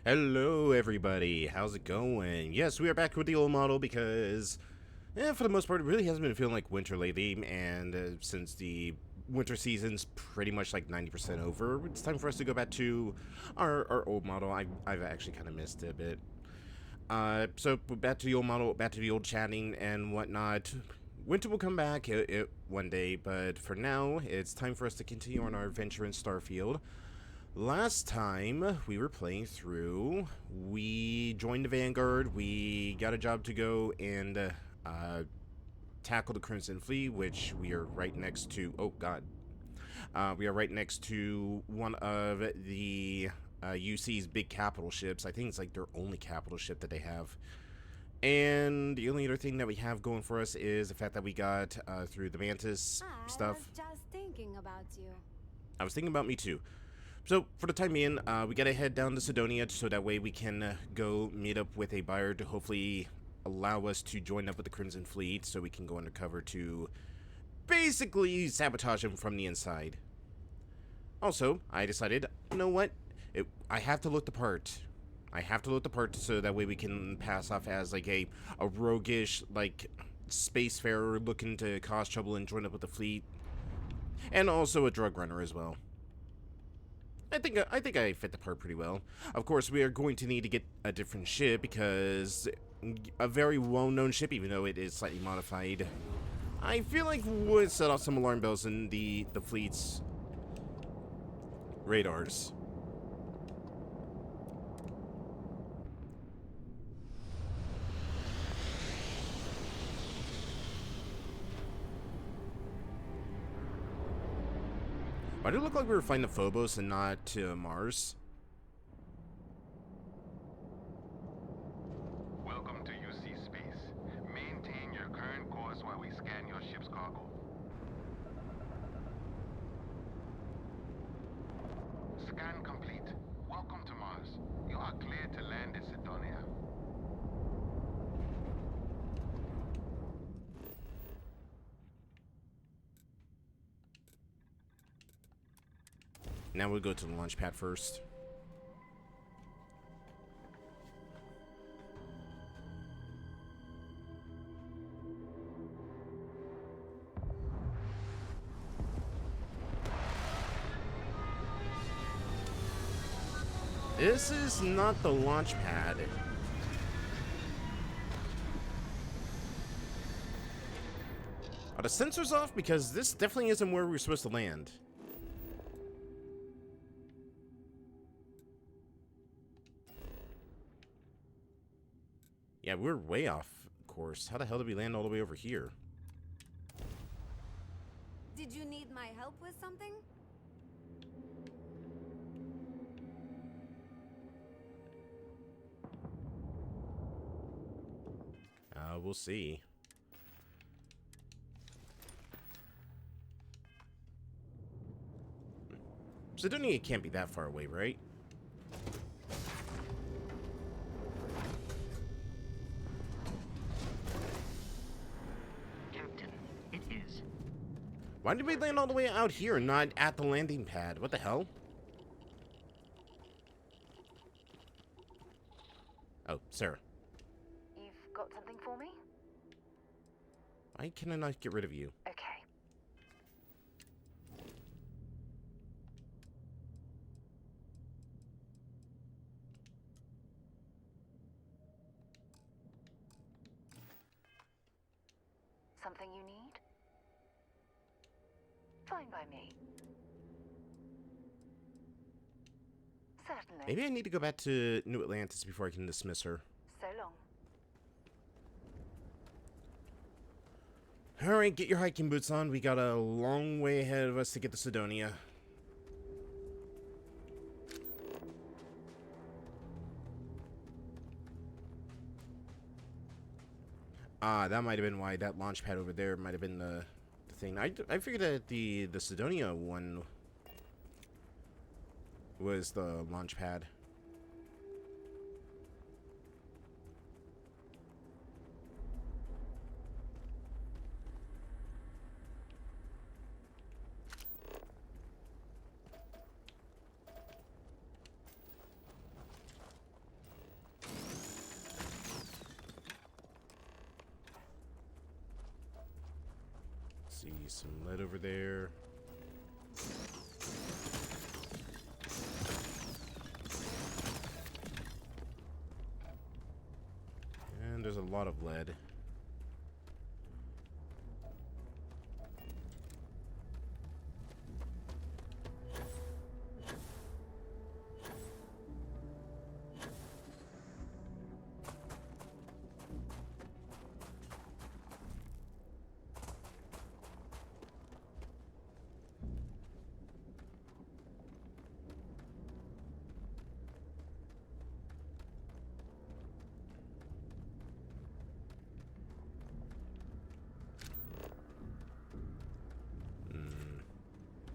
Hello everybody, how's it going? Yes, we are back with the old model because, for the most part, it really hasn't been feeling like winter lately, and since the winter season's pretty much like 90% over, it's time for us to go back to our old model. I've actually kind of missed it a bit. So back to the old model, back to the old chatting and whatnot. Winter will come back one day, but for now, it's time for us to continue on our adventure in Starfield. Last time we were playing through, we joined the Vanguard, we got a job to go and tackle the Crimson Fleet, which we are right next to. Oh god. We are right next to one of the UC's big capital ships. I think it's like their only capital ship that they have. And the only other thing that we have going for us is the fact that we got through the Mantis stuff. I was just thinking about you. I was thinking about me too. So, for the time being, we gotta head down to Sidonia so that way we can go meet up with a buyer to hopefully allow us to join up with the Crimson Fleet so we can go undercover to basically sabotage them from the inside. Also, I decided, you know what? I have to look the part. I have to look the part so that way we can pass off as like a roguish, like, spacefarer looking to cause trouble and join up with the fleet. And also a drug runner as well. I think I fit the part pretty well. Of course, we are going to need to get a different ship because a very well-known ship, even though it is slightly modified, I feel like would set off some alarm bells in the fleet's radars. Why did it look like we were flying to Phobos and not to Mars? Welcome to UC Space. Maintain your current course while we scan your ship's cargo. Scan complete. Welcome to Mars. You are cleared to land at Sidonia. Now we'll go to the launch pad first. This is not the launch pad. Are the sensors off? Because this definitely isn't where we're supposed to land. Yeah, we're way off course. How the hell did we land all the way over here? Did you need my help with something? We'll see. Sidonia can't be that far away, right? Captain, it is. Why did we land all the way out here and not at the landing pad? What the hell? Oh, Sarah. You've got something for me? Why can I not get rid of you? Okay. Something you need? Fine by me. Certainly. Maybe I need to go back to New Atlantis before I can dismiss her. So long. Alright, get your hiking boots on. We got a long way ahead of us to get to Sidonia. Ah, that might have been why that launch pad over there might have been the thing. I figured that the Sidonia one was the launch pad. See some lead over there. And there's a lot of lead.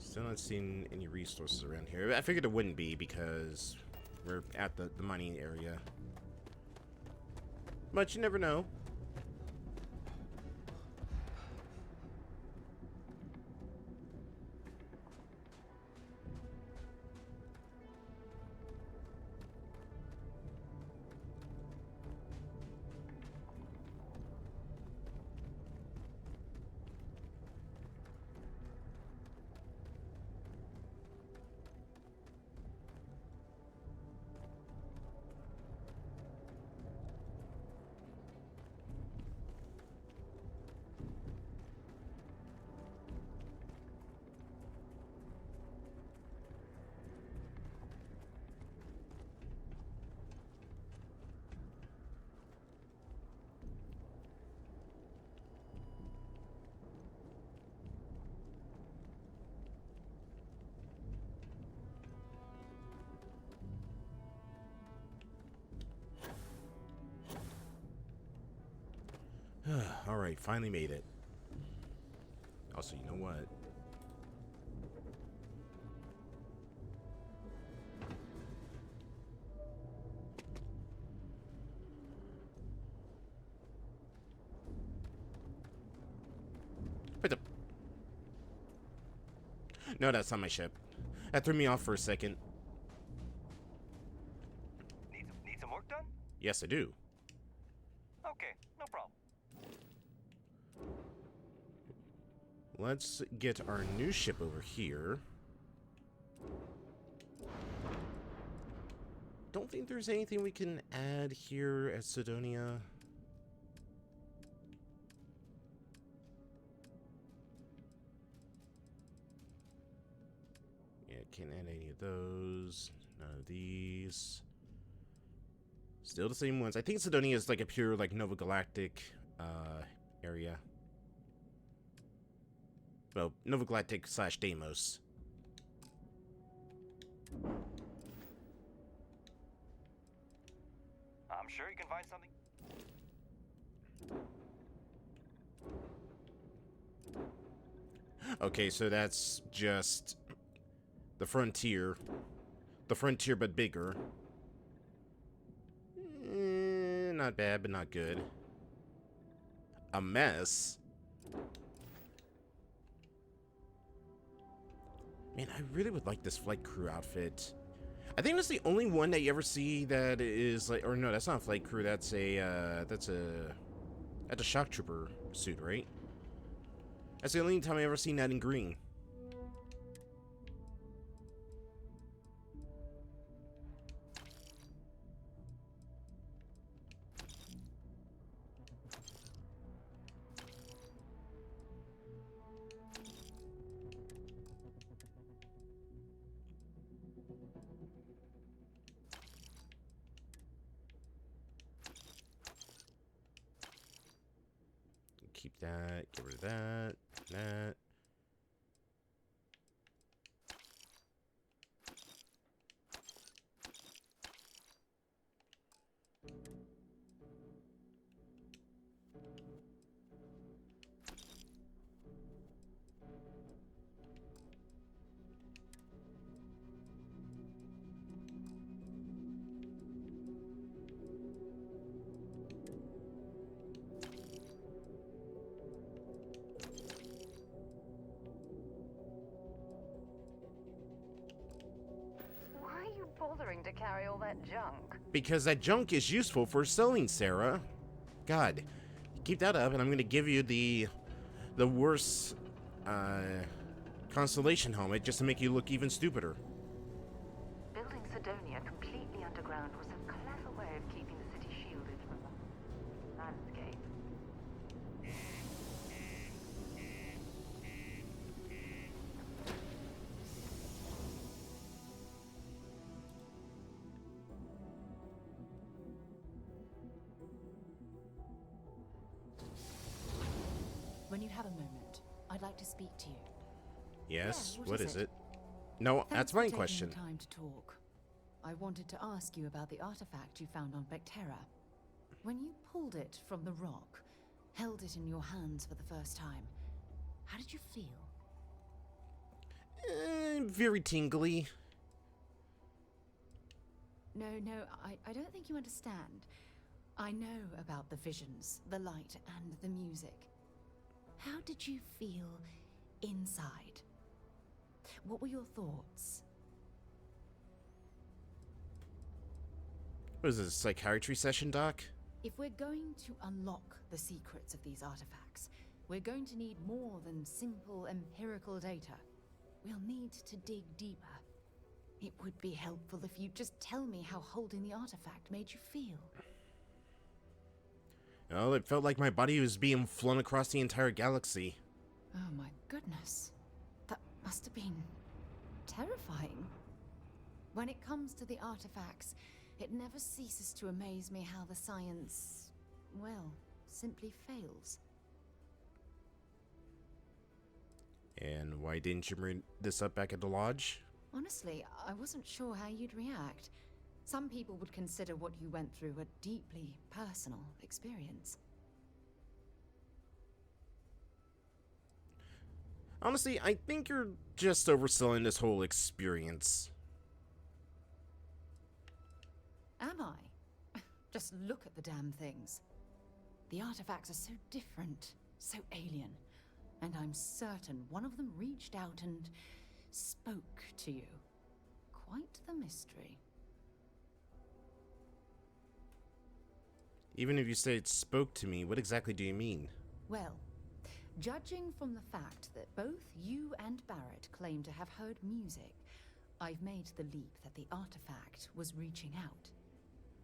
Still not seeing any resources around here. I figured it wouldn't be because we're at the mining area. But you never know. Alright, finally made it. Also, you know what? Wait up. No, that's not my ship. That threw me off for a second. Need some work done? Yes, I do. Okay, no problem. Let's get our new ship over here. Don't think there's anything we can add here at Sidonia. Yeah, can't add any of those. None of these. Still the same ones. I think Sidonia is like a pure like Nova Galactic area. Well, Nova Galactic / Deimos. I'm sure you can find something. Okay, so that's just the frontier. The frontier, but bigger. Not bad, but not good. A mess. Man, I really would like this flight crew outfit. I think that's the only one that you ever see that is like, or no, that's not a flight crew. That's a shock trooper suit, right? That's the only time I ever seen that in green. Keep that, get rid of that, that. Why are you bothering to carry all that junk? Because that junk is useful for selling, Sarah. God, keep that up, and I'm gonna give you the worst constellation helmet just to make you look even stupider. Building Sidonia completely underground was a clever way of keeping the city shielded from the landscape. When you have a moment, I'd like to speak to you. Yes, Yeah, what is it? No, Thanks that's for my taking question. the time to talk. I wanted to ask you about the artifact you found on Vectera. When you pulled it from the rock, held it in your hands for the first time, how did you feel? Very tingly. No, I don't think you understand. I know about the visions, the light, and the music. How did you feel inside? What were your thoughts? What is this, a psychiatry session, Doc? If we're going to unlock the secrets of these artifacts, we're going to need more than simple empirical data. We'll need to dig deeper. It would be helpful if you'd just tell me how holding the artifact made you feel. Well, it felt like my body was being flown across the entire galaxy. Oh my goodness. That must have been terrifying. When it comes to the artifacts, it never ceases to amaze me how the science, well, simply fails. And why didn't you bring this up back at the lodge? Honestly, I wasn't sure how you'd react. Some people would consider what you went through a deeply personal experience. Honestly, I think you're just overselling this whole experience. Am I? Just look at the damn things. The artifacts are so different, so alien. And I'm certain one of them reached out and spoke to you. Quite the mystery. Even if you say it spoke to me, what exactly do you mean? Well, judging from the fact that both you and Barrett claim to have heard music, I've made the leap that the artifact was reaching out.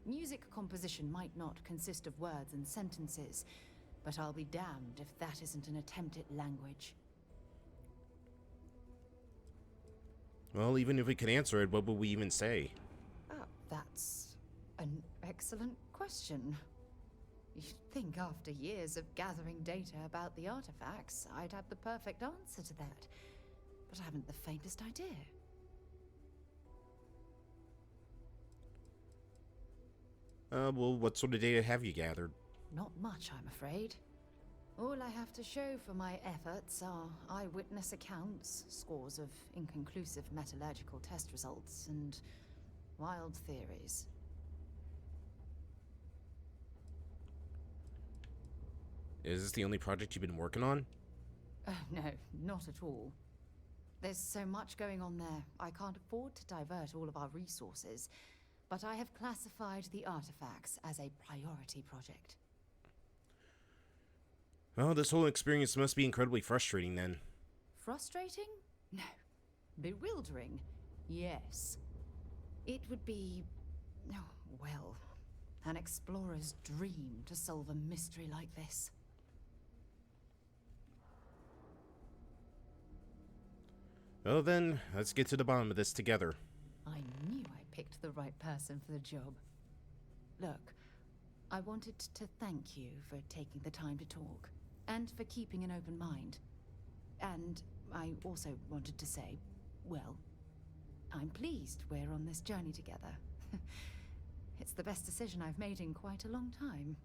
Music composition might not consist of words and sentences, but I'll be damned if that isn't an attempt at language. Well, even if we could answer it, what would we even say? That's an excellent question. You'd think after years of gathering data about the artifacts, I'd have the perfect answer to that. But I haven't the faintest idea. Well, what sort of data have you gathered? Not much, I'm afraid. All I have to show for my efforts are eyewitness accounts, scores of inconclusive metallurgical test results, and wild theories. Is this the only project you've been working on? Oh, no, not at all. There's so much going on there, I can't afford to divert all of our resources, but I have classified the artifacts as a priority project. Well, this whole experience must be incredibly frustrating then. Frustrating? No. Bewildering? Yes. It would be, oh, well, an explorer's dream to solve a mystery like this. Well then, let's get to the bottom of this together. I knew I picked the right person for the job. Look, I wanted to thank you for taking the time to talk, and for keeping an open mind. And I also wanted to say, well, I'm pleased we're on this journey together. It's the best decision I've made in quite a long time.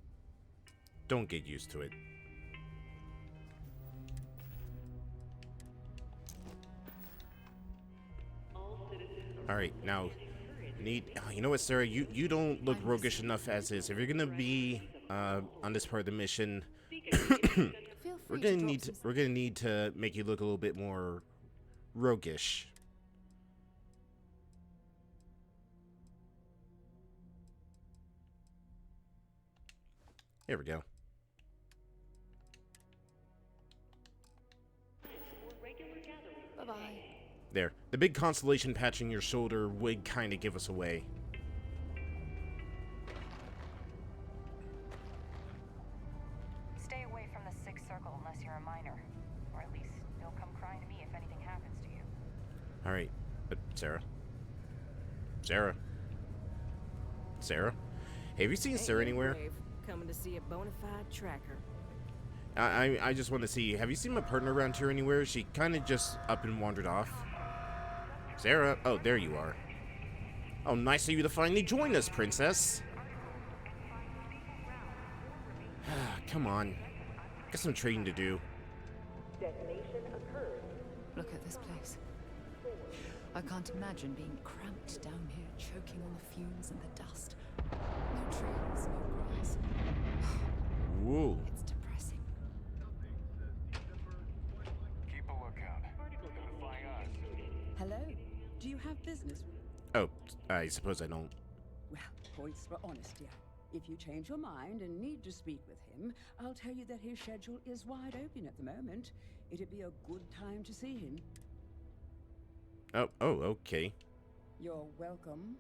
Don't get used to it. Alright, now, you know what, Sarah? You don't look roguish enough as is. If you're gonna be on this part of the mission, Feel we're free gonna to need drop we're gonna need to make you look a little bit more roguish. There we go. Bye-bye. There. The big constellation patch on your shoulder would kind of give us away. Stay away from the Sixth Circle unless you're a minor. Or at least don't come crying to me if anything happens to you. Alright. But Sarah? Sarah? Sarah? Have you seen Sarah anywhere? Coming to see a bona fide tracker. I just want to see, have you seen my partner around here anywhere? She kind of just up and wandered off. Sarah? Oh, there you are. Oh, nice of you to finally join us, princess. Come on. Got some trading to do. Look at this place. I can't imagine being cramped down here, choking on the fumes and the dust. No trees, no grass. Whoa. It's depressing. Keep a lookout. Notifying us. Hello? Do you have business? Oh, I suppose I don't. Well, points for honesty. If you change your mind and need to speak with him, I'll tell you that his schedule is wide open at the moment. It'd be a good time to see him. Oh, okay. You're welcome.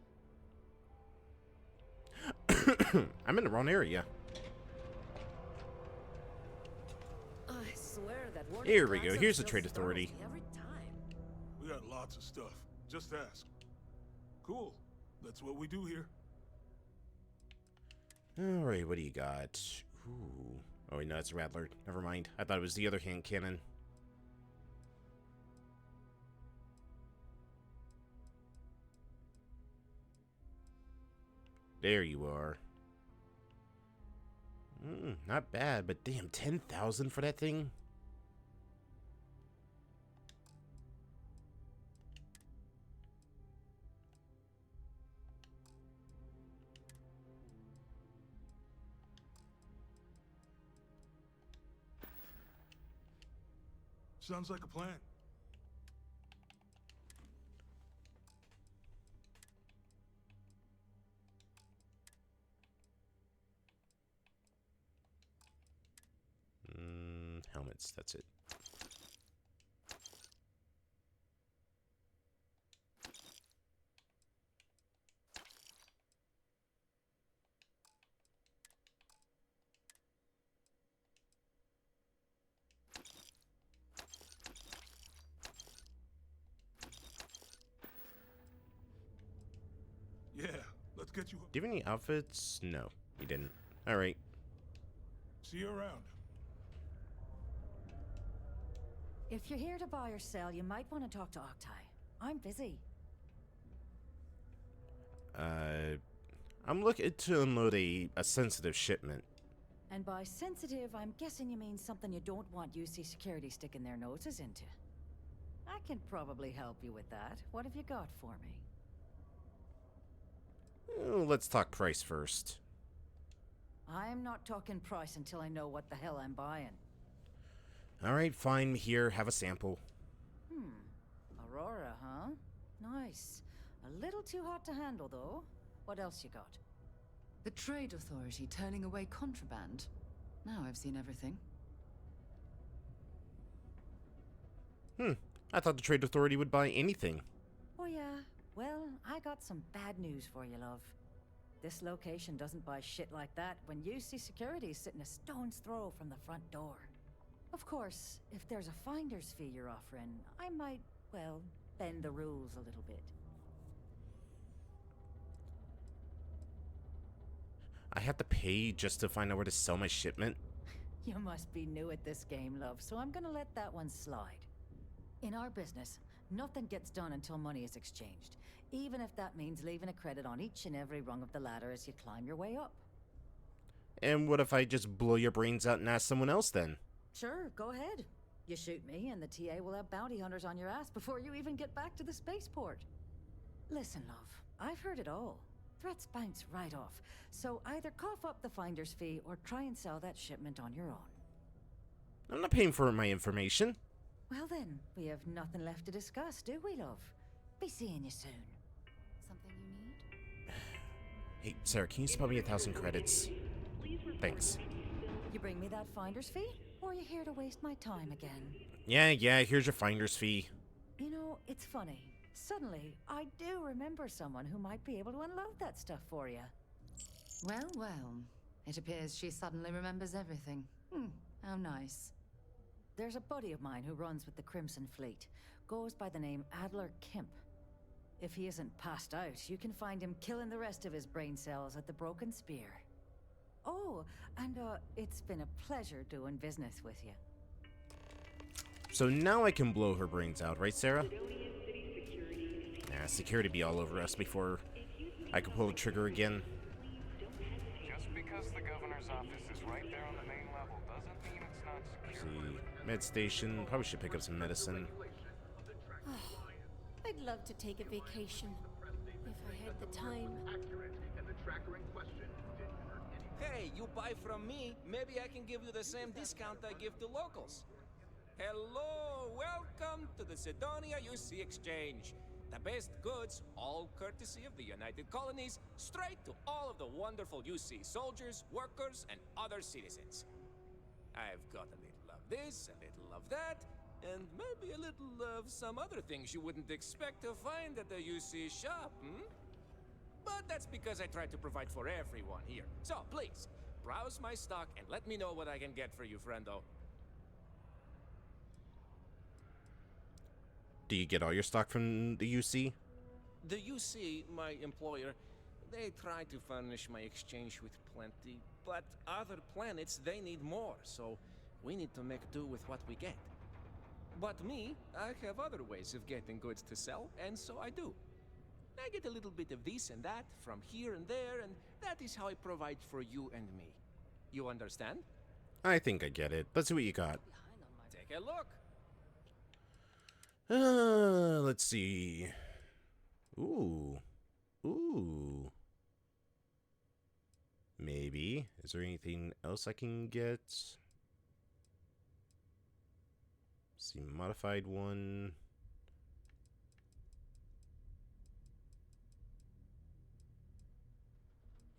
I'm in the wrong area. I swear that one. Here we go. Here's the trade authority. Every time. We got lots of stuff. Just ask. Cool. That's what we do here. Alright, what do you got? Ooh. Oh, wait, no, it's a Rattler. Never mind. I thought it was the other hand cannon. There you are. Not bad, but damn, 10,000 for that thing? Sounds like a plan. Helmets, that's it. Yeah, let's get you. Do you have any outfits? No, you didn't. Alright. See you around. If you're here to buy or sell, you might want to talk to Octai. I'm busy. I'm looking to unload a sensitive shipment. And by sensitive, I'm guessing you mean something you don't want UC security sticking their noses into. I can probably help you with that. What have you got for me? Let's talk price first. I'm not talking price until I know what the hell I'm buying. Alright, fine. Here, have a sample. Aurora, huh? Nice. A little too hot to handle, though. What else you got? The Trade Authority turning away contraband. Now I've seen everything. I thought the Trade Authority would buy anything. Oh, yeah. Well, I got some bad news for you, love. This location doesn't buy shit like that when UC security's sitting a stone's throw from the front door. Of course, if there's a finder's fee you're offering, I might, well, bend the rules a little bit. I have to pay just to find out where to sell my shipment? You must be new at this game, love, so I'm gonna let that one slide. In our business, nothing gets done until money is exchanged, even if that means leaving a credit on each and every rung of the ladder as you climb your way up. And what if I just blow your brains out and ask someone else then? Sure, go ahead. You shoot me, and the TA will have bounty hunters on your ass before you even get back to the spaceport. Listen, love, I've heard it all. Threats bounce right off, so either cough up the finder's fee or try and sell that shipment on your own. I'm not paying for my information. Well then, we have nothing left to discuss, do we, love? Be seeing you soon. Something you need? Hey, Sarah, can you spell me 1,000 credits? Thanks. You bring me that finder's fee, or are you here to waste my time again? Yeah, here's your finder's fee. You know, it's funny. Suddenly, I do remember someone who might be able to unload that stuff for you. Well, well. It appears she suddenly remembers everything. How nice. There's a buddy of mine who runs with the Crimson Fleet. Goes by the name Adler Kemp. If he isn't passed out, you can find him killing the rest of his brain cells at the Broken Spear. Oh, and it's been a pleasure doing business with you. So now I can blow her brains out, right, Sarah? Nah, security be all over us before I can pull the trigger again. Just because the governor's office is right there on the main level doesn't mean it's not secure. See, med station. Probably should pick up some medicine. I'd love to take a vacation if I had the time. Hey, you buy from me, maybe I can give you the same discount I give to locals. Hello, welcome to the Sidonia UC Exchange. The best goods, all courtesy of the United Colonies, straight to all of the wonderful UC soldiers, workers, and other citizens. I've got a little of this, a little of that, and maybe a little of some other things you wouldn't expect to find at the UC shop, But that's because I try to provide for everyone here. So, please, browse my stock and let me know what I can get for you, friendo. Do you get all your stock from the UC? The UC, my employer, they try to furnish my exchange with plenty, but other planets, they need more, so we need to make do with what we get. But me, I have other ways of getting goods to sell, and so I do. I get a little bit of this and that from here and there, and that is how I provide for you and me. You understand? I think I get it. Let's see what you got. Take a look. Let's see. Ooh. Maybe. Is there anything else I can get? Let's see, modified one.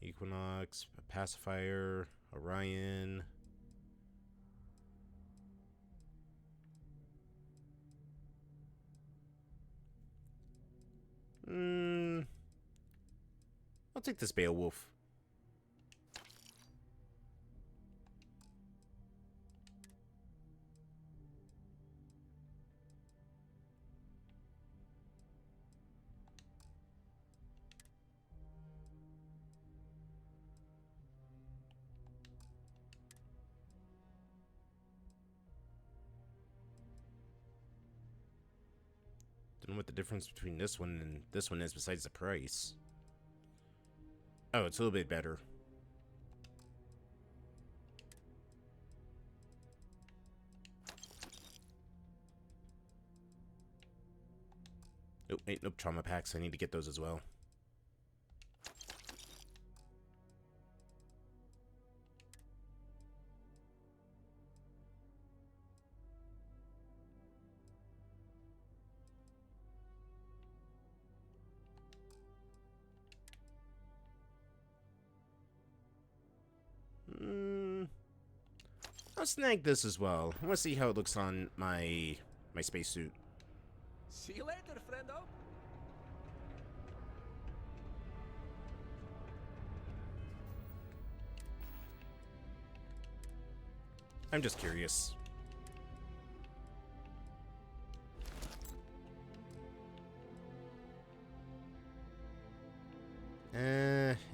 Equinox, Pacifier, Orion. I'll take this Beowulf. Don't know what the difference between this one and this one is besides the price. Oh, it's a little bit better. Oh, ain't no trauma packs. I need to get those as well. I'll snag this as well. I want to see how it looks on my spacesuit. See you later, friendo. I'm just curious.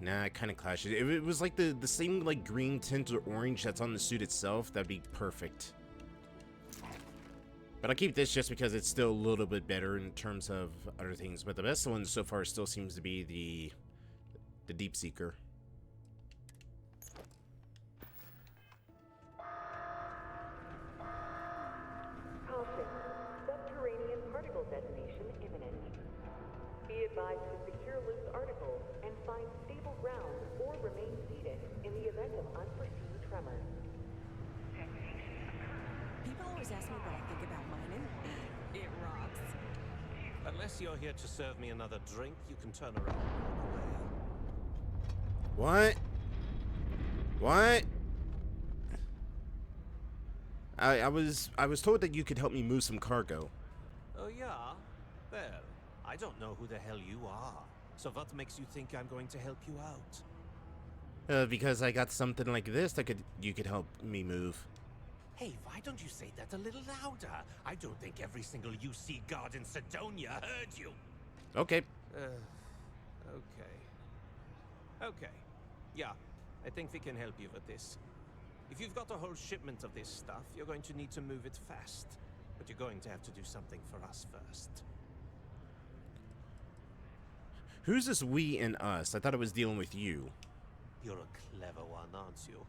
Nah, it kind of clashes. If it was like the same like green tint or orange that's on the suit itself, that'd be perfect. But I'll keep this just because it's still a little bit better in terms of other things. But the best one so far still seems to be the Deep Seeker. Caution. Subterranean particle detonation imminent. Be advised to secure loose articles and find stable ground or remain seated in the event of unforeseen tremors. People always ask me what I think about mining. It rocks. Unless you're here to serve me another drink, you can turn around and walk away. What? What? I was told that you could help me move some cargo. Oh yeah? Well, I don't know who the hell you are. So what makes you think I'm going to help you out? Because I got something like this that you could help me move. Hey, why don't you say that a little louder? I don't think every single UC guard in Sidonia heard you. Okay. Okay. Yeah, I think we can help you with this. If you've got a whole shipment of this stuff, you're going to need to move it fast. But you're going to have to do something for us first. Who's this we and us? I thought it was dealing with you. You're a clever one, aren't you?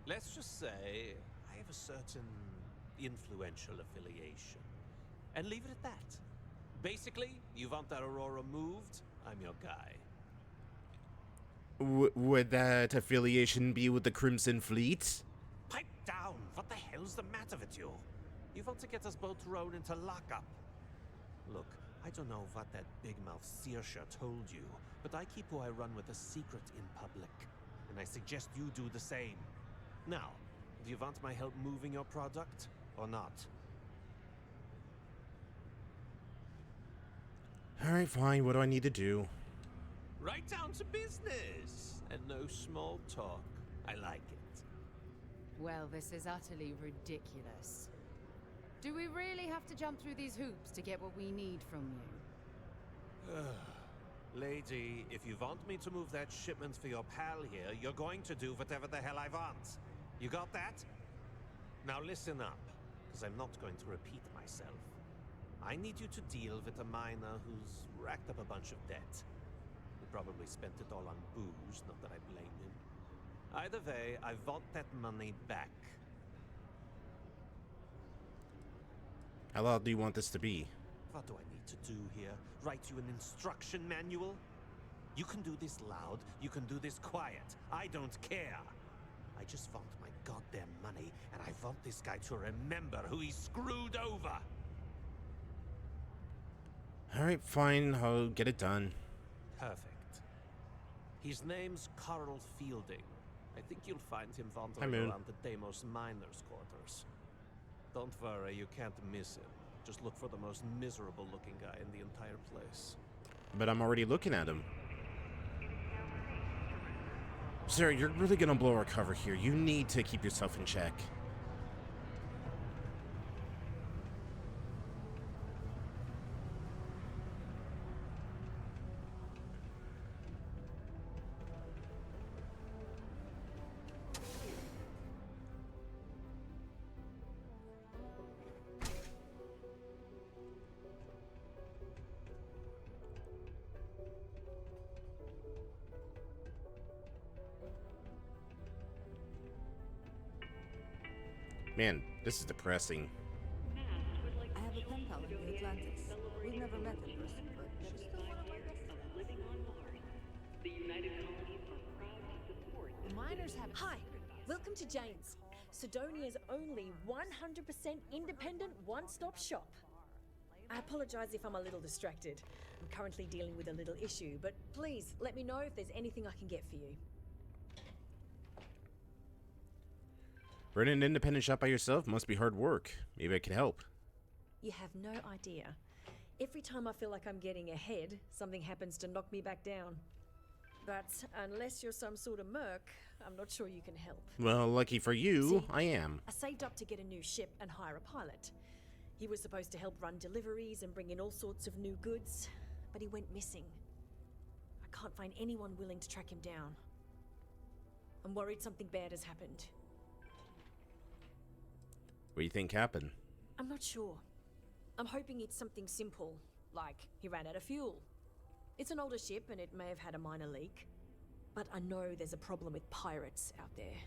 Let's just say I have a certain influential affiliation. And leave it at that. Basically, you want that Aurora moved, I'm your guy. Would that affiliation be with the Crimson Fleet? Pipe down! What the hell's the matter with you? You want to get us both thrown into lockup? Look, I don't know what that big-mouth Saoirse told you, but I keep who I run with a secret in public. And I suggest you do the same. Now, do you want my help moving your product, or not? Alright, fine. What do I need to do? Right down to business! And no small talk. I like it. Well, this is utterly ridiculous. Do we really have to jump through these hoops to get what we need from you? Lady, if you want me to move that shipment for your pal here, you're going to do whatever the hell I want. You got that? Now listen up, because I'm not going to repeat myself. I need you to deal with a miner who's racked up a bunch of debt. He probably spent it all on booze, not that I blame him. Either way, I want that money back. How loud do you want this to be? What do I need to do here? Write you an instruction manual? You can do this loud, you can do this quiet. I don't care. I just want my goddamn money, and I want this guy to remember who he screwed over. Alright, fine. I'll get it done. Perfect. His name's Carl Fielding. I think you'll find him wandering around the Deimos miners' quarters. Don't worry, you can't miss him. Just look for the most miserable-looking guy in the entire place. But I'm already looking at him. Sir, you're really gonna blow our cover here. You need to keep yourself in check. Man, this is depressing. I have a pen pal in the Atlantis. We've never met in person, but that's still one of my best friends. The miners have. Hi, welcome to Jane's, Sidonia's only 100% independent one-stop shop. I apologize if I'm a little distracted. I'm currently dealing with a little issue, but please let me know if there's anything I can get for you. Running an independent shop by yourself must be hard work. Maybe I can help. You have no idea. Every time I feel like I'm getting ahead, something happens to knock me back down. But unless you're some sort of merc, I'm not sure you can help. Well, lucky for you, See, I am. I saved up to get a new ship and hire a pilot. He was supposed to help run deliveries and bring in all sorts of new goods, but he went missing. I can't find anyone willing to track him down. I'm worried something bad has happened. What do you think happened? I'm not sure. I'm hoping it's something simple, like he ran out of fuel. It's an older ship and it may have had a minor leak. But I know there's a problem with pirates out there.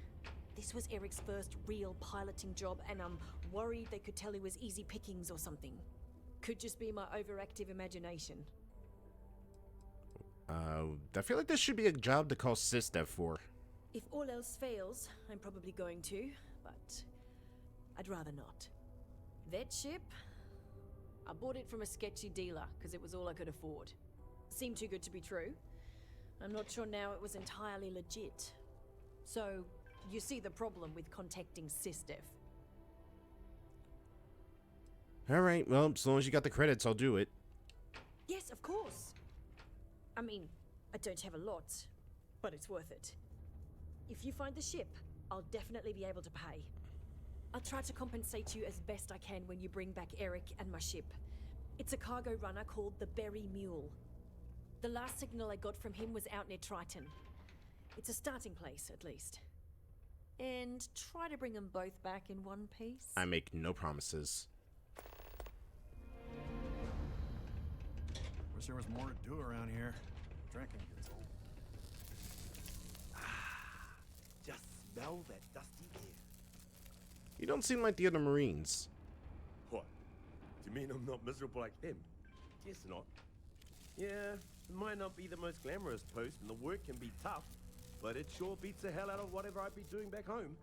This was Eric's first real piloting job, and I'm worried they could tell he was easy pickings or something. Could just be my overactive imagination. I feel like this should be a job to call SysDev for. If all else fails, I'm probably going to, but I'd rather not. That ship? I bought it from a sketchy dealer because it was all I could afford. Seemed too good to be true. I'm not sure now it was entirely legit. So, you see the problem with contacting SysDev. Alright, well, as long as you got the credits, I'll do it. Yes, of course. I mean, I don't have a lot, but it's worth it. If you find the ship, I'll definitely be able to pay. I'll try to compensate you as best I can when you bring back Eric and my ship. It's a cargo runner called the Berry Mule. The last signal I got from him was out near Triton. It's a starting place, at least. And try to bring them both back in one piece. I make no promises. Wish there was more to do around here. Drinking gets old. Just smell that dusty air. You don't seem like the other Marines. What? Do you mean I'm not miserable like them? Guess not. Yeah, it might not be the most glamorous post and the work can be tough, but it sure beats the hell out of whatever I'd be doing back home.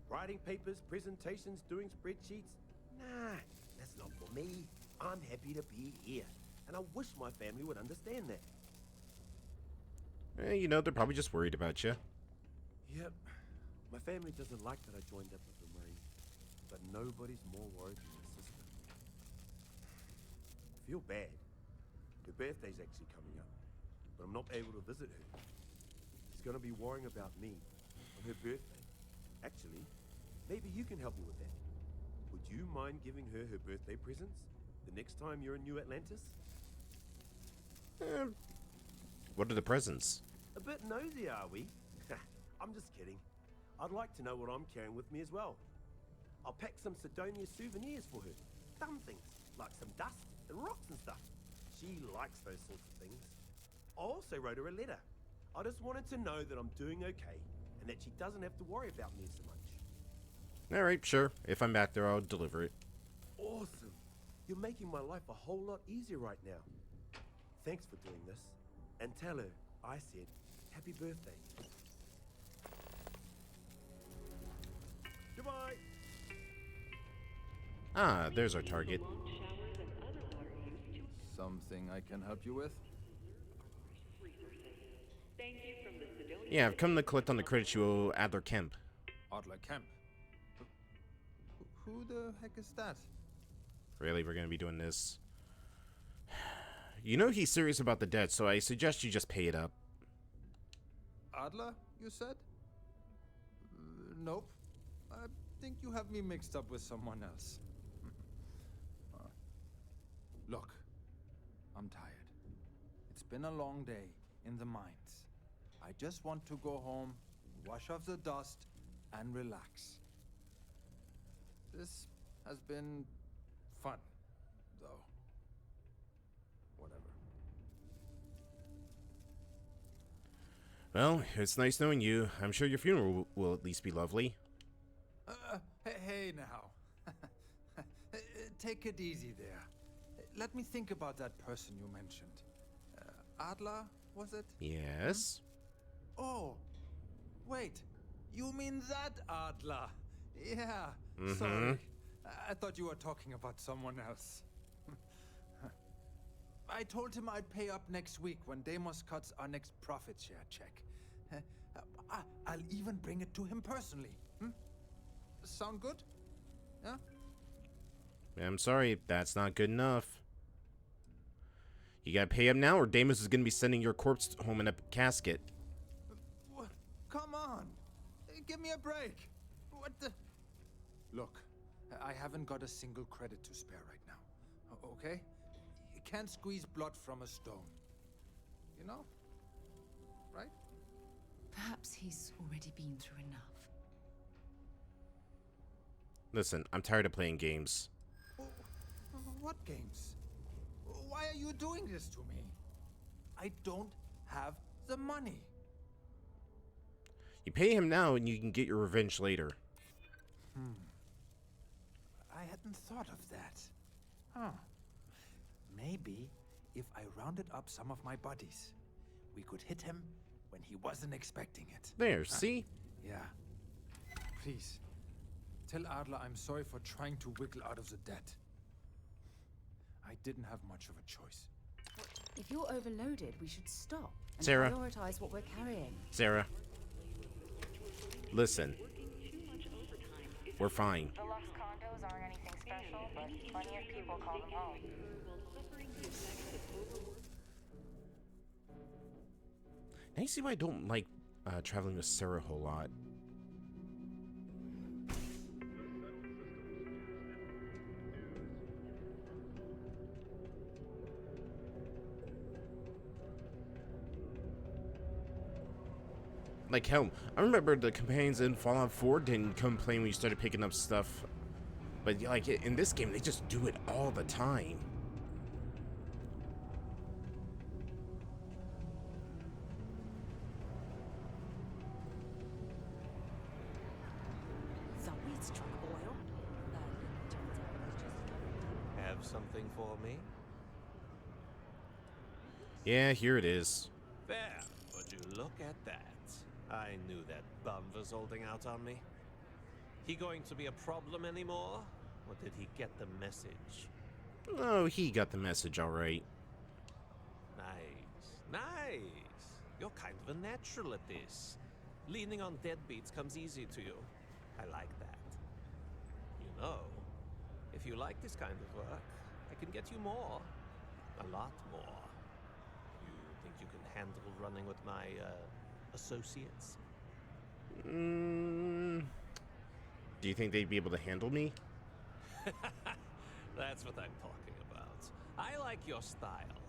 Writing papers, presentations, doing spreadsheets. Nah, that's not for me. I'm happy to be here, and I wish my family would understand that. You know, they're probably just worried about you. Yep. My family doesn't like that I joined up with the Marines, but nobody's more worried than my sister. I feel bad. Her birthday's actually coming up, but I'm not able to visit her. She's gonna be worrying about me on her birthday. Actually, maybe you can help me with that. Would you mind giving her her birthday presents the next time you're in New Atlantis? What are the presents? A bit nosy, are we? I'm just kidding. I'd like to know what I'm carrying with me as well. I'll pack some Sidonia souvenirs for her. Dumb things, like some dust and rocks and stuff. She likes those sorts of things. I also wrote her a letter. I just wanted to know that I'm doing okay, and that she doesn't have to worry about me so much. Alright, sure. If I'm back there, I'll deliver it. Awesome. You're making my life a whole lot easier right now. Thanks for doing this. And tell her I said happy birthday. Goodbye. Ah, there's our target. Something I can help you with? Yeah, I've come to collect on the credits you owe Adler Kemp. Adler Kemp? Who the heck is that? Really, we're gonna be doing this? You know he's serious about the debt, so I suggest you just pay it up. Adler, you said? Nope. I think you have me mixed up with someone else. Look, I'm tired. It's been a long day in the mines. I just want to go home, wash off the dust, and relax. This has been fun, though. Whatever. Well, it's nice knowing you. I'm sure your funeral will at least be lovely. Hey now. Take it easy there. Let me think about that person you mentioned. Adler, was it? Yes. Oh, wait. You mean that Adler? Yeah. Mm-hmm. Sorry. I thought you were talking about someone else. I told him I'd pay up next week when Deimos cuts our next profit share check. I'll even bring it to him personally. Sound good? Yeah? I'm sorry, that's not good enough. You gotta pay him now or Deimos is gonna be sending your corpse home in a casket. Come on! Give me a break! What the... Look, I haven't got a single credit to spare right now. Okay? You can't squeeze blood from a stone. You know? Right? Perhaps he's already been through enough. Listen, I'm tired of playing games. What games? Why are you doing this to me? I don't have the money. You pay him now and you can get your revenge later. I hadn't thought of that. Huh. Maybe if I rounded up some of my buddies, we could hit him when he wasn't expecting it. There, see? Yeah. Please, tell Adler I'm sorry for trying to wiggle out of the debt. I didn't have much of a choice. If you're overloaded, we should stop and Sarah. prioritize what we're carrying. Sarah. Listen. We're fine. The Lux condos aren't anything special, but plenty of people call them home. Now you see why I don't like traveling with Sarah a whole lot. Like, hell, I remember the companions in Fallout 4 didn't complain when you started picking up stuff. But, like, in this game, they just do it all the time. The weed struck oil. Have something for me? Yeah, here it is. There, would you look at that? I knew that bum was holding out on me. He going to be a problem anymore? Or did he get the message? Oh, he got the message all right. Nice, nice. You're kind of a natural at this. Leaning on deadbeats comes easy to you. I like that. You know, if you like this kind of work, I can get you more. A lot more. You think you can handle running with my, associates? Do you think they'd be able to handle me? That's what I'm talking about. I like your style.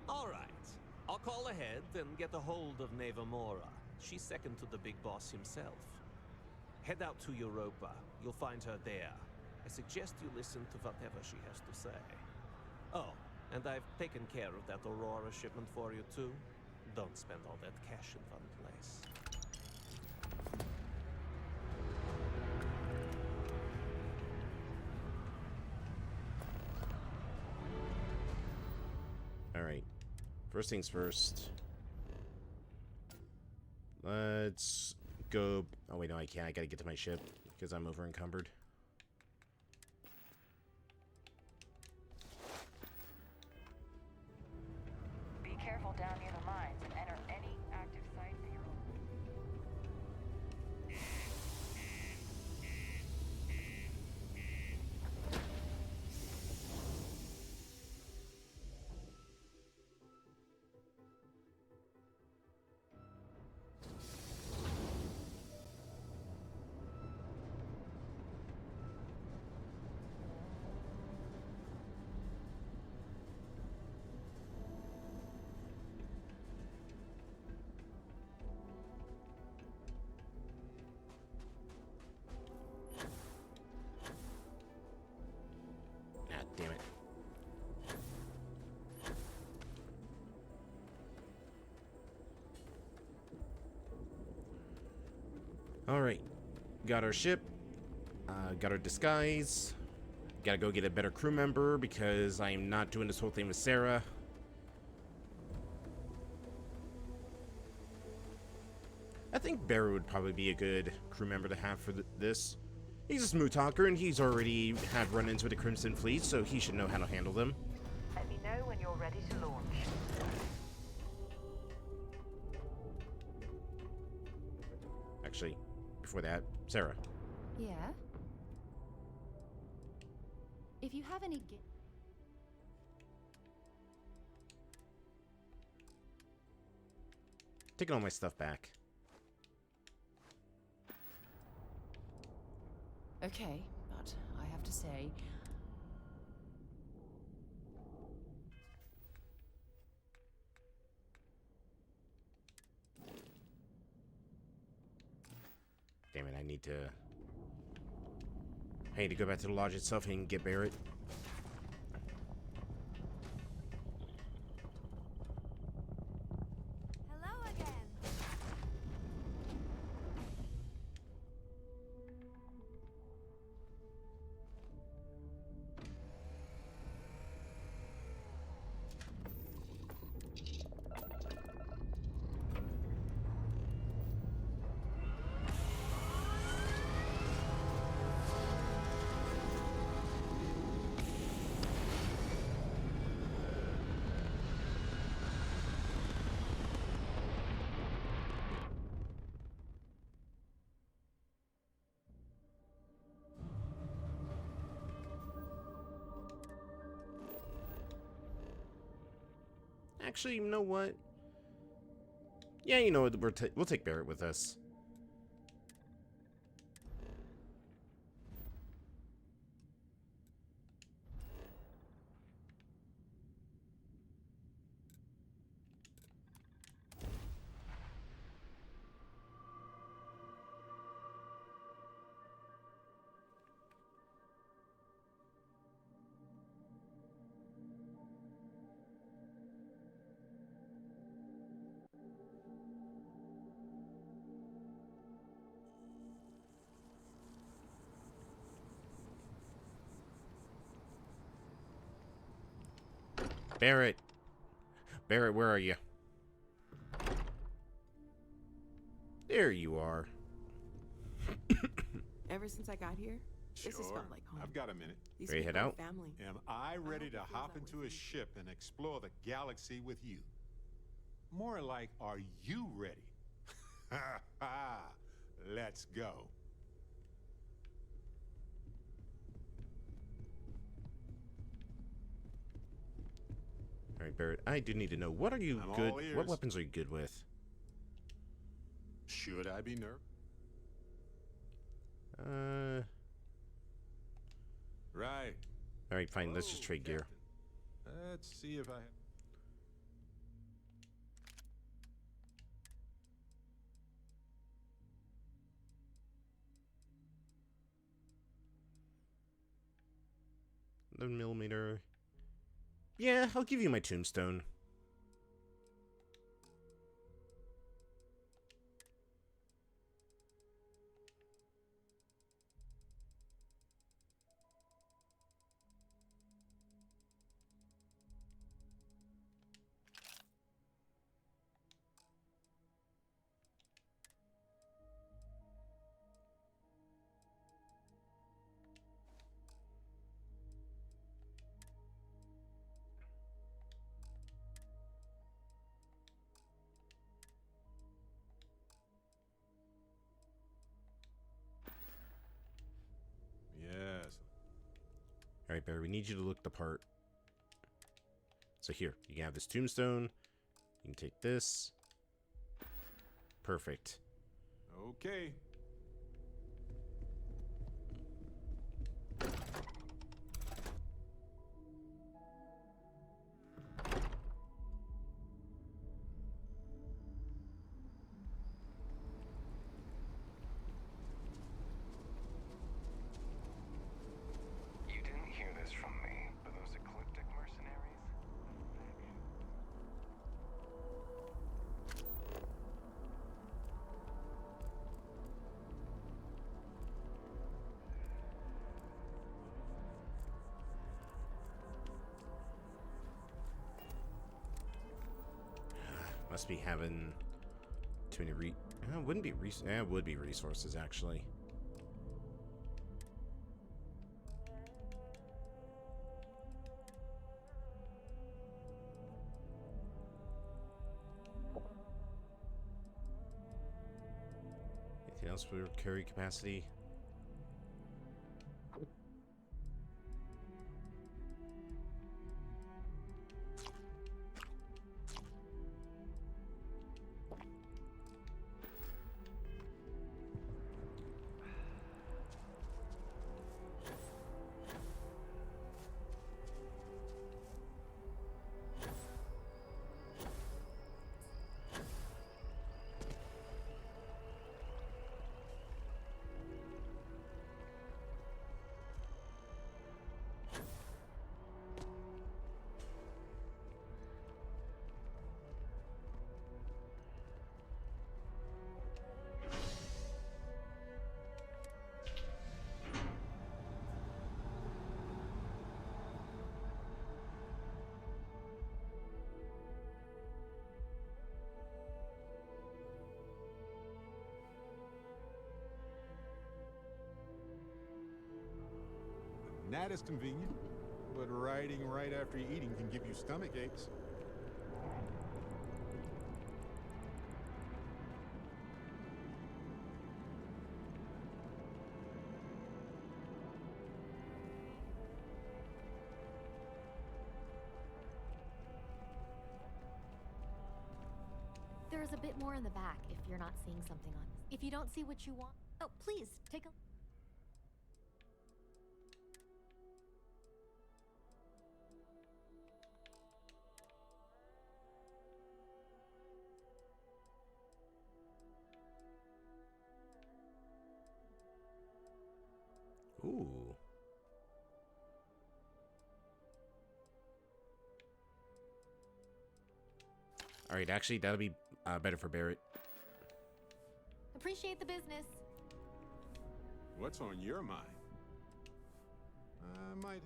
All right. I'll call ahead and get a hold of Neva Mora. She's second to the big boss himself. Head out to Europa. You'll find her there. I suggest you listen to whatever she has to say. Oh, and I've taken care of that Aurora shipment for you too. Don't spend all that cash in one place. Alright. First things first. Let's go... Oh wait, no I can't. I gotta get to my ship. because I'm over encumbered. Be careful down near the mines and enter any active sites at your own. Ah, damn it. Alright. Got our ship. Got our disguise. Gotta go get a better crew member because I'm not doing this whole thing with Sarah. I think Barrow would probably be a good crew member to have for this. He's a smooth talker and he's already had run-ins with the Crimson Fleet, so he should know how to handle them. Let me know when you're ready to launch. Actually, before that, Sarah. Yeah? If you have any Taking all my stuff back. Okay, but I have to say... Damn it, I need to go back to the lodge itself and get Barrett. Hello again. Actually, you know what? Yeah, you know what? We'll take Barrett with us. Barrett. Barrett, where are you? There you are. Ever since I got here, this has Sure. felt like home. I've got a minute. These Ready to people head are out? family. Am I ready to hope it hop feels that into way a for you. ship and explore the galaxy with you? More like, are you ready? Ha ha! Let's go. Alright, Barrett, I do need to know, what are you I'm good... all ears. What weapons are you good with? Should I be nervous? Right. Alright, fine, let's just trade gear. Let's see if I... The millimeter. Yeah, I'll give you my tombstone. Alright, Barry, we need you to look the part. So here, you can have this tombstone. You can take this. Perfect. Okay. You didn't hear this from me, but those ecliptic mercenaries? Must be having too many wouldn't be it would be resources actually. Anything else for carry capacity? Not as convenient, but riding right after eating can give you stomach aches. There's a bit more in the back if you're not seeing something on this. If you don't see what you want, oh, please take a. Ooh. All right, actually, that'll be better for Barrett. Appreciate the business. What's on your mind? I might.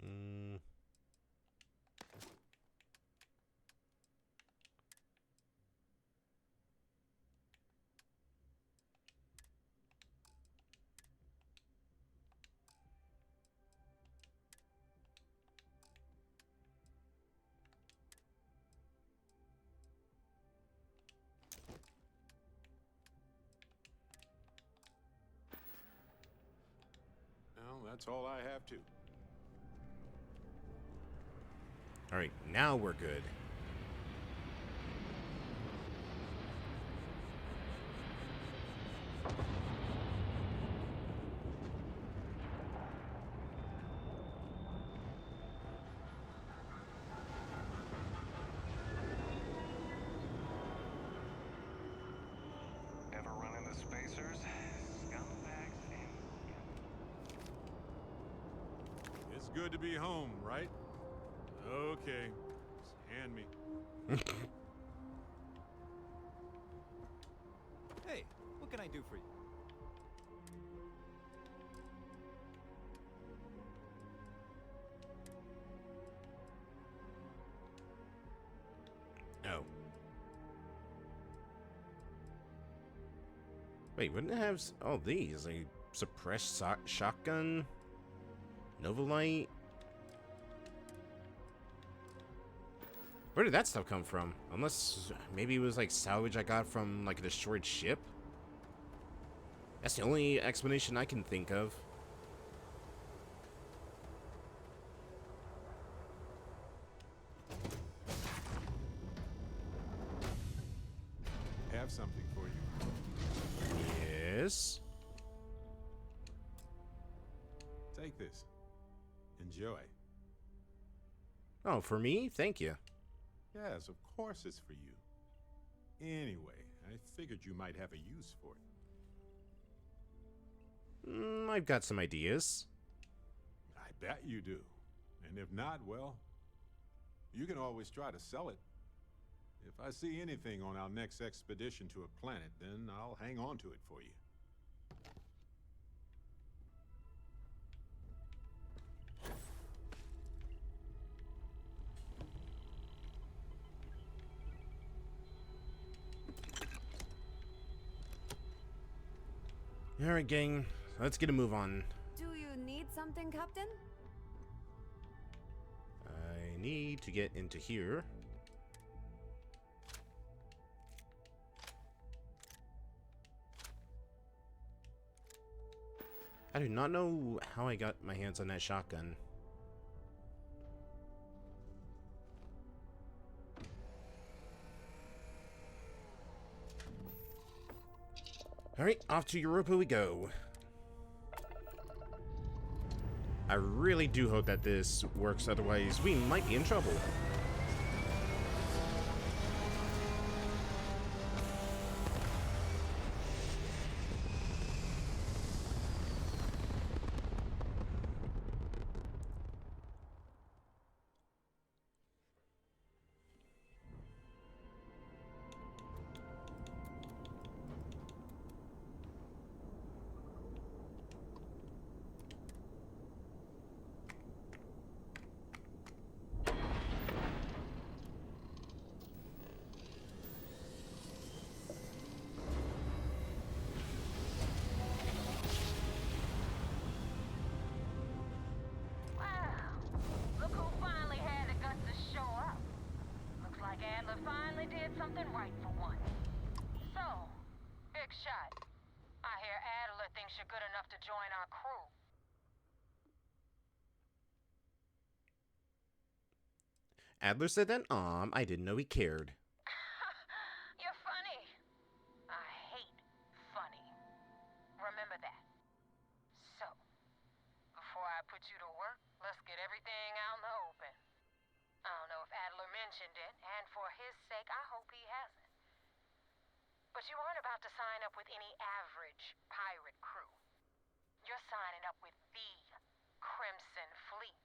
Mm. Well, that's all I have to. All right, now we're good. Ever run into spacers? Scumbags and... It's good to be home, right? Okay, just hand me. Hey, what can I do for you? Oh. Wait, wouldn't it have all these? Like suppressed shotgun, Novolite. Where did that stuff come from? Unless maybe it was like salvage I got from like a destroyed ship. That's the only explanation I can think of. Have something for you. Yes. Take this. Enjoy. Oh, for me? Thank you. Yes, of course it's for you. Anyway, I figured you might have a use for it. I've got some ideas. I bet you do. And if not, well, you can always try to sell it. If I see anything on our next expedition to a planet, then I'll hang on to it for you. Alright, gang. Let's get a move on. Do you need something, Captain? I need to get into here. I do not know how I got my hands on that shotgun. Alright, off to Europa we go. I really do hope that this works, otherwise we might be in trouble. Finally did something right for once. So, big shot. I hear Adler thinks you're good enough to join our crew. Adler said that? I didn't know he cared. You're funny. I hate funny. Remember that. So, before I put you to work, let's get everything out in the open. I don't know if Adler mentioned it, and for his sake, I hope he hasn't. But you aren't about to sign up with any average pirate crew. You're signing up with the Crimson Fleet.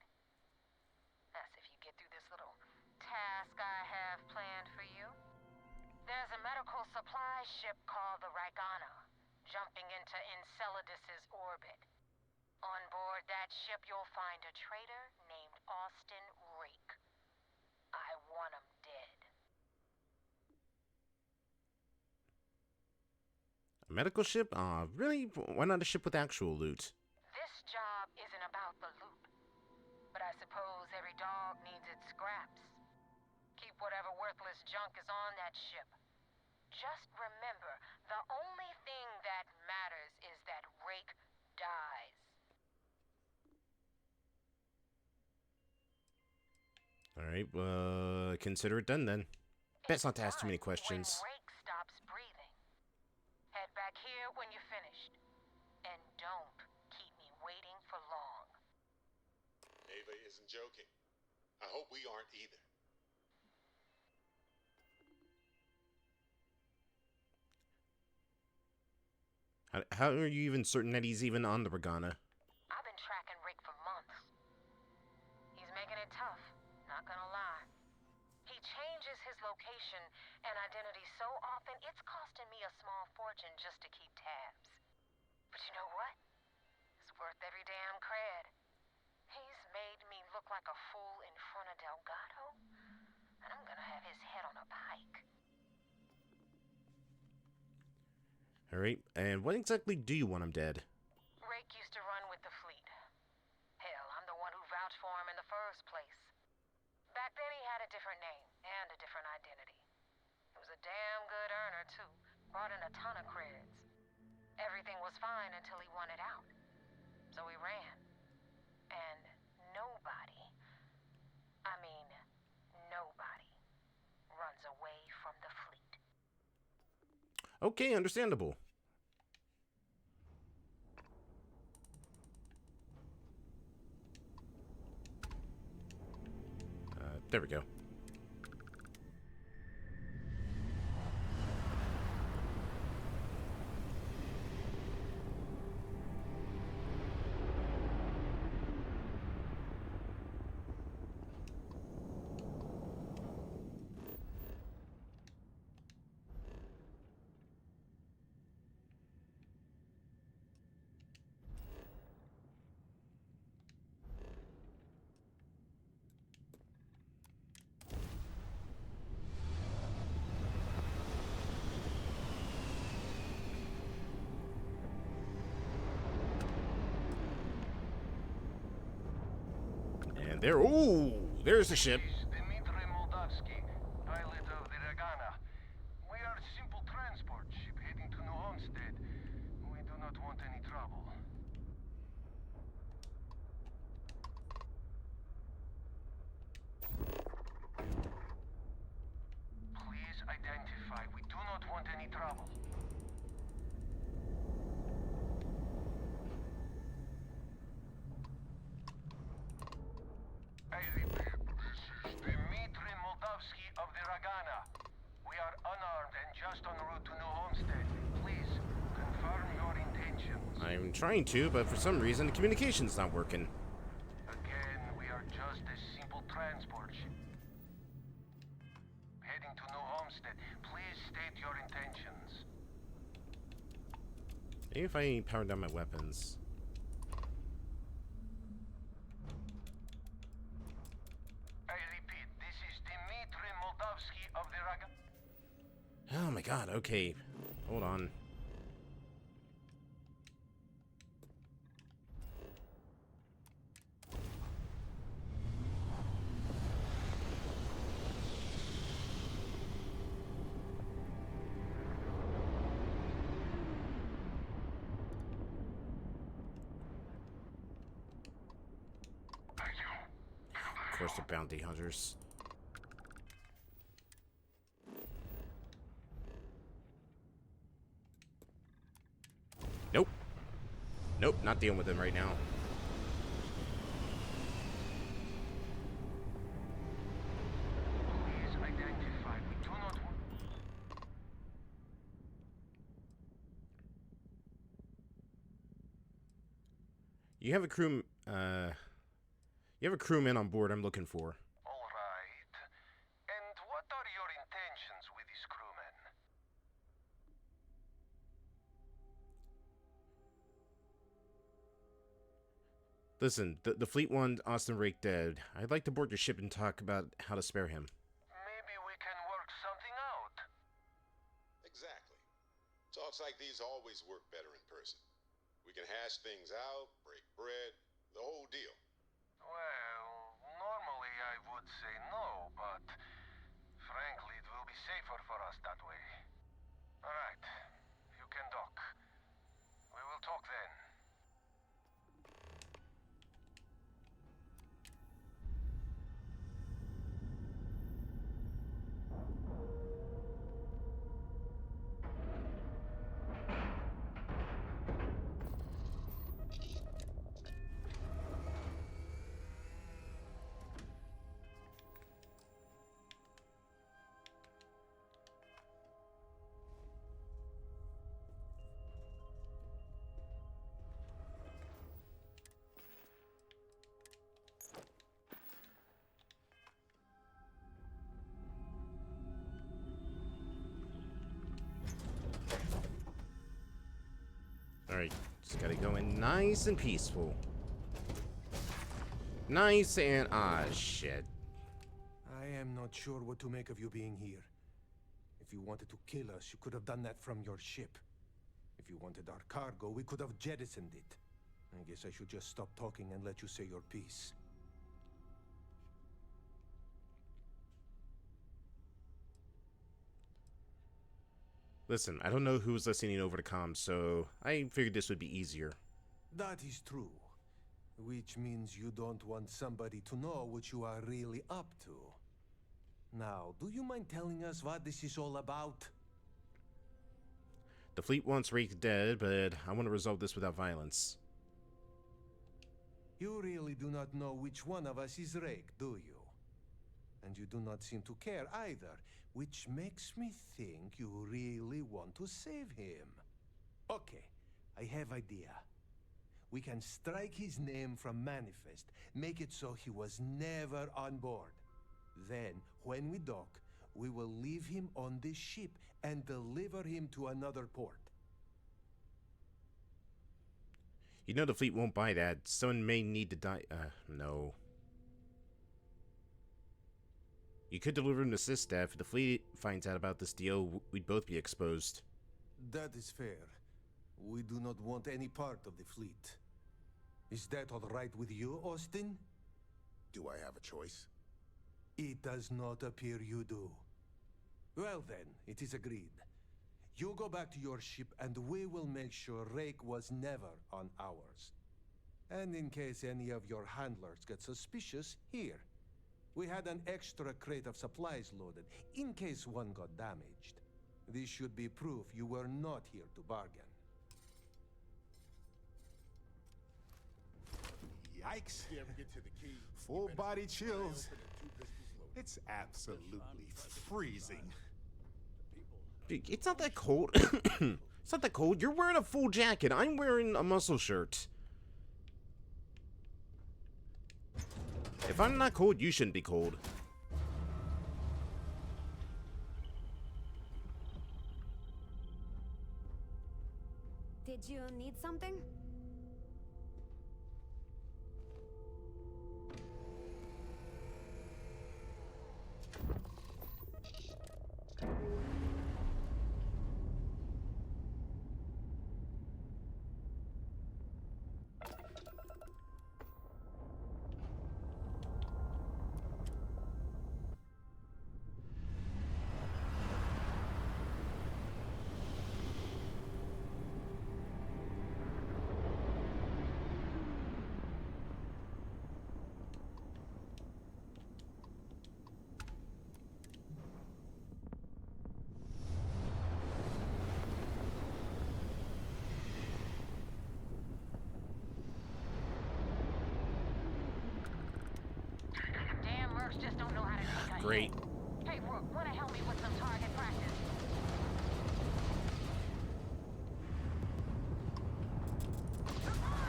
That's if you get through this little task I have planned for you. There's a medical supply ship called the Ragana, jumping into Enceladus's orbit. On board that ship, you'll find a traitor named Austin Rake. I want him dead. A medical ship? Really? Why not a ship with actual loot? This job isn't about the loot, but I suppose every dog needs its scraps. Keep whatever worthless junk is on that ship. Just remember, the only thing that matters is that Rake dies. Alright, consider it done then. Best not to ask too many questions. When Rake stops breathing. Head back here when you're finished. And don't keep me waiting for long. Ava isn't joking. I hope we aren't either. How are you even certain that he's even on the Ragana? I've been tracking Rick for months. He's making it tough, not gonna lie. location and identity so often, it's costing me a small fortune just to keep tabs. But you know what? It's worth every damn cred. He's made me look like a fool in front of Delgado, and I'm gonna have his head on a pike. Alright, and what exactly do you want him dead? Rake used to run with the fleet. Hell, I'm the one who vouched for him in the first place. Back then he had a different name and a different identity. He was a damn good earner, too. Brought in a ton of creds. Everything was fine until he wanted out. So he ran. And nobody, I mean, nobody, runs away from the fleet. Okay, understandable. There we go. And there, ooh, there's the ship. Dmitry Moldavsky, pilot of the Ragana. We are a simple transport ship heading to New Homestead. We do not want any trouble. Please identify. We do not want any trouble. I repeat, this is Dmitry Moldavsky of the Ragana. We are unarmed and just en route to New Homestead. Please, confirm your intentions. I'm trying to, but for some reason the communication's not working. Again, we are just a simple transport ship. Heading to New Homestead. Please state your intentions. Maybe if I power down my weapons. I repeat, this is Dmitry Moldavsky of the Ragana. Oh my god, okay. Hold on. Of course, the bounty hunters. Nope. Nope, not dealing with them right now. Please identify. We do not want... You have a crewman on board I'm looking for. All right. And what are your intentions with this crewman? Listen, the fleet wanted Austin Rake dead. I'd like to board your ship and talk about how to spare him. Maybe we can work something out. Exactly. Talks like these always work better in person. We can hash things out, break bread, the whole deal. Well, normally I would say no, but frankly, it will be safer for us that way. All right, you can dock. We will talk then. Alright, just gotta go in nice and peaceful. Nice and... ah, shit. I am not sure what to make of you being here. If you wanted to kill us, you could have done that from your ship. If you wanted our cargo, we could have jettisoned it. I guess I should just stop talking and let you say your piece. Listen, I don't know who was listening over the comms, so I figured this would be easier. That is true. Which means you don't want somebody to know what you are really up to. Now, do you mind telling us what this is all about? The fleet wants Rake dead, but I want to resolve this without violence. You really do not know which one of us is Rake, do you? And you do not seem to care either, which makes me think you really want to save him. Okay, I have idea. We can strike his name from Manifest, make it so he was never on board. Then, when we dock, we will leave him on this ship and deliver him to another port. You know the fleet won't buy that. Someone may need to die. No. You could deliver him to SysDef. If the fleet finds out about this deal, we'd both be exposed. That is fair. We do not want any part of the fleet. Is that all right with you, Austin? Do I have a choice? It does not appear you do. Well then, it is agreed. You go back to your ship and we will make sure Rake was never on ours. And in case any of your handlers get suspicious, here. We had an extra crate of supplies loaded, in case one got damaged. This should be proof you were not here to bargain. Yikes. Full body chills. It's absolutely freezing. It's not that cold. It's not that cold. You're wearing a full jacket. I'm wearing a muscle shirt. If I'm not cold, you shouldn't be cold. Did you need something? Damn mercs just don't know how to take a Great. hit. Hey, Rook, wanna help me with some target practice?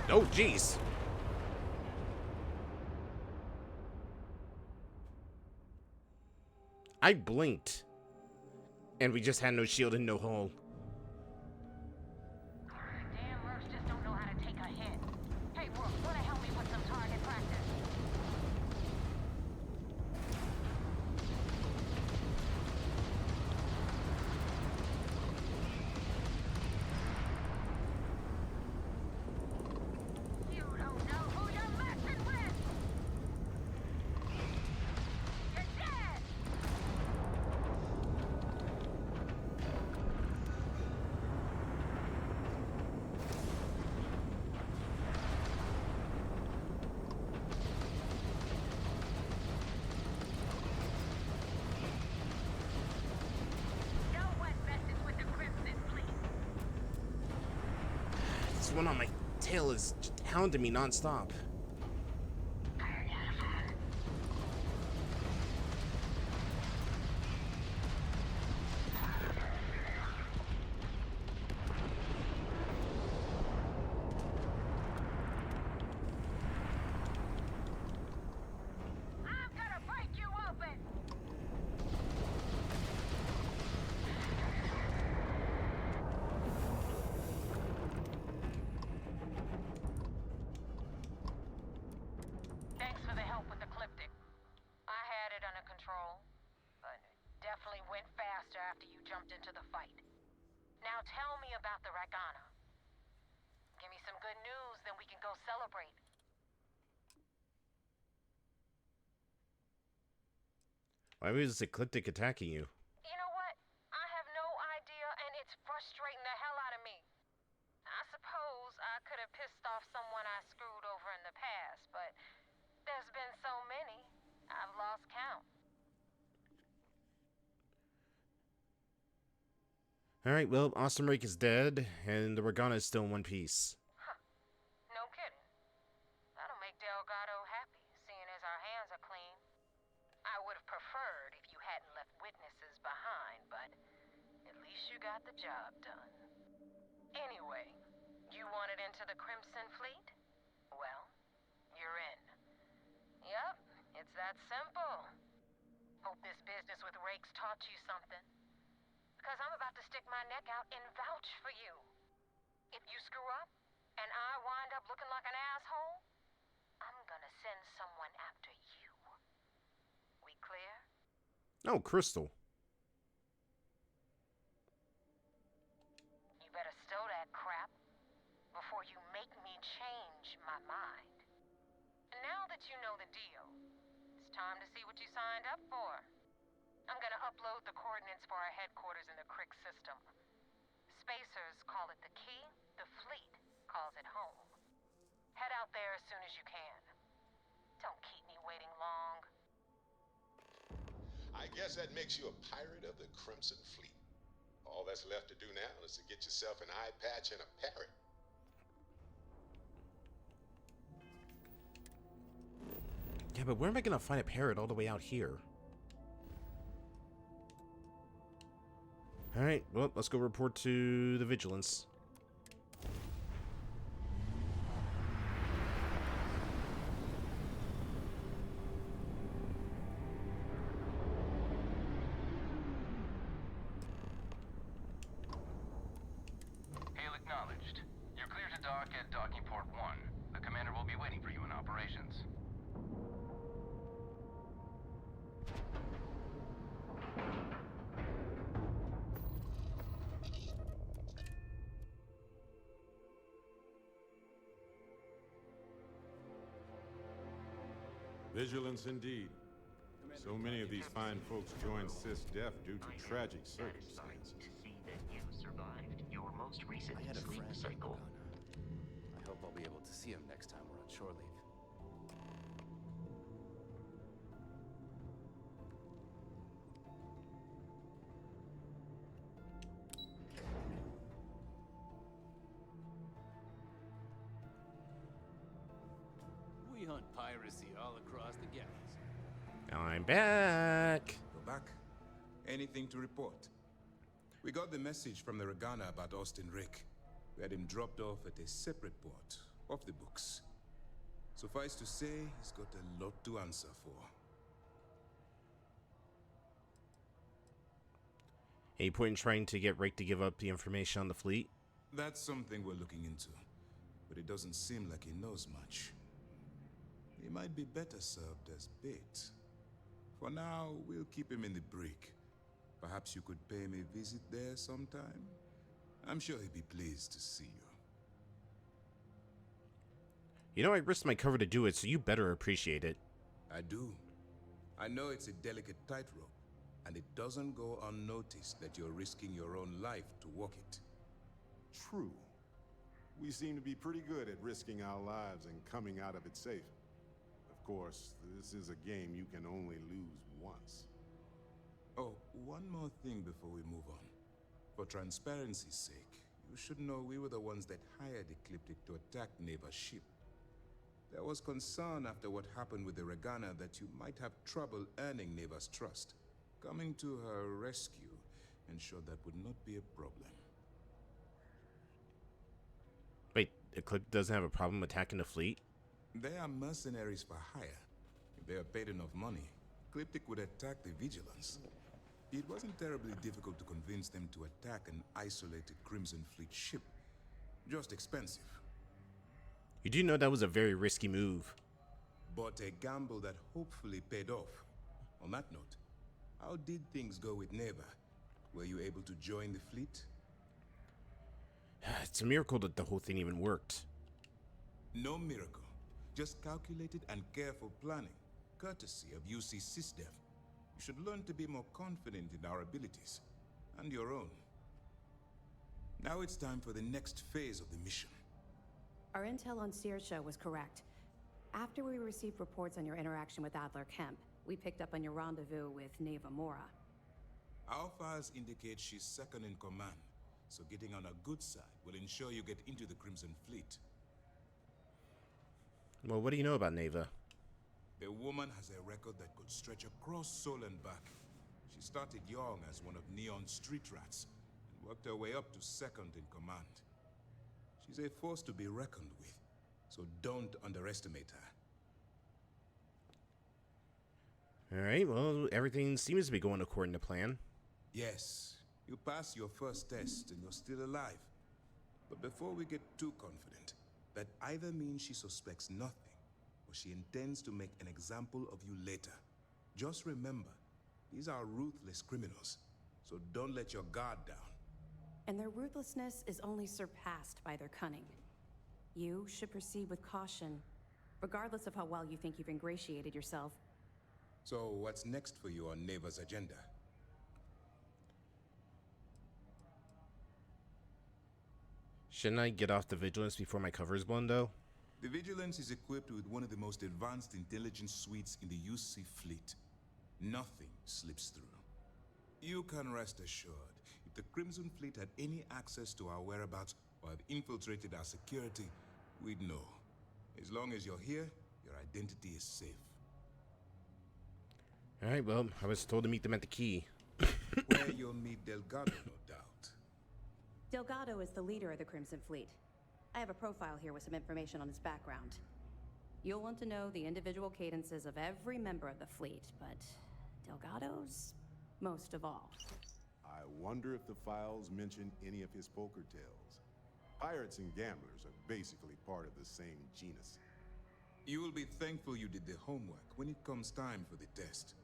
Oh, jeez. I blinked. And we just had no shield and no hull. Damn mercs just don't know how to take a hit. Hey, Rook, wanna help me with some target practice? You don't know who you're messing with! You're dead! No one messes with the Crimson Fleet. This one on my tail is just hounding me nonstop. I'm gonna break you open! after you jumped into the fight. Now tell me about the Ragana. Give me some good news, then we can go celebrate. Why was Ecliptic attacking you? You know what? I have no idea, and it's frustrating the hell out of me. I suppose I could have pissed off someone I screwed over in the past, but there's been so many, I've lost count. Alright, well, Awesome Rake is dead, and the Ragana is still in one piece. No kidding. That'll make Delgado happy, seeing as our hands are clean. I would have preferred if you hadn't left witnesses behind, but at least you got the job done. Anyway, you wanted into the Crimson Fleet? Well, you're in. Yep, it's that simple. Hope this business with Rakes taught you something. Because I'm about to stick my neck out and vouch for you. If you screw up, and I wind up looking like an asshole, I'm gonna send someone after you. We clear? Oh, Crystal. You better stow that crap before you make me change my mind. And now that you know the deal, it's time to see what you signed up for. I'm gonna upload the coordinates for our headquarters in the Crick system. Spacers call it the key, the fleet calls it home. Head out there as soon as you can. Don't keep me waiting long. I guess that makes you a pirate of the Crimson Fleet. All that's left to do now is to get yourself an eye patch and a parrot. Yeah, but where am I gonna find a parrot all the way out here? Alright, well, let's go report to the Vigilance. Hail acknowledged. You're clear to dock at docking port 1. The commander will be waiting for you in operations. Vigilance indeed. So many of these fine folks joined SysDef due to tragic circumstances. See that you survived your most recent sleep cycle. I hope I'll be able to see him next time we're on shore leave. We hunt piracy all across the galaxy. I'm back. Go back. Anything to report? We got the message from the Ragana about Austin Rick. We had him dropped off at a separate port, off the books. Suffice to say, he's got a lot to answer for. Any point in trying to get Rake to give up the information on the fleet? That's something we're looking into, but it doesn't seem like he knows much. He might be better served as bait. For now, we'll keep him in the brig. Perhaps you could pay him a visit there sometime? I'm sure he'd be pleased to see you. You know I risked my cover to do it, so you better appreciate it. I do. I know it's a delicate tightrope, and it doesn't go unnoticed that you're risking your own life to walk it. True. We seem to be pretty good at risking our lives and coming out of it safe. Of course, this is a game you can only lose once. Oh, one more thing before we move on. For transparency's sake, you should know we were the ones that hired Ecliptic to attack Neva's ship. There was concern after what happened with the Ragana that you might have trouble earning Neva's trust. Coming to her rescue ensured that would not be a problem. Wait, Ecliptic doesn't have a problem attacking the fleet? They are mercenaries for hire. If they are paid enough money, Ecliptic would attack the Vigilance. It wasn't terribly difficult to convince them to attack an isolated Crimson Fleet ship. Just expensive. You do know that was a very risky move. But a gamble that hopefully paid off. On that note, how did things go with Neva? Were you able to join the fleet? It's a miracle that the whole thing even worked. No miracle. Just calculated and careful planning, courtesy of UC SysDev. You should learn to be more confident in our abilities, and your own. Now it's time for the next phase of the mission. Our intel on Searsha was correct. After we received reports on your interaction with Adler Kemp, we picked up on your rendezvous with Neva Mora. Our files indicate she's second in command, so getting on a good side will ensure you get into the Crimson Fleet. Well, what do you know about Neva? The woman has a record that could stretch across Sol and back. She started young as one of Neon's street rats, and worked her way up to second in command. She's a force to be reckoned with, so don't underestimate her. Alright, well, everything seems to be going according to plan. Yes, you passed your first test and you're still alive. But before we get too confident, that either means she suspects nothing, or she intends to make an example of you later. Just remember, these are ruthless criminals, so don't let your guard down. And their ruthlessness is only surpassed by their cunning. You should proceed with caution, regardless of how well you think you've ingratiated yourself. So what's next for you on Neva's agenda? Shouldn't I get off the vigilance before my cover is blown, though? The Vigilance is equipped with one of the most advanced intelligence suites in the UC fleet. Nothing slips through. You can rest assured, if the Crimson Fleet had any access to our whereabouts or have infiltrated our security, we'd know. As long as you're here, your identity is safe. Alright, well, I was told to meet them at the key. Where you'll meet Delgado, no doubt. Delgado is the leader of the Crimson Fleet. I have a profile here with some information on his background. You'll want to know the individual cadences of every member of the fleet, but Delgado's most of all. I wonder if the files mention any of his poker tales. Pirates and gamblers are basically part of the same genus. You will be thankful you did the homework when it comes time for the test.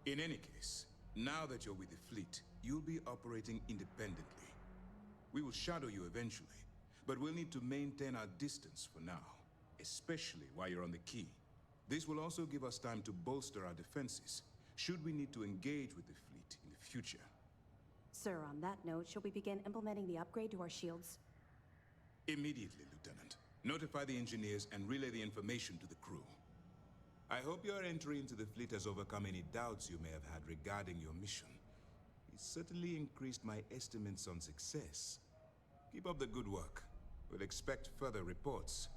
In any case, now that you're with the fleet, you'll be operating independently. We will shadow you eventually, but we'll need to maintain our distance for now, especially while you're on the key. This will also give us time to bolster our defenses, should we need to engage with the fleet in the future. Sir, on that note, shall we begin implementing the upgrade to our shields? Immediately, Lieutenant. Notify the engineers and relay the information to the crew. I hope your entry into the fleet has overcome any doubts you may have had regarding your mission. It certainly increased my estimates on success. Keep up the good work. We'll expect further reports.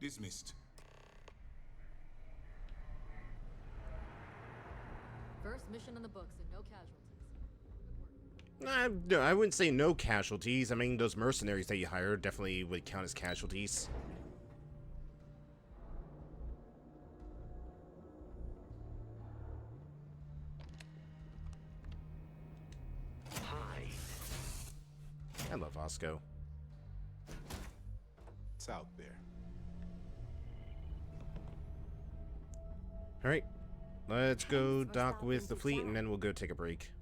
Dismissed. First mission in the books and no casualties. No, I wouldn't say no casualties. I mean, those mercenaries that you hire definitely would count as casualties. Hi. I love Osco. It's out there. Alright, let's go dock with the fleet and then we'll go take a break.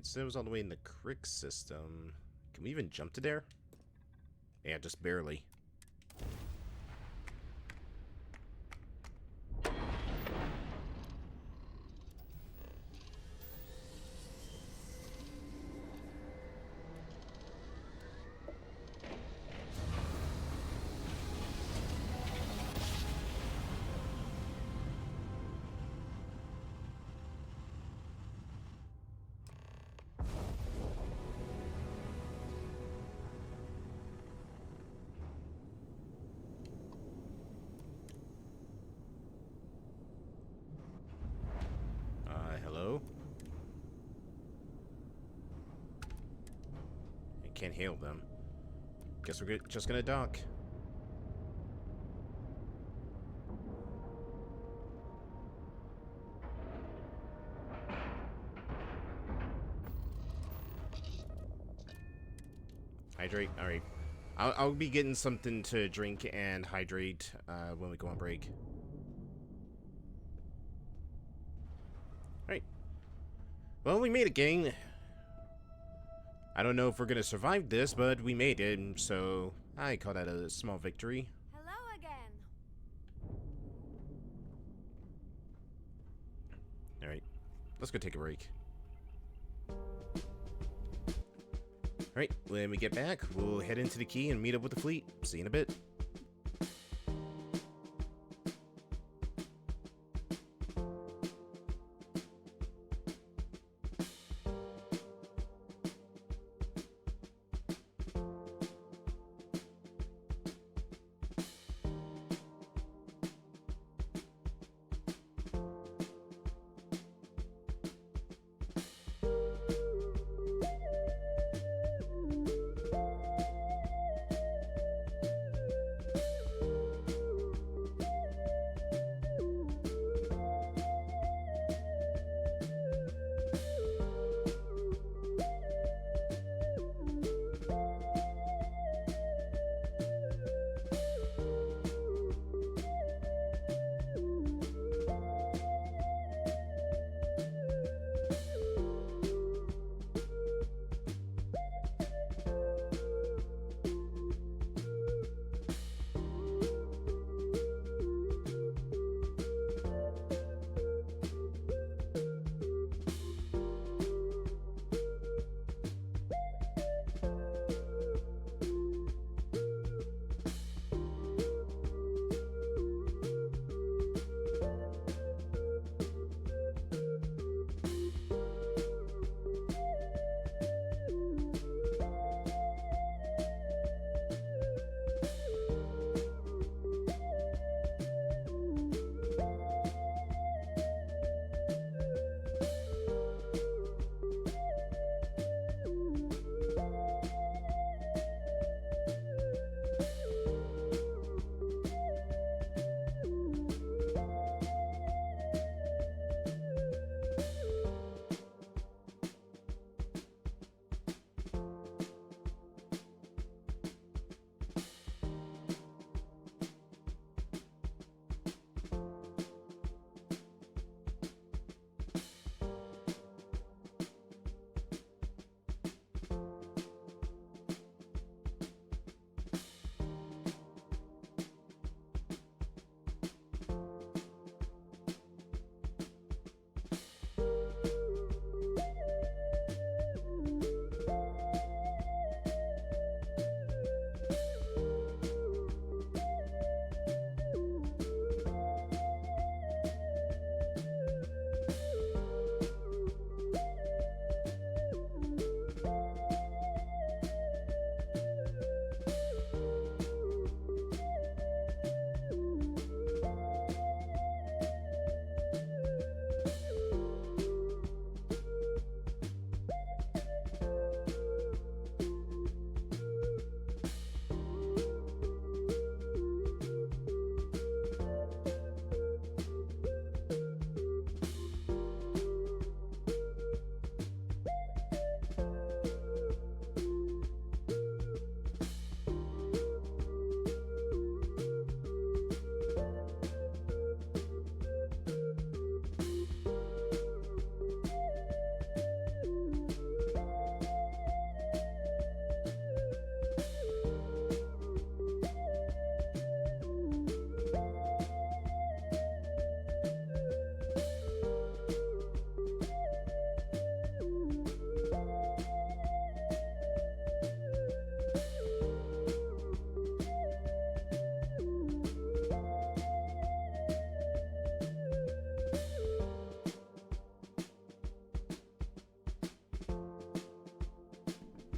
So it was all the way in the Crick system. Can we even jump to there? Yeah, just barely. Hello? I can't hail them. Guess we're just gonna dock. Hydrate. All right. I'll be getting something to drink and hydrate when we go on break. All right. Well, we made it, gang. I don't know if we're gonna survive this, but we made it, so I call that a small victory. Hello again. All right. Let's go take a break. Alright, when we get back, we'll head into the key and meet up with the fleet. See you in a bit.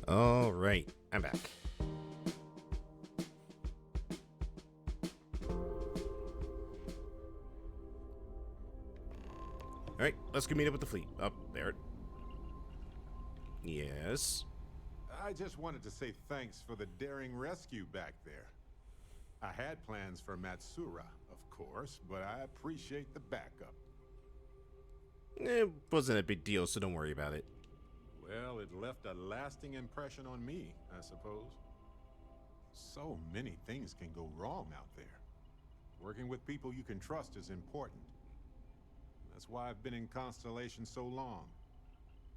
All right, I'm back. All right, let's go meet up with the fleet. Up there. Yes. I just wanted to say thanks for the daring rescue back there. I had plans for Matsura, of course, but I appreciate the backup. It wasn't a big deal, so don't worry about it. Well, it left a lasting impression on me, I suppose. So many things can go wrong out there. Working with people you can trust is important. That's why I've been in Constellation so long.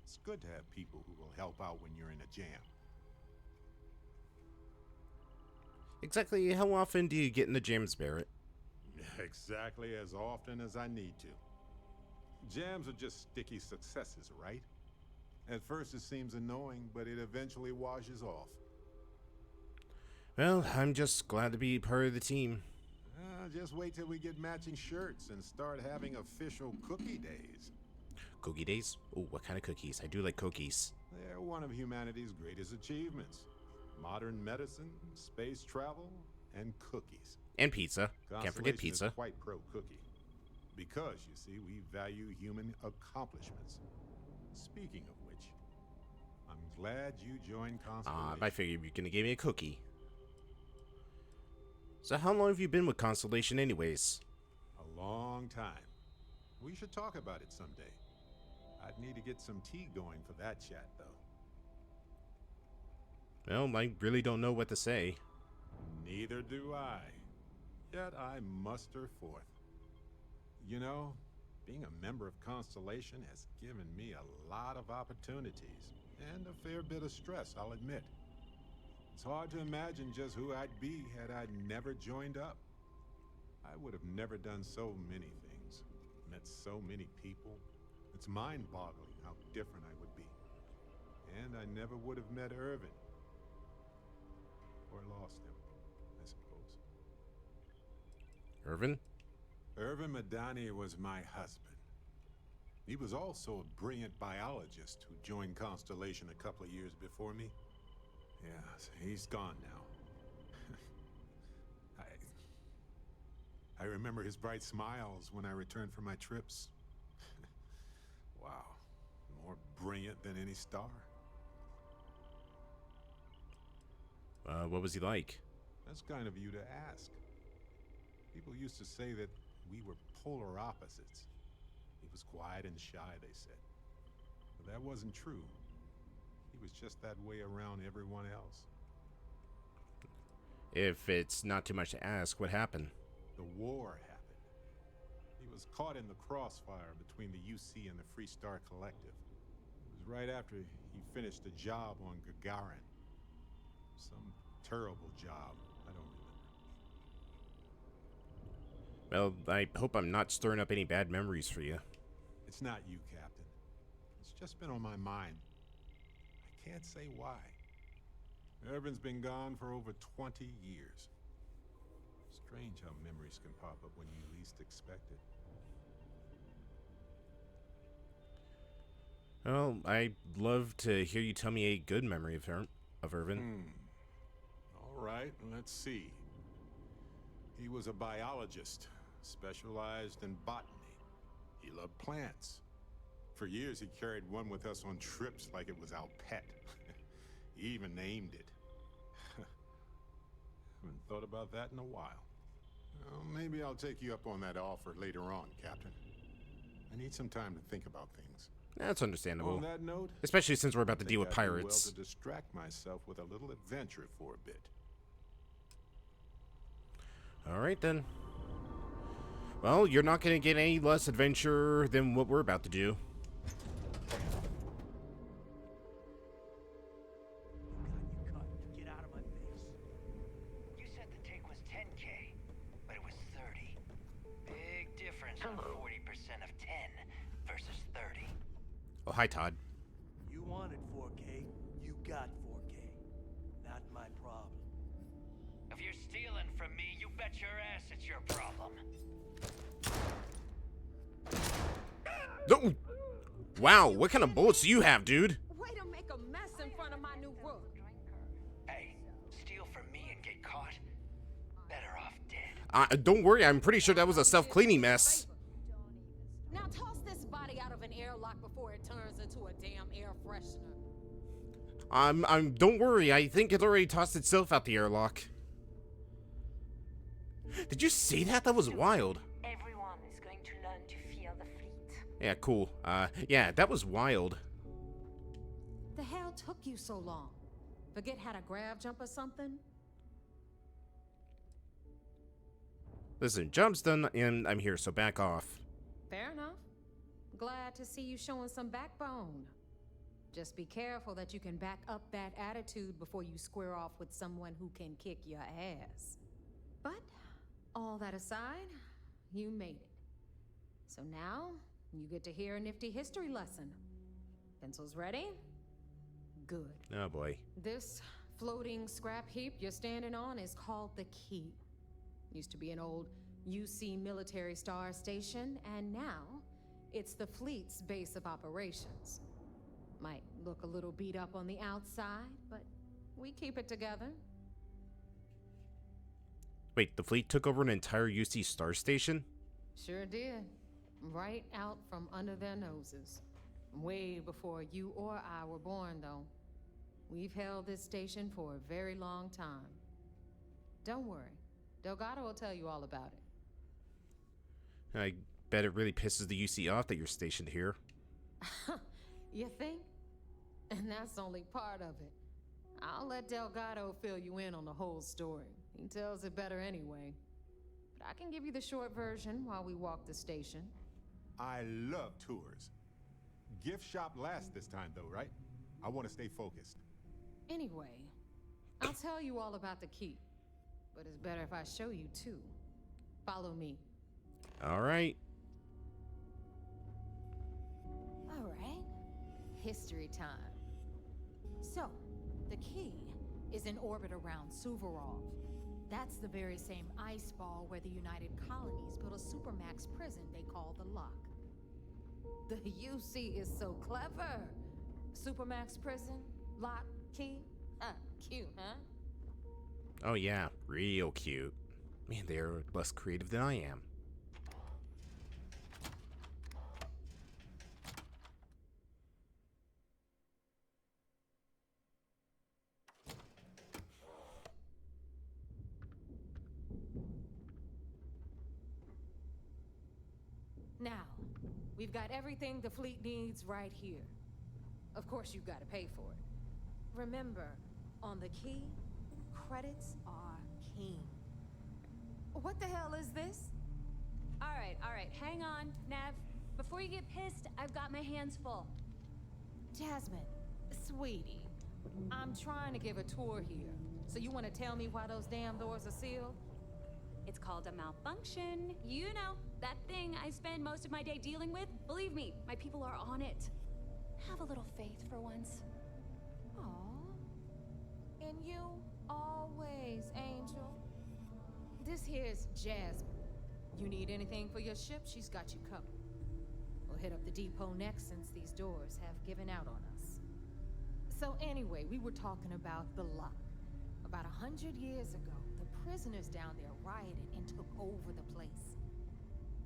It's good to have people who will help out when you're in a jam. Exactly how often do you get in the jams, Barrett? Exactly as often as I need to. Jams are just sticky successes, right? At first it seems annoying, but it eventually washes off. Well, I'm just glad to be part of the team. Just wait till we get matching shirts and start having official cookie days. Cookie days? Oh, what kind of cookies? I do like cookies. They're one of humanity's greatest achievements. Modern medicine, space travel, and cookies. And pizza. Can't forget pizza. Is quite pro-cookie. Because, you see, we value human accomplishments. Speaking of which, I'm glad you joined Constellation. I figured you were going to give me a cookie. So how long have you been with Constellation anyways? A long time. We should talk about it someday. I'd need to get some tea going for that chat, though. Well, I really don't know what to say. Neither do I. Yet I muster forth. You know, being a member of Constellation has given me a lot of opportunities, and a fair bit of stress, I'll admit. It's hard to imagine just who I'd be had I never joined up. I would have never done so many things, met so many people. It's mind-boggling how different I would be. And I never would have met Irvin. Or lost him, I suppose. Irvin? Irvin Madani was my husband. He was also a brilliant biologist who joined Constellation a couple of years before me. Yeah, he's gone now. I remember his bright smiles when I returned from my trips. Wow, more brilliant than any star. What was he like? That's kind of you to ask. People used to say that we were polar opposites. He was quiet and shy, they said. But that wasn't true. He was just that way around everyone else. If it's not too much to ask, what happened? The war happened. He was caught in the crossfire between the UC and the Free Star Collective. It was right after he finished a job on Gagarin. Some terrible job. I don't remember. Well, I hope I'm not stirring up any bad memories for you. It's not you, Captain. It's just been on my mind. I can't say why. Irvin's been gone for over 20 years. Strange how memories can pop up when you least expect it. Well, I'd love to hear you tell me a good memory of Irvin. All right, let's see. He was a biologist, specialized in botany. He loved plants. For years, he carried one with us on trips like it was our pet. He even named it. Haven't thought about that in a while. Well, maybe I'll take you up on that offer later on, Captain. I need some time to think about things. That's understandable. On that note, especially since we're about to deal with pirates. Well, to distract myself with a little adventure for a bit. All right then. Well, you're not going to get any less adventure than what we're about to do. Get out of my face. You said the take was 10K, but it was 30. Big difference on 40% of 10 versus 30. Oh, hi, Todd. You wanted 4K, you got 4K. Not my problem. If you're stealing from me, you bet your ass it's your problem. Oh, wow, what kind of bullets do you have, dude? Way to make a mess in front of my new roof. Hey, steal from me and get caught? Better off dead. Don't worry, I'm pretty sure that was a self-cleaning mess. Now toss this body out of an airlock before it turns into a damn air freshener. Don't worry, I think it already tossed itself out the airlock. Did you see that? That was wild. Everyone is going to learn to fear the fleet. Yeah, cool. Yeah, that was wild. The hell took you so long? Forget how to grav jump or something? Listen, jump's done and I'm here, so back off. Fair enough. Glad to see you showing some backbone. Just be careful that you can back up that attitude before you square off with someone who can kick your ass. But, all that aside, you made it. So now, you get to hear a nifty history lesson. Pencils ready? Good. Oh boy. This floating scrap heap you're standing on is called the Key. Used to be an old UC military star station, and now it's the fleet's base of operations. Might look a little beat up on the outside, but we keep it together. Wait, the fleet took over an entire UC star station? Sure did. Right out from under their noses. Way before you or I were born, though. We've held this station for a very long time. Don't worry. Delgado will tell you all about it. I bet it really pisses the UC off that you're stationed here. You think? And that's only part of it. I'll let Delgado fill you in on the whole story. He tells it better anyway. But I can give you the short version while we walk the station. I love tours. Gift shop last this time, though, right? I want to stay focused. Anyway, I'll tell you all about the Key. But it's better if I show you, too. Follow me. All right. All right. History time. So, the Key is in orbit around Suvorov. That's the very same ice ball where the United Colonies built a supermax prison they call the Lock. The UC is so clever. Supermax prison, Lock, Key. Cute, huh? Oh yeah, real cute. Man, they're less creative than I am. Now, we've got everything the fleet needs right here. Of course, you've got to pay for it. Remember, on the Key, credits are king. What the hell is this? All right, hang on, Nev. Before you get pissed, I've got my hands full. Jasmine, sweetie, I'm trying to give a tour here. So you want to tell me why those damn doors are sealed? It's called a malfunction. You know, that thing I spend most of my day dealing with. Believe me, my people are on it. Have a little faith for once. Aw. And you always, Angel. This here's Jasmine. You need anything for your ship, she's got you covered. We'll hit up the depot next since these doors have given out on us. So anyway, we were talking about the Lock. About 100 years ago, the prisoners down there rioted and took over the place.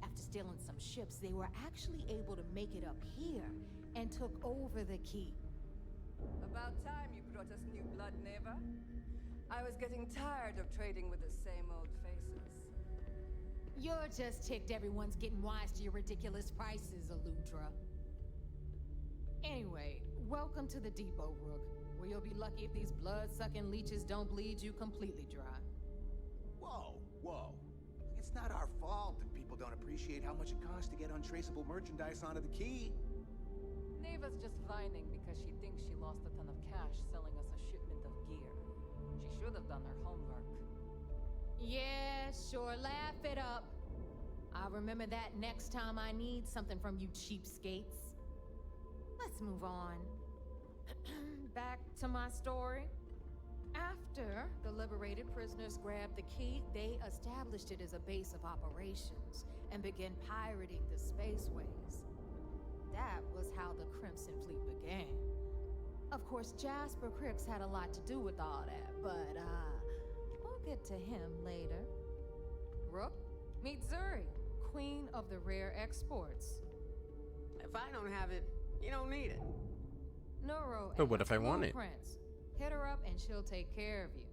After stealing some ships, they were actually able to make it up here and took over the Key. About time you brought us new blood, neighbor. I was getting tired of trading with the same old faces. You're just ticked everyone's getting wise to your ridiculous prices, Aludra. Anyway, welcome to the depot, Rook, where you'll be lucky if these blood-sucking leeches don't bleed you completely dry. Whoa. It's not our fault that people don't appreciate how much it costs to get untraceable merchandise onto the Key. Neva's just whining because she thinks she lost a ton of cash selling us a shipment of gear. She should have done her homework. Yeah, sure, laugh it up. I'll remember that next time I need something from you cheapskates. Let's move on. Back to my story. After the liberated prisoners grabbed the Key, they established it as a base of operations and began pirating the spaceways. That was how the Crimson Fleet began. Of course, Jasper Cricks had a lot to do with all that, but, we'll get to him later. Rook, meet Zuri, queen of the rare exports. If I don't have it, you don't need it. Neuro. But what if I want it? Prince. Hit her up and she'll take care of you.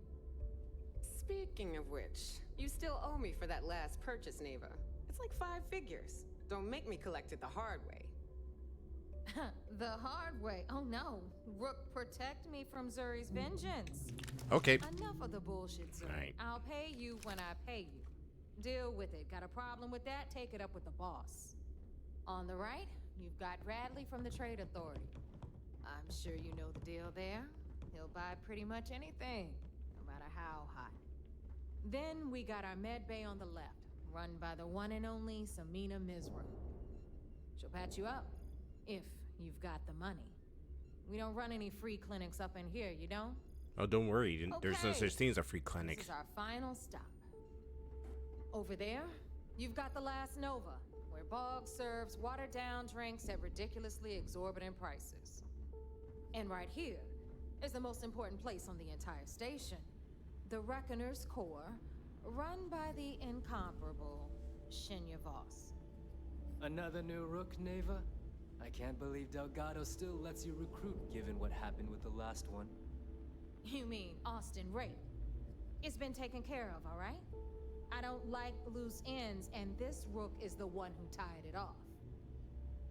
Speaking of which, you still owe me for that last purchase, Neva. It's like 5 figures. Don't make me collect it the hard way. The hard way. Oh no. Rook, protect me from Zuri's vengeance. Okay. Enough of the bullshit, Zuri. Right. I'll pay you when I pay you. Deal with it. Got a problem with that? Take it up with the boss. On the right, you've got Bradley from the Trade Authority. I'm sure you know the deal there. He'll buy pretty much anything, no matter how hot. Then we got our med bay on the left, run by the one and only Samina Mizra. She'll patch you up, if you've got the money. We don't run any free clinics up in here, you don't? Oh, don't worry. There's no Okay. such thing as a free clinic. This is our final stop. Over there, you've got the Last Nova, where Bog serves watered-down drinks at ridiculously exorbitant prices. And right here is the most important place on the entire station, the Reckoner's Core, run by the incomparable Shinya Voss. Another new Rook, Neva? I can't believe Delgado still lets you recruit, given what happened with the last one. You mean Austin Rape? It's been taken care of, all right? I don't like loose ends, and this Rook is the one who tied it off.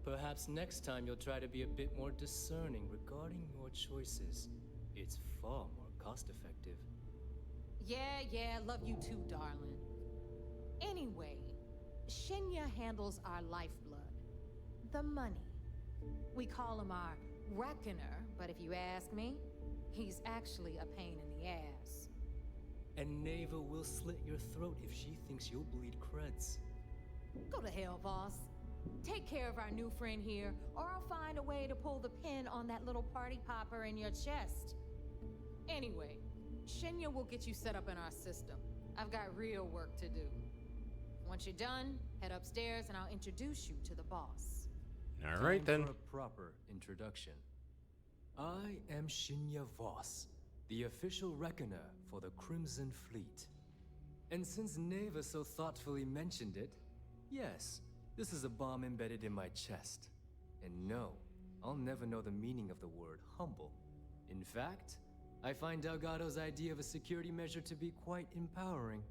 Perhaps next time you'll try to be a bit more discerning regarding your choices. It's far more cost-effective. Yeah, love you too, darling. Anyway, Shinya handles our lifeblood. The money. We call him our Reckoner, but if you ask me, he's actually a pain in the ass. And Neva will slit your throat if she thinks you'll bleed creds. Go to hell, boss. Take care of our new friend here, or I'll find a way to pull the pin on that little party popper in your chest. Anyway, Shinya will get you set up in our system. I've got real work to do. Once you're done, head upstairs and I'll introduce you to the boss. All right, then. Time for a proper introduction. I am Shinya Voss, the official reckoner for the Crimson Fleet. And since Neva so thoughtfully mentioned it, yes, this is a bomb embedded in my chest. And no, I'll never know the meaning of the word humble. In fact, I find Delgado's idea of a security measure to be quite empowering.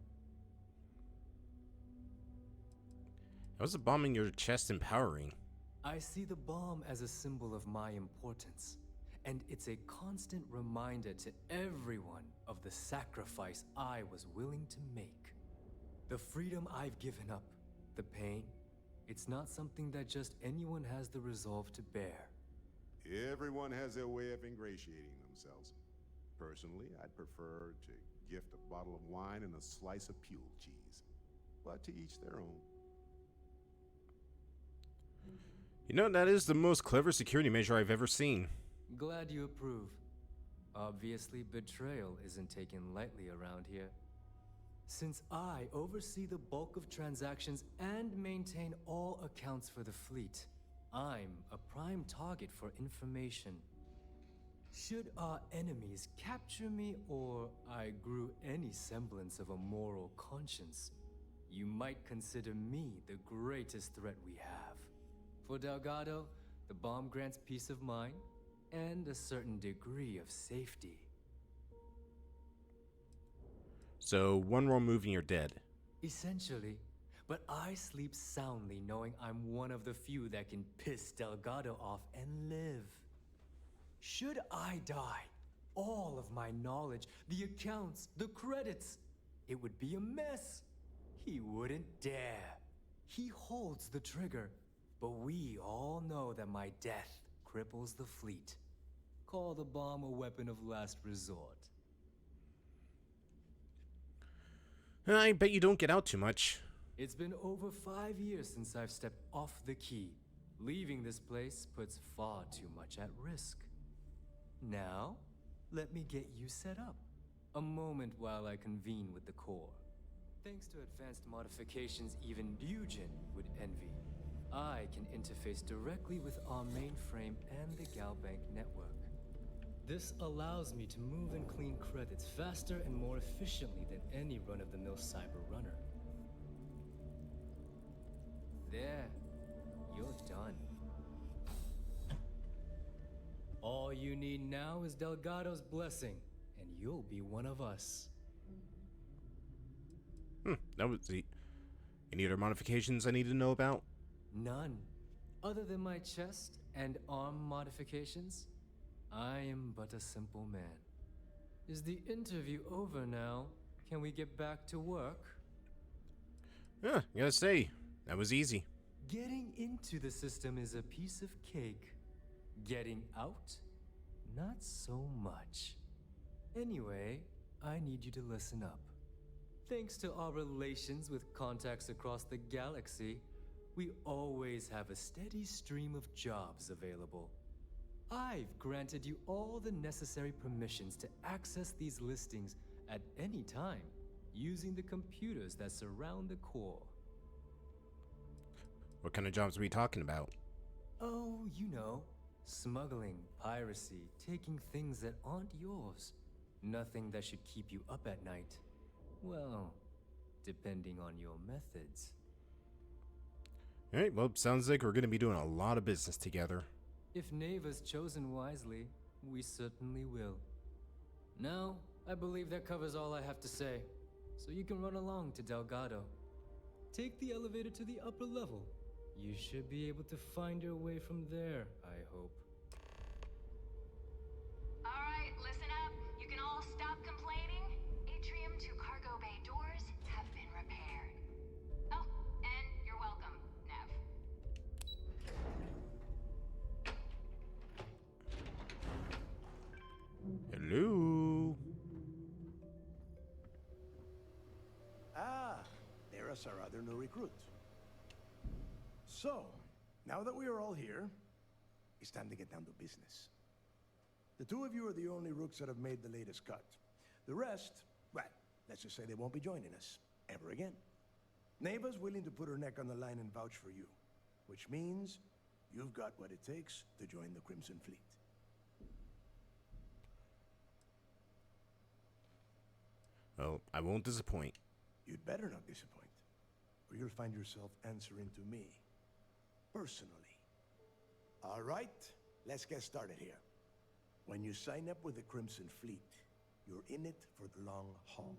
How's the bomb in your chest empowering? I see the bomb as a symbol of my importance, and it's a constant reminder to everyone of the sacrifice I was willing to make. The freedom I've given up, the pain, it's not something that just anyone has the resolve to bear. Everyone has their way of ingratiating themselves. Personally, I'd prefer to gift a bottle of wine and a slice of Pule cheese. But to each their own. You know, that is the most clever security measure I've ever seen. Glad you approve. Obviously, betrayal isn't taken lightly around here. Since I oversee the bulk of transactions and maintain all accounts for the fleet, I'm a prime target for information. Should our enemies capture me, or I grew any semblance of a moral conscience, you might consider me the greatest threat we have. For Delgado, the bomb grants peace of mind and a certain degree of safety. So, one wrong move and you're dead. Essentially, but I sleep soundly knowing I'm one of the few that can piss Delgado off and live. Should I die, all of my knowledge, the accounts, the credits, it would be a mess. He wouldn't dare. He holds the trigger, but we all know that my death cripples the fleet. Call the bomb a weapon of last resort. I bet you don't get out too much. It's been over 5 years since I've stepped off the key. Leaving this place puts far too much at risk. Now, let me get you set up. A moment while I convene with the core. Thanks to advanced modifications even Bugin would envy, I can interface directly with our mainframe and the Galbank network. This allows me to move and clean credits faster and more efficiently than any run-of-the-mill cyber runner. There, you're done. All you need now is Delgado's blessing, and you'll be one of us. That was the... Any other modifications I need to know about? None. Other than my chest and arm modifications? I am but a simple man. Is the interview over now? Can we get back to work? Yeah, gotta say, that was easy. Getting into the system is a piece of cake. Getting out? Not so much. Anyway, I need you to listen up. Thanks to our relations with contacts across the galaxy, we always have a steady stream of jobs available. I've granted you all the necessary permissions to access these listings at any time, using the computers that surround the core. What kind of jobs are we talking about? Oh, you know, smuggling, piracy, taking things that aren't yours. Nothing that should keep you up at night. Well, depending on your methods. Alright, well, sounds like we're gonna be doing a lot of business together. If Neva's chosen wisely, we certainly will. Now, I believe that covers all I have to say, so you can run along to Delgado. Take the elevator to the upper level. You should be able to find your way from there, I hope. Alright, listen up. You can all stop complaining. Atrium to cargo bay doors have been repaired. Oh, and you're welcome, Nev. Hello. Ah, there's our other new recruit. So, now that we are all here, it's time to get down to business. The two of you are the only rooks that have made the latest cut. The rest, well, let's just say they won't be joining us ever again. Neva's willing to put her neck on the line and vouch for you, which means you've got what it takes to join the Crimson Fleet. Well, I won't disappoint. You'd better not disappoint, or you'll find yourself answering to me, personally. All right, let's get started here. When you sign up with the Crimson Fleet, you're in it for the long haul.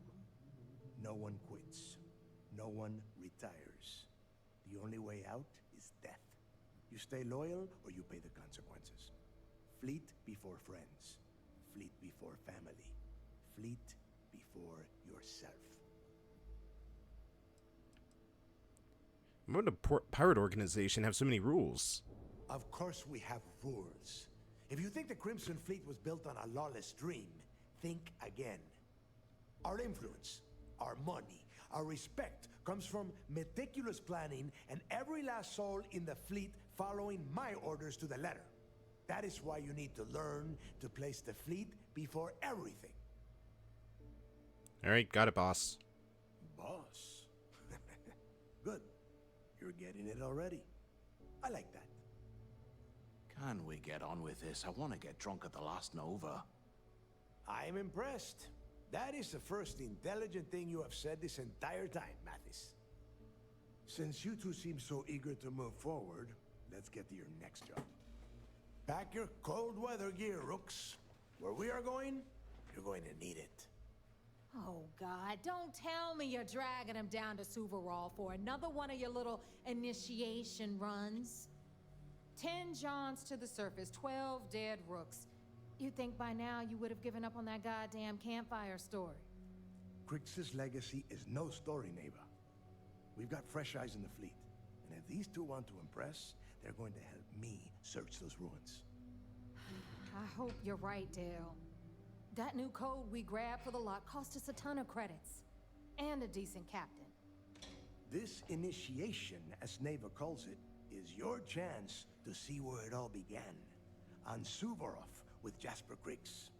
No one quits. No one retires. The only way out is death. You stay loyal or you pay the consequences. Fleet before friends. Fleet before family. Fleet before yourself. Why would a pirate organization have so many rules? Of course we have rules. If you think the Crimson Fleet was built on a lawless dream, think again. Our influence, our money, our respect comes from meticulous planning and every last soul in the fleet following my orders to the letter. That is why you need to learn to place the fleet before everything. Alright, got it, boss. Boss? Good. You're getting it already. I like that. Can we get on with this? I want to get drunk at the last Nova. I'm impressed. That is the first intelligent thing you have said this entire time, Mathis. Since you two seem so eager to move forward, let's get to your next job. Pack your cold weather gear, Rooks. Where we are going, you're going to need it. Oh, God, don't tell me you're dragging him down to Suvarol for another one of your little initiation runs. 10 Johns to the surface, 12 dead Rooks. You'd think by now you would have given up on that goddamn campfire story. Crix's legacy is no story, Neva. We've got fresh eyes in the fleet. And if these two want to impress, they're going to help me search those ruins. I hope you're right, Dale. That new code we grabbed for the lot cost us a ton of credits. And a decent captain. This initiation, as Neva calls it, is your chance to see where it all began. On Suvorov with Jasper Crix.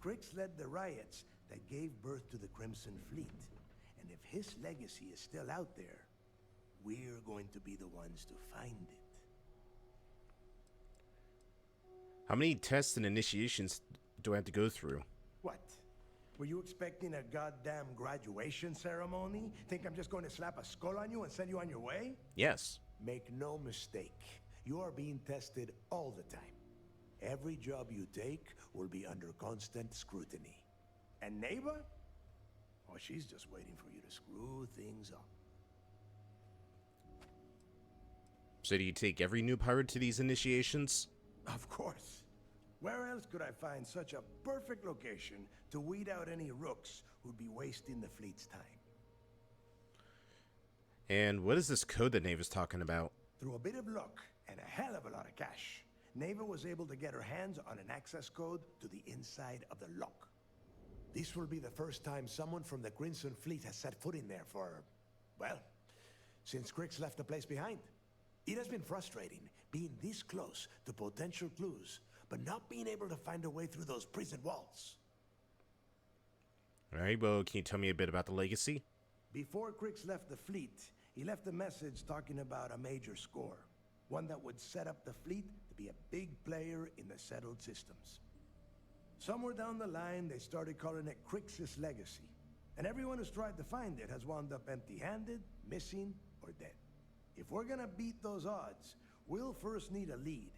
Crix led the riots that gave birth to the Crimson Fleet. And if his legacy is still out there, we're going to be the ones to find it. How many tests and initiations do I have to go through? What? Were you expecting a goddamn graduation ceremony? Think I'm just going to slap a skull on you and send you on your way? Yes. Make no mistake. You are being tested all the time. Every job you take will be under constant scrutiny. And Neva? Oh, she's just waiting for you to screw things up. So do you take every new pirate to these initiations? Of course. Where else could I find such a perfect location to weed out any rooks who'd be wasting the fleet's time? And what is this code that Nave is talking about? Through a bit of luck and a hell of a lot of cash, Neva was able to get her hands on an access code to the inside of the lock. This will be the first time someone from the Crimson Fleet has set foot in there for, well, since Crix left the place behind. It has been frustrating being this close to potential clues, but not being able to find a way through those prison walls. Alright, well, can you tell me a bit about the legacy? Before Crix left the fleet, he left a message talking about a major score. One that would set up the fleet to be a big player in the settled systems. Somewhere down the line, they started calling it Crix's Legacy. And everyone who's tried to find it has wound up empty-handed, missing, or dead. If we're gonna beat those odds, we'll first need a lead.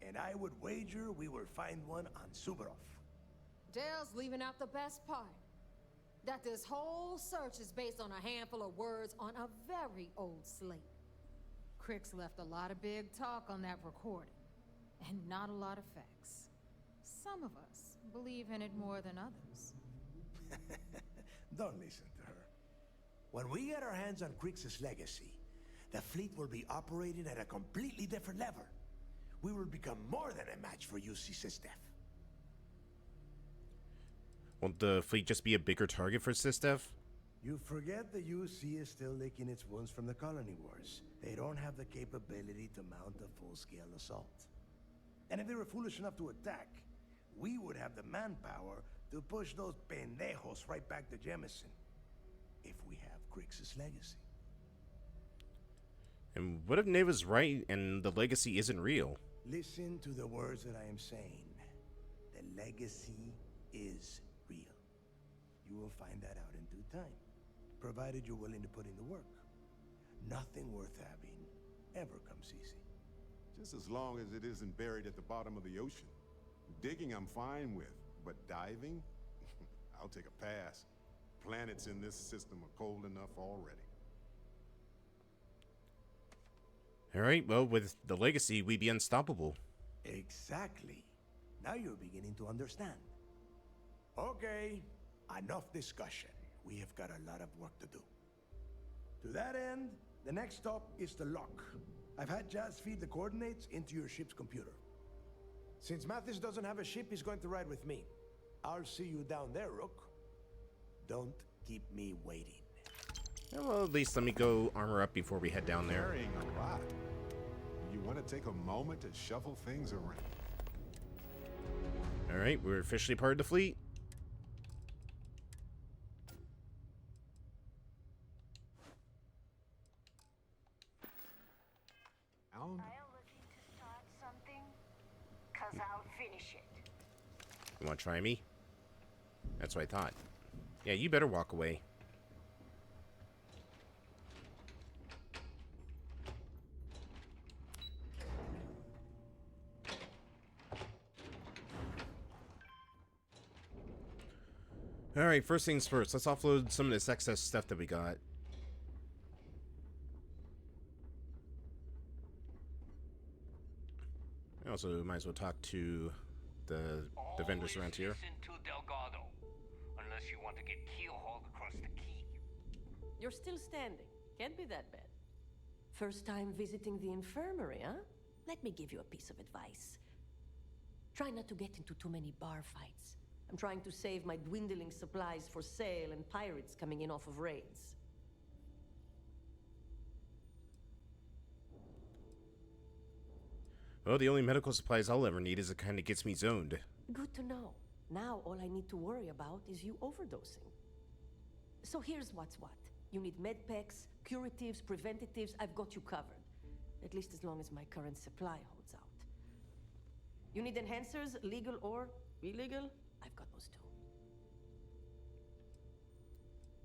And I would wager we will find one on Suvorov. Dale's leaving out the best part. That this whole search is based on a handful of words on a very old slate. Crix left a lot of big talk on that recording, and not a lot of facts. Some of us believe in it more than others. Don't listen to her. When we get our hands on Crix's Legacy, the fleet will be operating at a completely different level. We will become more than a match for UC Systef. Won't the fleet just be a bigger target for Systef? You forget the UC is still licking its wounds from the colony wars. They don't have the capability to mount a full-scale assault. And if they were foolish enough to attack, we would have the manpower to push those pendejos right back to Jemison. If we have Crix's Legacy. And what if Neva's right and the legacy isn't real? Listen to the words that I am saying. The legacy is real. You will find that out in due time, provided you're willing to put in the work. Nothing worth having ever comes easy. Just as long as it isn't buried at the bottom of the ocean. Digging I'm fine with, but diving? I'll take a pass. Planets in this system are cold enough already. Alright, well, with the legacy, we'd be unstoppable. Exactly. Now you're beginning to understand. Okay, enough discussion. We have got a lot of work to do. To that end, the next stop is the lock. I've had Jazz feed the coordinates into your ship's computer. Since Mathis doesn't have a ship, he's going to ride with me. I'll see you down there, Rook. Don't keep me waiting. Well, at least let me go armor up before we head down there. Carrying a lot. You want to take a moment to shuffle things around. Alright, we're officially part of the fleet. Are you looking to start something? 'Cause I'll finish it. You want to try me? That's what I thought. Yeah, you better walk away. Alright, first things first. Let's offload some of this excess stuff that we got. I also might as well talk to the vendors around here. Listen to Delgado, unless you want to get keelhauled across the key. You're still standing. Can't be that bad. First time visiting the infirmary, huh? Let me give you a piece of advice. Try not to get into too many bar fights. I'm trying to save my dwindling supplies for sale and pirates coming in off of raids. Well, the only medical supplies I'll ever need is the kind that gets me zoned. Good to know. Now all I need to worry about is you overdosing. So here's what's what. You need med packs, curatives, preventatives. I've got you covered. At least as long as my current supply holds out. You need enhancers, legal or illegal? I've got those too.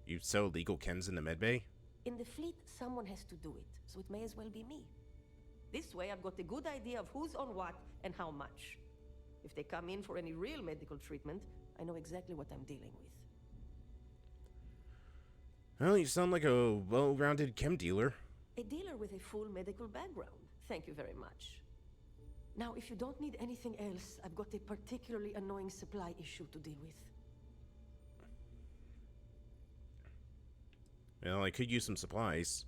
You sell legal chems in the medbay? In the fleet, someone has to do it, so it may as well be me. This way, I've got a good idea of who's on what and how much. If they come in for any real medical treatment, I know exactly what I'm dealing with. Well, you sound like a well-rounded chem dealer. A dealer with a full medical background. Thank you very much. Now, if you don't need anything else, I've got a particularly annoying supply issue to deal with. Well, I could use some supplies.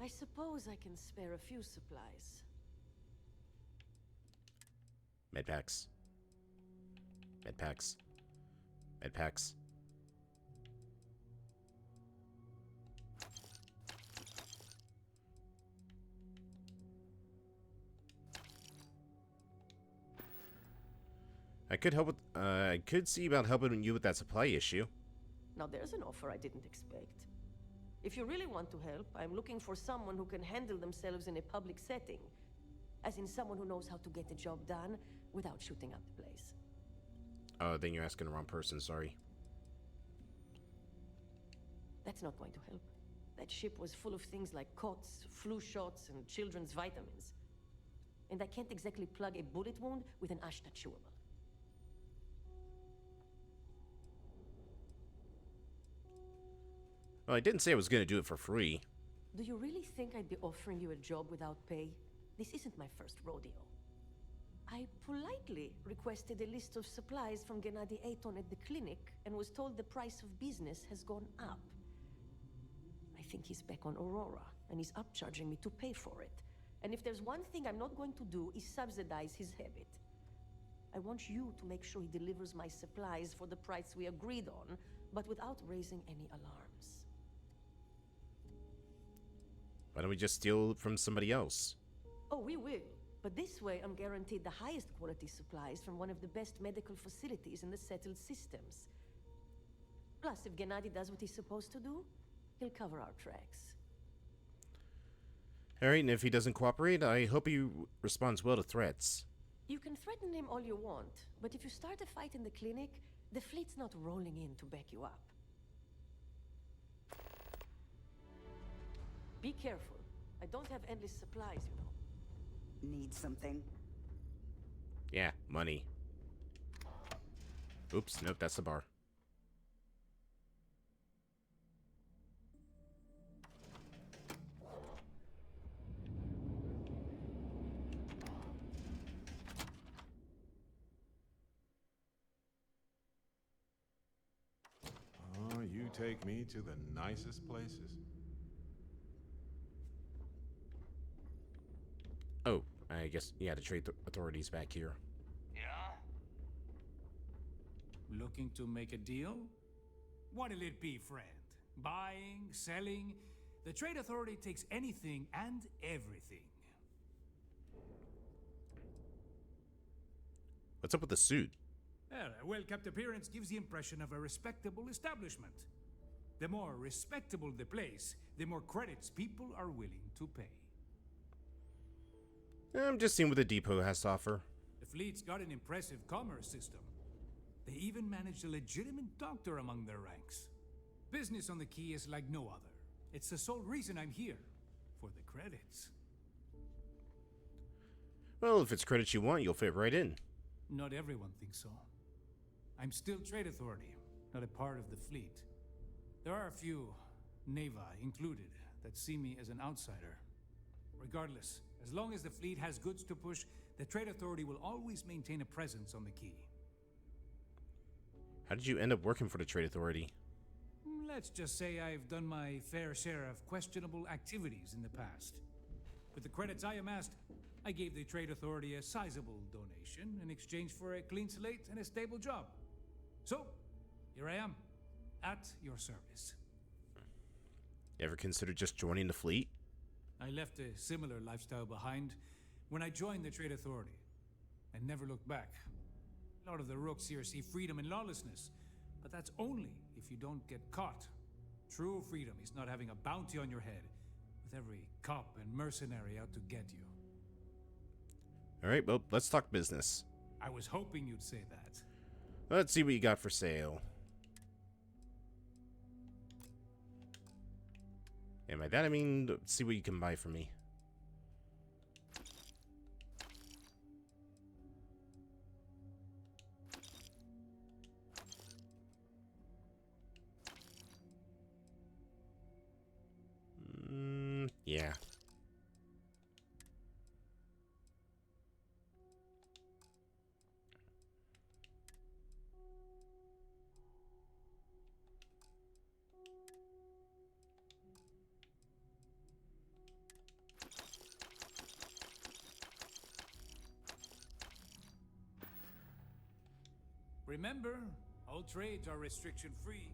I suppose I can spare a few supplies. Medpacks. Medpacks. Medpacks. I could help with, I could see about helping you with that supply issue. Now there's an offer I didn't expect. If you really want to help, I'm looking for someone who can handle themselves in a public setting. As in someone who knows how to get the job done without shooting up the place. Oh, then you're asking the wrong person, sorry. That's not going to help. That ship was full of things like cots, flu shots, and children's vitamins. And I can't exactly plug a bullet wound with an Ashta chewable. Well, I didn't say I was going to do it for free. Do you really think I'd be offering you a job without pay? This isn't my first rodeo. I politely requested a list of supplies from Gennady Aton at the clinic and was told the price of business has gone up. I think he's back on Aurora, and he's upcharging me to pay for it. And if there's one thing I'm not going to do is subsidize his habit. I want you to make sure he delivers my supplies for the price we agreed on, but without raising any alarms. Why don't we just steal from somebody else? Oh, we will. But this way, I'm guaranteed the highest quality supplies from one of the best medical facilities in the settled systems. Plus, if Gennady does what he's supposed to do, he'll cover our tracks. Alright, and if he doesn't cooperate, I hope he responds well to threats. You can threaten him all you want, but if you start a fight in the clinic, the fleet's not rolling in to back you up. Be careful. I don't have endless supplies, you know. Need something? Yeah, money. Oops, nope, that's the bar. Oh, you take me to the nicest places. Oh, I guess, yeah, the trade authorities back here. Yeah? Looking to make a deal? What'll it be, friend? Buying, selling? The trade authority takes anything and everything. What's up with the suit? Well, a well-kept appearance gives the impression of a respectable establishment. The more respectable the place, the more credits people are willing to pay. I'm just seeing what the depot has to offer. The fleet's got an impressive commerce system. They even managed a legitimate doctor among their ranks. Business on the Key is like no other. It's the sole reason I'm here, for the credits. Well, if it's credits you want, you'll fit right in. Not everyone thinks so. I'm still trade authority, not a part of the fleet. There are a few, Neva included, that see me as an outsider. Regardless, as long as the fleet has goods to push, the trade authority will always maintain a presence on the Key. How did you end up working for the trade authority? Let's just say I've done my fair share of questionable activities in the past. With the credits I amassed, I gave the trade authority a sizable donation in exchange for a clean slate and a stable job. So, here I am, at your service. You ever considered just joining the fleet? I left a similar lifestyle behind when I joined the trade authority. I never looked back. A lot of the rooks here see freedom and lawlessness, but that's only if you don't get caught. True freedom is not having a bounty on your head, with every cop and mercenary out to get you. Alright, well, let's talk business. I was hoping you'd say that. Let's see what you got for sale. And by that I mean, let's see what you can buy for me. Yeah. remember, all trades are restriction-free.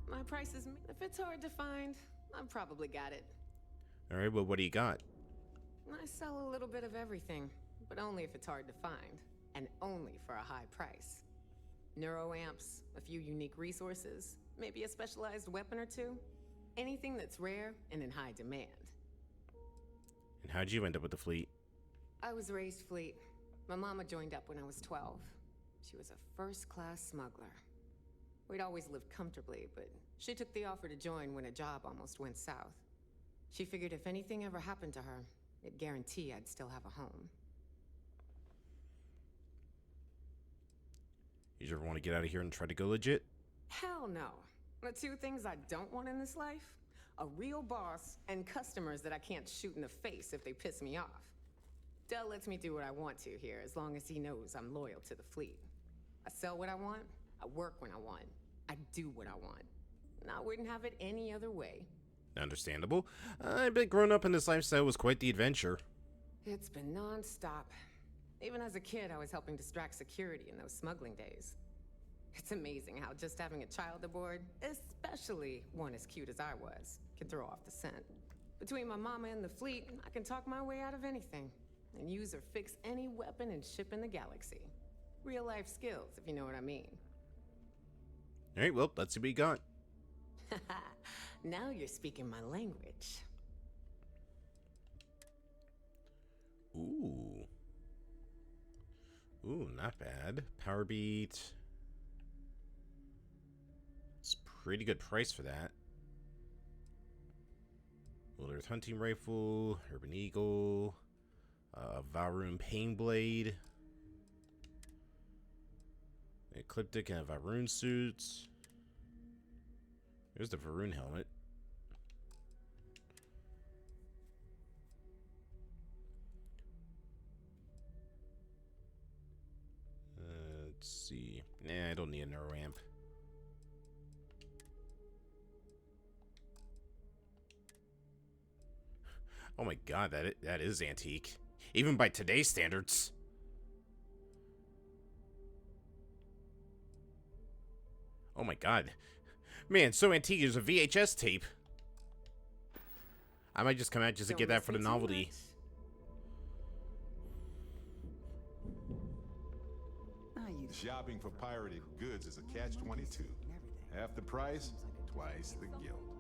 My price is... If it's hard to find, I've probably got it. All right, well, what do you got? I sell a little bit of everything, but only if it's hard to find, and only for a high price. Neuroamps, a few unique resources, maybe a specialized weapon or two. Anything that's rare and in high demand. And how'd you end up with the fleet? I was raised fleet. My mama joined up when I was 12. She was a first-class smuggler. We'd always lived comfortably, but she took the offer to join when a job almost went south. She figured if anything ever happened to her, it'd guarantee I'd still have a home. You ever want to get out of here and try to go legit? Hell no. The two things I don't want in this life? A real boss and customers that I can't shoot in the face if they piss me off. Del lets me do what I want to here, as long as he knows I'm loyal to the fleet. I sell what I want, I work when I want, I do what I want. And I wouldn't have it any other way. Understandable. I bet growing up in this lifestyle was quite the adventure. It's been non-stop. Even as a kid, I was helping distract security in those smuggling days. It's amazing how just having a child aboard, especially one as cute as I was, can throw off the scent. Between my mama and the fleet, I can talk my way out of anything. And use or fix any weapon and ship in the galaxy. Real life skills, if you know what I mean. Alright, well, let's see what you got. Now you're speaking my language. Ooh. Ooh, not bad. Power beat. It's a pretty good price for that. Old Earth Hunting Rifle, Urban Eagle, Varun Pain Blade, Ecliptic and Varun suits. There's the Varun helmet. Let's see. Nah, I don't need a neuroamp. Oh my god, that is antique. Even by today's standards. Oh my god. Man, so antique, there's a VHS tape. I might just come out just to get that for the novelty. Shopping for pirated goods is a catch-22. Half the price, twice the guilt.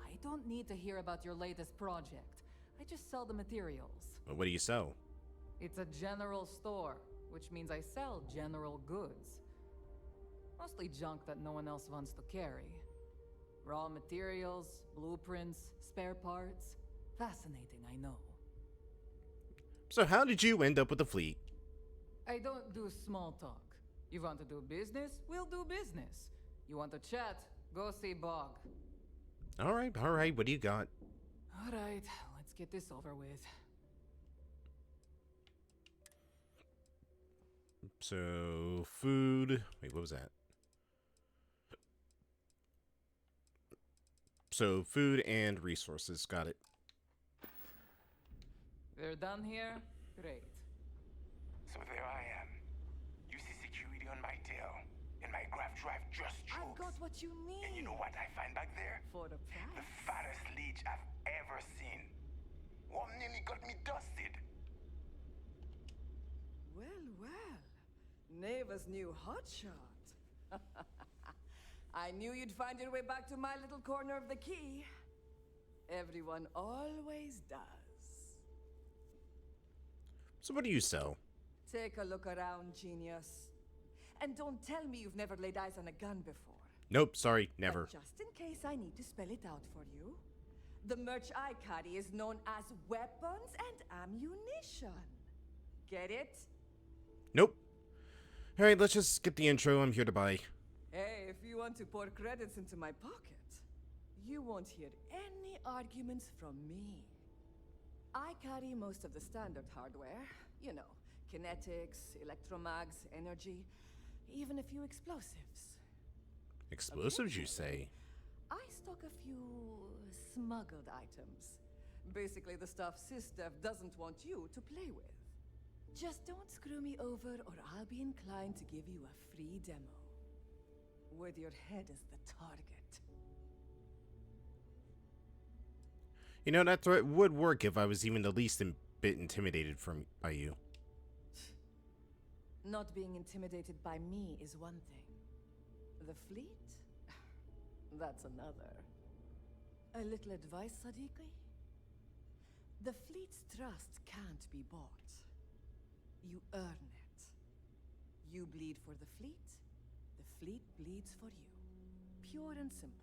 I don't need to hear about your latest project. I just sell the materials. But what do you sell? It's a general store, which means I sell general goods. Mostly junk that no one else wants to carry. Raw materials, blueprints, spare parts. Fascinating, I know. So how did you end up with the fleet? I don't do small talk. You want to do business? We'll do business. You want to chat? Go see Bog. Alright, what do you got? Alright, let's get this over with. So, food. Wait, what was that? So, food and resources. Got it. We're done here? Great. So there I am. You see security on my tail, and my graph drive just chokes. I've got what you need. And you know what I find back there? For the price. The fattest leech I've ever seen. One nearly got me dusted. Well, well. Neva's new hotshot. I knew you'd find your way back to my little corner of the key. Everyone always does. So what do you sell? Take a look around, genius. And don't tell me you've never laid eyes on a gun before. Nope, sorry, never. But just in case I need to spell it out for you, the merch I carry is known as weapons and ammunition. Get it? Nope. Alright, let's just skip the intro. I'm here to buy. Hey, if you want to pour credits into my pocket, you won't hear any arguments from me. I carry most of the standard hardware. You know, kinetics, electromags, energy, even a few explosives. Explosives, you say? I stock a few smuggled items. Basically the stuff SysDev doesn't want you to play with. Just don't screw me over or I'll be inclined to give you a free demo. With your head as the target. You know, that threat would work if I was even the least bit intimidated by you. Not being intimidated by me is one thing. The fleet? That's another. A little advice, Sadiqi? The fleet's trust can't be bought. You earn it. You bleed for the fleet bleeds for you. Pure and simple.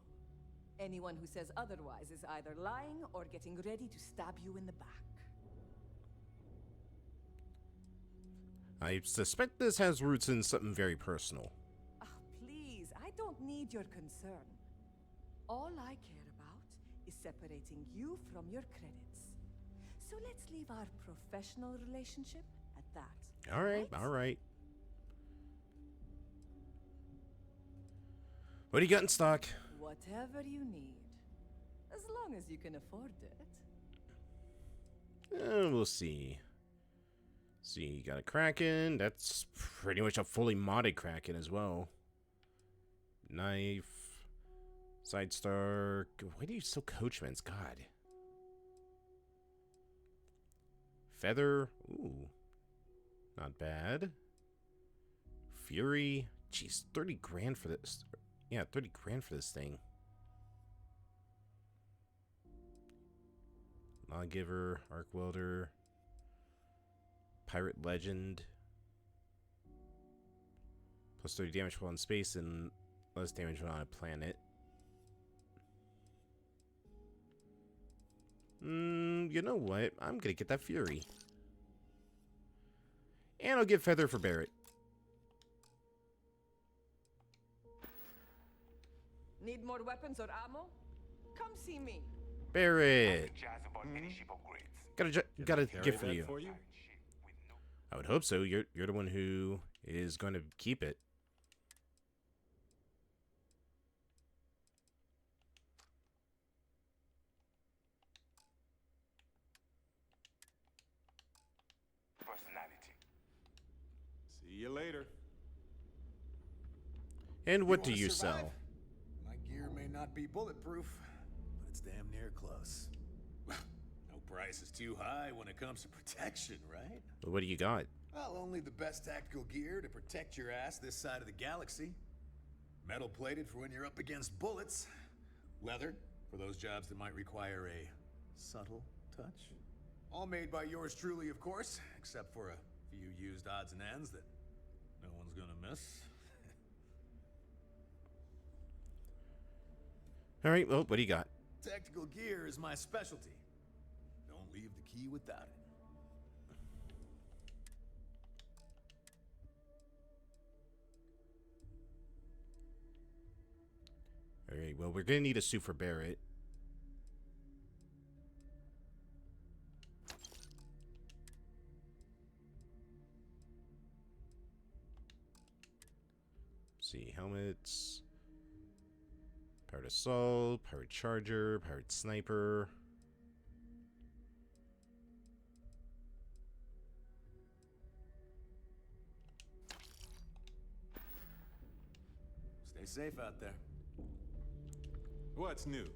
Anyone who says otherwise is either lying or getting ready to stab you in the back. I suspect this has roots in something very personal. Ah, please, I don't need your concern. All I care about is separating you from your credits. So let's leave our professional relationship at that. All right. What do you got in stock? Whatever you need. As long as you can afford it. We'll see. See, you got a Kraken. That's pretty much a fully modded Kraken as well. Knife. Side Star. Why do you still Coachman's? God. Feather. Ooh. Not bad. Fury. Jeez, 30 grand for this. Yeah, 30 grand for this thing. Lawgiver, Arc Welder, Pirate Legend. Plus 30 damage while in space and less damage when on a planet. You know what? I'm gonna get that Fury. And I'll get Feather for Barrett. Need more weapons or ammo? Come see me. Barrett. Got a gift for you. I would hope so. You're the one who is going to keep it. Personality. See you later. And what do you sell? My gear may not be bulletproof, but it's damn near close. No price is too high when it comes to protection, right? What do you got? Well, only the best tactical gear to protect your ass this side of the galaxy. Metal plated for when you're up against bullets. Leather for those jobs that might require a subtle touch. All made by yours truly, of course, except for a few used odds and ends that no one's gonna miss. All right, well, what do you got? Tactical gear is my specialty. Don't leave the key without it. All right, well, we're going to need a suit for Barrett. Let's see, helmets. Pirate Assault, Pirate Charger, Pirate Sniper. Stay safe out there. What's new?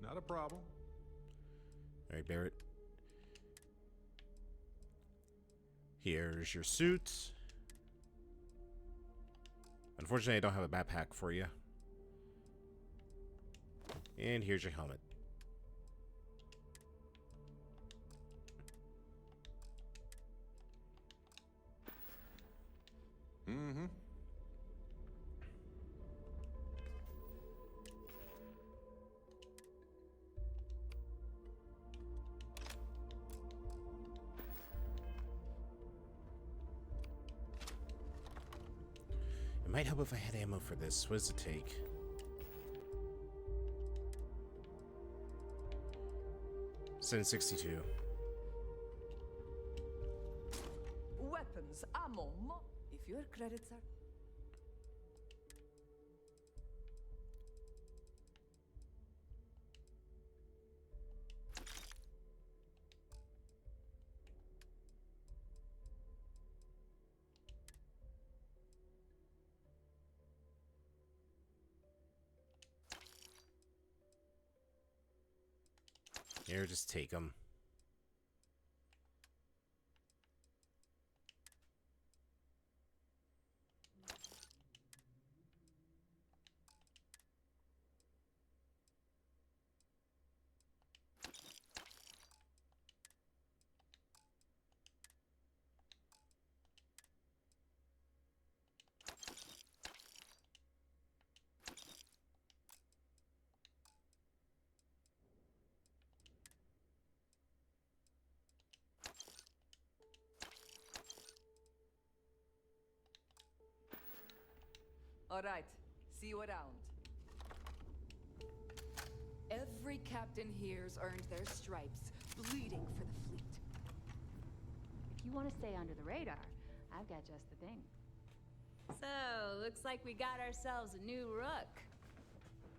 Not a problem. All right, Barrett. Here's your suit. Unfortunately, I don't have a backpack for you. And here's your helmet. Mm-hmm. It might help if I had ammo for this. What does it take? $762. Weapons, ammo, if your credits are... Here, just take them. All right, see you around. Every captain here's earned their stripes, bleeding for the fleet. If you want to stay under the radar, I've got just the thing. So, looks like we got ourselves a new rook.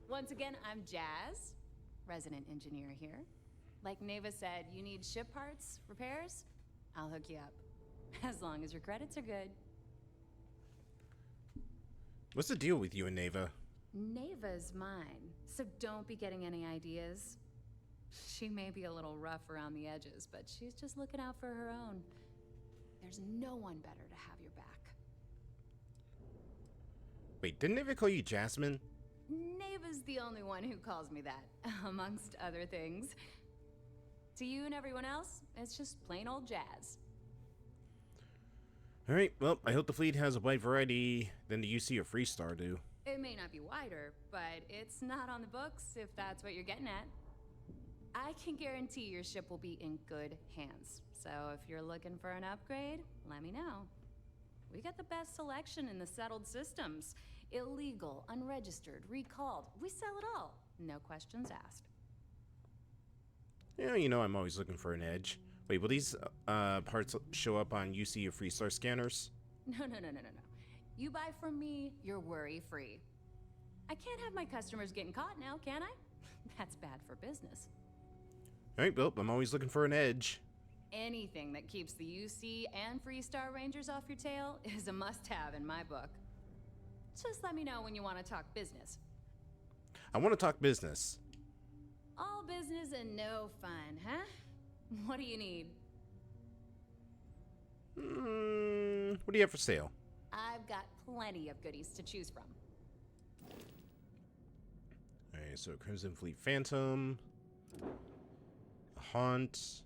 Once again, I'm Jazz, resident engineer here. Like Neva said, you need ship parts, repairs? I'll hook you up. As long as your credits are good. What's the deal with you and Neva? Neva's mine, so don't be getting any ideas. She may be a little rough around the edges, but she's just looking out for her own. There's no one better to have your back. Wait, didn't Neva call you Jasmine? Neva's the only one who calls me that, amongst other things. To you and everyone else, it's just plain old Jazz. Alright, well, I hope the fleet has a wide variety than the UC or Freestar do. It may not be wider, but it's not on the books, if that's what you're getting at. I can guarantee your ship will be in good hands. So if you're looking for an upgrade, let me know. We got the best selection in the settled systems. Illegal, unregistered, recalled. We sell it all. No questions asked. Yeah, you know I'm always looking for an edge. Wait, will these parts show up on UC or Freestar scanners? No. You buy from me, you're worry-free. I can't have my customers getting caught now, can I? That's bad for business. Alright, well, I'm always looking for an edge. Anything that keeps the UC and Freestar Rangers off your tail is a must-have in my book. Just let me know when you want to talk business. I want to talk business. All business and no fun, huh? What do you need? What do you have for sale? I've got plenty of goodies to choose from. Alright, so Crimson Fleet Phantom, a Haunt,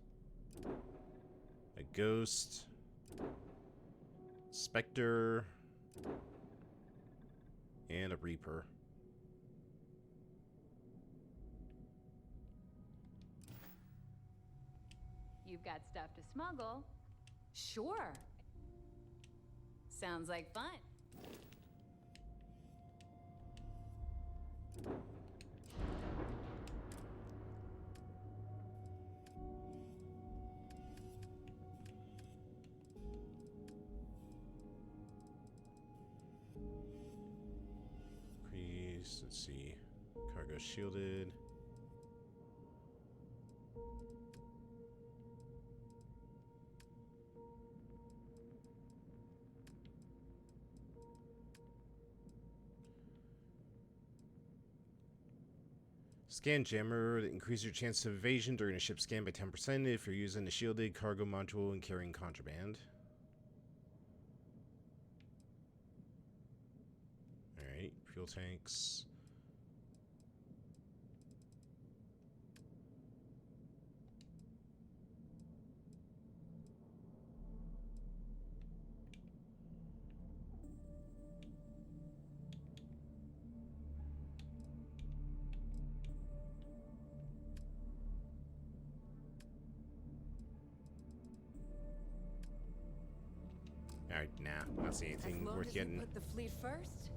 a Ghost, Spectre, and a Reaper. You've got stuff to smuggle? Sure. Sounds like fun. Increase, let's see, cargo shielded. Scan jammer, increase your chance of evasion during a ship scan by 10% if you're using a shielded cargo module and carrying contraband. Alright, fuel tanks. Alright, nah, not seeing anything worth getting. Put the fleet first,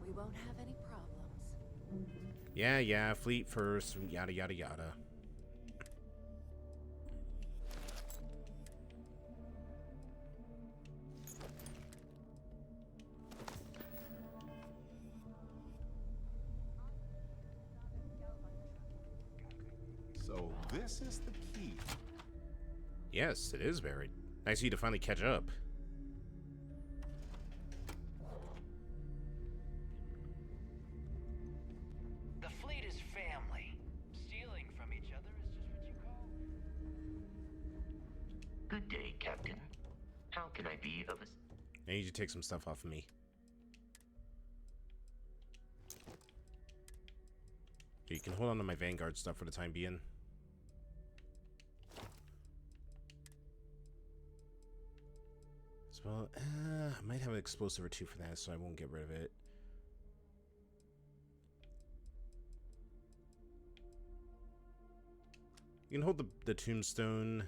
we won't have any problems. Yeah, fleet first, yada yada yada. So this is the key. Yes, it is buried. Nice of you to finally catch up. The fleet is family. Stealing from each other is just what you call Good day, Captain. How can I be of assistance? I need you to take some stuff off of me. You can hold on to my Vanguard stuff for the time being. Well, I might have an explosive or two for that, so I won't get rid of it. You can hold the tombstone.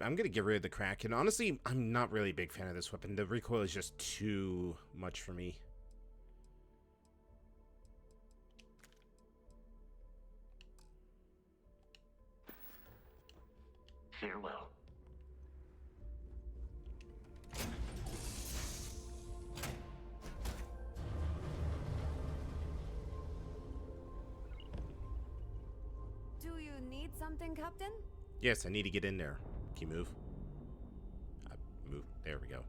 I'm gonna get rid of the Kraken. Honestly, I'm not really a big fan of this weapon. The recoil is just too much for me. Farewell. Do you need something, Captain? Yes, I need to get in there. Can you move? Move. There we go.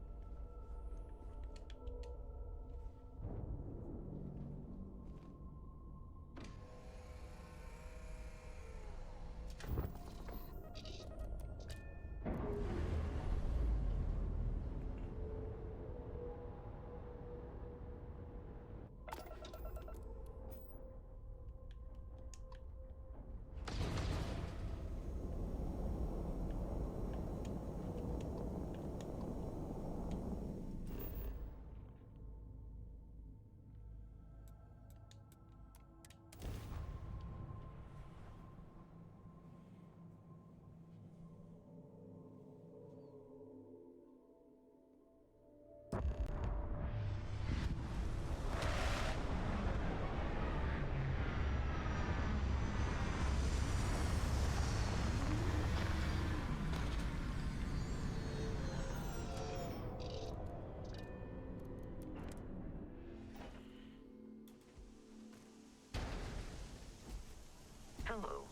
Hello.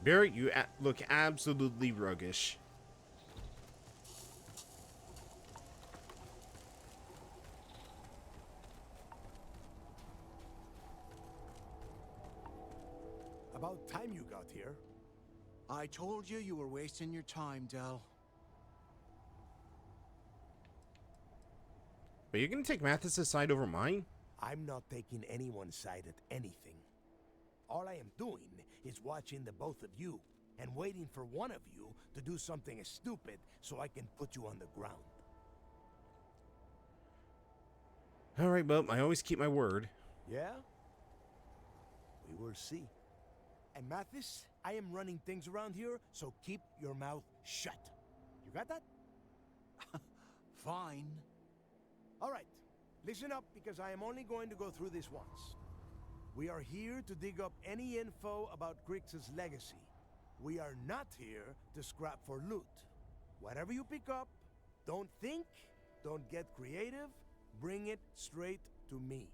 Barrett, you look absolutely roguish. About time you got here. I told you you were wasting your time, Del. But you're gonna take Mathis's side over mine? I'm not taking anyone's side at anything. All I am doing is watching the both of you and waiting for one of you to do something stupid so I can put you on the ground. Alright, well, I always keep my word. Yeah? We will see. And Mathis, I am running things around here, so keep your mouth shut. You got that? Fine. All right. Listen up, because I am only going to go through this once. We are here to dig up any info about Grix's legacy. We are not here to scrap for loot. Whatever you pick up, don't think, don't get creative, bring it straight to me.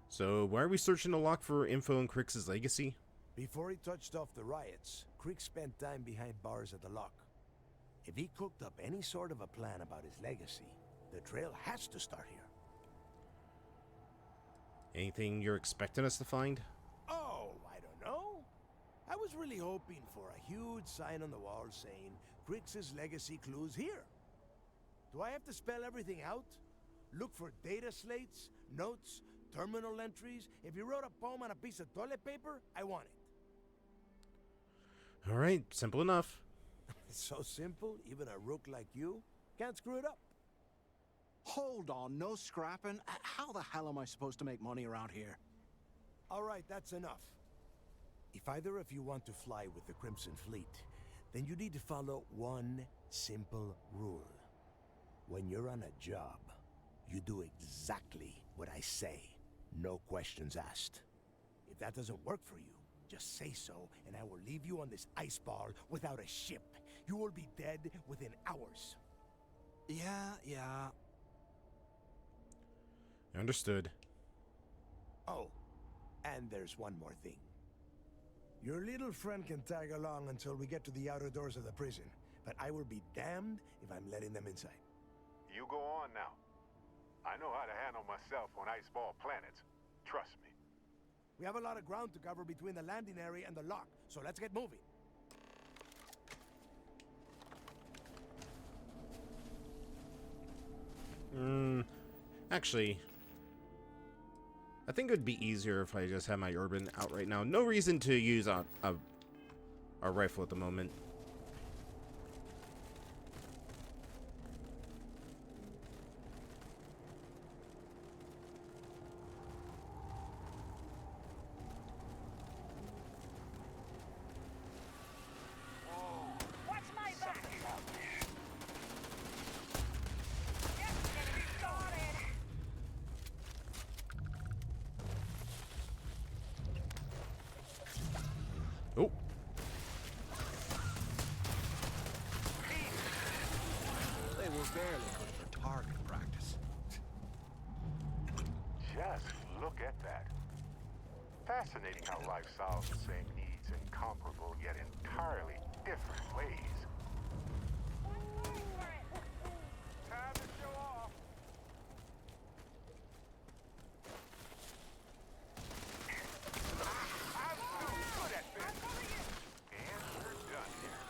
So, why are we searching the lock for info on Crix's legacy? Before he touched off the riots, Crix spent time behind bars at the lock. If he cooked up any sort of a plan about his legacy, the trail has to start here. Anything you're expecting us to find? Oh, I don't know. I was really hoping for a huge sign on the wall saying, Crix's legacy clues here. Do I have to spell everything out? Look for data slates, notes, terminal entries? If you wrote a poem on a piece of toilet paper, I want it. Alright, simple enough. It's so simple, even a rook like you can't screw it up. Hold on, no scrapping. How the hell am I supposed to make money around here? All right, that's enough. If either of you want to fly with the Crimson Fleet, then you need to follow one simple rule. When you're on a job, you do exactly what I say. No questions asked. If that doesn't work for you, just say so, and I will leave you on this ice ball without a ship. You will be dead within hours. Yeah. Understood. Oh, and there's one more thing. Your little friend can tag along until we get to the outer doors of the prison, but I will be damned if I'm letting them inside. You go on now. I know how to handle myself on Iceball planets. Trust me. We have a lot of ground to cover between the landing area and the lock, so let's get moving. Actually, I think it would be easier if I just had my urban out right now. No reason to use a rifle at the moment. Oh. They were barely good for target practice. Just look at that. Fascinating how life solves the same needs in comparable yet entirely different ways. Time to show off. I'm so good at this. And we're done here.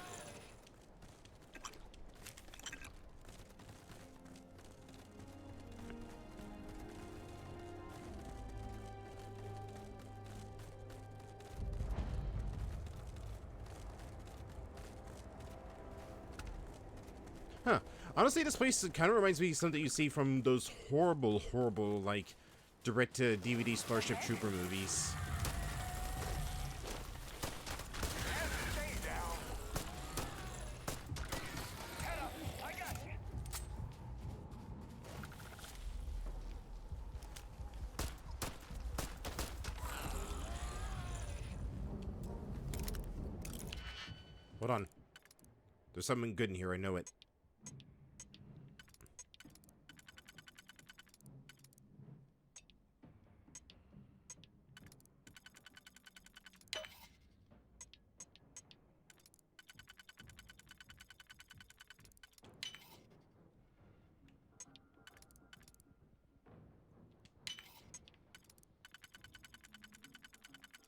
Huh. Honestly, this place kind of reminds me of something you see from those horrible, like, direct-to-DVD Starship Trooper movies. Hold on. There's something good in here, I know it.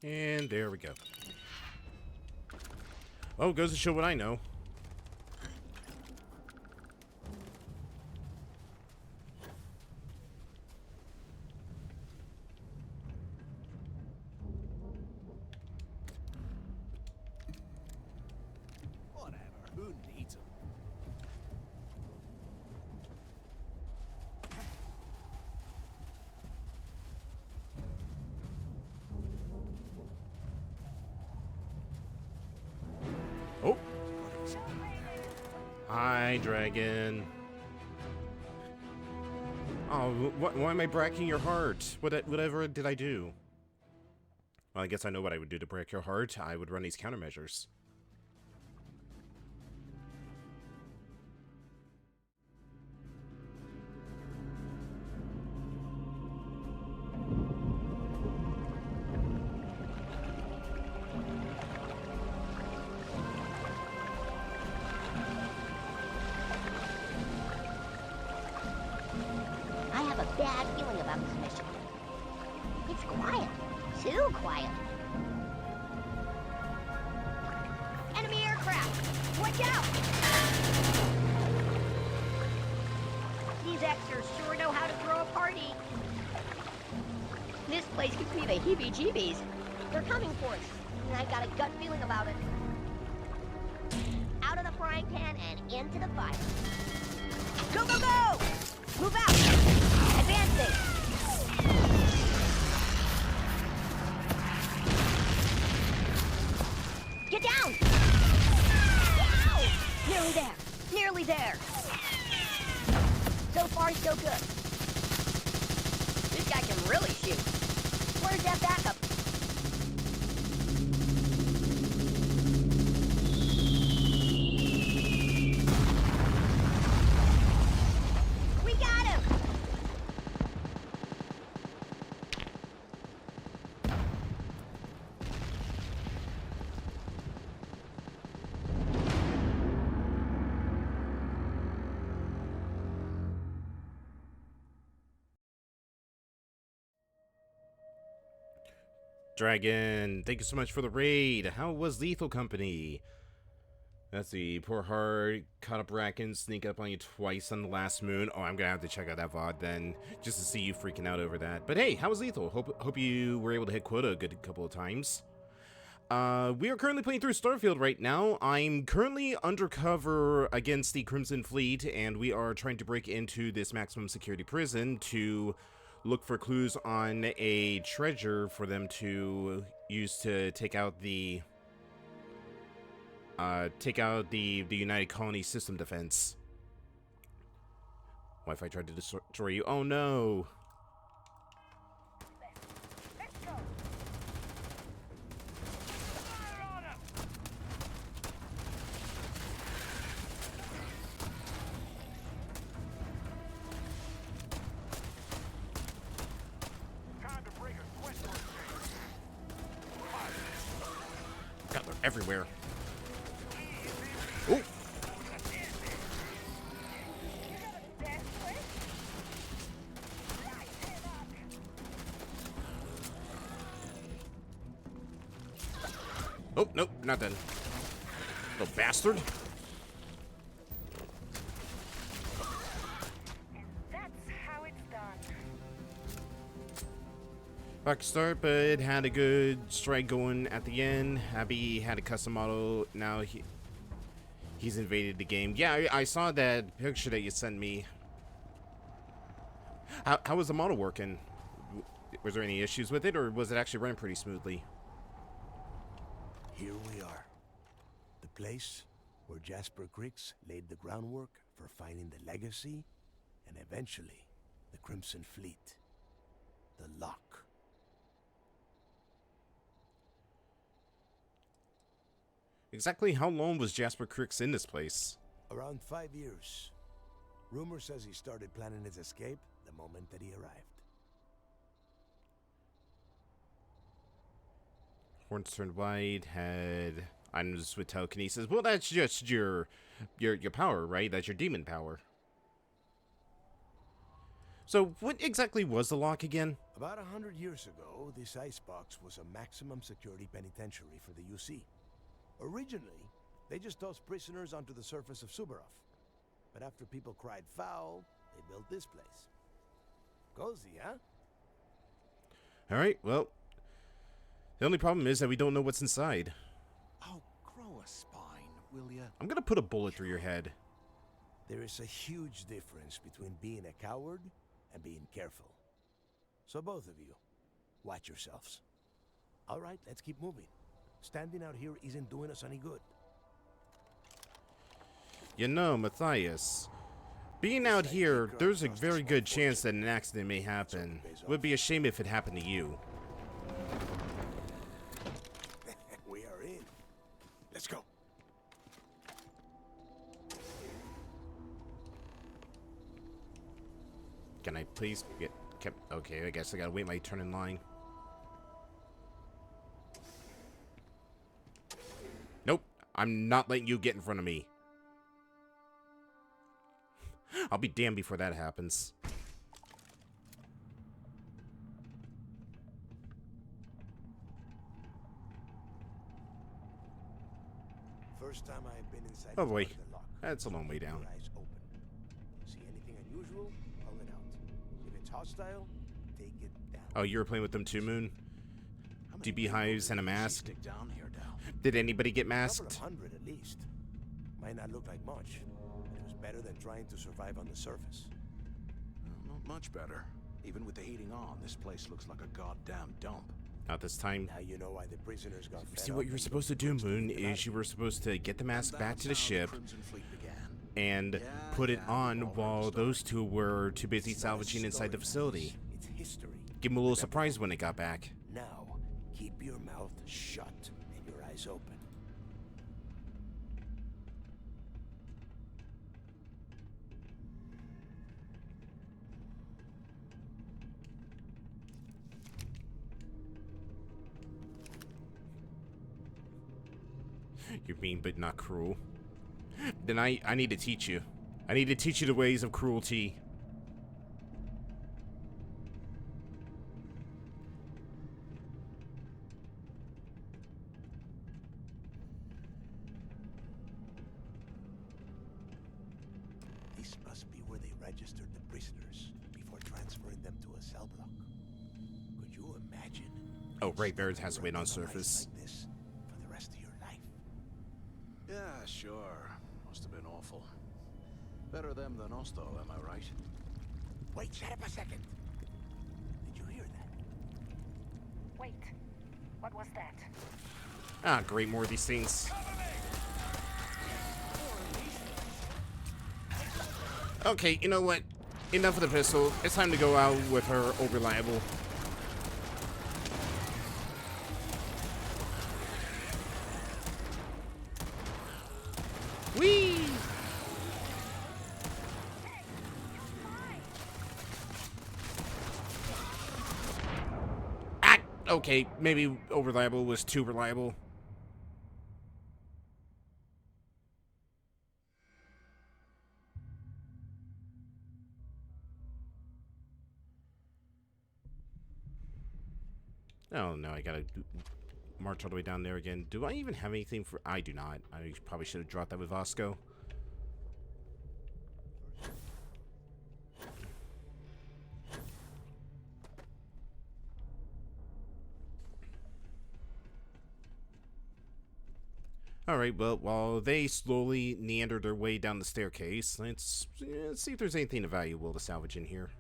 And there we go. Oh, goes to show what I know. Whatever, who needs them? Oh. Hi, dragon. Oh, why am I breaking your heart? Whatever did I do? Well, I guess I know what I would do to break your heart. I would run these countermeasures. I have a bad feeling about this mission. It's quiet. Too quiet. Enemy aircraft! Watch out! These Xers sure know how to throw a party. This place gives me the heebie-jeebies. They're coming for us, and I got a gut feeling about it. Out of the frying pan and into the fire. Go, go, go! Move out! Advancing! Get down! Ow! Nearly there! Nearly there! So far, so good. This guy can really shoot. Where's that backup? We got him! Dragon, thank you so much for the raid. How was Lethal Company? Let's see. Poor Heart caught up Bracken, sneak up on you twice on the last moon. Oh, I'm gonna have to check out that VOD then, just to see you freaking out over that. But hey, how was Lethal? Hope you were able to hit quota a good couple of times. We are currently playing through Starfield right now. I'm currently undercover against the Crimson Fleet, and we are trying to break into this maximum security prison to look for clues on a treasure for them to use to take out the United Colony System defense. Wi-Fi tried to destroy you. Oh no! God, they're everywhere. Ooh. Oh, nope, not done. Little bastard. That's how it's done. Rock start, but had a good strike going at the end. Abby had a custom model. Now he's invaded the game. Yeah, I saw that picture that you sent me. How was the model working? Was there any issues with it, or was it actually running pretty smoothly? Here we are. The place where Jasper Griggs laid the groundwork for finding the legacy and eventually the Crimson Fleet. The Lock. Exactly how long was Jasper Griggs in this place? Around 5 years. Rumor says he started planning his escape the moment that he arrived. Horns turned white, had items with telekinesis. Well, that's just your power, right? That's your demon power. So, what exactly was the lock again? About 100 years ago, this icebox was a maximum security penitentiary for the UC. Originally, they just tossed prisoners onto the surface of Subaroff. But after people cried foul, they built this place. Cozy, huh? Alright, well, the only problem is that we don't know what's inside. Oh, grow a spine, will ya? I'm gonna put a bullet through your head. There is a huge difference between being a coward and being careful. So both of you, watch yourselves. All right, let's keep moving. Standing out here isn't doing us any good. You know, Matthias, being out here, there's a very good chance that an accident may happen. It would be a shame if it happened to you. We are in. Let's go. Can I please get kept? Okay, I guess I gotta wait my turn in line. Nope, I'm not letting you get in front of me. I'll be damned before that happens. First time I've been inside. Oh boy, that's a long way down. Eyes open. See anything unusual? Pull it out. If it's hostile, take it down. Oh, you were playing with them too, Moon? Do beehives and a mask? Down here now. Did anybody get masked? 100 at least. Might not look like much, but it was better than trying to survive on the surface. Not much better. Even with the heating on, this place looks like a goddamn dump. Not this time. Now you know why the prisoners got fed See, up what you were and supposed to do, Moon, is you were supposed to get the mask back to the ship and put it on while those two were too busy salvaging inside the facility. It's history. Give them a little surprise when they got back. Now, keep your mouth shut and your eyes open. You're mean but not cruel. Then I need to teach you. I need to teach you the ways of cruelty. This must be where they registered the prisoners before transferring them to a cell block. Could you imagine? Oh, right, Barrett has to wait on surface. Like this for the rest of your life. Yeah, sure. Must have been awful. Better them than us, though, am I right? Wait, shut up a second. Did you hear that? Wait. What was that? Ah, great, more of these things. Okay, you know what? Enough of the pistol. It's time to go out with her reliable. Whee! Ah, okay, maybe reliable was too reliable. Oh no, I gotta march all the way down there again. Do I even have anything for... I do not. I probably should have dropped that with Vasco. Alright, well, while they slowly meander their way down the staircase, let's see if there's anything valuable to salvage in here.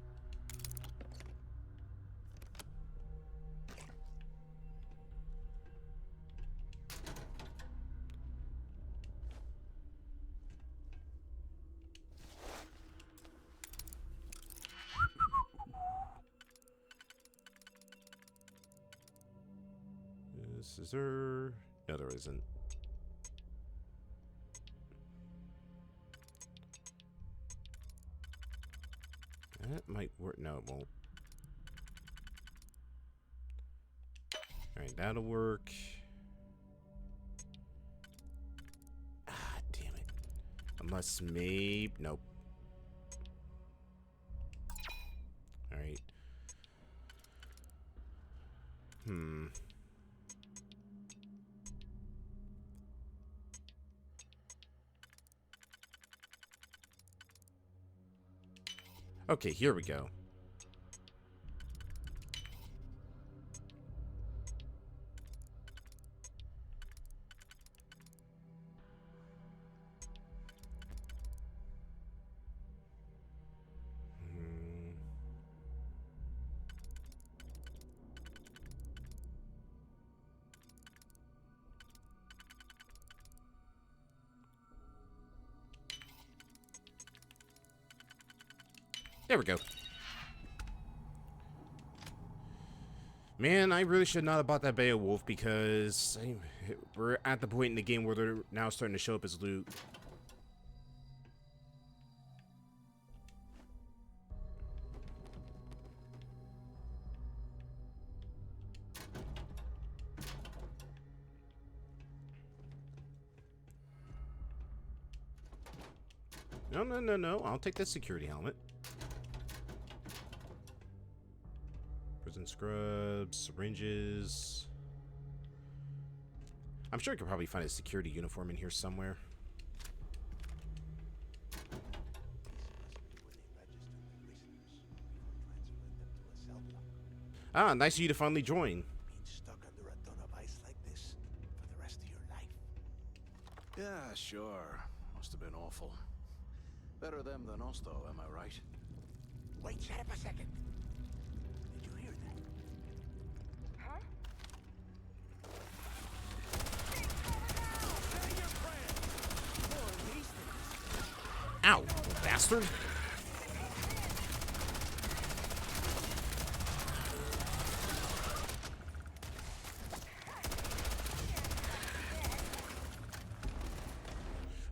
Is there... No, there isn't. That might work. No, it won't. Alright, that'll work. Ah, damn it. Unless maybe... Nope. Alright. Okay, here we go. There we go. Man, I really should not have bought that Beowulf because we're at the point in the game where they're now starting to show up as loot. No, no, no, no. I'll take this security helmet. Prison scrubs, syringes. I'm sure I could probably find a security uniform in here somewhere. Ah, nice of you to finally join. Being stuck under a ton of ice like this for the rest of your life. Yeah, sure. Must have been awful. Better them than us, though, am I right? Wait, shut up a second. Did you hear that? Huh? Ow, bastard.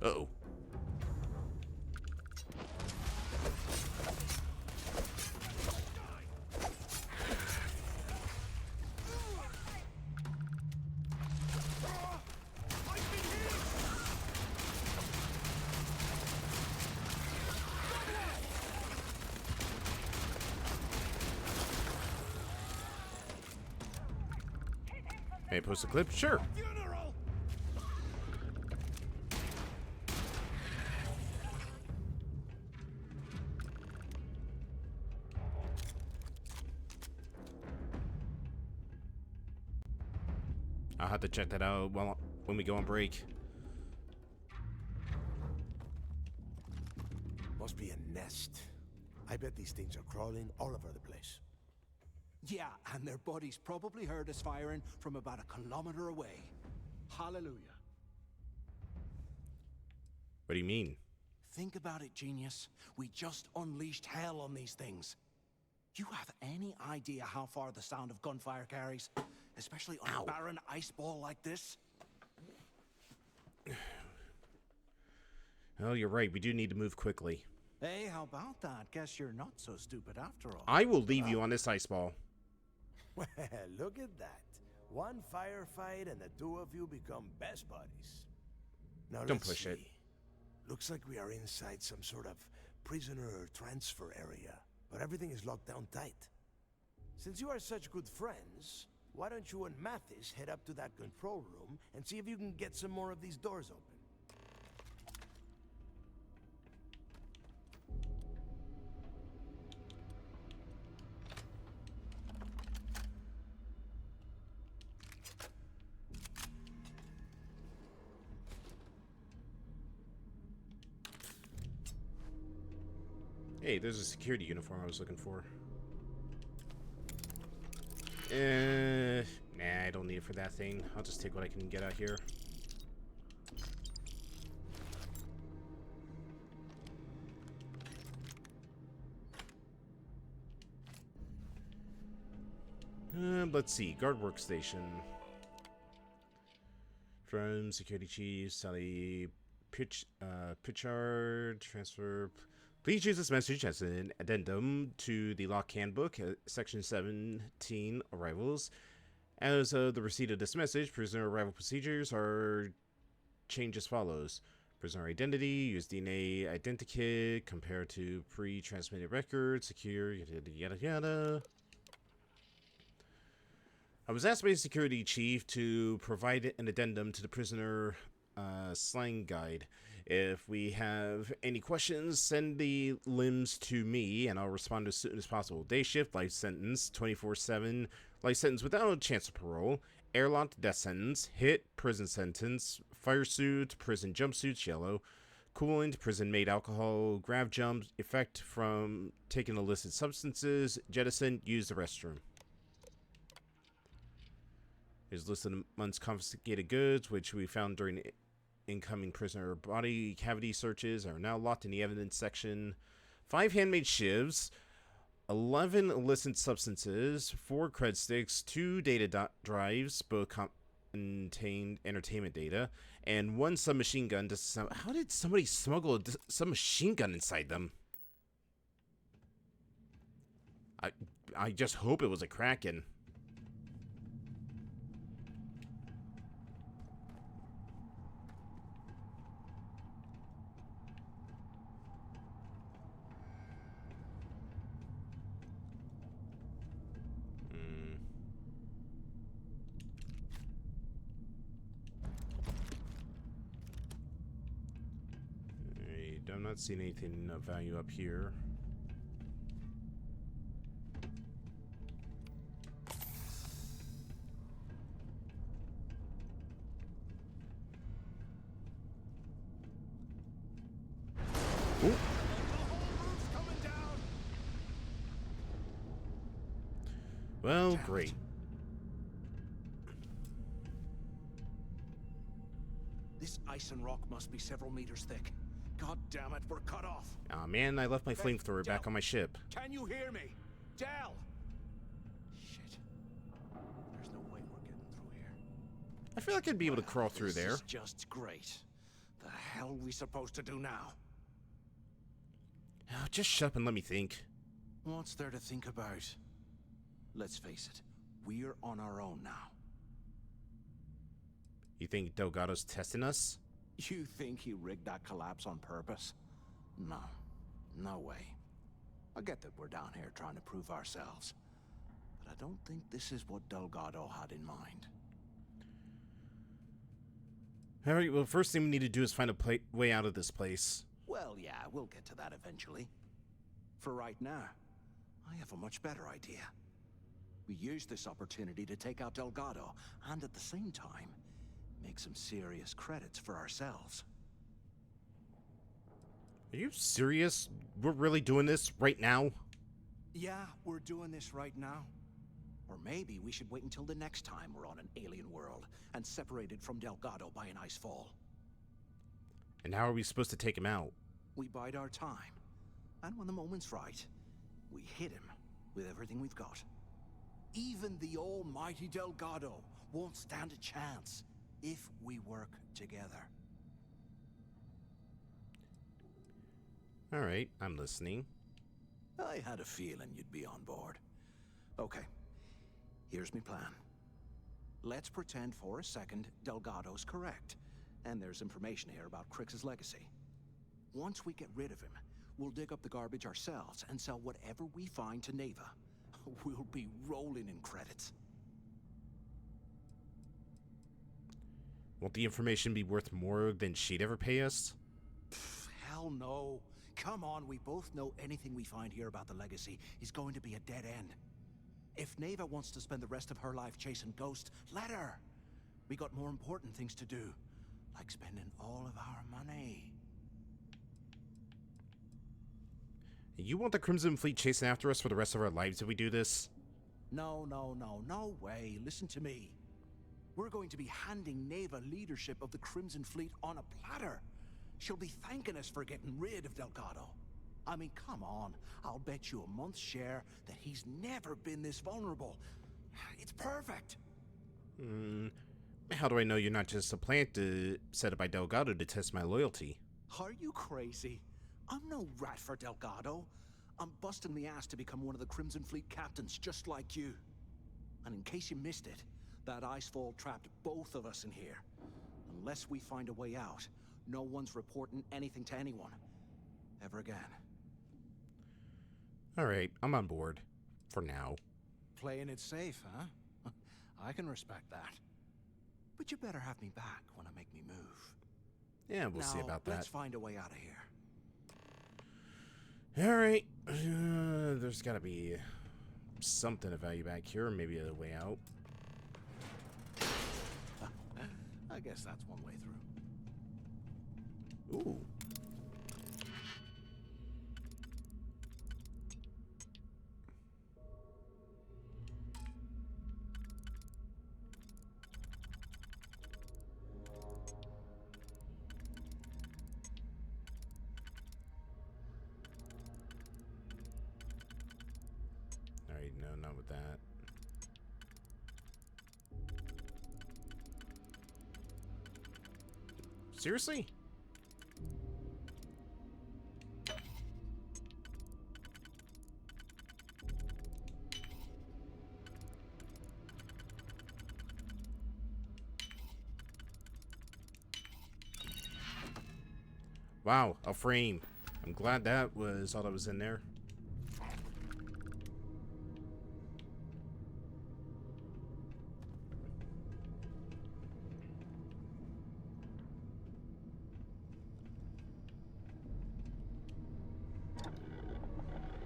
Uh-oh. May I post a clip? Sure. I'll have to check that out when we go on break. Must be a nest. I bet these things are crawling all over the place. Yeah, and their buddies probably heard us firing from about a kilometer away. Hallelujah. What do you mean? Think about it, genius. We just unleashed hell on these things. You have any idea how far the sound of gunfire carries? Especially on a barren ice ball like this? Oh, you're right. We do need to move quickly. Hey, how about that? Guess you're not so stupid after all. I will leave you on this ice ball. Well, look at that. One firefight and the two of you become best buddies. Now Don't let's push it. see. Looks like we are inside some sort of prisoner transfer area, but everything is locked down tight. Since you are such good friends, why don't you and Mathis head up to that control room and see if you can get some more of these doors open? Hey, there's a security uniform I was looking for. Nah, I don't need it for that thing. I'll just take what I can get out here. Let's see. Guard workstation. From security chief, Sally Pitchard, transfer. Please use this message as an addendum to the lock handbook, section 17, arrivals. As the receipt of this message, prisoner arrival procedures are changed as follows. Prisoner identity, use DNA identikit, compare to pre-transmitted records, secure, yada yada yada. I was asked by the security chief to provide an addendum to the prisoner slang guide. If we have any questions, send the limbs to me, and I'll respond as soon as possible. Day shift, life sentence, 24/7, life sentence without a chance of parole, airlocked, death sentence, hit, prison sentence, fire suit, prison jumpsuits, yellow, coolant, prison-made alcohol, grab jump, effect from taking illicit substances, jettison, use the restroom. Here's listed amongst confiscated goods, which we found during incoming prisoner body cavity searches, are now locked in the evidence section. 5 handmade shivs, 11 illicit substances, 4 cred sticks, 2 data drives, both contained entertainment data, and 1 submachine gun. How did somebody smuggle a submachine gun inside them? I just hope it was a Kraken. I'm not seeing anything of value up here. Ooh. Well, great. This ice and rock must be several meters thick. God damn it, we're cut off. Aw, man, I left my flamethrower back on my ship. Can you hear me? Del! Shit. There's no way we're getting through here. I feel like I'd be able to crawl through there. This is just great. The hell are we supposed to do now? Oh, just shut up and let me think. What's there to think about? Let's face it, we're on our own now. You think Delgado's testing us? You think he rigged that collapse on purpose? No. No way. I get that we're down here trying to prove ourselves. But I don't think this is what Delgado had in mind. Alright, well, first thing we need to do is find a way out of this place. Well, yeah, we'll get to that eventually. For right now, I have a much better idea. We use this opportunity to take out Delgado, and at the same time, make some serious credits for ourselves. Are you serious? We're really doing this right now? Yeah, we're doing this right now. Or maybe we should wait until the next time we're on an alien world and separated from Delgado by an ice fall. And how are we supposed to take him out? We bide our time. And when the moment's right, we hit him with everything we've got. Even the almighty Delgado won't stand a chance if we work together. All right, I'm listening. I had a feeling you'd be on board. Okay, here's my plan. Let's pretend for a second Delgado's correct, and there's information here about Crix's legacy. Once we get rid of him, we'll dig up the garbage ourselves and sell whatever we find to Neva. We'll be rolling in credits. Won't the information be worth more than she'd ever pay us? Hell no. Come on, we both know anything we find here about the legacy is going to be a dead end. If Neva wants to spend the rest of her life chasing ghosts, let her. We got more important things to do, like spending all of our money. You want the Crimson Fleet chasing after us for the rest of our lives if we do this? No way. Listen to me. We're going to be handing Neva leadership of the Crimson Fleet on a platter. She'll be thanking us for getting rid of Delgado. I mean, come on. I'll bet you a month's share that he's never been this vulnerable. It's perfect. How do I know you're not just a plant set up by Delgado to test my loyalty? Are you crazy? I'm no rat for Delgado. I'm busting the ass to become one of the Crimson Fleet captains, just like you. And in case you missed it, that icefall trapped both of us in here. Unless we find a way out, no one's reporting anything to anyone. Ever again. Alright, I'm on board. For now. Playing it safe, huh? I can respect that. But you better have me back when I make me move. Yeah, we'll see about that. Let's find a way out of here. Alright. There's gotta be something of value back here, or maybe a way out. I guess that's one way through. Ooh. Alright, no, not with that. Seriously? Wow, a frame. I'm glad that was all that was in there.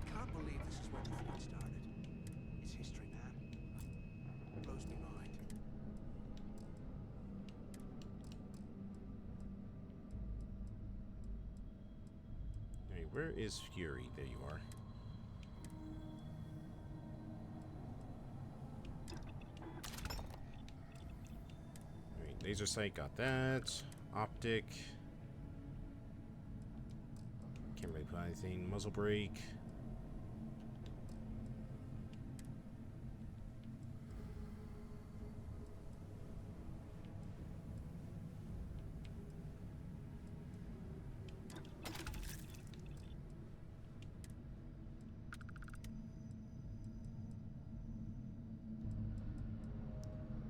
Can't believe this is where the fleet started. It's history, man. Blows me mind. Hey, where is Fury? There you are. Alright, laser sight, got that. Optic. Can't really put anything. Muzzle brake.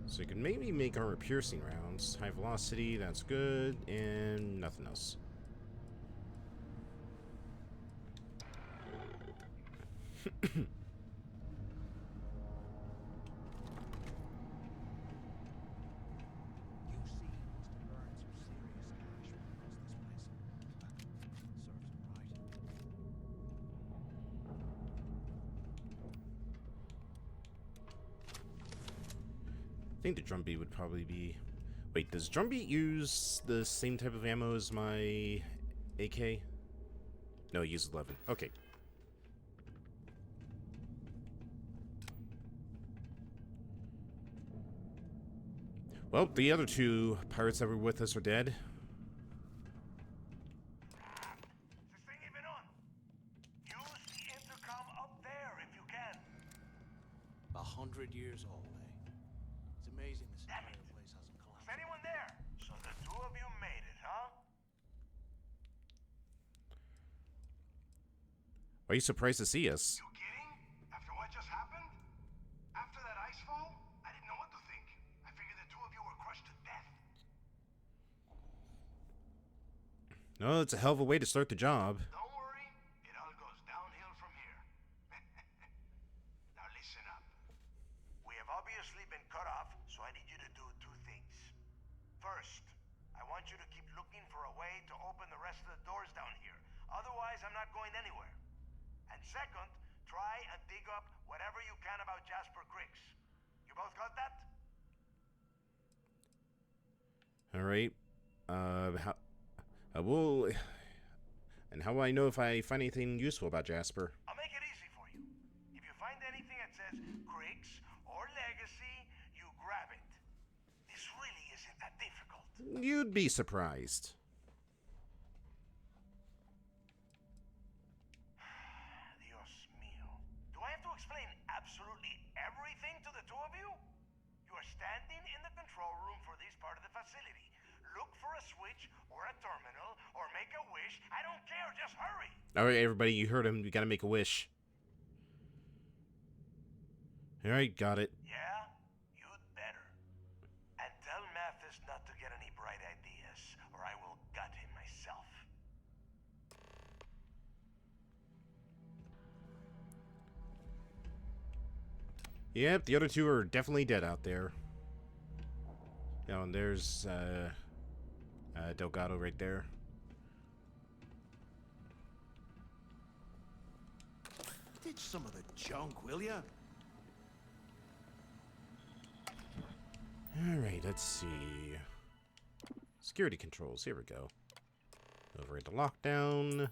So you can maybe make armor piercing rounds. High velocity, that's good, and nothing else. I think the drumbeat would probably be... Wait, does drumbeat use the same type of ammo as my AK? No, it uses 11. Okay. Well, the other two pirates that were with us are dead. Is this thing even on? Use the intercom up there if you can. 100 years old, eh? It's amazing this entire place hasn't collapsed. Is anyone there? So the two of you made it, huh? Are you surprised to see us? You kidding? After what just happened? After that icefall? I didn't know what to think. I figured the two of you were crushed to death. No, it's a hell of a way to start the job. Don't worry, it all goes downhill from here. Now listen up. We have obviously been cut off, so I need you to do two things. First, I want you to keep looking for a way to open the rest of the doors down here. Otherwise, I'm not going anywhere. And second, try and dig up whatever you can about Jasper Cricks. You both got that? All right. How will I know if I find anything useful about Jasper? I'll make it easy for you. If you find anything that says Cricks or Legacy, you grab it. This really isn't that difficult. You'd be surprised. Dios mío. Do I have to explain absolutely everything to the two of you? You are standing in the control room for this part of the facility. Look for a switch or a terminal or make a wish. I don't care, just hurry. All right, everybody, you heard him. You gotta make a wish. All right, got it. Yeah? You'd better. And tell Mathis not to get any bright ideas, or I will gut him myself. Yep, the other two are definitely dead out there. Oh, and there's Delgado right there. Ditch some of the junk, will ya? Alright, let's see. Security controls, here we go. Over into lockdown.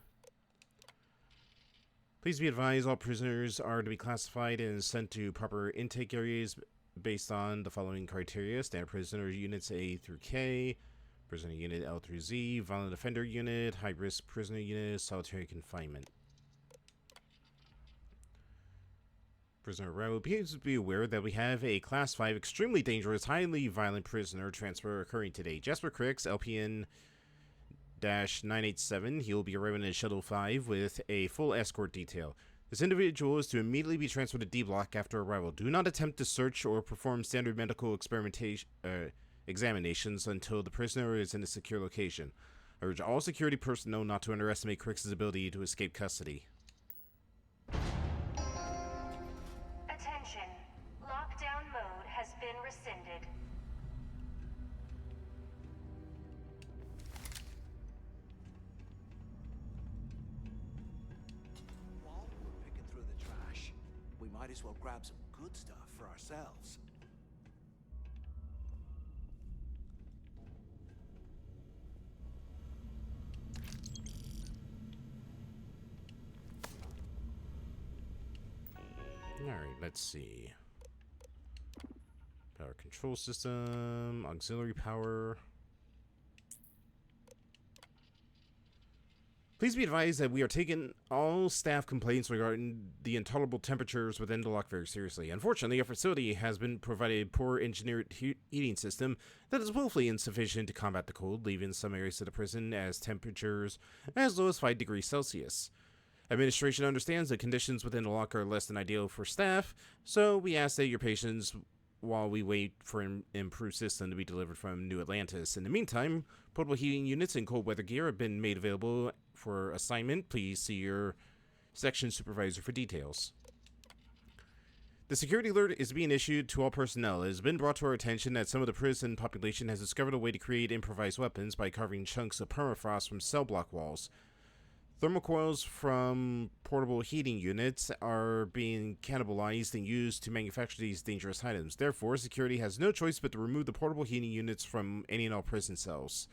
Please be advised all prisoners are to be classified and sent to proper intake areas based on the following criteria. Standard prisoner units A through K, prisoner unit L through Z, violent offender unit, high-risk prisoner unit, solitary confinement. Prisoner Row, please be aware that we have a Class 5 extremely dangerous, highly violent prisoner transfer occurring today. Jasper Cricks, LPN-987. He will be arriving at Shuttle 5 with a full escort detail. This individual is to immediately be transferred to D Block after arrival. Do not attempt to search or perform standard medical experimentation examinations until the prisoner is in a secure location. I urge all security personnel not to underestimate Cricks' ability to escape custody. Attention. Lockdown mode has been rescinded. While we're picking through the trash, we might as well grab some good stuff for ourselves. Alright, let's see. Power control system, auxiliary power. Please be advised that we are taking all staff complaints regarding the intolerable temperatures within the lock very seriously. Unfortunately, our facility has been provided a poor engineered heating system that is woefully insufficient to combat the cold, leaving some areas of the prison as temperatures as low as 5 degrees Celsius. Administration understands that conditions within the lock are less than ideal for staff, so we ask that your patience while we wait for an improved system to be delivered from New Atlantis. In the meantime, portable heating units and cold weather gear have been made available for assignment. Please see your section supervisor for details. The security alert is being issued to all personnel. It has been brought to our attention that some of the prison population has discovered a way to create improvised weapons by carving chunks of permafrost from cell block walls. Thermocoils from portable heating units are being cannibalized and used to manufacture these dangerous items. Therefore, security has no choice but to remove the portable heating units from any and all prison cells.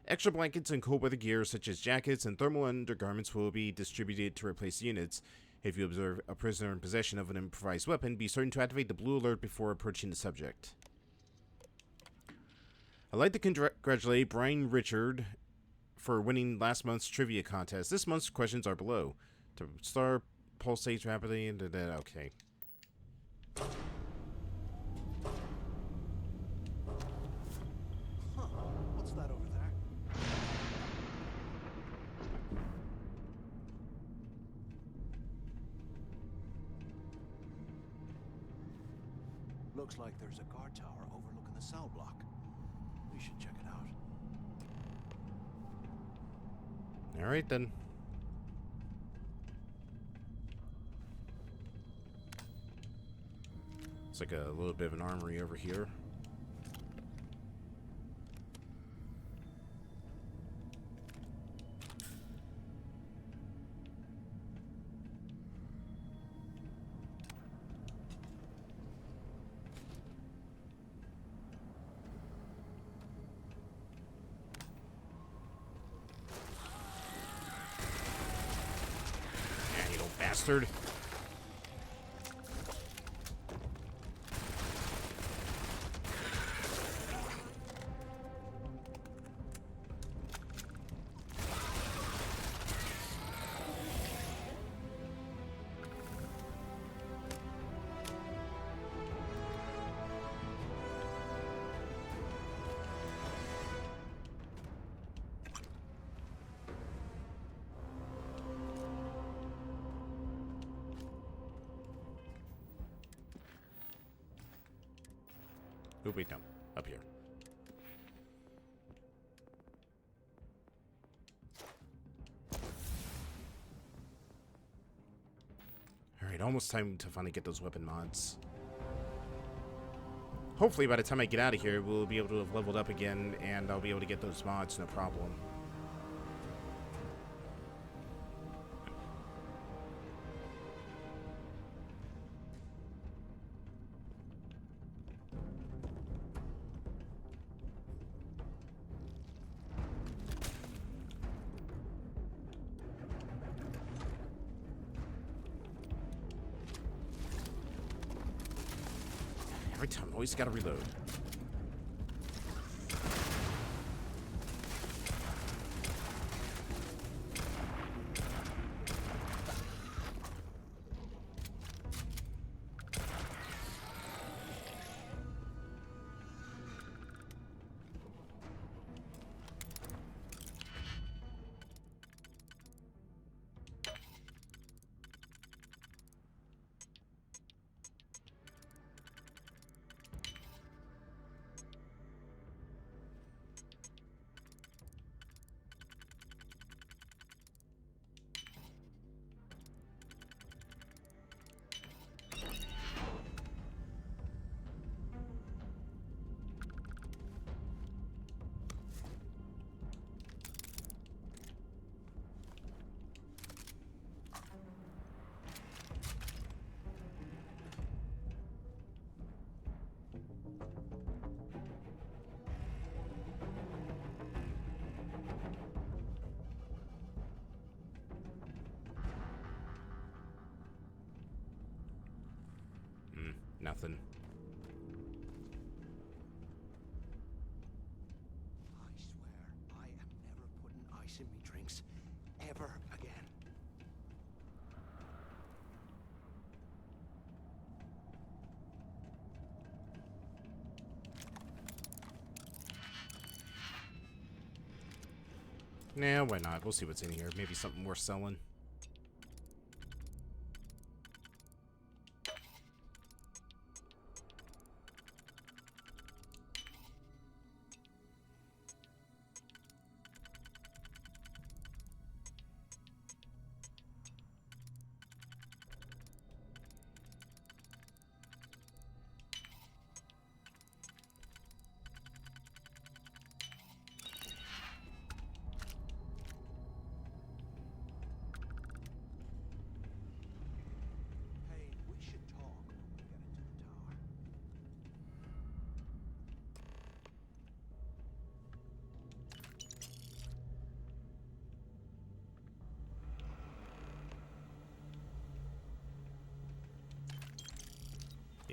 Extra blankets and cold weather gear such as jackets and thermal undergarments will be distributed to replace the units. If you observe a prisoner in possession of an improvised weapon, be certain to activate the blue alert before approaching the subject. I'd like to congratulate Brian Richard for winning last month's trivia contest. This month's questions are below. The star pulsates rapidly and okay. Huh, what's that over there? Looks like there's a guard tower overlooking the cell block. We should check it out. Alright then. It's like a little bit of an armory over here. Yeah, you little bastard. Oh, wait, no. Up here. Alright, almost time to finally get those weapon mods. Hopefully by the time I get out of here, we'll be able to have leveled up again, and I'll be able to get those mods, no problem. Every time, always gotta reload. Nothing. I swear, I am never putting ice in me drinks ever again. Nah, why not? We'll see what's in here. Maybe something worth selling.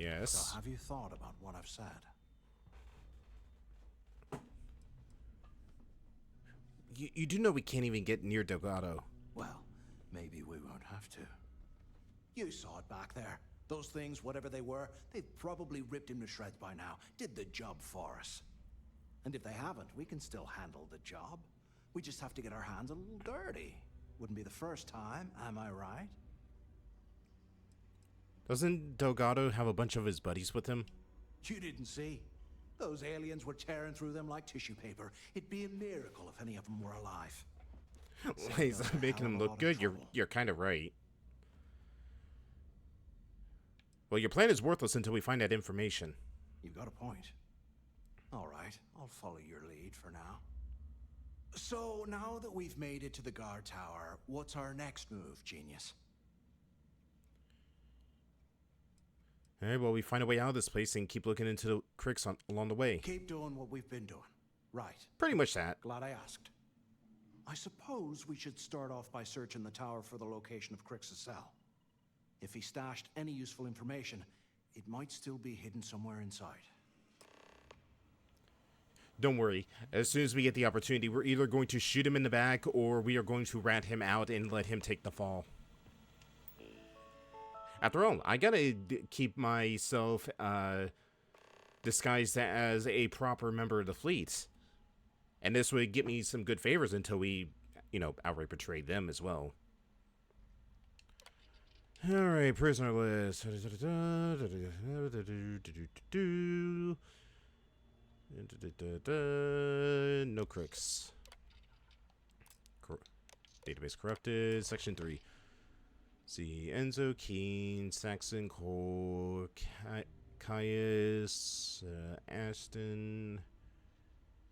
Yes. So have you thought about what I've said? You do know we can't even get near Delgado. Well, maybe we won't have to. You saw it back there. Those things, whatever they were, they've probably ripped him to shreds by now. Did the job for us. And if they haven't, we can still handle the job. We just have to get our hands a little dirty. Wouldn't be the first time, am I right? Doesn't Delgado have a bunch of his buddies with him? You didn't see. Those aliens were tearing through them like tissue paper. It'd be a miracle if any of them were alive. He's making him look good. You're kind of right. Well, your plan is worthless until we find that information. You've got a point. All right, I'll follow your lead for now. So, now that we've made it to the guard tower, what's our next move, genius? Alright, well, we find a way out of this place and keep looking into the cricks along the way. Keep doing what we've been doing. Right. Pretty much that. Glad I asked. I suppose we should start off by searching the tower for the location of Crick's cell. If he stashed any useful information, it might still be hidden somewhere inside. Don't worry. As soon as we get the opportunity, we're either going to shoot him in the back or we are going to rat him out and let him take the fall. After all, I gotta keep myself disguised as a proper member of the fleet. And this would get me some good favors until we, outright betray them as well. Alright, prisoner list. No cricks. Database corrupted. Section 3. See, Enzo, Keen, Saxon, Cole, Caius, Aston,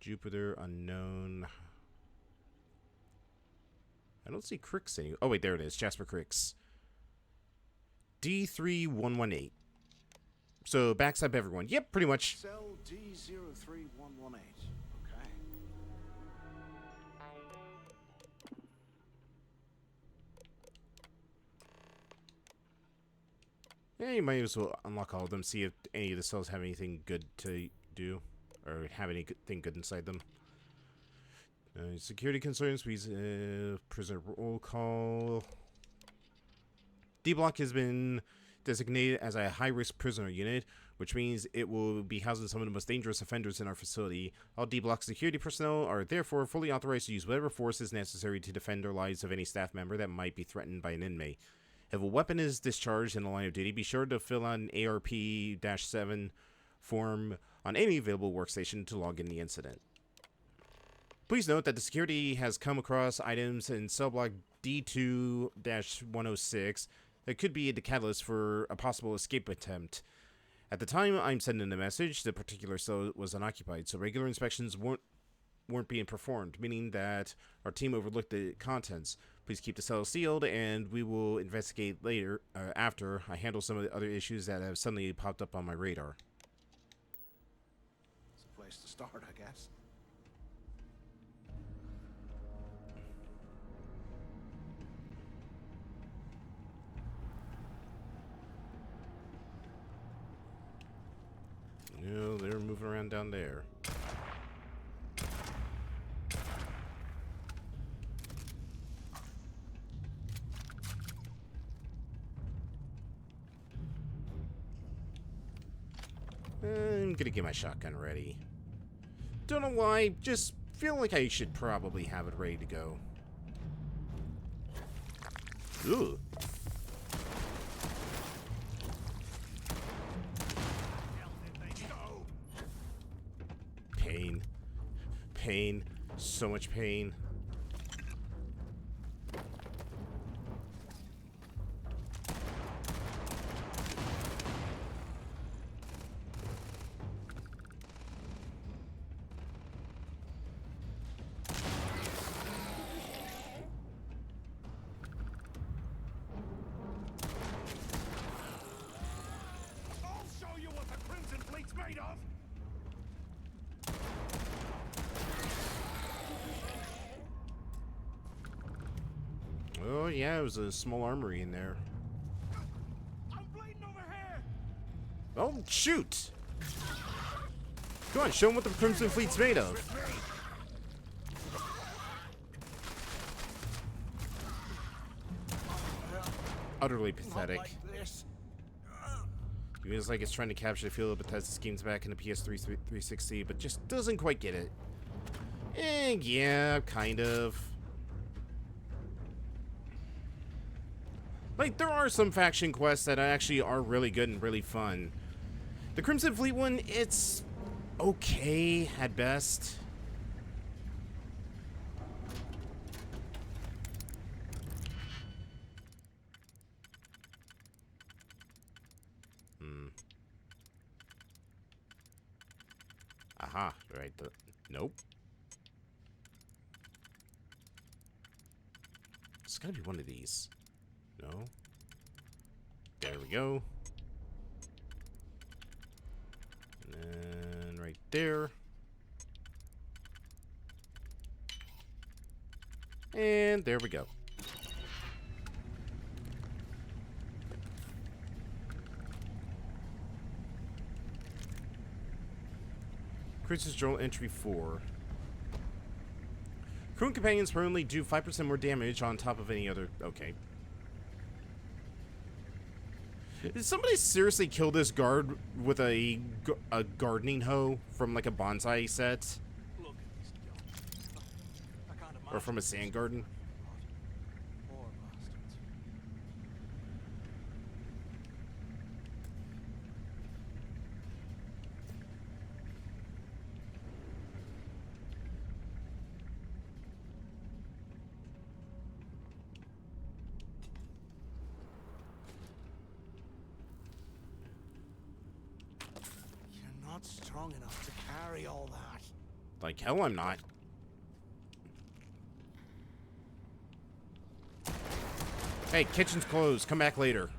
Jupiter, unknown. I don't see Cricks anywhere. Oh, wait, there it is. Jasper Cricks. D3118. So, backstab everyone. Yep, pretty much. Cell D03118. Okay. Yeah, you might as well unlock all of them, see if any of the cells have anything good to do, or have anything good inside them. Security concerns, please, prisoner roll call. D-Block has been designated as a high-risk prisoner unit, which means it will be housing some of the most dangerous offenders in our facility. All D-Block security personnel are therefore fully authorized to use whatever force is necessary to defend the lives of any staff member that might be threatened by an inmate. If a weapon is discharged in the line of duty, be sure to fill out an ARP-7 form on any available workstation to log in the incident. Please note that the security has come across items in cell block D2-106 that could be the catalyst for a possible escape attempt. At the time I'm sending the message, the particular cell was unoccupied, so regular inspections weren't being performed, meaning that our team overlooked the contents. Please keep the cell sealed, and we will investigate later after I handle some of the other issues that have suddenly popped up on my radar. It's a place to start, I guess. No, they're moving around down there. I'm gonna get my shotgun ready. Don't know why, just feel like I should probably have it ready to go. Ooh. Pain. Pain. So much pain. I'll show you what the Crimson Fleet's made of! Oh yeah, it was a small armory in there. I'm bleeding over here! Oh, shoot! Come on, show him what the Crimson Fleet's made of. Utterly pathetic. It feels like it's trying to capture the feel of Bethesda's games back in the PS3 360, but just doesn't quite get it. Yeah, kind of. Like, there are some faction quests that actually are really good and really fun. The Crimson Fleet one, it's okay at best. Aha, right. Nope. It's gotta be one of these. No. There we go. And then right there. And there we go. Cruiser's Journal Entry 4. Crew and companions permanently do 5% more damage on top of any other... Okay. Did somebody seriously kill this guard with a gardening hoe from like a bonsai set? Or from a sand garden? Not strong enough to carry all that. Like hell I'm not. Hey, kitchen's closed. Come back later.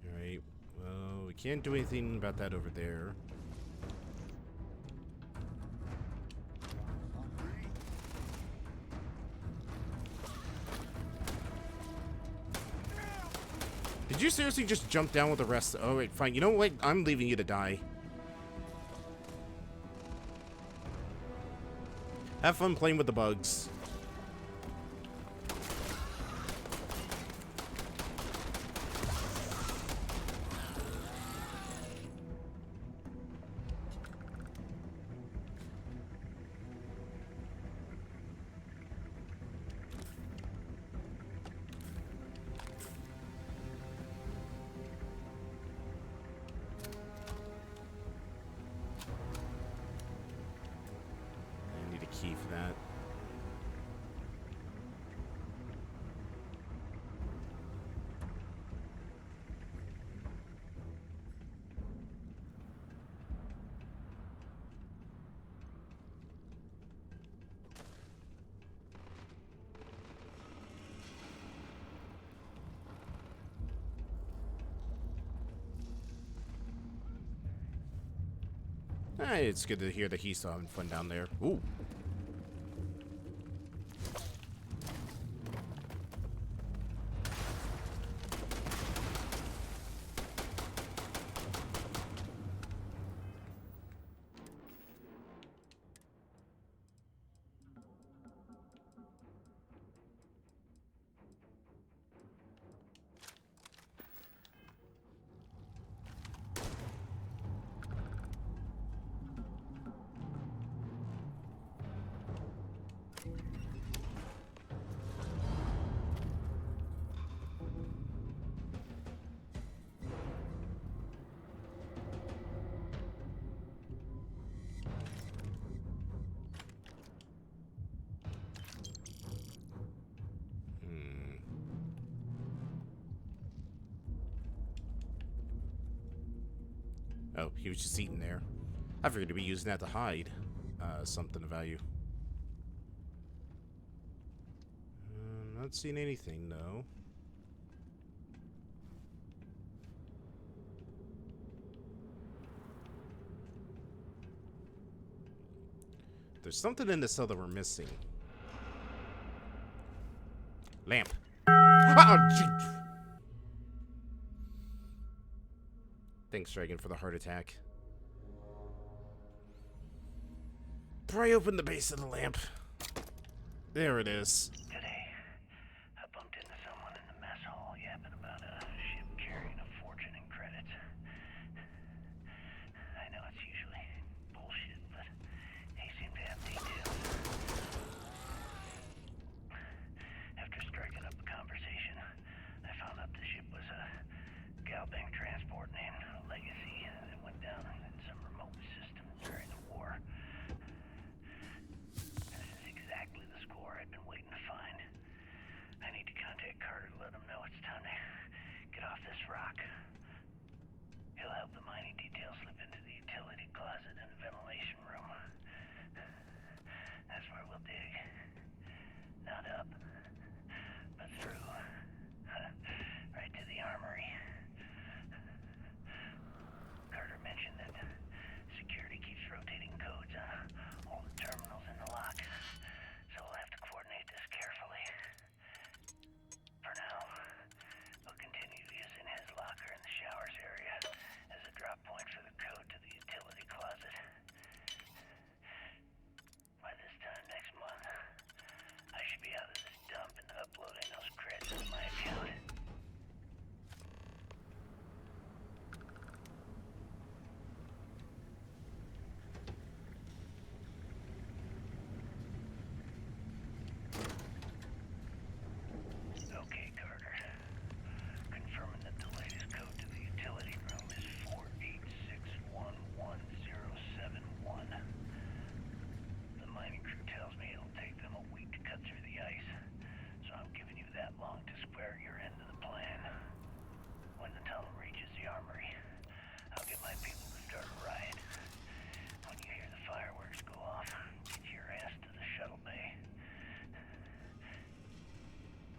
Alright, well, we can't do anything about that over there. Did you seriously just jump down with the rest? Oh, wait, fine. You know what? I'm leaving you to die. Have fun playing with the bugs. Key for that. Hey, it's good to hear that he's still having fun down there. Ooh. Oh, he was just eating there. I figured to be using that to hide something of value. Not seeing anything, though. There's something in this cell that we're missing. Lamp. Thanks, Dragon, for the heart attack. Pry open the base of the lamp. There it is. Today, I bumped into someone in the mess hall yapping about a ship carrying a fortune in credits. I know it's usually bullshit, but he seemed to have details. After striking up a conversation, I found out the ship was a Galbank transport named Legacy that went down in some remote system during the war. This is exactly the score I've been waiting to find. I need to contact Carter to let him know it's time to get off this rock. He'll help the mining details slip into the utility closet in the ventilation room. That's where we'll dig. Not up, but through. Right to the armory. Carter mentioned that security keeps rotating codes on all the terminals in the lock, so we'll have to coordinate this carefully. For now, we'll continue using his locker in the showers area as a drop point for the code to the utility closet. By this time next month, I should be out of this dump and uploading those credits to my account. Okay, Carter. Confirming that the latest code to the utility room is 486111071. The mining crew tells me it'll take them a week to cut through the ice, so I'm giving you that long to square your end of the plan. When the tunnel reaches the armory, I'll get my people to start a riot. When you hear the fireworks go off, get your ass to the shuttle bay.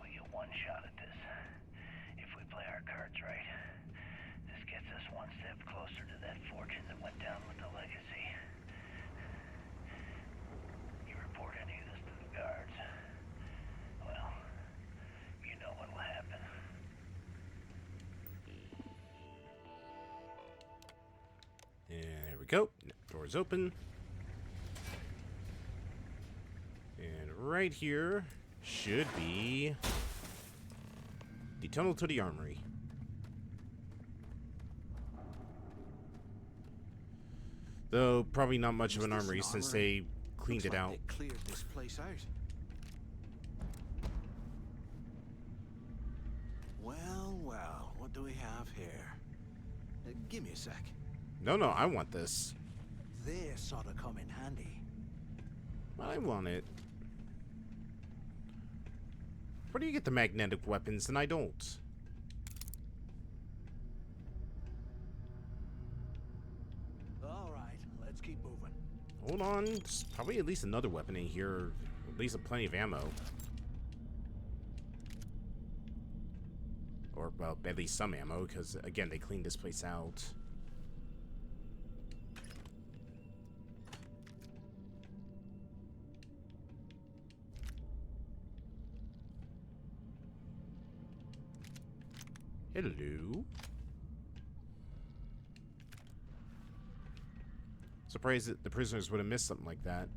We get one shot at this. If we play our cards right, this gets us one step closer to that fortune that went down with the Legacy. You report any of this to the guards, well, you know what'll happen. And there we go. Door's open. And right here should be the tunnel to the armory. Though probably not much of an armory since they cleaned it out. They cleared this place out. Well, well, what do we have here? Give me a sec. No, I want this. This sort of come in handy. I want it. Where do you get the magnetic weapons and I don't? All right, let's keep moving. Hold on. There's probably at least another weapon in here. Or at least plenty of ammo. Or, well, at least some ammo, because, again, they cleaned this place out. Hello. Surprised that the prisoners would have missed something like that.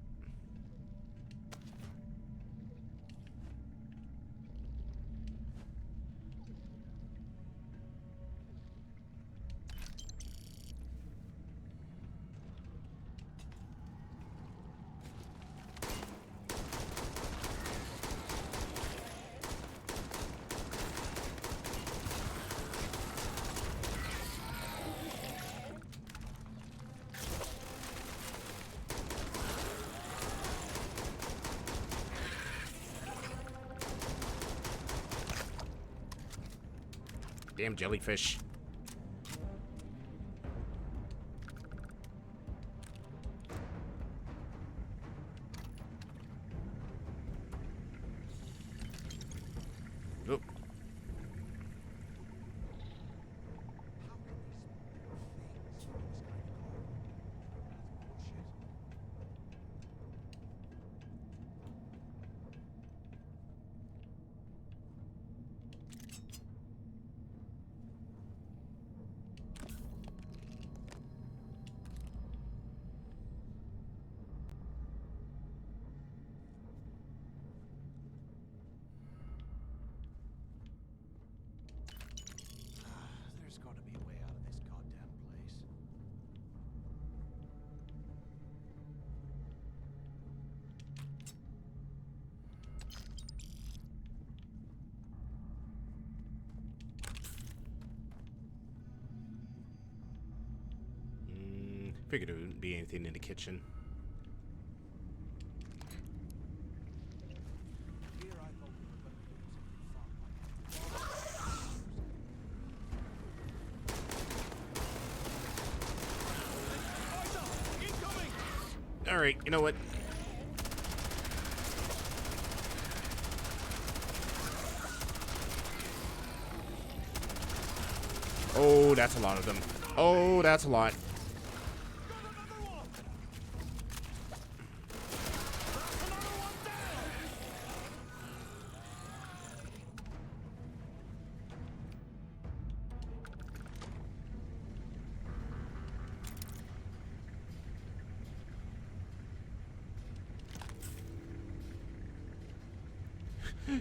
Damn jellyfish. Figured it wouldn't be anything in the kitchen. Alright, you know what? Oh, that's a lot of them. Oh, that's a lot.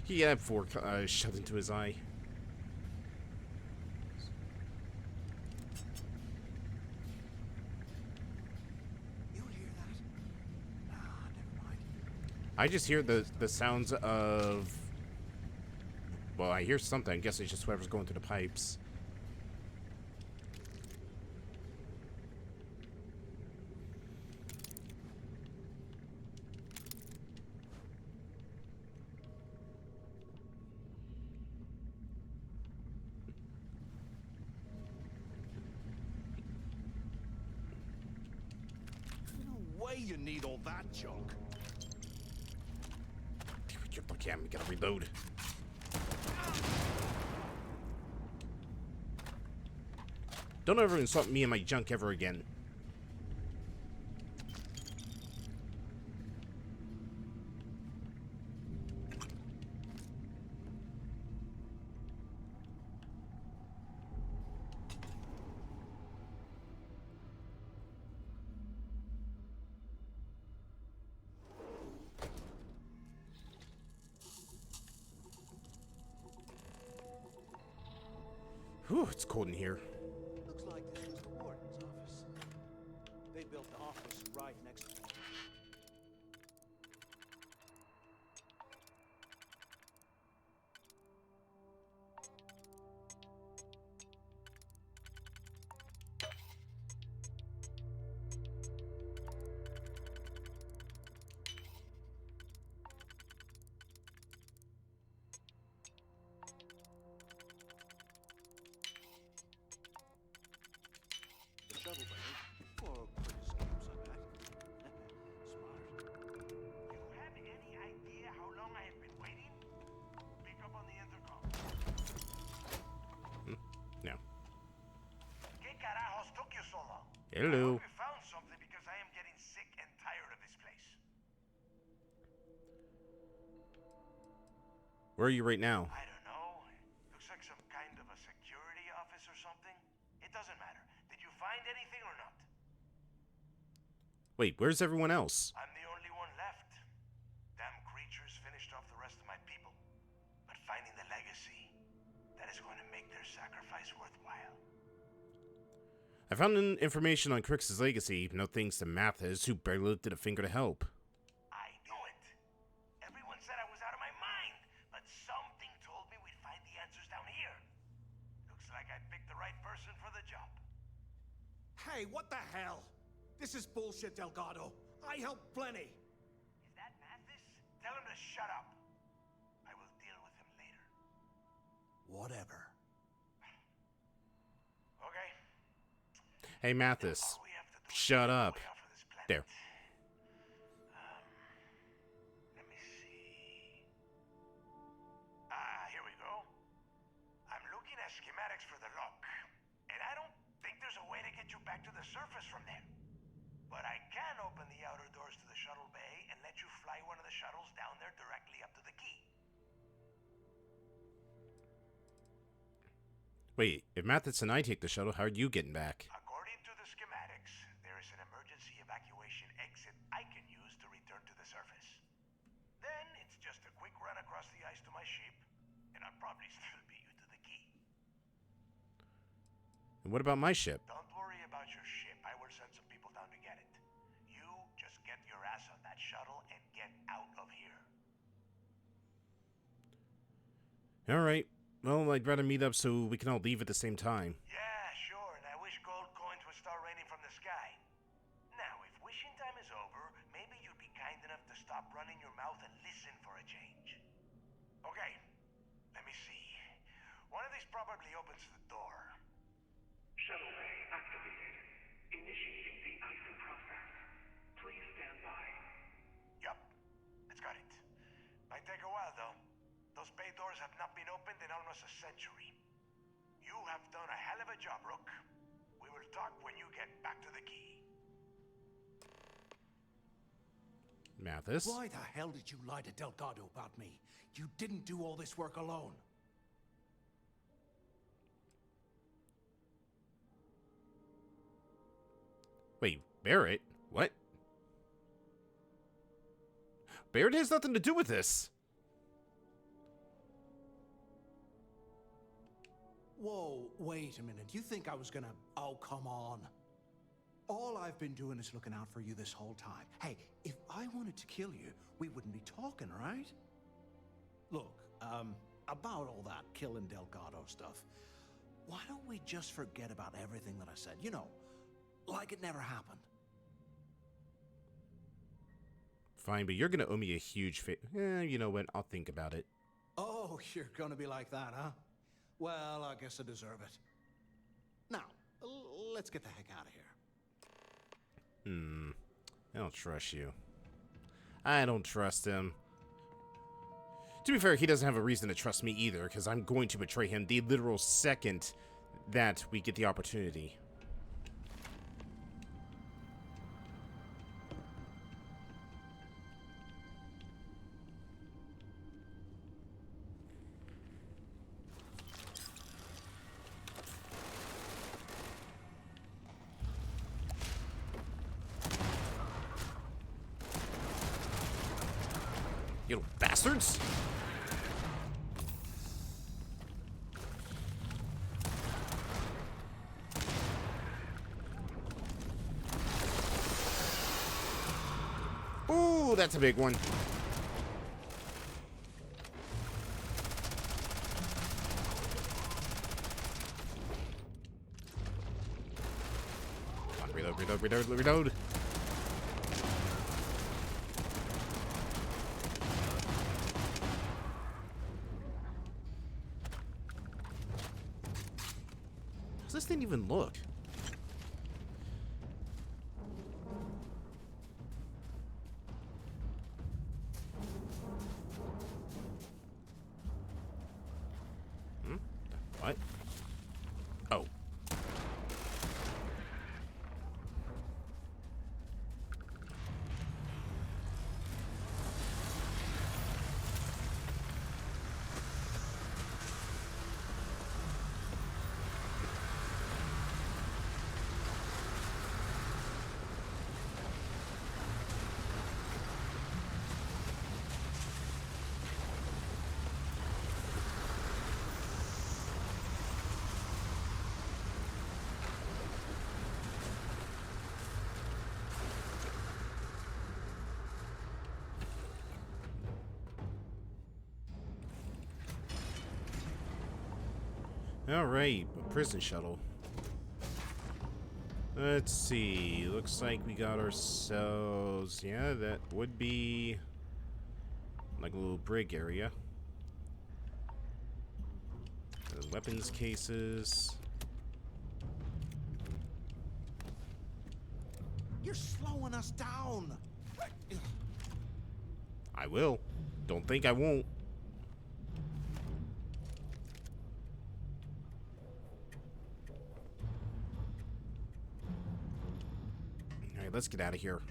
He had four shoved into his eye. I just hear the sounds of... Well, I hear something. I guess it's just whoever's going through the pipes. No way you need all that junk. Okay, I'm gonna reload. Don't ever insult me and my junk ever again. Whew, it's cold in here. Looks like this was the warden's office. They built the office right next to it. The shuttle bay for quick escapes, I bet. Smart. You have any idea how long I have been waiting? Pick up on the intercom. No. ¿Qué carajos took you so long? Hello. I hope you found something because I am getting sick and tired of this place. Where are you right now? I don't know. Looks like some kind of a security office or something. It doesn't matter. Did you find anything or not? Wait, where's everyone else? I'm the only one left. Damn creatures finished off the rest of my people. But finding the legacy, that is going to make their sacrifice worthwhile. I found information on Crix's legacy, no thanks to Mathis, who barely lifted a finger to help. I knew it. Everyone said I was out of my mind, but something told me we'd find the answers down here. Looks like I picked the right person for the job. Hey, what the hell? This is bullshit, Delgado. I helped plenty. Is that Mathis? Tell him to shut up. I will deal with him later. Whatever. Okay. Hey, Mathis. Shut up. There. Let me see. Here we go. I'm looking at schematics for the lock, and I don't think there's a way to get you back to the surface from there. But I can open the outer doors to the shuttle bay and let you fly one of the shuttles down there directly up to the key. Wait, if Mathis and I take the shuttle, how are you getting back? According to the schematics, there is an emergency evacuation exit I can use to return to the surface. Then it's just a quick run across the ice to my ship, and I'll probably still beat you to the key. And what about my ship? Don't worry about your ship. I will send some people down to get it. You just get your ass on that shuttle and get out of here. Alright. Well, I'd rather meet up so we can all leave at the same time. Yeah, sure, and I wish gold coins would start raining from the sky. Okay, let me see. One of these probably opens the door. Shuttle bay activated. Initiating the icing process. Please stand by. Yup, it's got it. Might take a while, though. Those bay doors have not been opened in almost a century. You have done a hell of a job, Rook. We will talk when you get back to the key. Mathis? Why the hell did you lie to Delgado about me? You didn't do all this work alone. Wait, Barrett? What? Barrett has nothing to do with this. Whoa, wait a minute. You think I was gonna... Oh, come on. All I've been doing is looking out for you this whole time. Hey, if I wanted to kill you, we wouldn't be talking, right? Look, about all that killing Delgado stuff, why don't we just forget about everything that I said? You know, like it never happened. Fine, but you're gonna owe me a huge favor. You know what? I'll think about it. Oh, you're gonna be like that, huh? Well, I guess I deserve it. Now, let's get the heck out of here. I don't trust you. I don't trust him. To be fair, he doesn't have a reason to trust me either, because I'm going to betray him the literal second that we get the opportunity. You little bastards! Ooh, that's a big one. Come on, reload, reload, reload, reload. How's this thing even look? What? Oh. Alright, a prison shuttle. Let's see. Looks like we got ourselves... Yeah, that would be... like a little brig area. Weapons cases. You're slowing us down. I will. Don't think I won't. Alright, let's get out of here.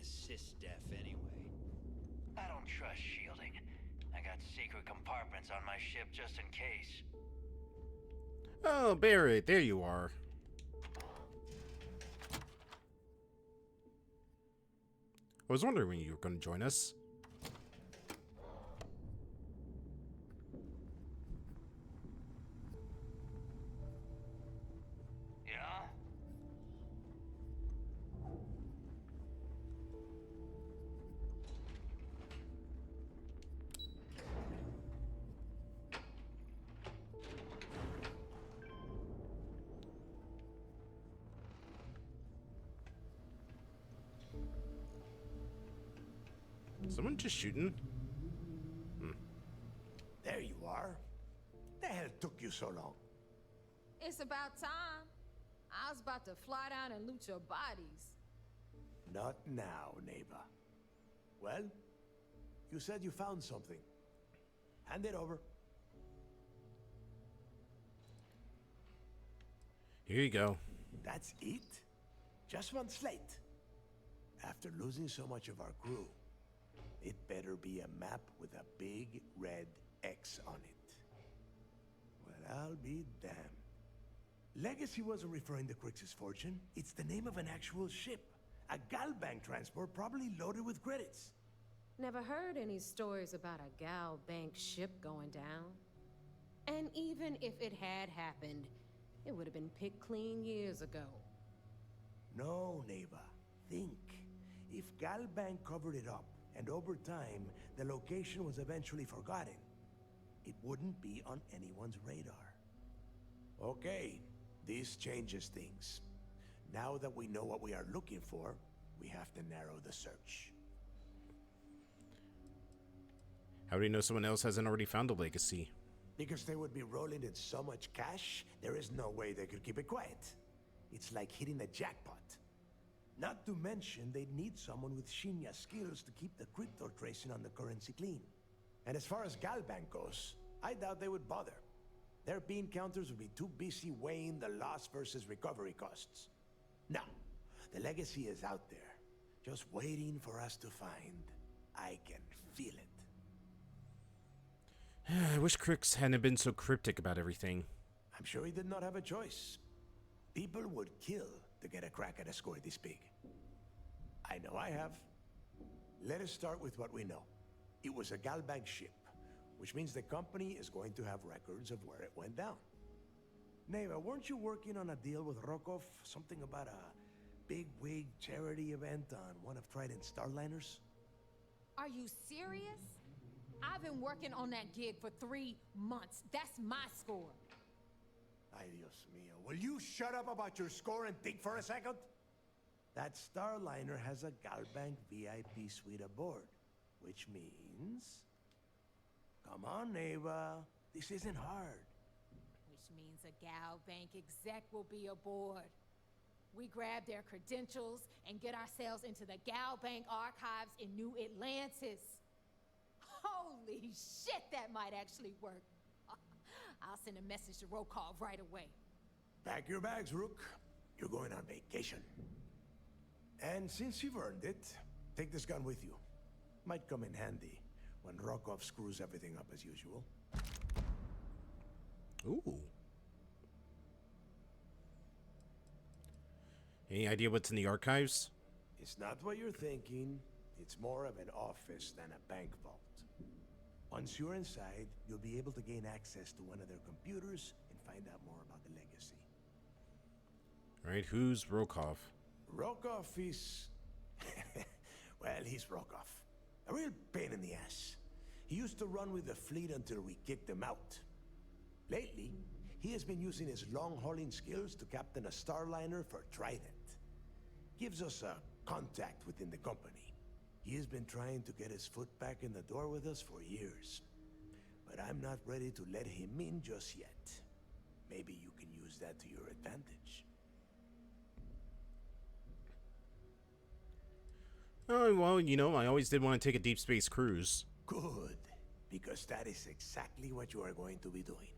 is sys-def anyway. I don't trust shielding. I got secret compartments on my ship just in case. Oh, Barrett, there you are. I was wondering when you were going to join us. Yeah? Someone just shooting? There you are. The hell took you so long? It's about time. I was about to fly down and loot your bodies. Not now, neighbor. Well, you said you found something. Hand it over. Here you go. That's it? Just one slate? After losing so much of our crew, it better be a map with a big red X on it. Well, I'll be damned. Legacy wasn't referring to Crix's fortune. It's the name of an actual ship. A Galbank transport probably loaded with credits. Never heard any stories about a Gal Bank ship going down. And even if it had happened, it would have been picked clean years ago. No, neighbor. Think. If Galbank covered it up, and over time, the location was eventually forgotten, it wouldn't be on anyone's radar. Okay, this changes things. Now that we know what we are looking for, we have to narrow the search. How do you know someone else hasn't already found a legacy? Because they would be rolling in so much cash, there is no way they could keep it quiet. It's like hitting a jackpot. Not to mention, they'd need someone with Shinya skills to keep the crypto tracing on the currency clean. And as far as Galbank goes, I doubt they would bother. Their bean counters would be too busy weighing the loss versus recovery costs. No, the legacy is out there, just waiting for us to find. I can feel it. I wish Crix hadn't been so cryptic about everything. I'm sure he did not have a choice. People would kill to get a crack at a score this big. I know I have. Let us start with what we know. It was a Galbank ship, which means the company is going to have records of where it went down. Neva, weren't you working on a deal with Rokov? Something about a big-wig charity event on one of Trident's Starliners? Are you serious? I've been working on that gig for 3 months. That's my score. Ay, Dios mío. Will you shut up about your score and think for a second? That Starliner has a Galbank VIP suite aboard, which means... Come on, Neva. This isn't hard. Which means a Gal Bank exec will be aboard. We grab their credentials and get ourselves into the Gal Bank archives in New Atlantis. Holy shit, that might actually work. I'll send a message to Rokov right away. Pack your bags, Rook. You're going on vacation. And since you've earned it, take this gun with you. Might come in handy when Rokov screws everything up as usual. Ooh. Any idea what's in the archives? It's not what you're thinking. It's more of an office than a bank vault. Once you're inside, you'll be able to gain access to one of their computers and find out more about the legacy. Alright, who's Rokov? Rokov is... well, he's Rokov. A real pain in the ass. He used to run with the fleet until we kicked him out. Lately, he has been using his long-hauling skills to captain a Starliner for Trident. Gives us a contact within the company. He has been trying to get his foot back in the door with us for years. But I'm not ready to let him in just yet. Maybe you can use that to your advantage. Oh, well, you know, I always did want to take a deep space cruise. Good, because that is exactly what you are going to be doing.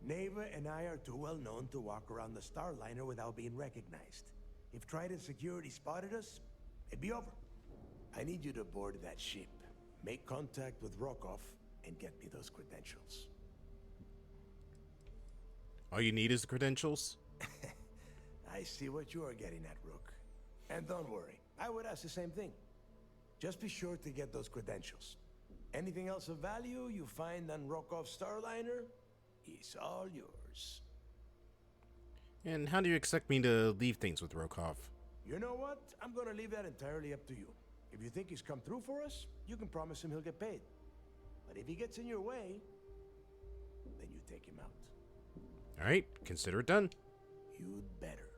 Neva and I are too well known to walk around the Starliner without being recognized. If Trident Security spotted us, It'd be over. I need you to board that ship, make contact with Rokov, and get me those credentials. All you need is the credentials? I see what you are getting at, Rook. And don't worry, I would ask the same thing. Just be sure to get those credentials. Anything else of value you find on Rokov's Starliner is all yours. And how do you expect me to leave things with Rokov? You know what? I'm gonna leave that entirely up to you. If you think he's come through for us, you can promise him he'll get paid. But if he gets in your way, then you take him out. Alright, consider it done. You'd better.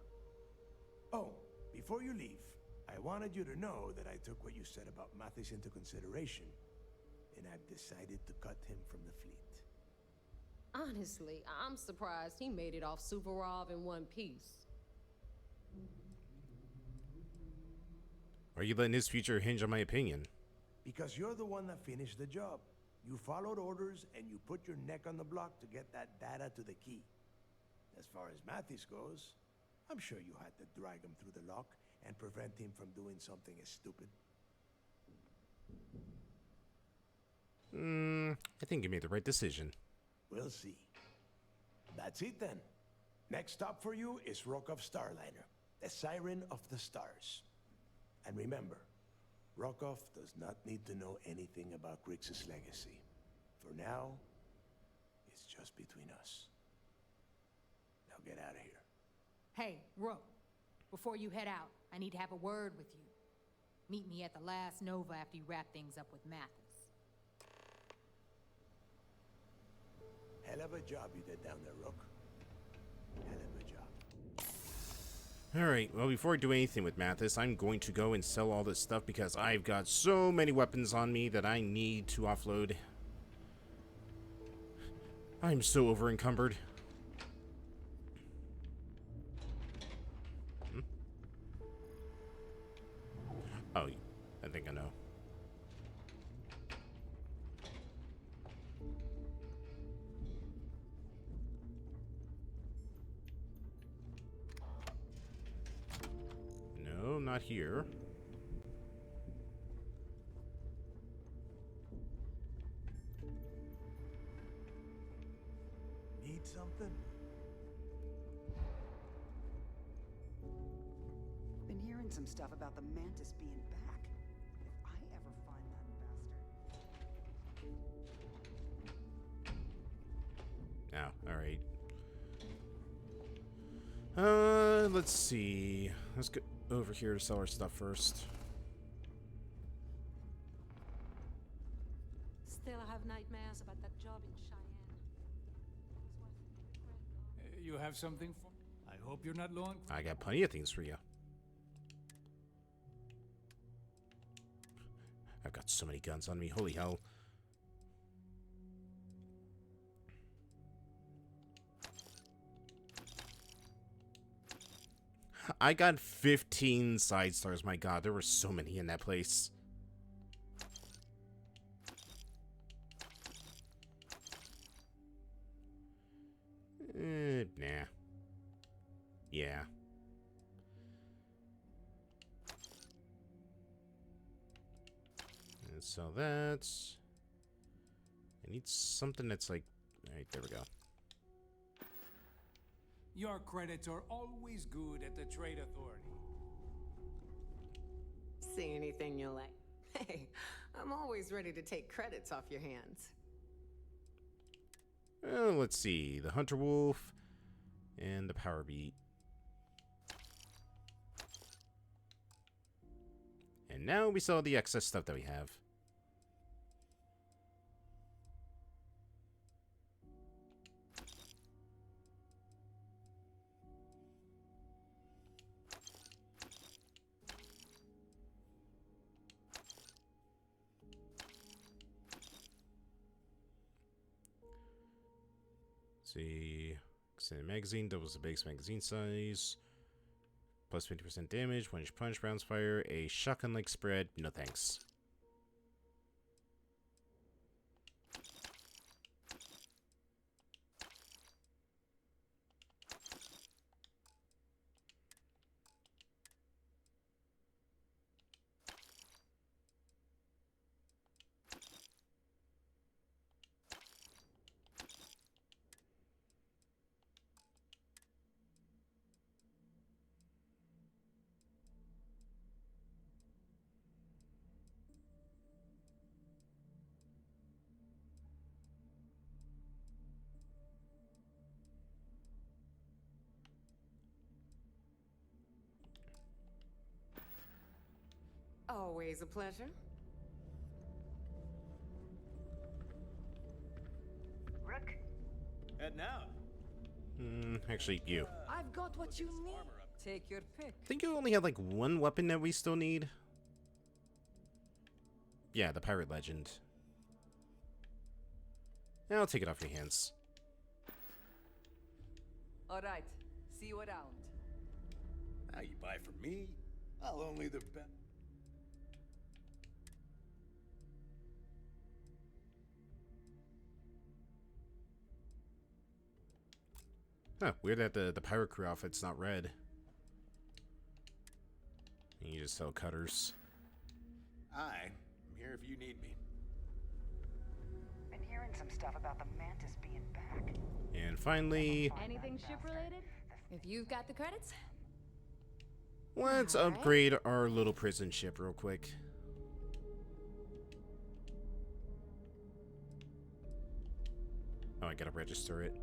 Oh, before you leave, I wanted you to know that I took what you said about Mathis into consideration, and I've decided to cut him from the fleet. Honestly, I'm surprised he made it off Suvorov in one piece. Are you letting his future hinge on my opinion? Because you're the one that finished the job. You followed orders and you put your neck on the block to get that data to the key. As far as Mathis goes, I'm sure you had to drag him through the lock and prevent him from doing something as stupid. I think you made the right decision. We'll see. That's it then. Next stop for you is Rokov's Starliner, the Siren of the Stars. And remember, Rokov does not need to know anything about Grixis' legacy. For now, it's just between us. Now get out of here. Hey, Rook, before you head out, I need to have a word with you. Meet me at the last Nova after you wrap things up with Mathis. Hell of a job you did down there, Rook. Hell of a job. Alright, well, before I do anything with Mathis, I'm going to go and sell all this stuff because I've got so many weapons on me that I need to offload. I'm so over-encumbered. Oh, I think I know. No, not here. Need something? Been hearing some stuff about the Mantis being back. If I ever find that bastard. Oh, alright. Let's see. Let's go over here to sell our stuff first. Still have nightmares about that job in Cheyenne. You have something for me? I hope you're not low on... I got plenty of things for you. I've got so many guns on me. Holy hell. I got 15 side stars. My god, there were so many in that place. Nah. Yeah. And so that's... I need something that's like... Alright, there we go. Your credits are always good at the Trade Authority. See anything you like? Hey, I'm always ready to take credits off your hands. Let's see. The Hunter Wolf and the Power Beat. And now we sell the excess stuff that we have. See, extended magazine doubles the base magazine size, plus 50% damage, 1-inch punch, rounds fire, a shotgun-like spread. No thanks. Always a pleasure. Rook? Heading out. Actually, you. I've got what you need. Take your pick. I think you only have like one weapon that we still need. Yeah, the pirate legend. Yeah, I'll take it off your hands. All right. See you around. Now you buy from me, I'll only the best. Huh, weird that the pirate crew outfit's not red. And you just sell cutters. I'm here if you need me. Been hearing some stuff about the Mantis being back. And finally, Anything ship related? If you've got the credits. let's All right. upgrade our little prison ship real quick. Oh, I gotta register it.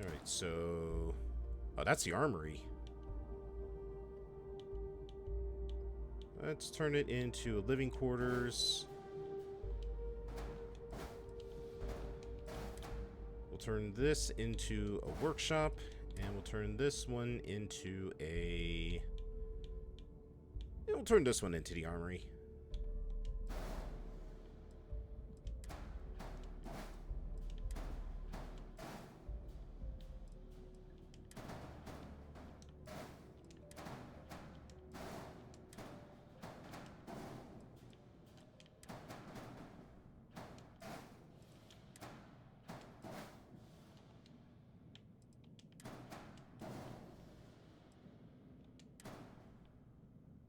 Alright, so... Oh, that's the armory. Let's turn it into living quarters. We'll turn this into a workshop, and we'll turn this one into a... Yeah, we'll turn this one into the armory.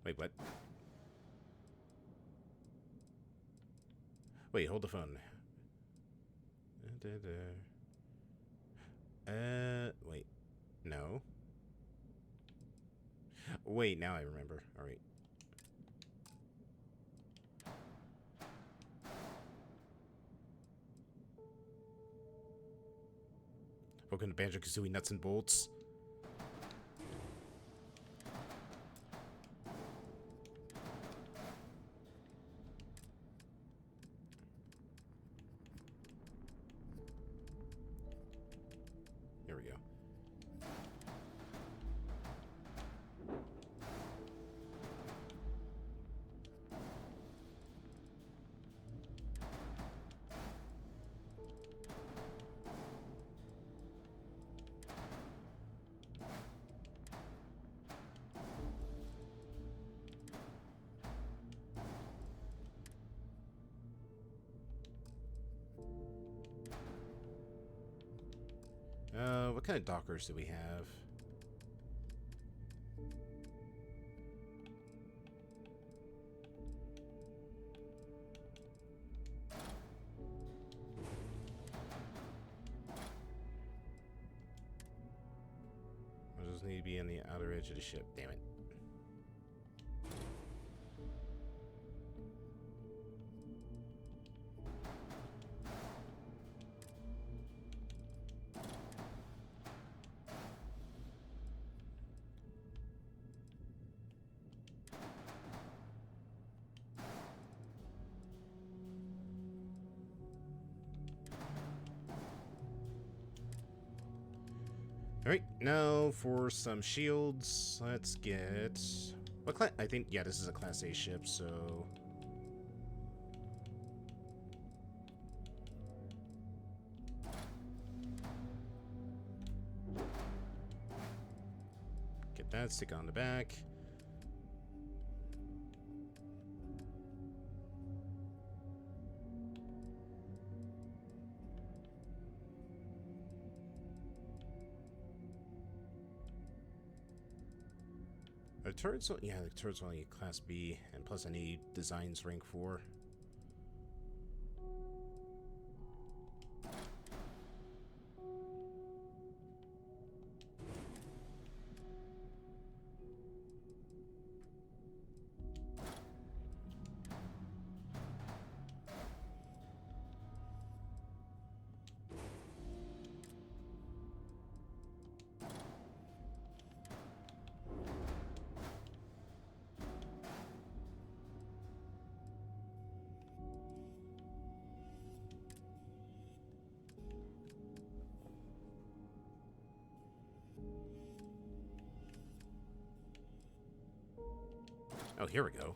Wait, what? Wait, hold the phone. Wait. No. Wait, now I remember. Alright. Welcome to Banjo-Kazooie Nuts and Bolts. Here we go. What kind of dockers do we have? I just need to be on the outer edge of the ship, damn it. Alright, now for some shields, let's get... What class? I think, yeah, this is a Class A ship, so... Get that, stick on the back. The turret's, yeah, the turret's only Class B, and plus I need designs rank 4. Oh, here we go.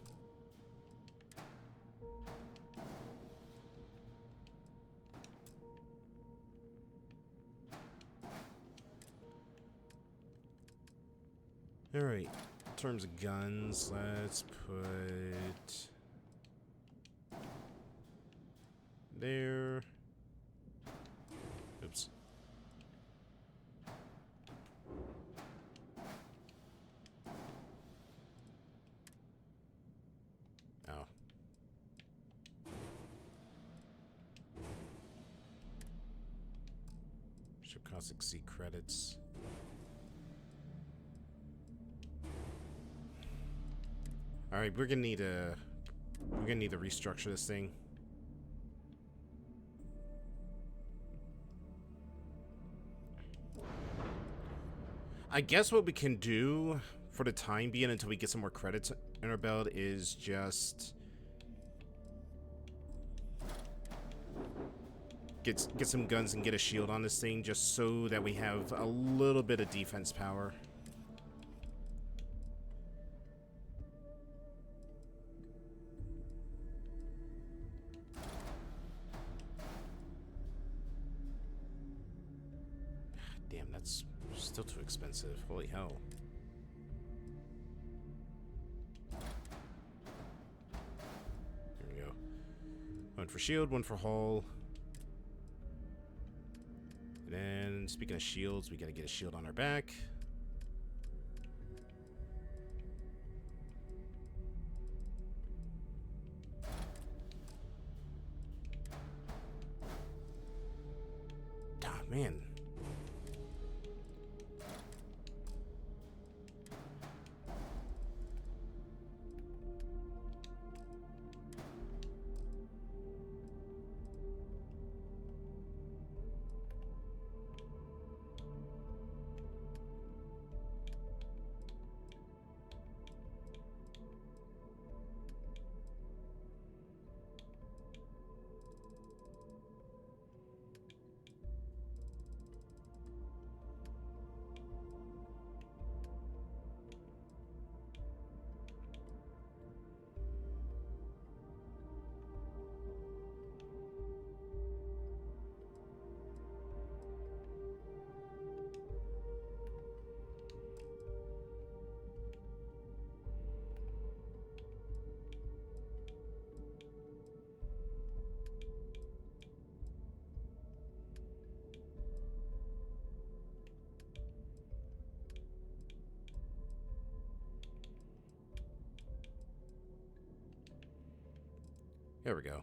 Alright, in terms of guns, let's put... there. Oops. Oh. Ship costs exceed credits. Alright, we're gonna need to restructure this thing. I guess what we can do for the time being until we get some more credits in our belt is just get some guns and get a shield on this thing just so that we have a little bit of defense power. Damn, that's still too expensive. Holy hell. There we go. One for shield, one for hull. And then, speaking of shields, we gotta get a shield on our back. Ah, man. There we go.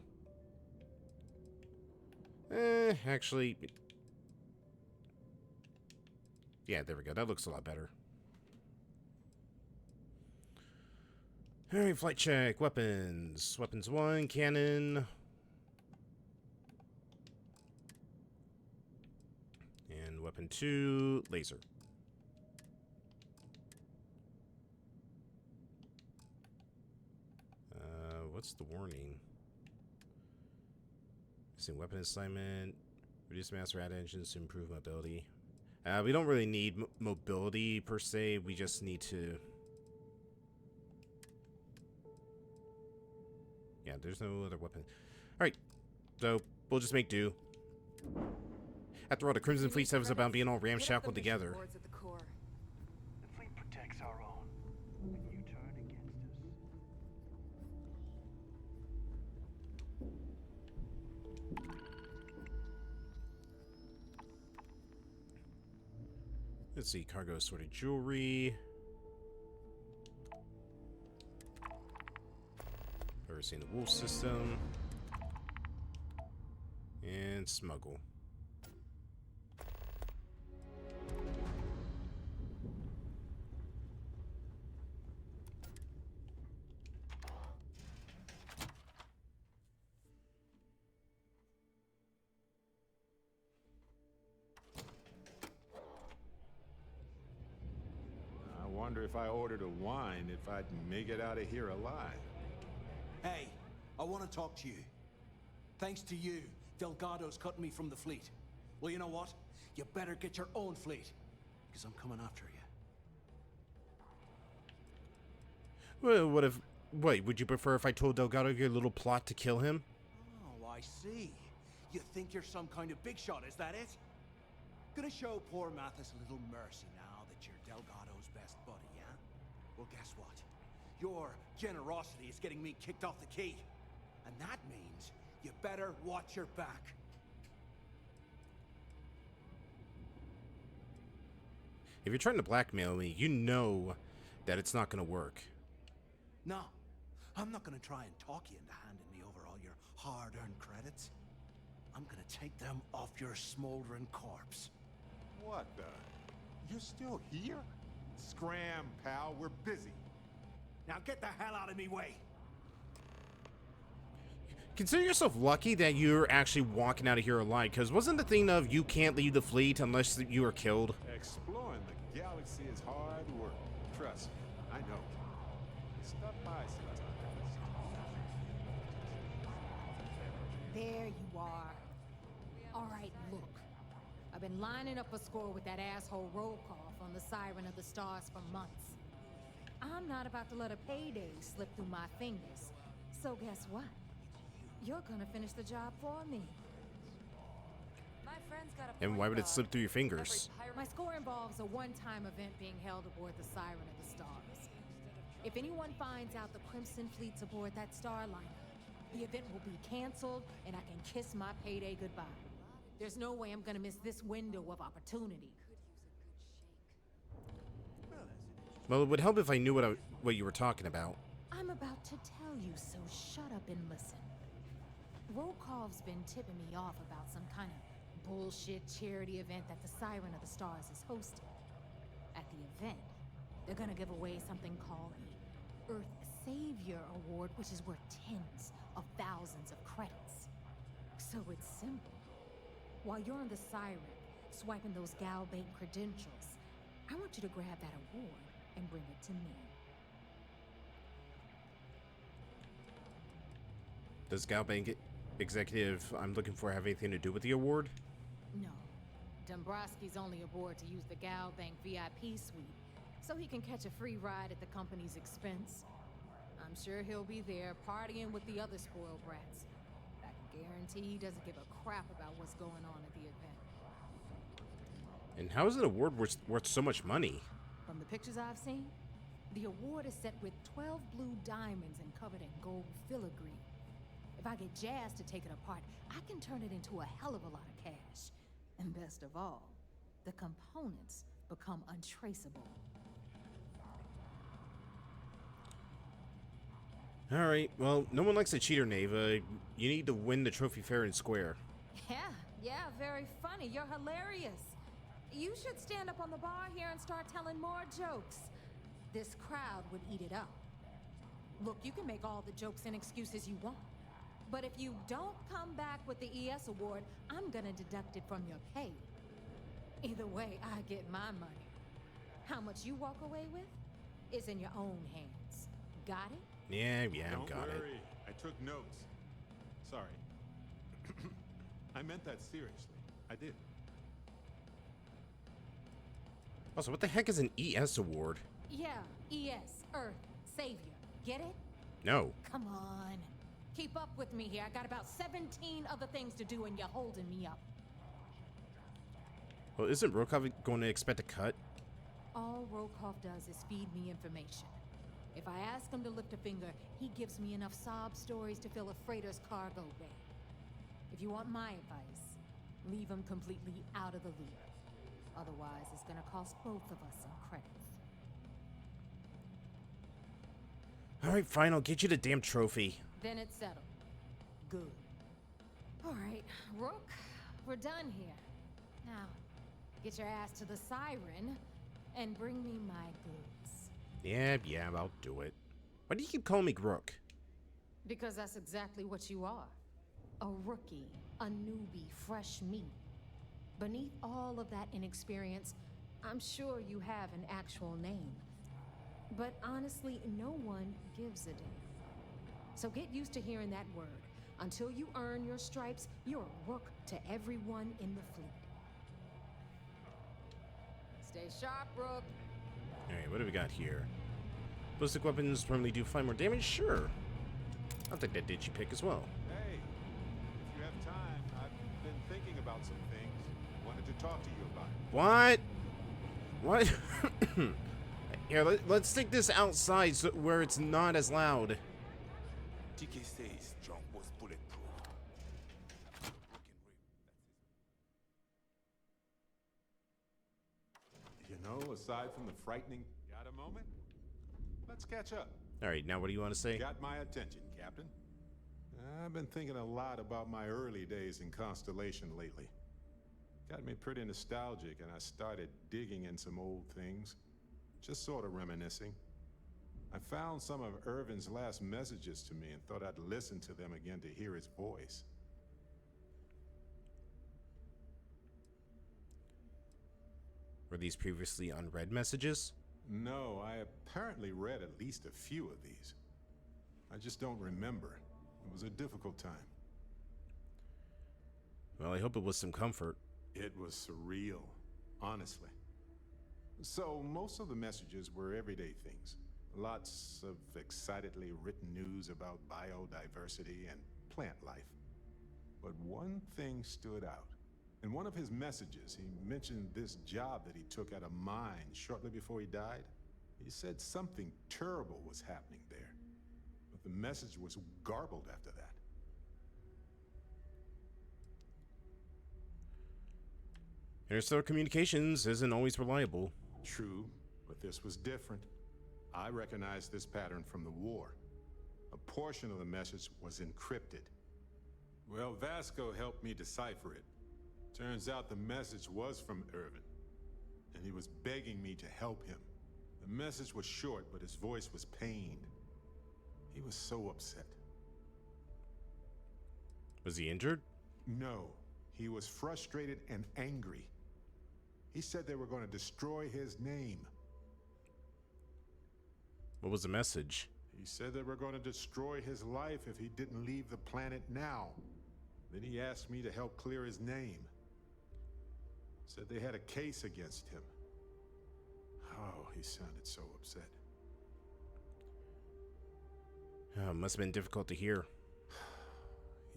Actually... yeah, there we go. That looks a lot better. Alright, flight check. Weapons. Weapons 1, cannon. And weapon 2, laser. What's the warning? Missing weapon assignment. Reduce mass rad engines to improve mobility. We don't really need mobility per se. We just need to... yeah, there's no other weapon. Alright, so we'll just make do. After all, the Crimson Fleet says about being all ramshackled together. The fleet protects our own. When you turn against us. Let's see, cargo assorted jewelry. Overseeing the wolf system. And smuggle. I wonder if I ordered a wine, if I'd make it out of here alive. Hey, I want to talk to you. Thanks to you, Delgado's cutting me from the fleet. Well, you know what? You better get your own fleet, because I'm coming after you. Well, what if Wait, would you prefer if I told Delgado your little plot to kill him? Oh, I see. You think you're some kind of big shot, is that it? Gonna show poor Mathis a little mercy now that you're Delgado's best buddy, yeah? Well, guess what? Your generosity is getting me kicked off the key. And that means you better watch your back. If you're trying to blackmail me, you know that it's not gonna work. No, I'm not gonna try and talk you into handing me over all your hard-earned credits. I'm gonna take them off your smoldering corpse. What the? You're still here? Scram, pal. We're busy. Now get the hell out of me way. Consider yourself lucky that you're actually walking out of here alive, because wasn't the thing of you can't leave the fleet unless you are killed? Exploring the galaxy is hard work. Trust me, I know. Stop by sometimes. There you are. All right, look. I've been lining up a score with that asshole roll call on the Siren of the Stars for months. I'm not about to let a payday slip through my fingers. So guess what? You're gonna finish the job for me. My friend's got a And why would it slip through your fingers? My score involves a one-time event being held aboard the Siren of the Stars. If anyone finds out the Crimson Fleet's aboard that starliner, the event will be canceled and I can kiss my payday goodbye. There's no way I'm gonna miss this window of opportunity. Well, it would help if I knew what you were talking about. I'm about to tell you, so shut up and listen. Rokov's been tipping me off about some kind of bullshit charity event that the Siren of the Stars is hosting. At the event, they're gonna give away something called the Earth Savior Award, which is worth tens of thousands of credits. So it's simple. While you're on the Siren, swiping those Galbank credentials, I want you to grab that award and bring it to me. Does Galbank executive I'm looking for have anything to do with the award? No. Dombrowski's only aboard to use the Galbank VIP suite, so he can catch a free ride at the company's expense. I'm sure he'll be there partying with the other spoiled brats. I can guarantee he doesn't give a crap about what's going on at the event. And how is an award worth so much money? From the pictures I've seen, the award is set with 12 blue diamonds and covered in gold filigree. If I get Jazz to take it apart, I can turn it into a hell of a lot of cash. And best of all, the components become untraceable. Alright, well, no one likes a cheater, Neva. You need to win the trophy fair and square. Yeah, very funny. You're hilarious. You should stand up on the bar here and start telling more jokes. This crowd would eat it up. Look, you can make all the jokes and excuses you want. But if you don't come back with the ES award, I'm gonna deduct it from your pay. Either way, I get my money. How much you walk away with is in your own hands. Got it? Yeah, Don't got worry. it. I took notes. Sorry. I meant that seriously. I did. Also, what the heck is an ES award? Yeah, ES, Earth, Savior. Get it? No. Come on. Keep up with me here. I got about 17 other things to do and you're holding me up. Well, isn't Rokov going to expect a cut? All Rokov does is feed me information. If I ask him to lift a finger, he gives me enough sob stories to fill a freighter's cargo bay. If you want my advice, leave him completely out of the loop. Otherwise, it's gonna cost both of us some credits. Alright, fine, I'll get you the damn trophy. Then it's settled. Good. Alright, Rook, we're done here. Now, get your ass to the Siren and bring me my goods. Yeah, I'll do it. Why do you keep calling me Rook? Because that's exactly what you are. A rookie, a newbie, fresh meat. Beneath all of that inexperience, I'm sure you have an actual name. But honestly, no one gives a damn. So get used to hearing that word. Until you earn your stripes, you're a rook to everyone in the fleet. Stay sharp, Rook. Alright, what do we got here? Ballistic weapons permanently do 5 more damage? Sure. I'll take that digi pick as well. Hey, if you have time, I've been thinking about some things. Wanted to talk to you about it. What? What? Here, let's take this outside so where it's not as loud. TK says John was bulletproof. You know, aside from the frightening, got a moment? Let's catch up. All right, now what do you want to say? Got my attention, Captain. I've been thinking a lot about my early days in Constellation lately. Got me pretty nostalgic, and I started digging in some old things. Just sort of reminiscing. I found some of Irvin's last messages to me and thought I'd listen to them again to hear his voice. Were these previously unread messages? No, I apparently read at least a few of these. I just don't remember. It was a difficult time. Well, I hope it was some comfort. It was surreal, honestly. So, most of the messages were everyday things. Lots of excitedly written news about biodiversity and plant life. But one thing stood out. In one of his messages, he mentioned this job that he took at a mine shortly before he died. He said something terrible was happening there. But the message was garbled after that. Interstellar communications isn't always reliable. True, but this was different. I recognized this pattern from the war. A portion of the message was encrypted. Well, Vasco helped me decipher it. Turns out the message was from Irvin, and he was begging me to help him. The message was short, but his voice was pained. He was so upset. Was he injured? No, he was frustrated and angry. He said they were going to destroy his name. What was the message? He said they were going to destroy his life if he didn't leave the planet now. Then he asked me to help clear his name. Said they had a case against him. Oh, he sounded so upset. Oh, it must have been difficult to hear.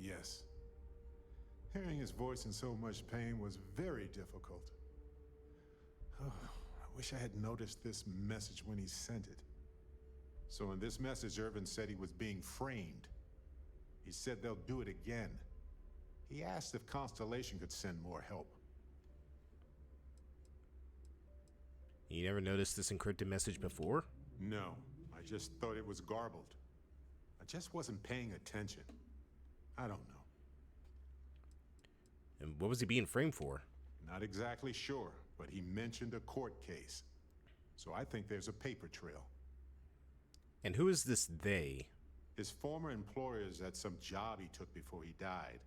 Yes. Hearing his voice in so much pain was very difficult. Oh, I wish I had noticed this message when he sent it. So in this message, Irvin said he was being framed. He said they'll do it again. He asked if Constellation could send more help. You never noticed this encrypted message before? No, I just thought it was garbled. I just wasn't paying attention. I don't know. And what was he being framed for? Not exactly sure, but he mentioned a court case. So I think there's a paper trail. And who is this they? His former employers at some job he took before he died.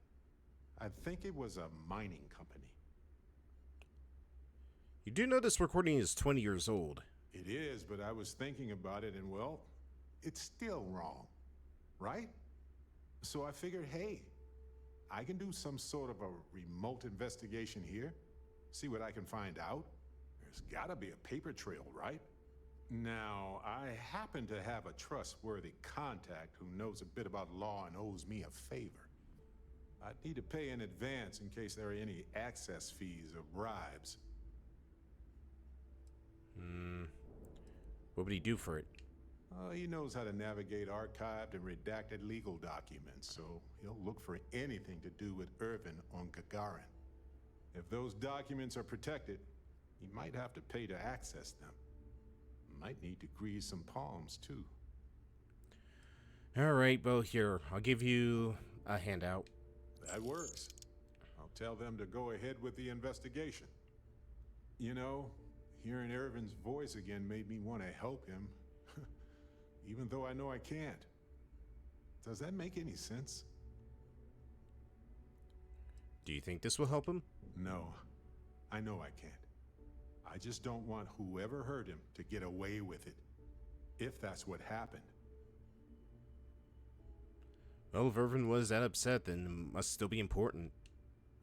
I think it was a mining company. You do know this recording is 20 years old. It is, but I was thinking about it and, well, it's still wrong, right? So I figured, hey, I can do some sort of a remote investigation here, see what I can find out. There's gotta be a paper trail, right? Now, I happen to have a trustworthy contact who knows a bit about law and owes me a favor. I'd need to pay in advance in case there are any access fees or bribes. What would he do for it? He knows how to navigate archived and redacted legal documents, so he'll look for anything to do with Irvin on Gagarin. If those documents are protected, he might have to pay to access them. Might need to grease some palms, too. All right, well, here, I'll give you a handout. That works. I'll tell them to go ahead with the investigation. You know, hearing Irvin's voice again made me want to help him, even though I know I can't. Does that make any sense? Do you think this will help him? No, I know I can't. I just don't want whoever hurt him to get away with it, if that's what happened. Well, if Irvin was that upset, then it must still be important.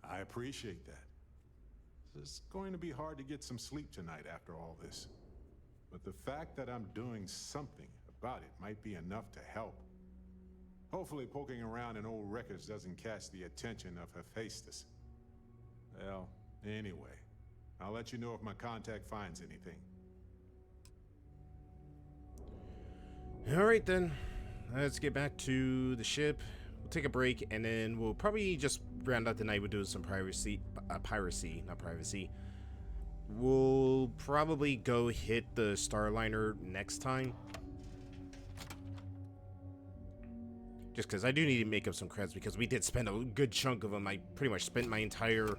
I appreciate that. It's going to be hard to get some sleep tonight after all this. But the fact that I'm doing something about it might be enough to help. Hopefully poking around in old records doesn't catch the attention of Hephaestus. Well, anyway, I'll let you know if my contact finds anything. Alright then, let's get back to the ship. We'll take a break, and then we'll probably just round out the night with doing some piracy, not privacy. We'll probably go hit the Starliner next time. Just because I do need to make up some creds, because we did spend a good chunk of them. I pretty much spent my entire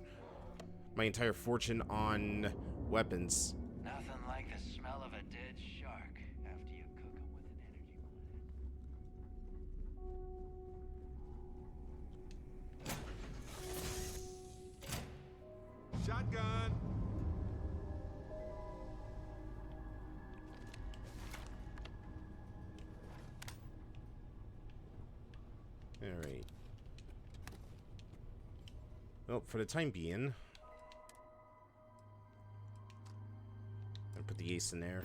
fortune on weapons. Nothing like the smell of a dead shark after you cook them with an energy Shotgun! Alright. Well, for the time being, I'll put the ace in there.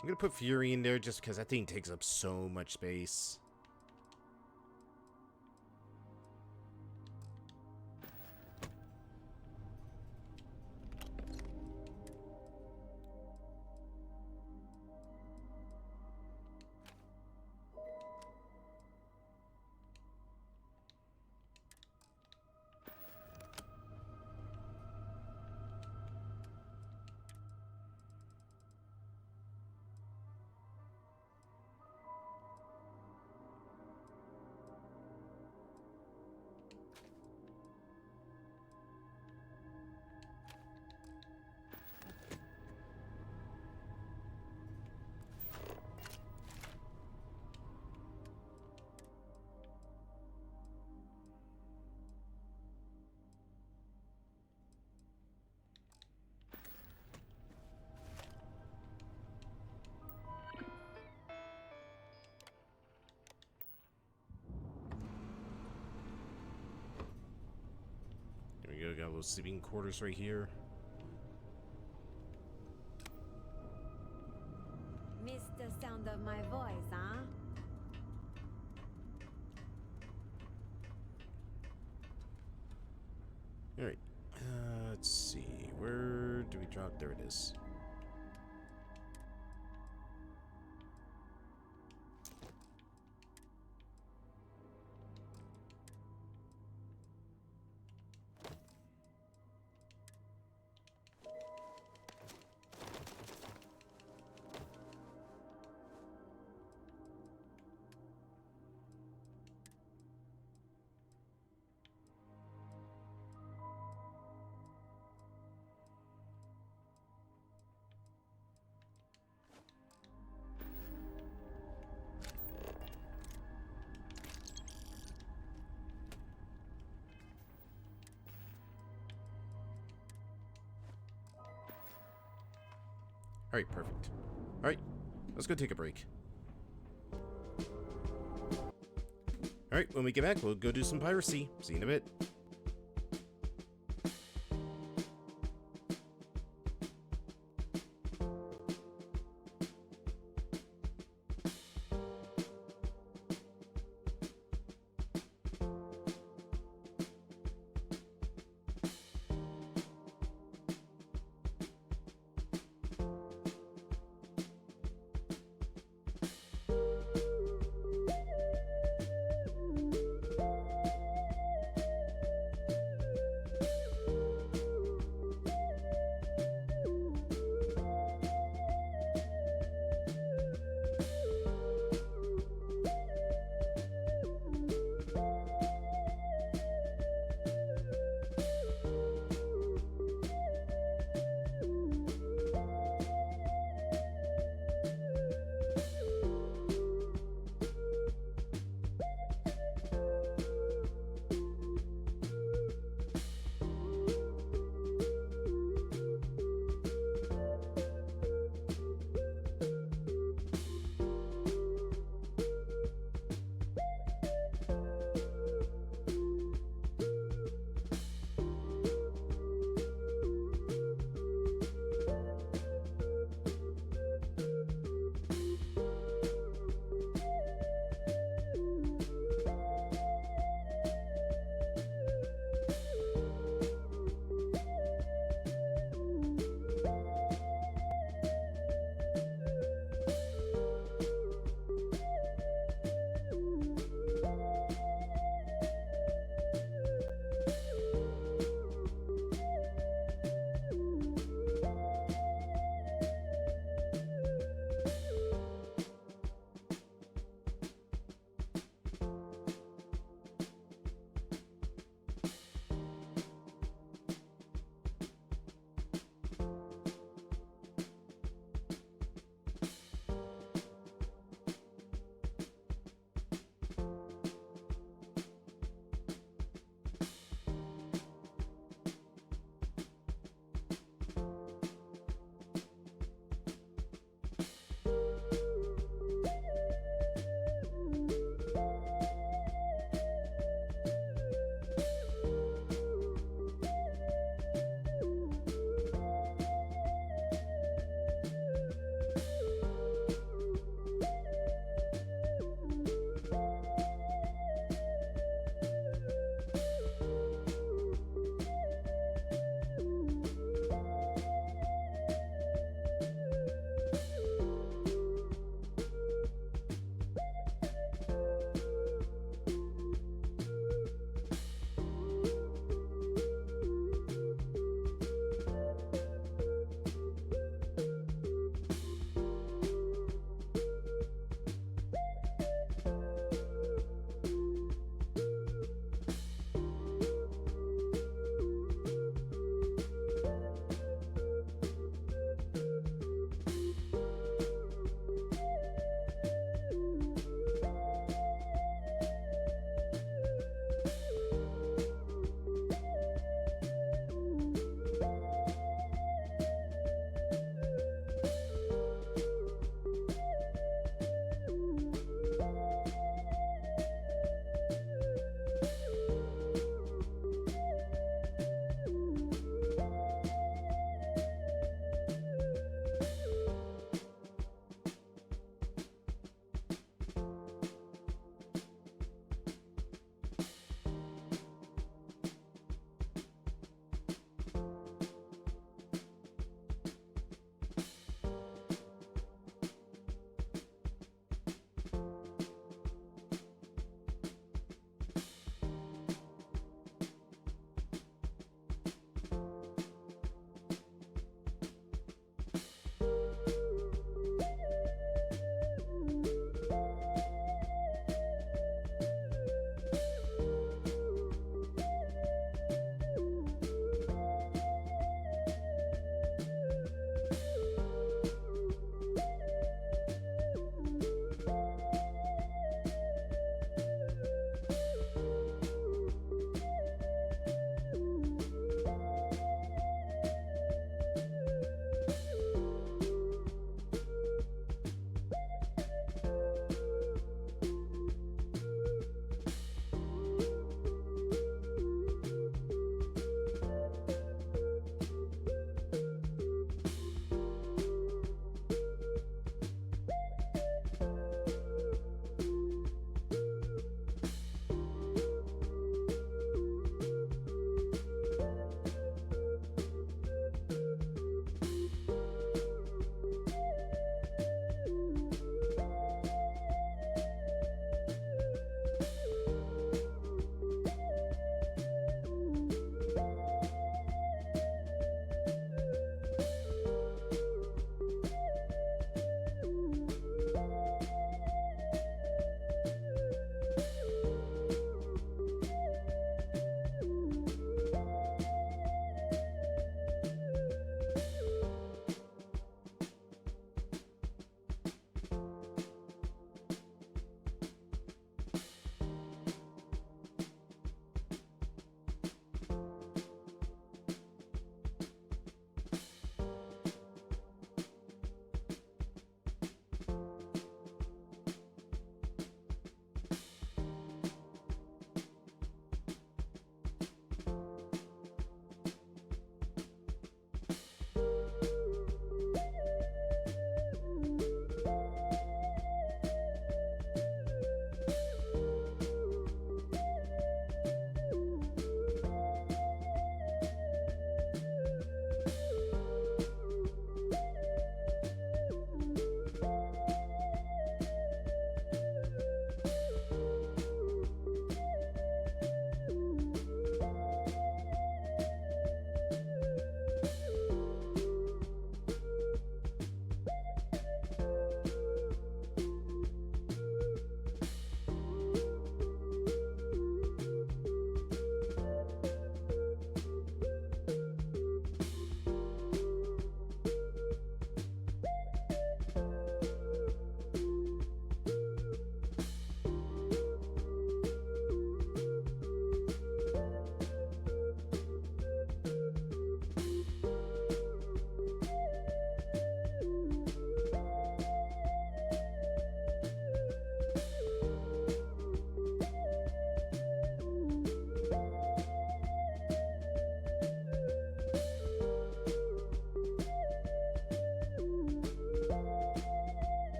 I'm gonna put Fury in there just because that thing takes up so much space. There we go, got a little sleeping quarters right here. Missed the sound of my voice, huh? Alright, let's see, where do we drop? There it is. Alright, perfect. Alright, let's go take a break. Alright, when we get back, we'll go do some piracy. See you in a bit.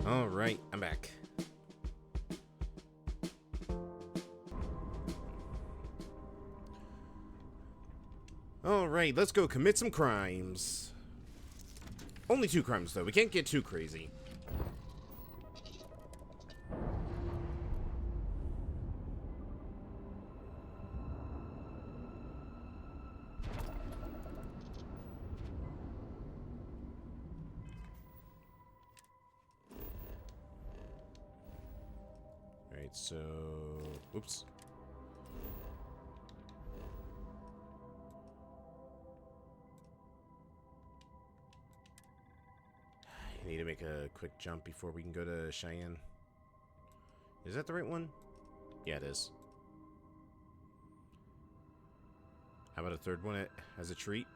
Alright, I'm back. Alright, let's go commit some crimes. Only 2 crimes, though. We can't get too crazy. Alright, so... Oops. I need to make a quick jump before we can go to Cheyenne. Is that the right one? Yeah, it is. How about a third one as a treat?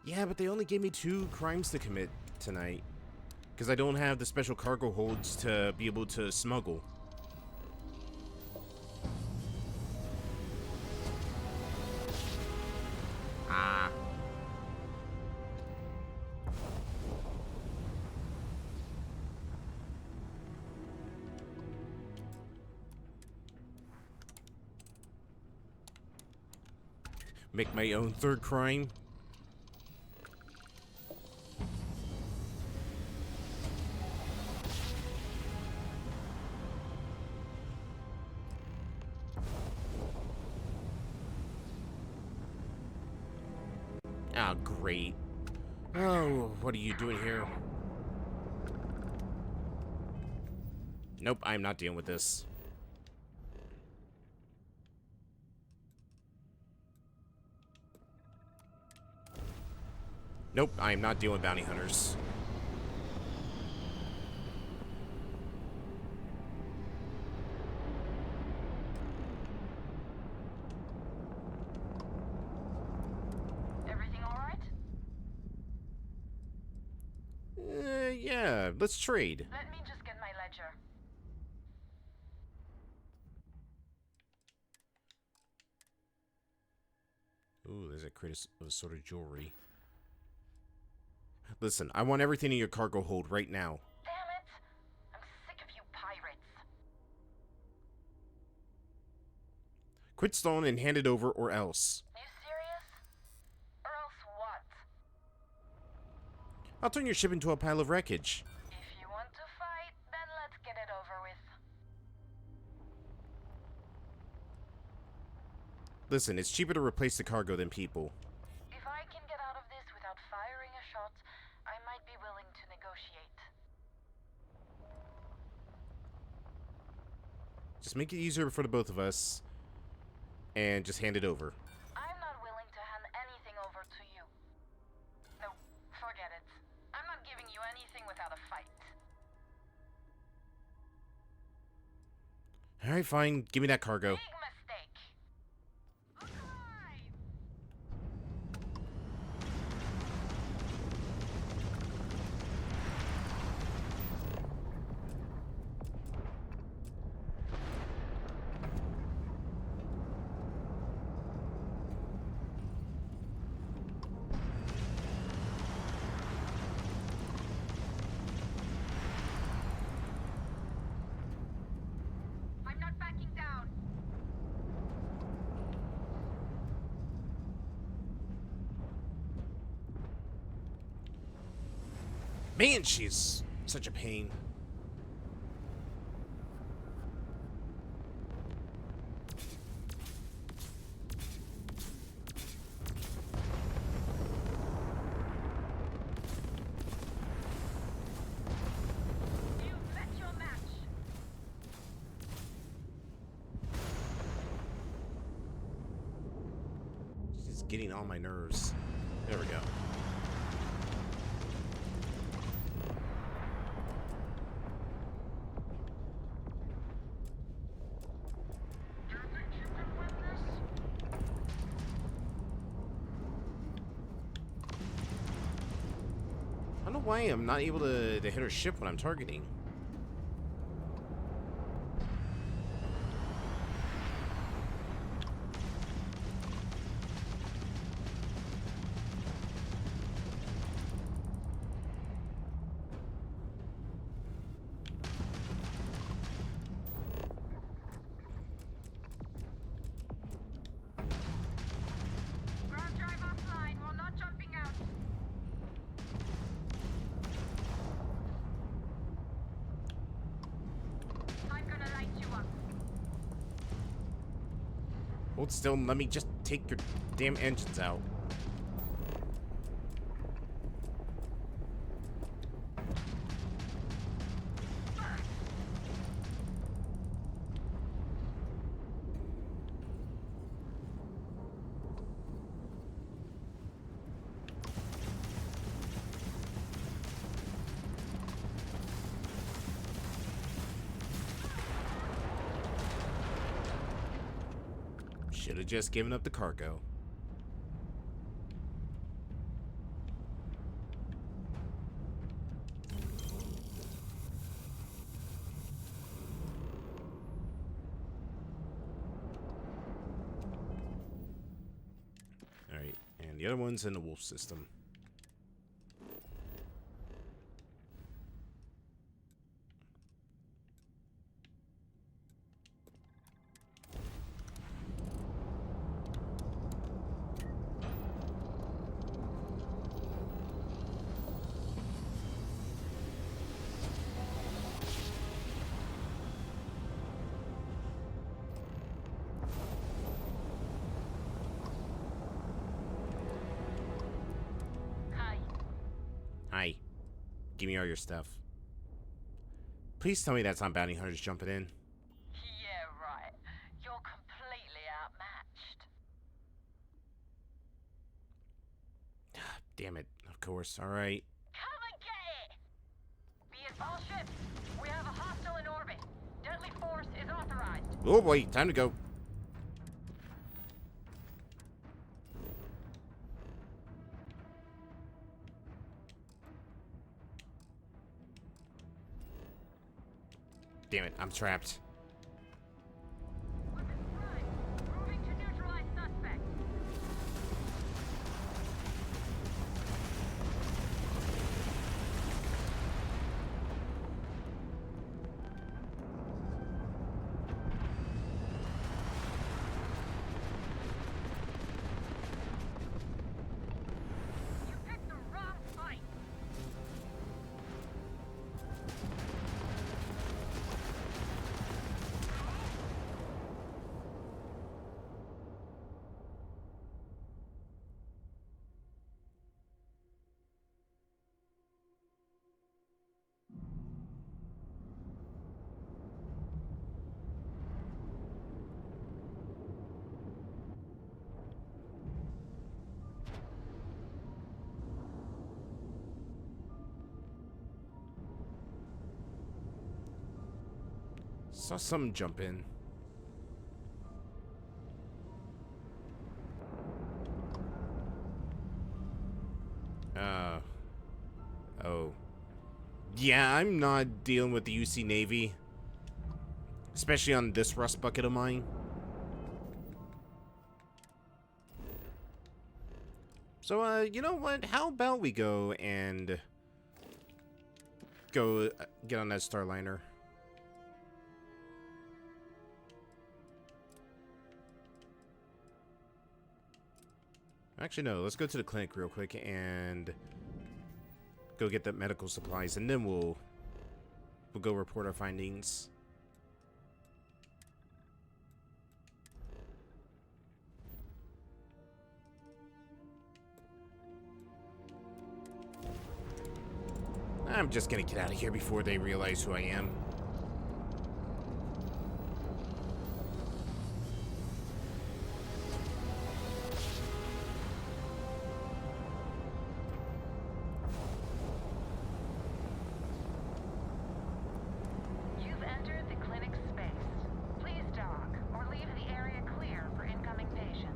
Yeah, but they only gave me 2 crimes to commit tonight. Because I don't have the special cargo holds to be able to smuggle. Ah. Make my own 3rd crime. Ah, great. Oh, what are you doing here? Nope, I'm not dealing with this. Nope, I am not dealing with bounty hunters. Everything alright? Yeah, let's trade. Let me just get my ledger. Ooh, there's a crate of sort of jewelry. Listen, I want everything in your cargo hold right now. Damn it! I'm sick of you pirates. Quit stalling and hand it over or else. You serious? Or else what? I'll turn your ship into a pile of wreckage. If you want to fight, then let's get it over with. Listen, it's cheaper to replace the cargo than people. If I can get out of this without firing a shot, I might be willing to negotiate. Just make it easier for the both of us. And just hand it over. I'm not willing to hand anything over to you. No, forget it. I'm not giving you anything without a fight. Alright, fine. Give me that cargo. Big mistake. I'm not backing down. Man, she's such a pain. You bet your match. She's getting on my nerves. There we go. You think you can win this? I don't know why I'm not able to hit her ship when I'm targeting. Hold still and let me just take your damn engines out. Should have just given up the cargo. Alright, and the other one's in the wolf system. Hi. Give me all your stuff. Please tell me that's not bounty hunters jumping in. Yeah, right. You're completely outmatched. Damn it. Of course. Alright. Come and get it! Be it all ships. We have a hostile in orbit. Deadly force is authorized. Oh boy, time to go. Damn it, I'm trapped. Moving to neutralize suspect. You picked the wrong fight. Saw something jump in. Oh. Yeah, I'm not dealing with the UC Navy. Especially on this rust bucket of mine. So, you know what? How about we go and go get on that Starliner? Actually, no. Let's go to the clinic real quick and go get the medical supplies, and then we'll go report our findings. I'm just gonna get out of here before they realize who I am. You've entered the clinic space. Please dock or leave the area clear for incoming patients.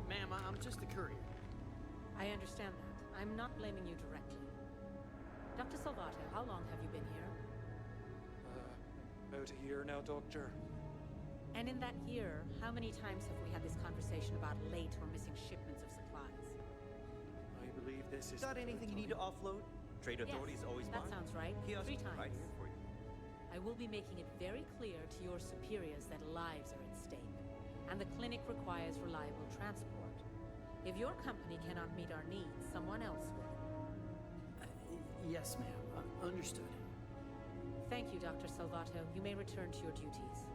Ma'am, I'm just a courier. I understand that. I'm not blaming you directly. Dr. Salvato, how long have you been here? About a year now, Doctor. And in that year, how many times have we had this conversation about late or missing shipments of supplies? I believe this is... Got anything you need to offload? Trade authorities always That buy. sounds right. Kiosk 3 times. right here for you. I will be making it very clear to your superiors that lives are at stake, and the clinic requires reliable transport. If your company cannot meet our needs, someone else will. Yes, ma'am. Understood. Thank you, Dr. Salvato. You may return to your duties.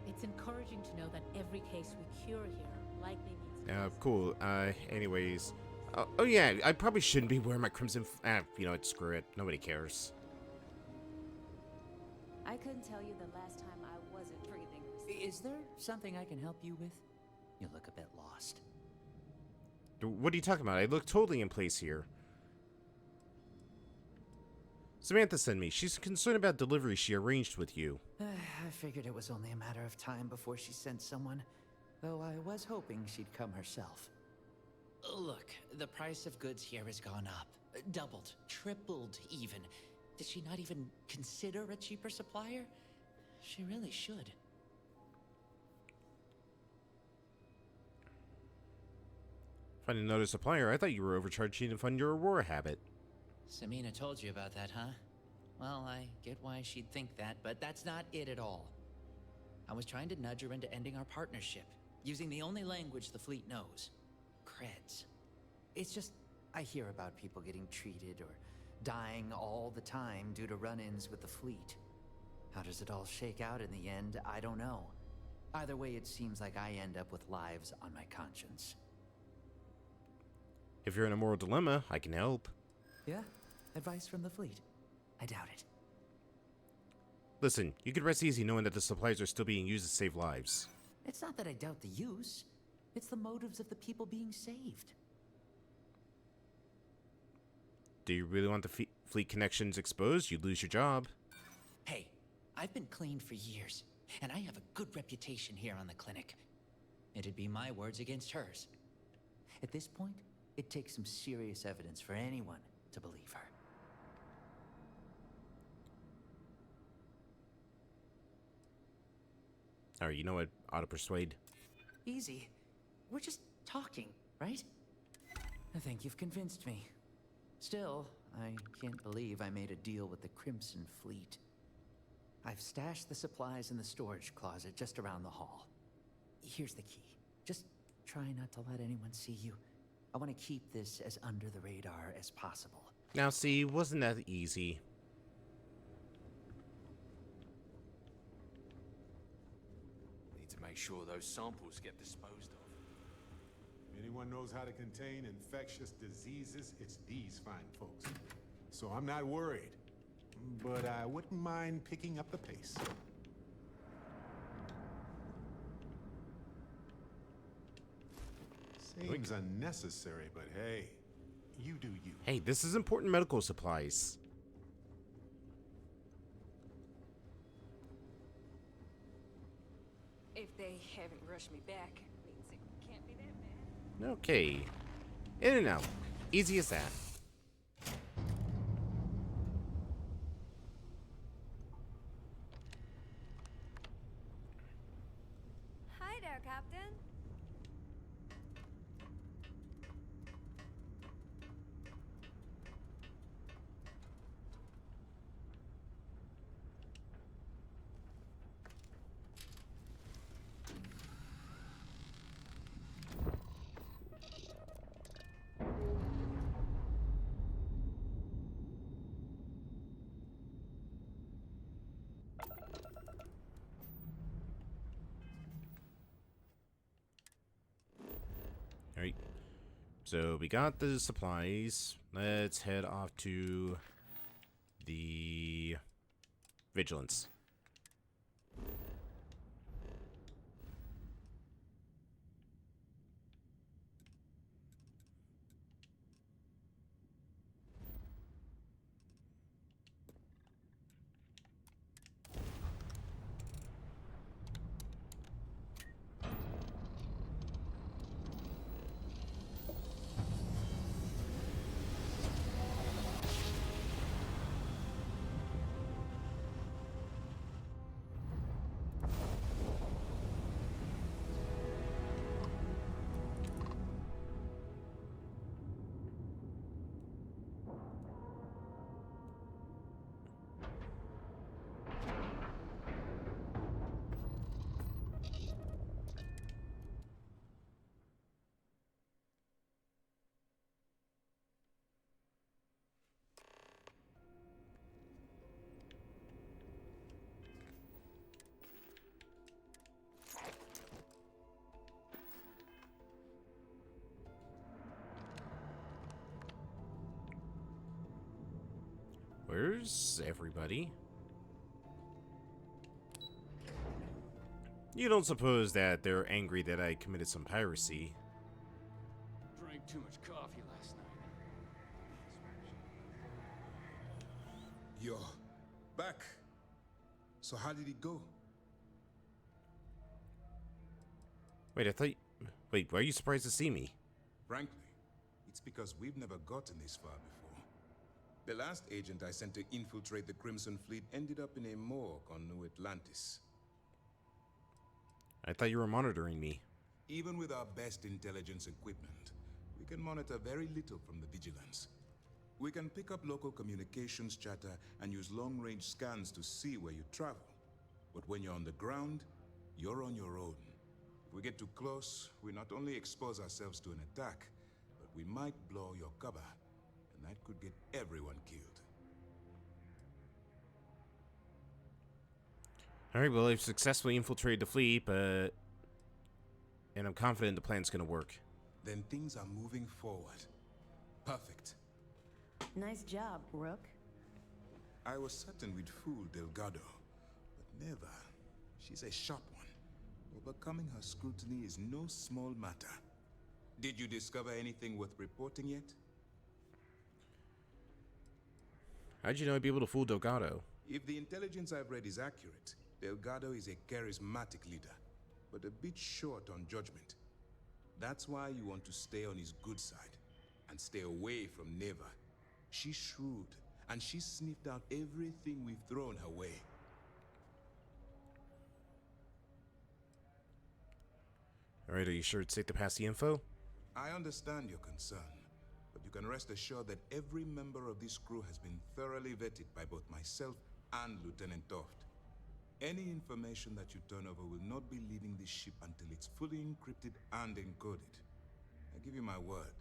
It's encouraging to know that every case we cure here likely means... Cool. Anyways. Oh, yeah, I probably shouldn't be wearing my crimson... you know what, screw it. Nobody cares. I couldn't tell you the last time I wasn't breathing. Is there something I can help you with? You look a bit lost. What are you talking about? I look totally in place here. Samantha sent me. She's concerned about delivery she arranged with you. I figured it was only a matter of time before she sent someone, though I was hoping she'd come herself. Look, the price of goods here has gone up. Doubled, tripled even. Did she not even consider a cheaper supplier? She really should. Finding another supplier? I thought you were overcharging to fund your Aurora habit. Samina told you about that, huh? Well, I get why she'd think that, but that's not it at all. I was trying to nudge her into ending our partnership, using the only language the fleet knows. Creds. It's just, I hear about people getting treated or dying all the time due to run-ins with the fleet. How does it all shake out in the end? I don't know. Either way, it seems like I end up with lives on my conscience. If you're in a moral dilemma, I can help. Yeah? Advice from the fleet? I doubt it. Listen, you could rest easy knowing that the supplies are still being used to save lives. It's not that I doubt the use. It's the motives of the people being saved. Do you really want the fleet connections exposed? You'd lose your job. Hey, I've been clean for years, and I have a good reputation here on the clinic. It'd be my words against hers. At this point, it takes some serious evidence for anyone to believe her. Alright, you know what? Auto-persuade. Easy. We're just talking, right? I think you've convinced me. Still, I can't believe I made a deal with the Crimson Fleet. I've stashed the supplies in the storage closet just around the hall. Here's the key. Just try not to let anyone see you. I want to keep this as under the radar as possible. Now see, wasn't that easy? Need to make sure those samples get disposed of. Anyone knows how to contain infectious diseases, it's these fine folks. So I'm not worried, but I wouldn't mind picking up the pace. Seems unnecessary, but hey, you do you. Hey, this is important medical supplies. If they haven't rushed me back, means it can't be that bad. Okay. In and out. Easy as that. Hi there, Captain. Alright. So we got the supplies. Let's head off to the Vigilance. where's everybody? You don't suppose that they're angry that I committed some piracy? Drank too much coffee last night. You're back. So how did it go? Wait, I thought... Wait, why are you surprised to see me? Frankly, it's because we've never gotten this far before. The last agent I sent to infiltrate the Crimson Fleet ended up in a morgue on New Atlantis. I thought you were monitoring me. Even with our best intelligence equipment, we can monitor very little from the vigilance. We can pick up local communications chatter and use long-range scans to see where you travel. But when you're on the ground, you're on your own. If we get too close, we not only expose ourselves to an attack, but we might blow your cover, and that could get everyone killed. Alright, well, I've successfully infiltrated the fleet, but... And I'm confident the plan's gonna work. Then things are moving forward. Perfect. Nice job, Rook. I was certain we'd fool Delgado, but never. She's a sharp one. Overcoming her scrutiny is no small matter. Did you discover anything worth reporting yet? How'd you know I'd be able to fool Delgado? If the intelligence I've read is accurate, Delgado is a charismatic leader, but a bit short on judgment. That's why you want to stay on his good side, and stay away from Neva. She's shrewd, and she's sniffed out everything we've thrown her way. Alright, are you sure it's safe to pass the info? I understand your concern, but you can rest assured that every member of this crew has been thoroughly vetted by both myself and Lieutenant Toft. Any information that you turn over will not be leaving this ship until it's fully encrypted and encoded. I give you my word.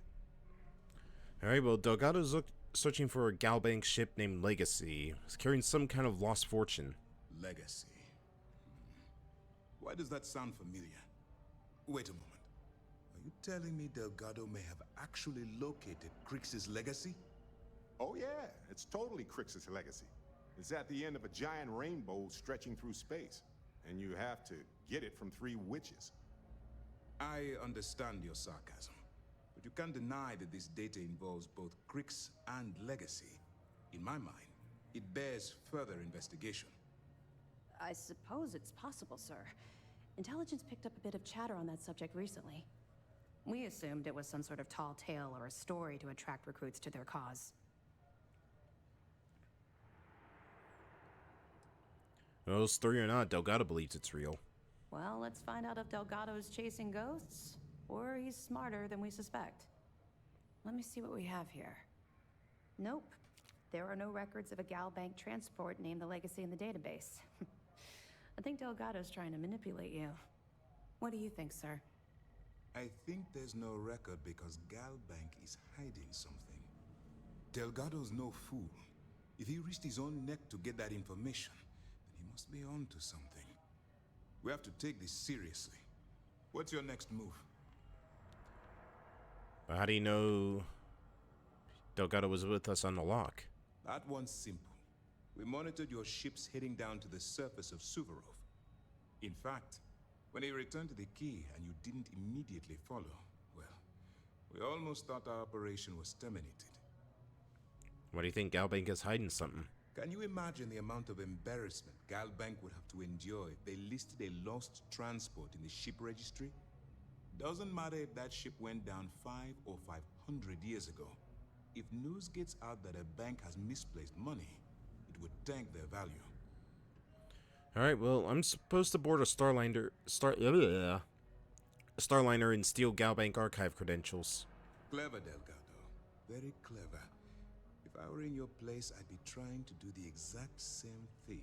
Alright, well, Delgado's searching for a Galbank ship named Legacy. It's carrying some kind of lost fortune. Legacy. Why does that sound familiar? Wait a moment. Are you telling me Delgado may have actually located Crix's legacy? Oh yeah, it's totally Crix's legacy. It's at the end of a giant rainbow stretching through space, and you have to get it from 3 witches. I understand your sarcasm, but you can't deny that this data involves both Crix and legacy. In my mind, it bears further investigation. I suppose it's possible, sir. Intelligence picked up a bit of chatter on that subject recently. We assumed it was some sort of tall tale or a story to attract recruits to their cause. Well, story or not, Delgado believes it's real. Well, let's find out if Delgado's chasing ghosts, or he's smarter than we suspect. Let me see what we have here. Nope. There are no records of a Galbank transport named the Legacy in the database. I think Delgado's trying to manipulate you. What do you think, sir? I think there's no record because Galbank is hiding something. Delgado's no fool. If he risked his own neck to get that information, then he must be onto something. We have to take this seriously. What's your next move? But how do you know Delgado was with us on the lock? That one's simple. We monitored your ships heading down to the surface of Suvorov. In fact, when he returned to the key and you didn't immediately follow, well, we almost thought our operation was terminated. Why do you think Galbank is hiding something? Can you imagine the amount of embarrassment Galbank would have to endure if they listed a lost transport in the ship registry? Doesn't matter if that ship went down 5 or 500 years ago. If news gets out that a bank has misplaced money, it would tank their value. Alright, well, I'm supposed to board a Starliner and steal Galbank archive credentials. Clever, Delgado. Very clever. If I were in your place, I'd be trying to do the exact same thing.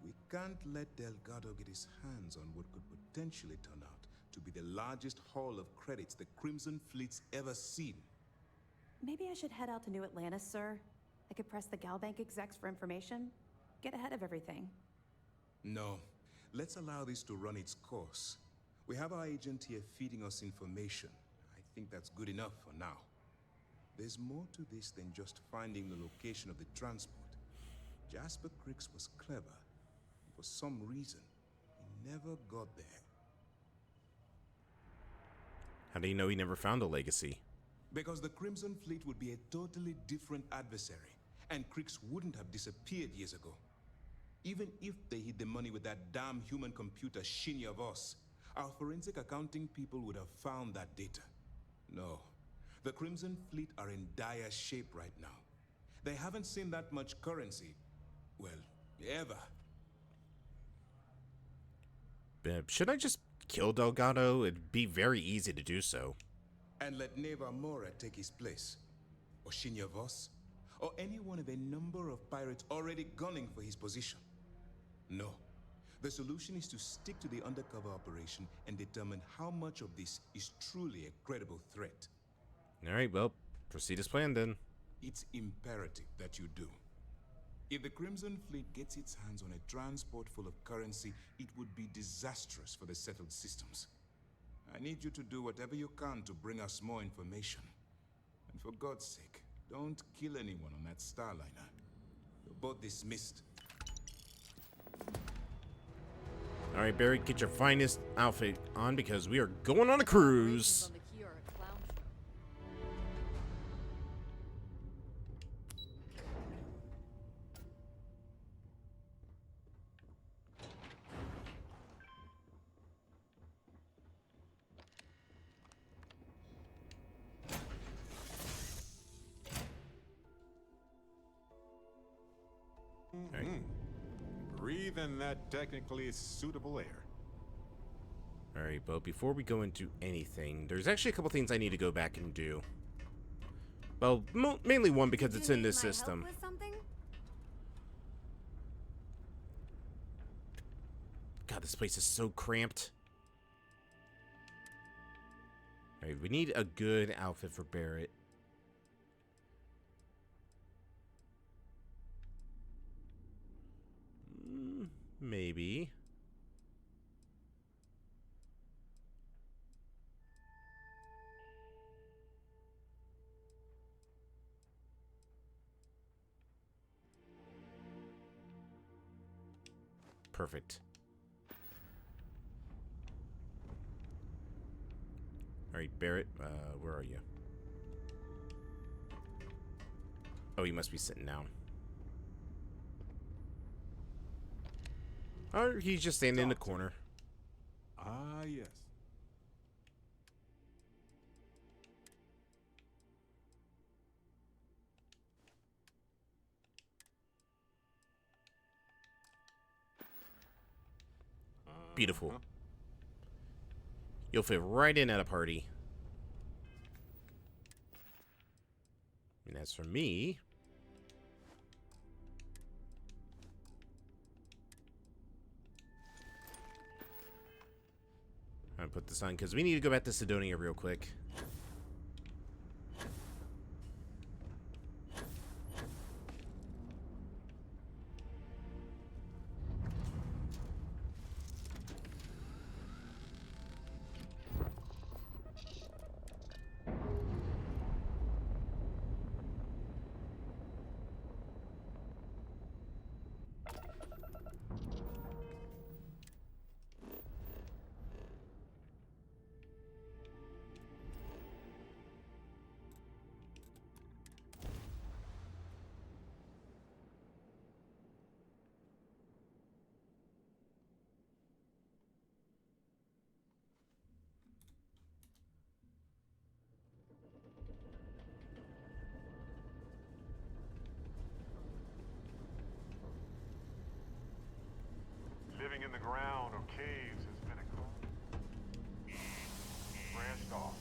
We can't let Delgado get his hands on what could potentially turn out to be the largest haul of credits the Crimson Fleet's ever seen. Maybe I should head out to New Atlantis, sir. I could press the Galbank execs for information. Get ahead of everything. No. Let's allow this to run its course. We have our agent here feeding us information. I think that's good enough for now. There's more to this than just finding the location of the transport. Jasper Cricks was clever. For some reason, he never got there. How do you know he never found a legacy? Because the Crimson Fleet would be a totally different adversary, and Cricks wouldn't have disappeared years ago. Even if they hid the money with that damn human computer Shinya Voss, our forensic accounting people would have found that data. No, the Crimson Fleet are in dire shape right now. They haven't seen that much currency, well, ever. Should I just kill Delgado? It'd be very easy to do so. And let Neva Mora take his place? Or Shinya Voss? Or any one of a number of pirates already gunning for his position? No. The solution is to stick to the undercover operation and determine how much of this is truly a credible threat. Alright, well, proceed as planned then. It's imperative that you do. If the Crimson Fleet gets its hands on a transport full of currency, it would be disastrous for the settled systems. I need you to do whatever you can to bring us more information. And for God's sake, don't kill anyone on that Starliner. You're both dismissed. Alright, Barry, get your finest outfit on because we are going on a cruise. Breathe in that technically suitable air. Alright, but before we go into anything, there's actually a couple things I need to go back and do. Well, mainly one because it's in this system. God, this place is so cramped. Alright, we need a good outfit for Barrett. Maybe. Perfect. Alright, Barrett, where are you? Oh, you must be sitting down. Or he's just standing in the corner. Ah, yes. Beautiful. You'll fit right in at a party. And as for me, I'm gonna put this on because we need to go back to Sidonia real quick. Living in the ground or caves has been a call. Branched off.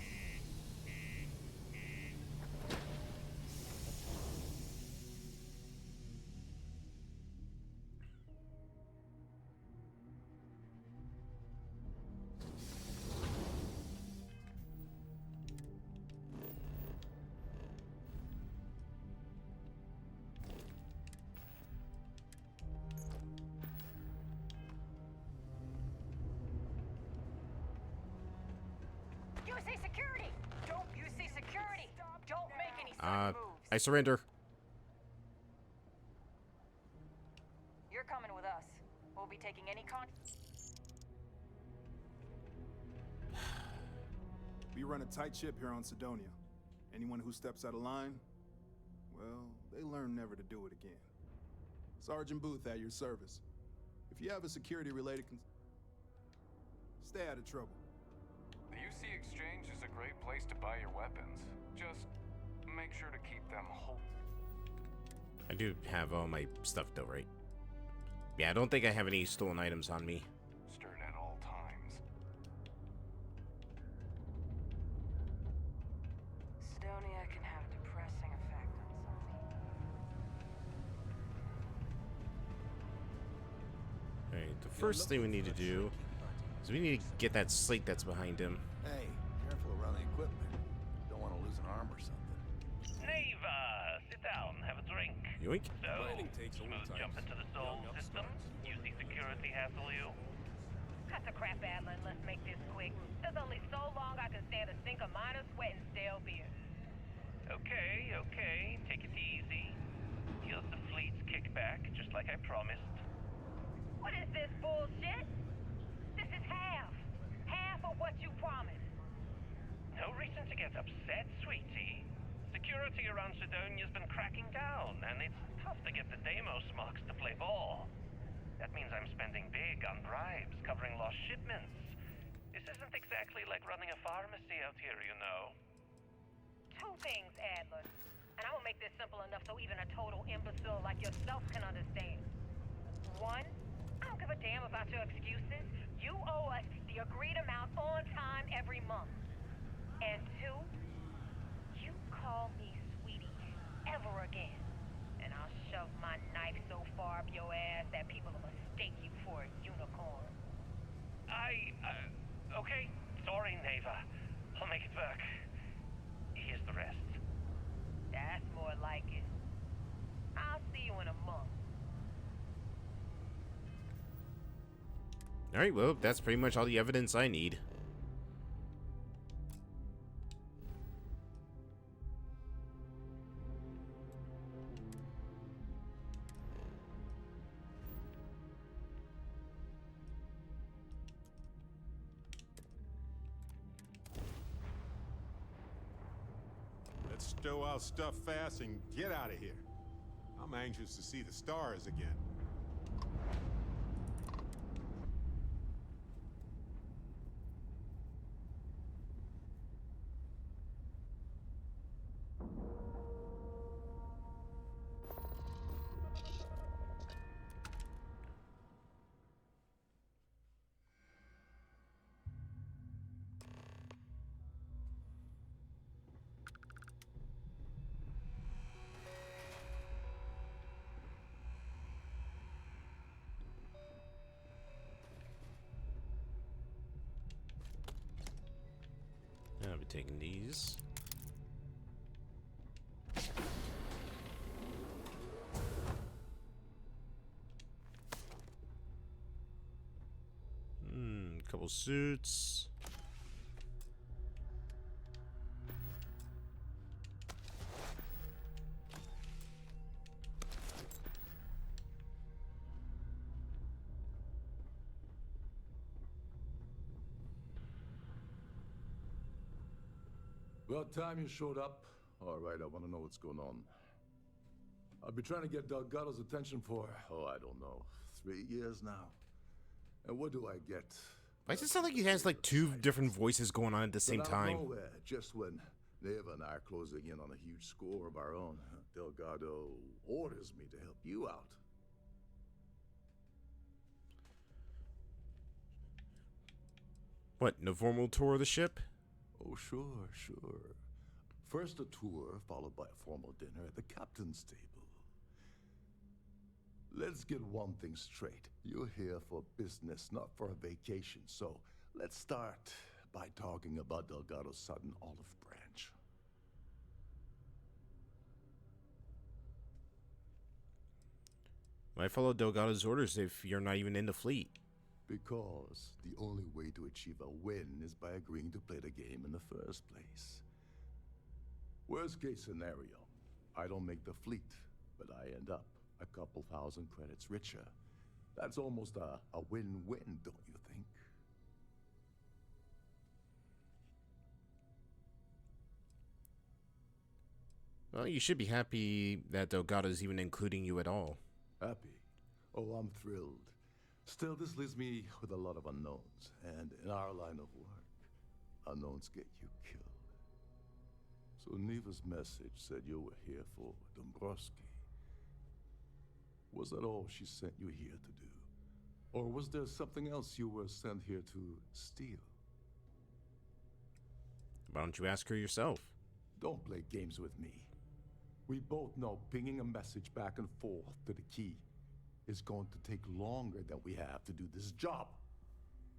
You say security! Don't you see security! Don't make any I surrender. You're coming with us. We'll be taking any We run a tight ship here on Sidonia. Anyone who steps out of line, well, they learn never to do it again. Sergeant Booth at your service. If you have a security-related stay out of trouble. The UC Exchange is a great place to buy your weapons. Just make sure to keep them whole. I do have all my stuff though, right? Yeah, I don't think I have any stolen items on me. Stern at all times. Sidonia can have a depressing effect on some people. Alright, the first thing we need to do is we need to get that slate that's behind him. Hey, careful around the equipment. Don't want to lose an arm or something. Neva, sit down, have a drink. Yoink. So, smooth jump into the soul system. UC security hassle you. Cut the crap, Adlin. Let's make this quick. There's only so long I can stand a sink of minor sweat and stale beer. Okay, okay, take it easy. Here's the fleet's kickback, just like I promised. What is this bullshit? This is half. Half of what you promised. No reason to get upset, sweetie. Security around Sidonia's been cracking down, and it's tough to get the Deimos marks to play ball. That means I'm spending big on bribes, covering lost shipments. This isn't exactly like running a pharmacy out here, you know. Two things, Adler. And I will make this simple enough so even a total imbecile like yourself can understand. One, I don't give a damn about your excuses. You owe us the agreed amount on time every month. And two, you call me sweetie ever again, and I'll shove my knife so far up your ass that people will mistake you for a unicorn. Okay, sorry, Neva. I'll make it work. Here's the rest. That's more like it. I'll see you in a month. Alright, well, that's pretty much all the evidence I need. Let's stow our stuff fast and get out of here. I'm anxious to see the stars again. I'll be taking these. Couple suits. About time you showed up. All right, I want to know what's going on. I've been trying to get Delgado's attention for, I don't know, 3 years now. And what do I get? Why does it sound like he has like two different voices going on at the same But out of time? nowhere, just when Neva and I are closing in on a huge score of our own, Delgado orders me to help you out. What, no formal tour of the ship? Oh, sure, sure. First a tour, followed by a formal dinner at the captain's table. Let's get one thing straight. You're here for business, not for a vacation. So let's start by talking about Delgado's sudden olive branch. Why follow Delgado's orders if you're not even in the fleet? Because the only way to achieve a win is by agreeing to play the game in the first place. Worst case scenario, I don't make the fleet, but I end up a couple thousand credits richer. That's almost a win-win, don't you think? Well, you should be happy that Delgado's even including you at all. Happy? Oh, I'm thrilled. Still, this leaves me with a lot of unknowns, and in our line of work, unknowns get you killed. So Neva's message said you were here for Dombrowski. Was that all she sent you here to do? Or was there something else you were sent here to steal? Why don't you ask her yourself? Don't play games with me. We both know pinging a message back and forth to the key is going to take longer than we have to do this job.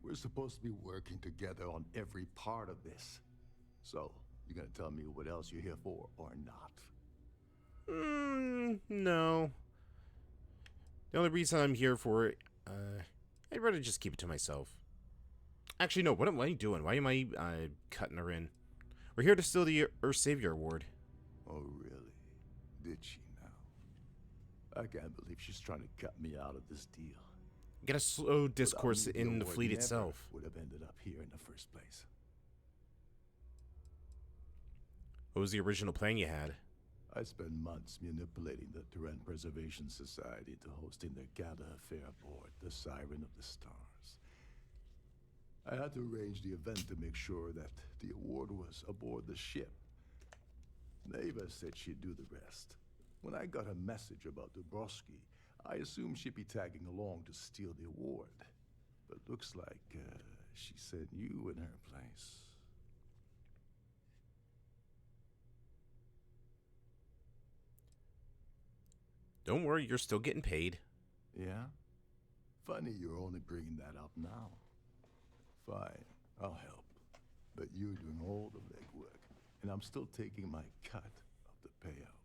We're supposed to be working together on every part of this. So, you gonna tell me what else you're here for, or not? No. The only reason I'm here for it, I'd rather just keep it to myself. Actually, no, what am I doing? Why am I cutting her in? We're here to steal the Earth Savior Award. Oh, really? Did she now? I can't believe she's trying to cut me out of this deal. Get a slow discourse in the fleet itself. Would have ended up here in the first place. What was the original plan you had? I spent months manipulating the Terran Preservation Society into hosting their gala affair aboard the Siren of the Stars. I had to arrange the event to make sure that the award was aboard the ship. Neva said she'd do the rest. When I got a message about Dombrowski, I assumed she'd be tagging along to steal the award. But looks like she sent you in her place. Don't worry, you're still getting paid. Yeah? Funny you're only bringing that up now. Fine, I'll help. But you're doing all the legwork, and I'm still taking my cut of the payout.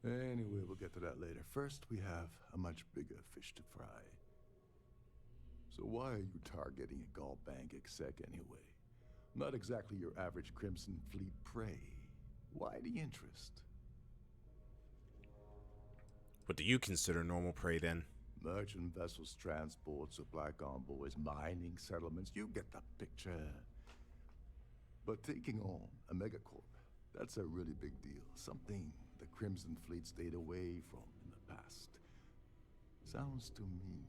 Anyway, we'll get to that later. First, we have a much bigger fish to fry. So why are you targeting a Gall Bank exec anyway? Not exactly your average Crimson Fleet prey. Why the interest? What do you consider normal prey then? Merchant vessels, transport, supply convoys, mining settlements, you get the picture. But taking on a megacorp, that's a really big deal. Something the Crimson Fleet stayed away from in the past. Sounds to me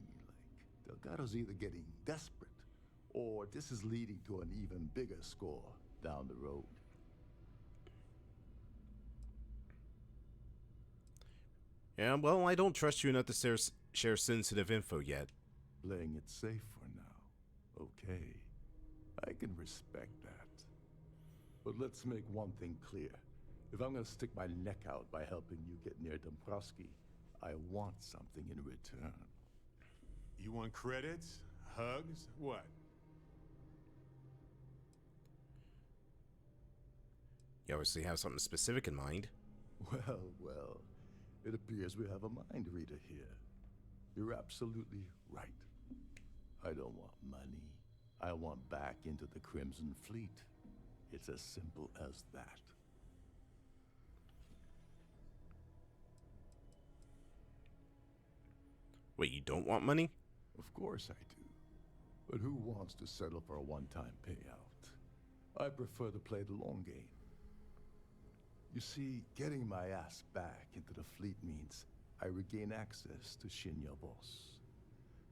like Delgado's either getting desperate, or this is leading to an even bigger score down the road. Yeah, well, I don't trust you enough to share sensitive info yet. Playing it safe for now. Okay. I can respect that. But let's make one thing clear. If I'm gonna stick my neck out by helping you get near Dombrowski, I want something in return. You want credits? Hugs? What? You obviously have something specific in mind. Well. It appears we have a mind reader here. You're absolutely right. I don't want money. I want back into the Crimson Fleet. It's as simple as that. Wait, you don't want money? Of course I do. But who wants to settle for a one-time payout? I prefer to play the long game. You see, getting my ass back into the fleet means I regain access to Shinya Boss.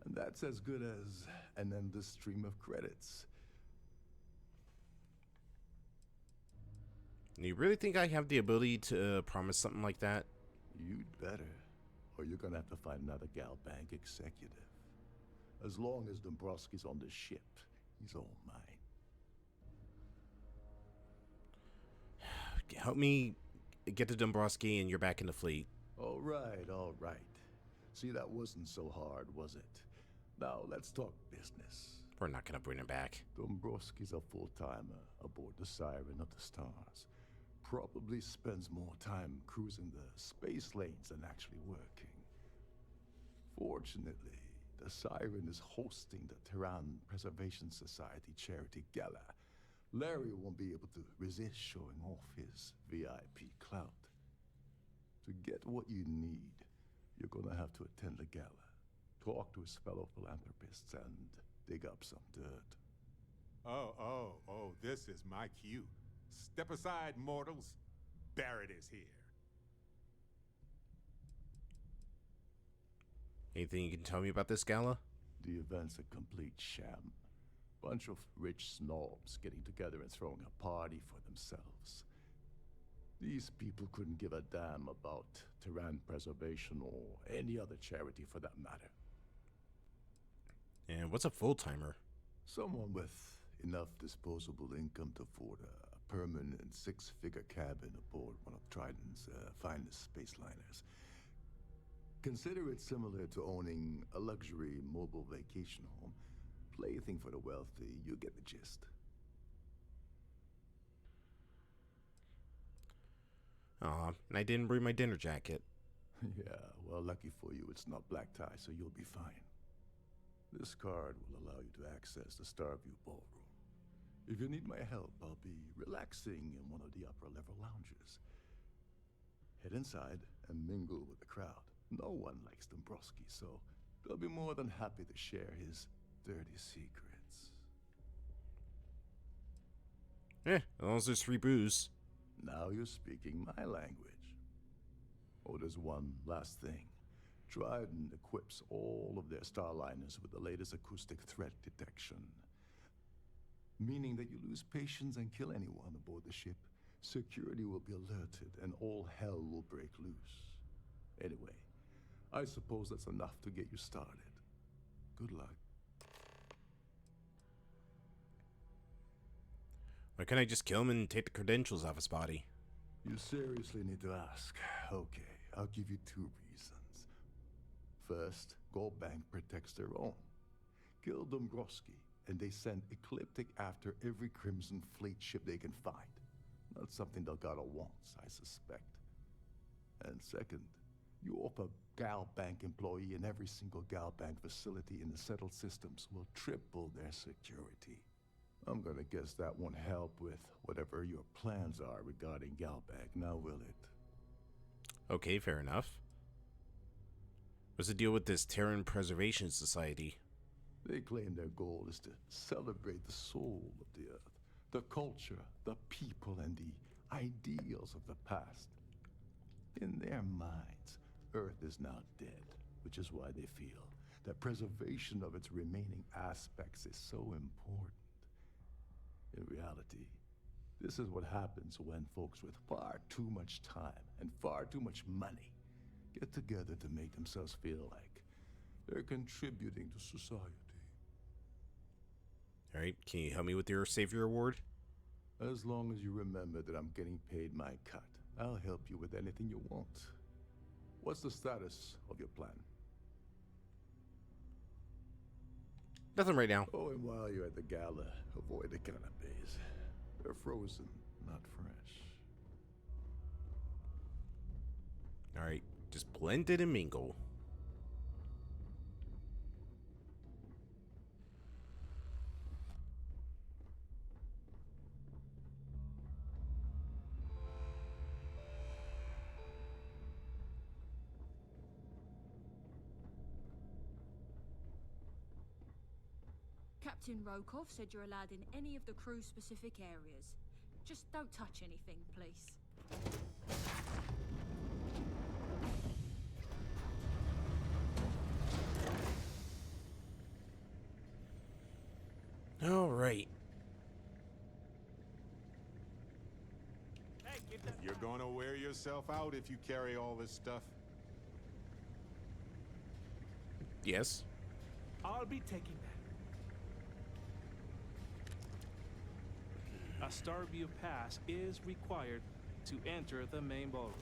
And that's as good as an endless stream of credits. You really think I have the ability to promise something like that? You'd better, or you're gonna have to find another Gal Bank executive. As long as Dombrowski's on the ship, he's all mine. Help me get to Dombrowski and you're back in the fleet. All right. See, that wasn't so hard, was it? Now, let's talk business. We're not gonna bring him back. Dombrowski's a full-timer aboard the Siren of the Stars. Probably spends more time cruising the space lanes than actually working. Fortunately, the Siren is hosting the Terran Preservation Society charity gala, Larry won't be able to resist showing off his VIP clout. To get what you need, you're gonna have to attend the gala, talk to his fellow philanthropists, and dig up some dirt. Oh, this is my cue. Step aside, mortals. Barrett is here. Anything you can tell me about this gala? The event's a complete sham. Bunch of rich snobs getting together and throwing a party for themselves. These people couldn't give a damn about Terran preservation or any other charity for that matter. And what's a full-timer? Someone with enough disposable income to afford a permanent six-figure cabin aboard one of Triton's finest space liners. Consider it similar to owning a luxury mobile vacation home. Plaything for the wealthy, you get the gist. Aw, and I didn't bring my dinner jacket. Yeah, well, lucky for you, it's not black tie, so you'll be fine. This card will allow you to access the Starfield ballroom. If you need my help, I'll be relaxing in one of the upper-level lounges. Head inside and mingle with the crowd. No one likes Dombrowski, so they'll be more than happy to share his dirty secrets. As long as there's free booze. Now you're speaking my language. Oh, there's one last thing. Trident equips all of their starliners with the latest acoustic threat detection. Meaning that you lose patience and kill anyone aboard the ship, security will be alerted and all hell will break loose. Anyway, I suppose that's enough to get you started. Good luck. Why can't I just kill him and take the credentials off his body? You seriously need to ask. Okay, I'll give you two reasons. First, Gold Bank protects their own. Kill Dombrowski, and they send Ecliptic after every Crimson Fleet ship they can find. Not something Delgado wants, I suspect. And second, you offer Gal Bank employee in every single Gal Bank facility in the settled systems will triple their security. I'm gonna guess that won't help with whatever your plans are regarding Gal Bank, now will it? Okay, fair enough. What's the deal with this Terran Preservation Society? They claim their goal is to celebrate the soul of the Earth, the culture, the people, and the ideals of the past. In their minds, Earth is now dead, which is why they feel that preservation of its remaining aspects is so important. In reality, this is what happens when folks with far too much time and far too much money get together to make themselves feel like they're contributing to society. Alright, can you help me with your Savior Award? As long as you remember that I'm getting paid my cut, I'll help you with anything you want. What's the status of your plan? Nothing right now. Oh, and while you're at the gala, avoid the canapes. They're frozen, not fresh. Alright, just blend it and mingle. Captain Rokoff said you're allowed in any of the crew-specific areas. Just don't touch anything, please. All right. You're gonna wear yourself out if you carry all this stuff. Yes. I'll be taking that. A Starview pass is required to enter the main ballroom.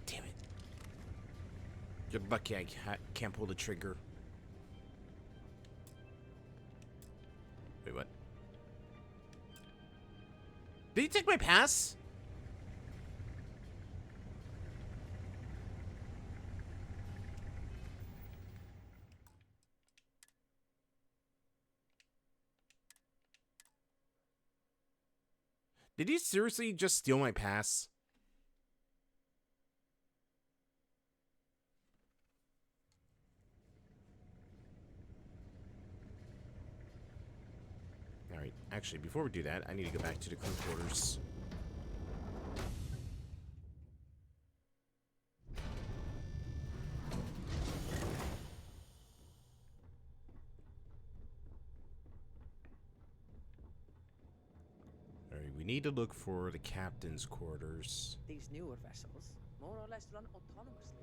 Damn it. You're lucky I can't pull the trigger. Wait, what? Did you take my pass? Did you seriously just steal my pass? Alright, actually, before we do that, I need to go back to the crew quarters. Alright, we need to look for the captain's quarters. These newer vessels more or less run autonomously.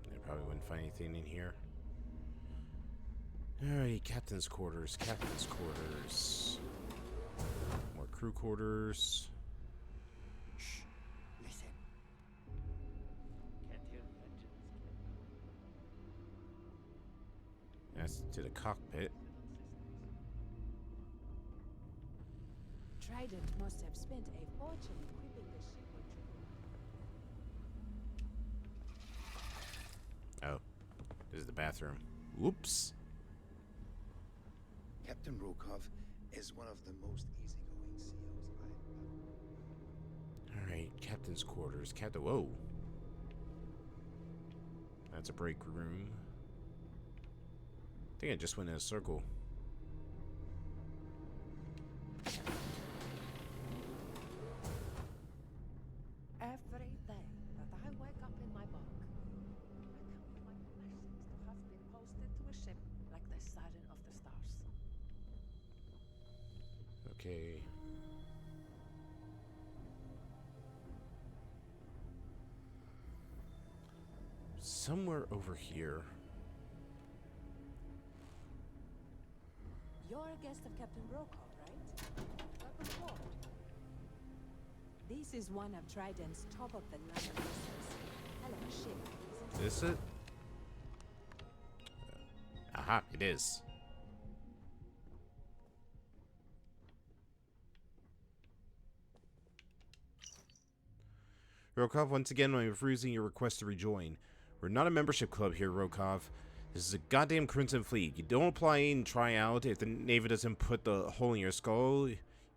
I probably wouldn't find anything in here. Alright, captain's quarters, captain's quarters. More crew quarters. Shh. Listen. Can't hear the engines. That's to the cockpit. Trident must have spent a fortune equipping the ship with Oh, this is the bathroom. Whoops. Captain Rokov is one of the most easygoing COs I've ever. Alright, captain's quarters. Whoa. That's a break room. I think I just went in a circle. Every day that I wake up in my bunk, I count my blessings to have been posted to a ship like the Siren of the Stars. Okay. Somewhere over here. You're a guest of Captain Rokov, right? Welcome aboard. This is one of Trident's top-of-the-line vessels. Hell of a ship, isn't it? Is it? Aha, it is. Rokov, once again, I'm refusing your request to rejoin. We're not a membership club here, Rokov. This is a goddamn Crimson Fleet. You don't apply and try out. If the Navy doesn't put the hole in your skull,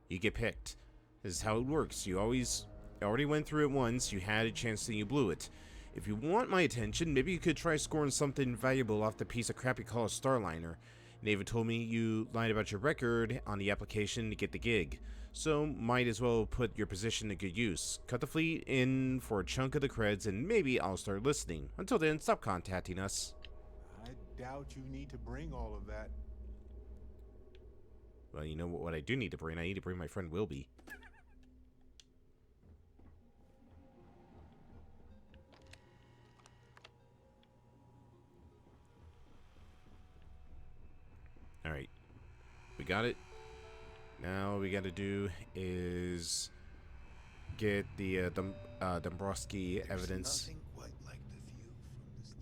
you get picked. This is how it works. You already went through it once. You had a chance and you blew it. If you want my attention, maybe you could try scoring something valuable off the piece of crap you call a Starliner. Navy told me you lied about your record on the application to get the gig. So, might as well put your position to good use. Cut the fleet in for a chunk of the creds and maybe I'll start listening. Until then, stop contacting us. I doubt you need to bring all of that. Well, you know what I do need to bring? I need to bring my friend Wilby. Alright. We got it. Now all we gotta do is get the Dombrowski evidence. Nothing quite like the view from the Starfield.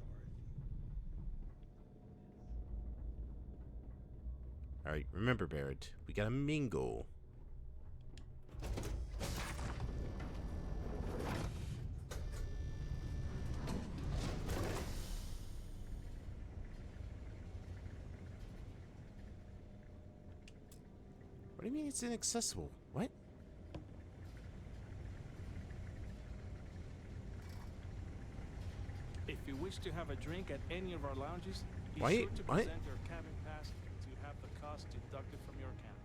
Alright, remember Barrett, we gotta mingle. What do you mean it's inaccessible? What? If you wish to have a drink at any of our lounges, be Why- sure to what? present your cabin pass to have the cost deducted from your account.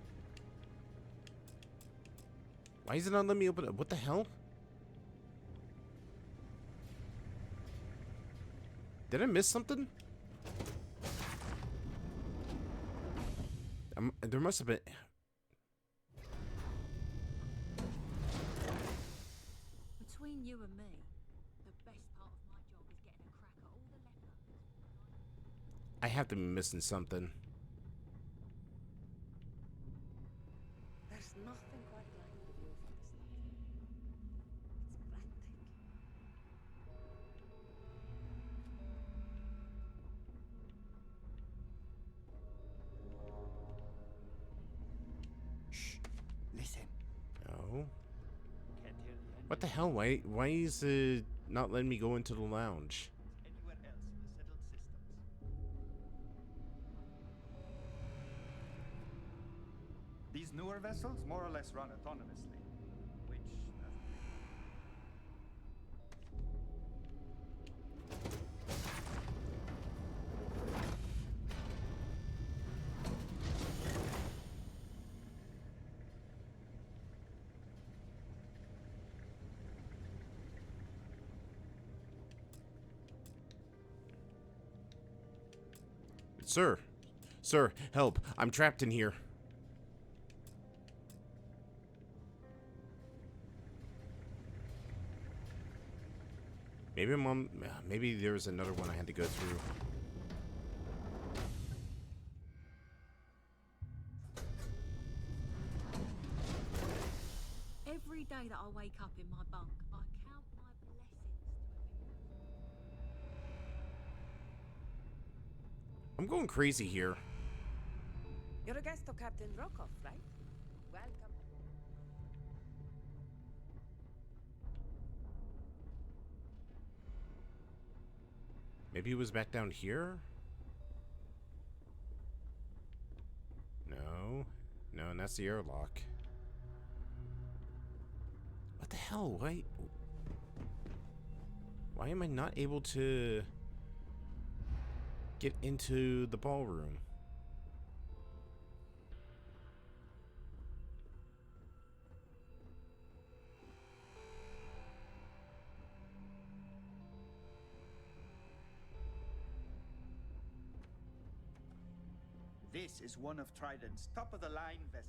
Why is it not letting me open it? What the hell? Did I miss something? There must have been... Between you and me, the best part of my job is getting a crack at all the leftovers. I have to be missing something. There's nothing quite like the view from the Starfield. It's breathtaking. Shh. Listen. Oh. Can't hear the engine. What the hell? Why is the not letting me go into the lounge? Anywhere else in the settled systems. These newer vessels more or less run autonomously, which doesn't... Sir. Sir, help. I'm trapped in here. Maybe maybe there's another one I had to go through. Every day that I wake up in my bunk, I count my blessings to I'm going crazy here. You're a guest of Captain Rokov, right? Welcome. Maybe it was back down here? No. No, and that's the airlock. What the hell? Why am I not able to get into the ballroom? This is one of Trident's top-of-the-line vessels.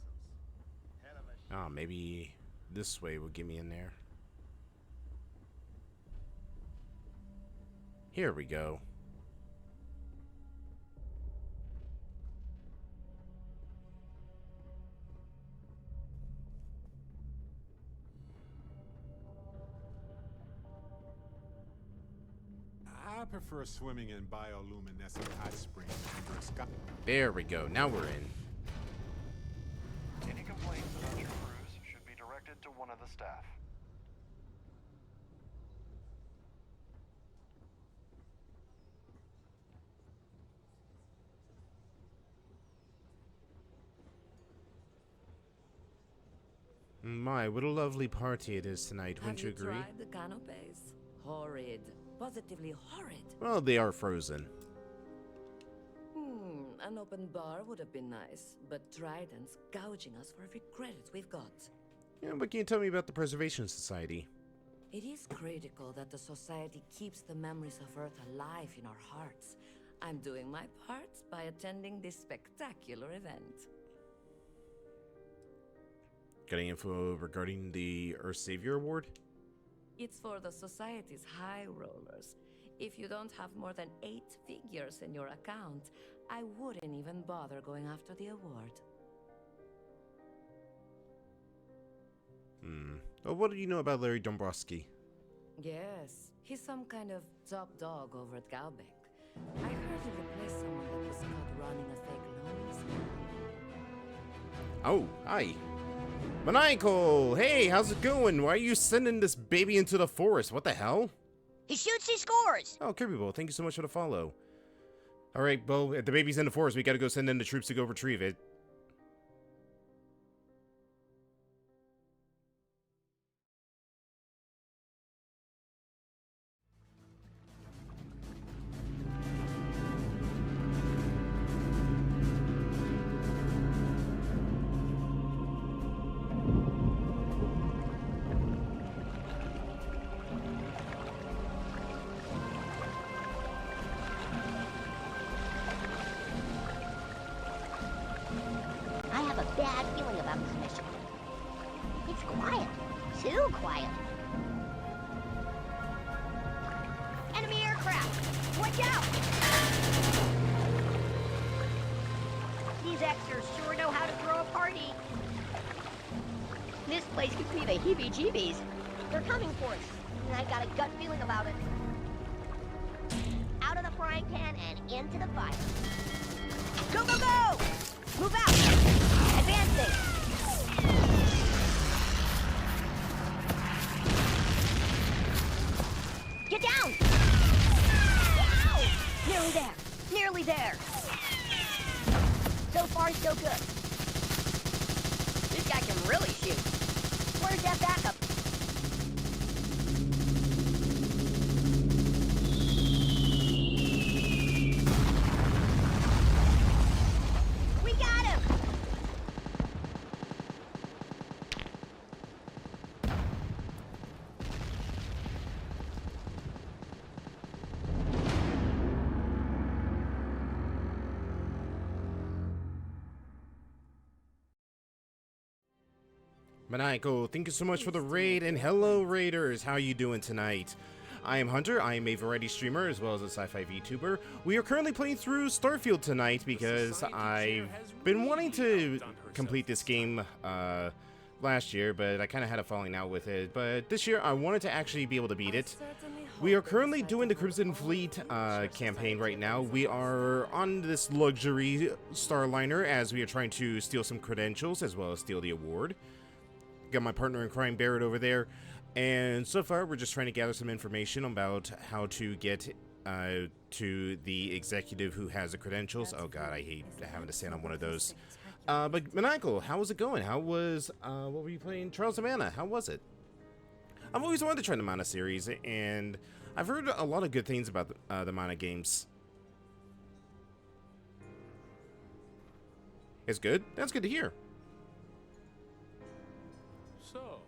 Hell of a ship. Ah, maybe this way will get me in there. Here we go. I prefer swimming in bioluminescent hot springs under a sky. There we go. Now we're in. Any complaints about your cruise should be directed to one of the staff. My, what a lovely party it is tonight, wouldn't you agree? Have you tried the canapes? Horrid. Positively horrid. Well, they are frozen. An open bar would have been nice, but Trident's gouging us for every credit we've got. Yeah, what can you tell me about the Preservation Society? It is critical that the Society keeps the memories of Earth alive in our hearts. I'm doing my part by attending this spectacular event. Got any info regarding the Earth Savior Award? It's for the Society's high rollers. If you don't have more than 8 figures in your account, I wouldn't even bother going after the award. Oh, what do you know about Larry Dombrowski? Yes, he's some kind of top dog over at Galbeck. I heard he replaced someone that was caught running a fake loan. Oh, hi. Maniacal! Hey, how's it going? Why are you sending this baby into the forest? What the hell? He shoots, he scores! Oh, Kirby Bull, thank you so much for the follow. Alright, Bo, if the baby's in the forest, we gotta go send in the troops to go retrieve it. I have a bad feeling about this mission. It's quiet. Too quiet. Enemy aircraft! Watch out! These extras sure know how to throw a party. This place gives me the heebie-jeebies. They're coming for us, and I've got a gut feeling about it. Out of the frying pan and into the fire. Go, go, go! Move out! Advancing! Nearly there. So far, so good. This guy can really shoot. Where's that backup? We got him! Maniacal, thank you so much for the raid, and hello raiders, how you doing tonight? I am Hunter, I am a variety streamer as well as a sci-fi VTuber. We are currently playing through Starfield tonight because I've been wanting to complete this game last year, but I kind of had a falling out with it. But this year I wanted to actually be able to beat it. We are currently doing the Crimson Fleet campaign right now. We are on this luxury Starliner as we are trying to steal some credentials as well as steal the award. Got my partner in crime, Barrett, over there. And so far, we're just trying to gather some information about how to get to the executive who has the credentials. Oh god, I hate having to stand on one of those. But Maniacal, how was it going? How was, what were you playing? Trials of Mana, how was it? I've always wanted to try the Mana series, and I've heard a lot of good things about the Mana games. It's good? That's good to hear. So,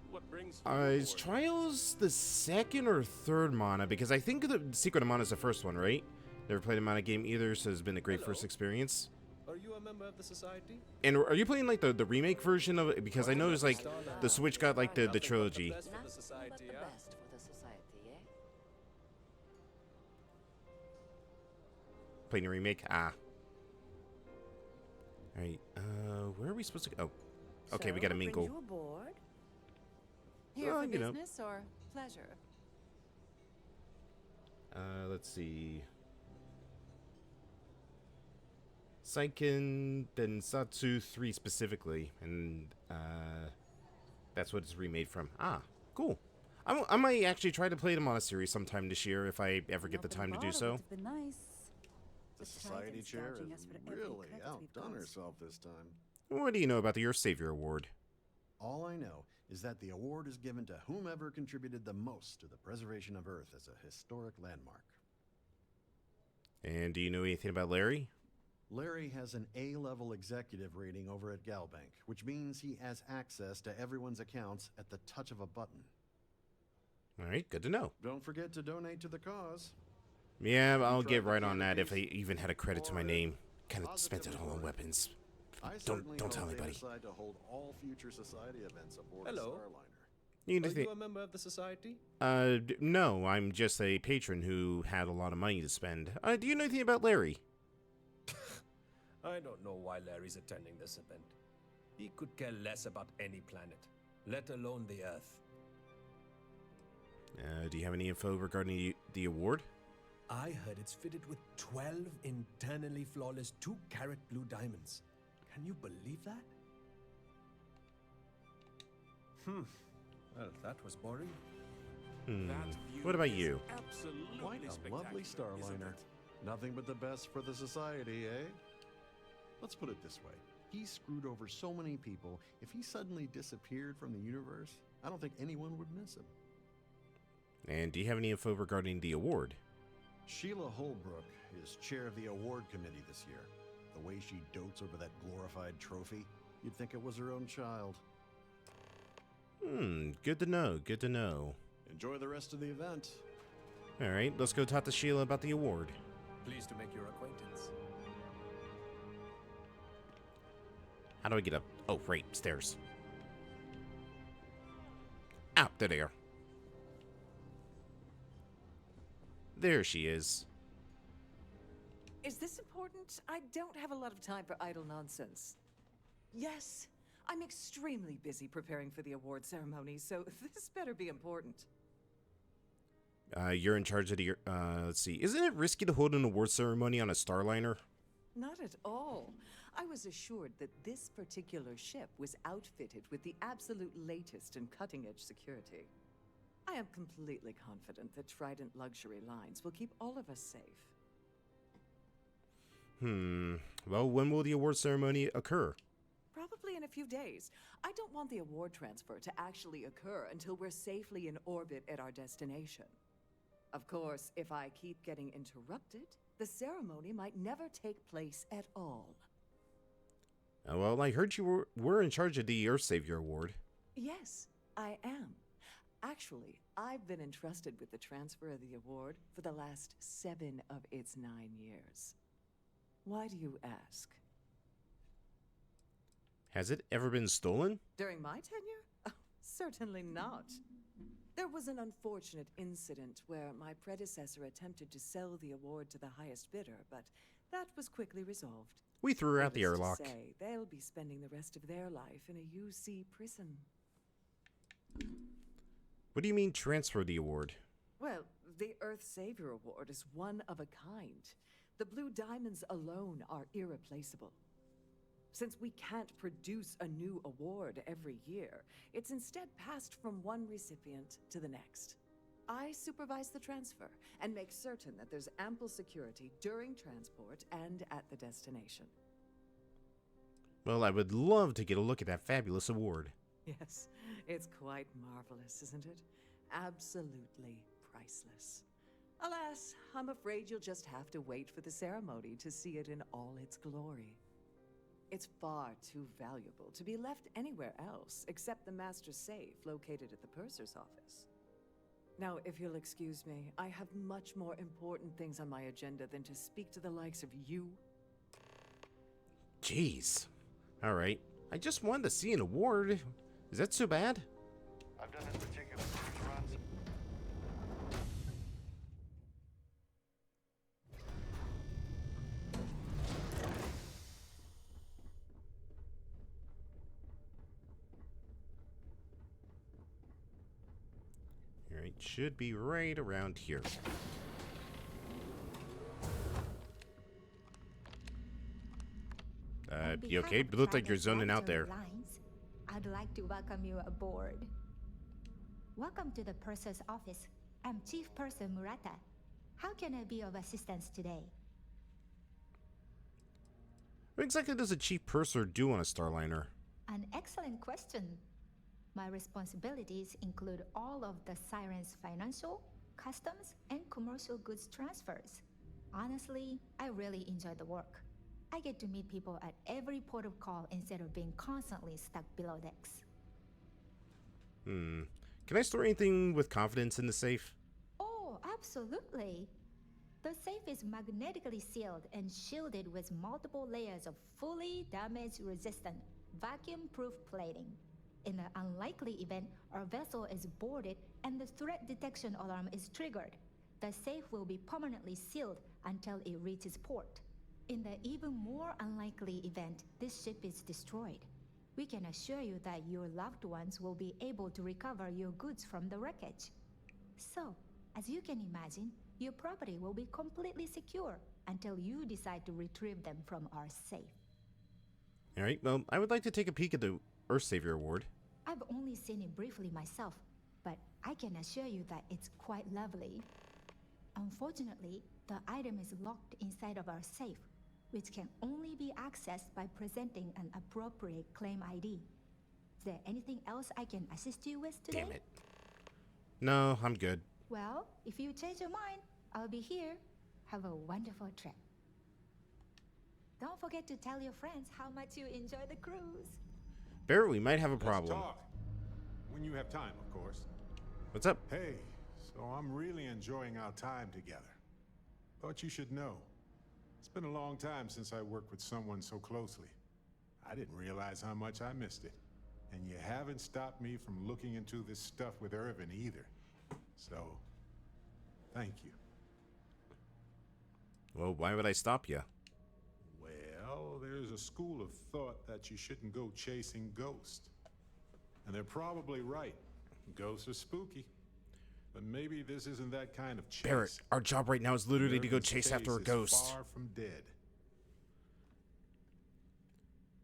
what brings Is Trials the second or third Mana? Because I think the Secret of Mana is the first one, right? Never played a Mana game either, so it's been a great first experience. Are you a member of the society? And are you playing like the remake version of it? Because I noticed like the Switch got like the trilogy. Playing a remake? Ah. Alright, where are we supposed to go? Oh, okay, we gotta mingle. You aboard? Here for business or pleasure? Let's see. Seiken Densatsu 3 specifically, and that's what it's remade from. Ah, cool. I might actually try to play the Mana series sometime this year if I ever get the time to do so. The society chair has really outdone herself this time. What do you know about the Earth Savior Award? All I know is that the award is given to whomever contributed the most to the preservation of Earth as a historic landmark. And do you know anything about Larry? Larry has an A-level executive rating over at Galbank, which means he has access to everyone's accounts at the touch of a button. Alright, good to know. Don't forget to donate to the cause. Yeah, I'll get right on that if I even had a credit to my name. Kind of spent it all on weapons. Don't tell anybody. To hold all future society events aboard Hello. Starliner. Are you a member of the society? No, I'm just a patron who had a lot of money to spend. Do you know anything about Larry? I don't know why Larry's attending this event. He could care less about any planet, let alone the Earth. Do you have any info regarding the award? I heard it's fitted with 12 internally flawless 2-carat blue diamonds. Can you believe that? Well, that was boring. What about you? Quite a lovely Starliner. Nothing but the best for the society, eh? Let's put it this way. He screwed over so many people, if he suddenly disappeared from the universe, I don't think anyone would miss him. And do you have any info regarding the award? Sheila Holbrook is chair of the award committee this year. The way she dotes over that glorified trophy, you'd think it was her own child. Good to know, good to know. Enjoy the rest of the event. Alright, let's go talk to Sheila about the award. Pleased to make your acquaintance. How do I get up? Oh, right, stairs. Out there. There she is. Is this important? I don't have a lot of time for idle nonsense. Yes, I'm extremely busy preparing for the award ceremony, so this better be important. You're in charge of the, let's see. Isn't it risky to hold an award ceremony on a Starliner? Not at all. I was assured that this particular ship was outfitted with the absolute latest and cutting-edge security. I am completely confident that Trident Luxury Lines will keep all of us safe. Well, when will the award ceremony occur? Probably in a few days. I don't want the award transfer to actually occur until we're safely in orbit at our destination. Of course, if I keep getting interrupted, the ceremony might never take place at all. Well, I heard you were in charge of the Earth Savior Award. Yes, I am. Actually, I've been entrusted with the transfer of the award for the last 7 of its 9 years. Why do you ask? Has it ever been stolen? During my tenure? Oh, certainly not. There was an unfortunate incident where my predecessor attempted to sell the award to the highest bidder, but that was quickly resolved. We threw out the Needless to airlock. say, they'll be spending the rest of their life in a UC prison. What do you mean transfer the award? Well, the Earth Savior Award is one of a kind. The Blue Diamonds alone are irreplaceable. Since we can't produce a new award every year, it's instead passed from one recipient to the next. I supervise the transfer and make certain that there's ample security during transport and at the destination. Well, I would love to get a look at that fabulous award. Yes, it's quite marvelous, isn't it? Absolutely priceless. Alas, I'm afraid you'll just have to wait for the ceremony to see it in all its glory. It's far too valuable to be left anywhere else except the master safe located at the purser's office. Now, if you'll excuse me, I have much more important things on my agenda than to speak to the likes of you. Jeez. All right. I just wanted to see an award. Is that so bad? I've done this particular cruise runs. All right, should be right around here. You okay? It looked like you're zoning out there. I'd like to welcome you aboard. Welcome to the purser's office. I'm Chief Purser Murata. How can I be of assistance today? What exactly does a chief purser do on a Starliner? An excellent question. My responsibilities include all of the Siren's financial, customs, and commercial goods transfers. Honestly, I really enjoy the work. I get to meet people at every port of call instead of being constantly stuck below decks. Can I store anything with confidence in the safe? Oh, absolutely. The safe is magnetically sealed and shielded with multiple layers of fully damage-resistant, vacuum-proof plating. In an unlikely event, our vessel is boarded and the threat detection alarm is triggered. The safe will be permanently sealed until it reaches port. In the even more unlikely event this ship is destroyed, we can assure you that your loved ones will be able to recover your goods from the wreckage. So, as you can imagine, your property will be completely secure until you decide to retrieve them from our safe. All right, well, I would like to take a peek at the Earth Savior Award. I've only seen it briefly myself, but I can assure you that it's quite lovely. Unfortunately, the item is locked inside of our safe, which can only be accessed by presenting an appropriate claim ID. Is there anything else I can assist you with today? Damn it. No, I'm good. Well, if you change your mind, I'll be here. Have a wonderful trip. Don't forget to tell your friends how much you enjoy the cruise. Barrett, we might have a problem. Let's talk. When you have time, of course. What's up? Hey, so I'm really enjoying our time together. Thought you should know. It's been a long time since I worked with someone so closely. I didn't realize how much I missed it. And you haven't stopped me from looking into this stuff with Irvin either. So, thank you. Well, why would I stop you? Well, there's a school of thought that you shouldn't go chasing ghosts. And they're probably right. Ghosts are spooky. But maybe this isn't that kind of chase. Barrett, our job right now is literally to go Irvin's chase after a case is ghost. Far from dead.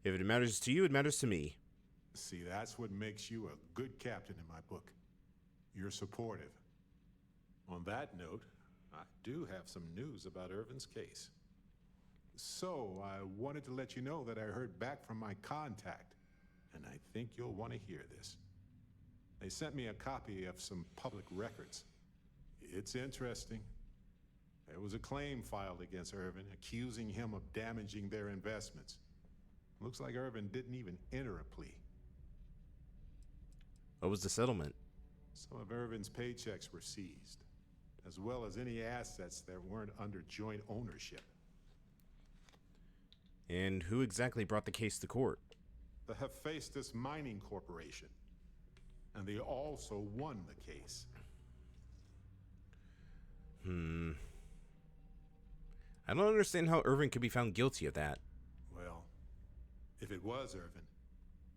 If it matters to you, it matters to me. See, that's what makes you a good captain in my book. You're supportive. On that note, I do have some news about Irvin's case. So, I wanted to let you know that I heard back from my contact, and I think you'll want to hear this. They sent me a copy of some public records. It's interesting. There was a claim filed against Irvin, accusing him of damaging their investments. Looks like Irvin didn't even enter a plea. What was the settlement? Some of Irvin's paychecks were seized, as well as any assets that weren't under joint ownership. And who exactly brought the case to court? The Hephaestus Mining Corporation. And they also won the case. I don't understand how Irvin could be found guilty of that. Well, if it was Irvin,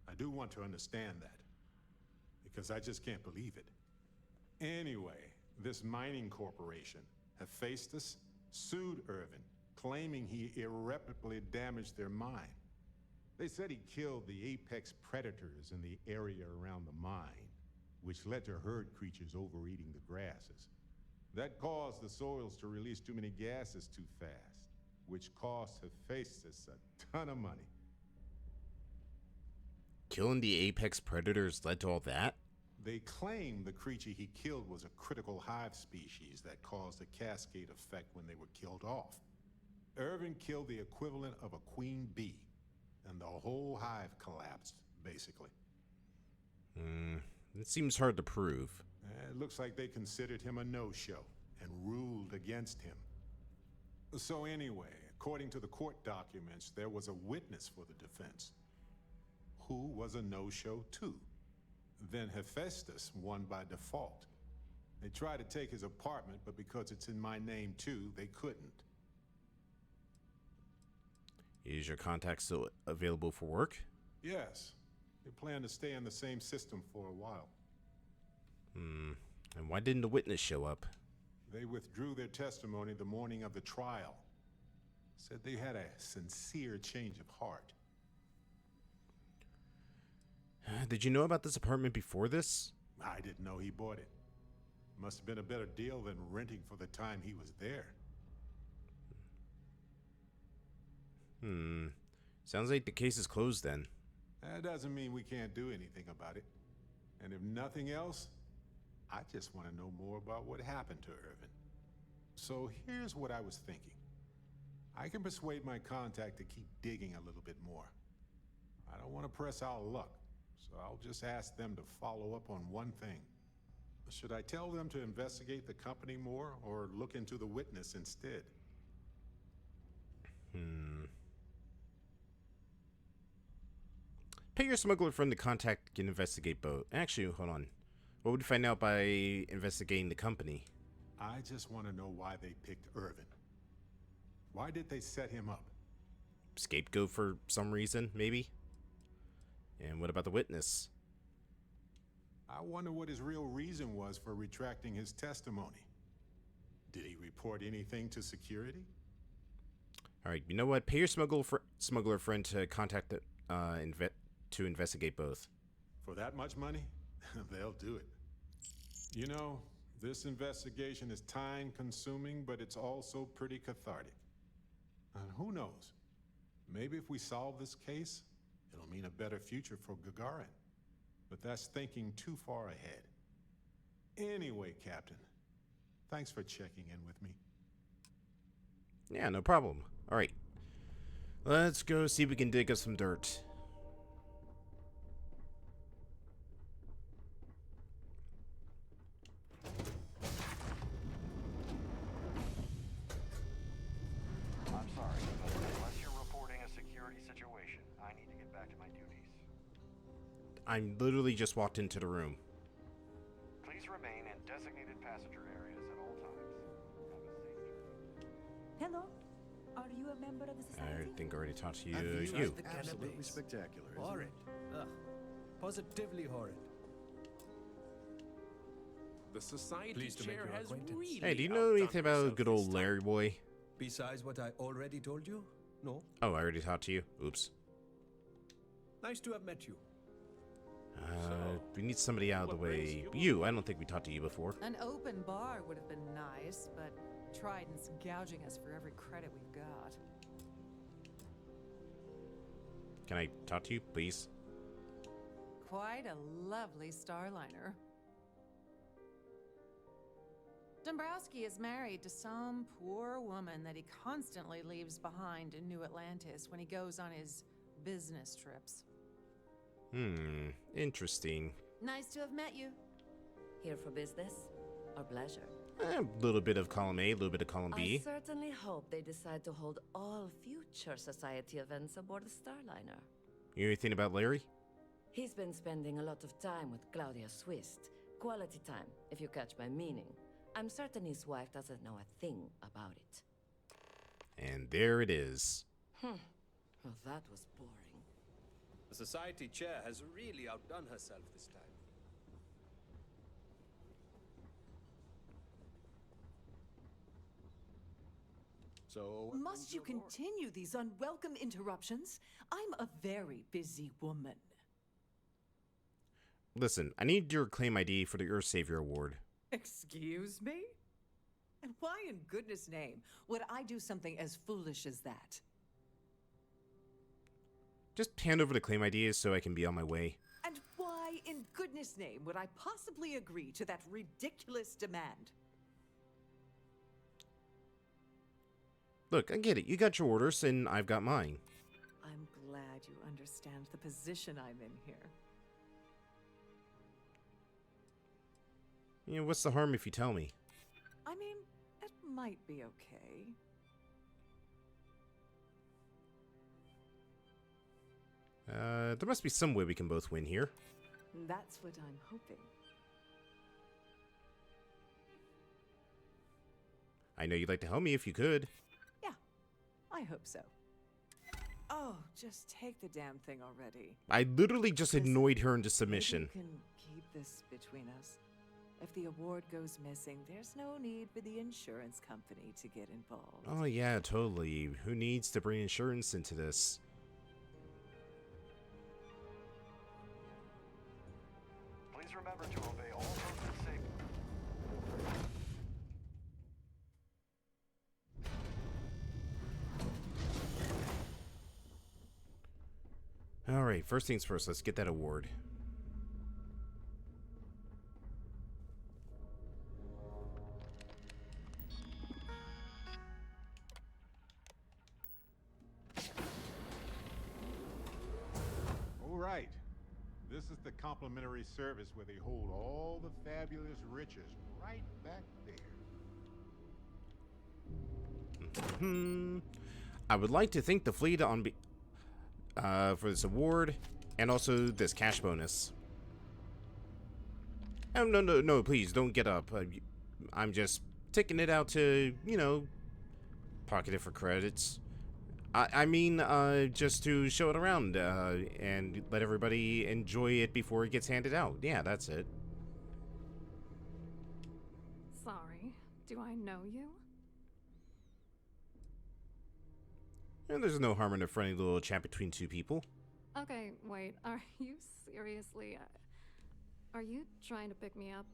I do want to understand that. Because I just can't believe it. Anyway, this mining corporation, Hephaestus, sued Irvin, claiming he irreparably damaged their mine. They said he killed the apex predators in the area around the mine, which led to herd creatures overeating the grasses. That caused the soils to release too many gases too fast, which cost Hephaestus a ton of money. Killing the apex predators led to all that? They claim the creature he killed was a critical hive species that caused a cascade effect when they were killed off. Irvin killed the equivalent of a queen bee, and the whole hive collapsed, basically. It seems hard to prove. It looks like they considered him a no-show and ruled against him. So anyway, according to the court documents, there was a witness for the defense, who was a no-show too. Then Hephaestus won by default. They tried to take his apartment, but because it's in my name too, they couldn't. Is your contact still available for work? Yes. They plan to stay in the same system for a while. And why didn't the witness show up? They withdrew their testimony the morning of the trial. Said they had a sincere change of heart. Did you know about this apartment before this? I didn't know he bought it. Must have been a better deal than renting for the time he was there. Sounds like the case is closed then. That doesn't mean we can't do anything about it. And if nothing else, I just want to know more about what happened to Irvin. So here's what I was thinking. I can persuade my contact to keep digging a little bit more. I don't want to press our luck, so I'll just ask them to follow up on one thing. Should I tell them to investigate the company more or look into the witness instead? Pay your smuggler friend to contact and investigate both. Actually, hold on. What would you find out by investigating the company? I just want to know why they picked Irvin. Why did they set him up? Scapegoat for some reason, maybe? And what about the witness? I wonder what his real reason was for retracting his testimony. Did he report anything to security? Alright, you know what? Pay your smuggler friend to contact to investigate both. For that much money? They'll do it. You know, this investigation is time-consuming, but it's also pretty cathartic. And who knows? Maybe if we solve this case, it'll mean a better future for Gagarin. But that's thinking too far ahead. Anyway, Captain, thanks for checking in with me. Yeah, no problem. Alright. Let's go see if we can dig up some dirt. I'm sorry, but unless you're reporting a security situation, I need to get back to my duties. I literally just walked into the room. Please remain in designated passenger areas at all times. Have a safe journey. Hello. Are you a member of the society? I think I already talked to you. Absolutely spectacular. Horrid. Ugh. Positively horrid. The society Pleased to make chair your has acquaintance. really Hey, do you know anything about good old Larry Boy? Besides what I already told you? No. Oh, I already talked to you. Oops. Nice to have met you. We need somebody out of the way. You, I don't think we talked to you before. An open bar would have been nice, but Trident's gouging us for every credit we've got. Can I talk to you, please? Quite a lovely starliner. Dombrowski is married to some poor woman that he constantly leaves behind in New Atlantis when he goes on his business trips. Interesting. Nice to have met you. Here for business or pleasure? A little bit of column A, a little bit of column B. I certainly hope they decide to hold all future society events aboard the Starliner. You know anything about Larry? He's been spending a lot of time with Claudia Swist. Quality time, if you catch my meaning. I'm certain his wife doesn't know a thing about it. And there it is. Well, that was boring. The society chair has really outdone herself this time. So, Must you continue these unwelcome interruptions? I'm a very busy woman. Listen, I need your claim ID for the Earth Savior Award. Excuse me? And why in goodness name would I do something as foolish as that? Just hand over the claim ID so I can be on my way. And why in goodness name would I possibly agree to that ridiculous demand? Look, I get it. You got your orders, and I've got mine. I'm glad you understand the position I'm in here. You know, what's the harm if you tell me? I mean, it might be okay. There must be some way we can both win here. That's what I'm hoping. I know you'd like to help me if you could. Yeah, I hope so. Oh, just take the damn thing already. I literally just annoyed her into submission. Maybe you can keep this between us. If the award goes missing, there's no need for the insurance company to get involved. Oh yeah, totally. Who needs to bring insurance into this? Please remember to obey all roads and safety. Alright, first things first, let's get that award. Alright. This is the complimentary service where they hold all the fabulous riches right back there. I would like to thank the fleet on for this award and also this cash bonus. Oh, no, please don't get up. I'm just taking it out to, you know, pocket it for credits. I mean, just to show it around and let everybody enjoy it before it gets handed out. Yeah, that's it. Sorry, do I know you? And there's no harm in a friendly little chat between two people. Okay, wait, are you seriously... are you trying to pick me up?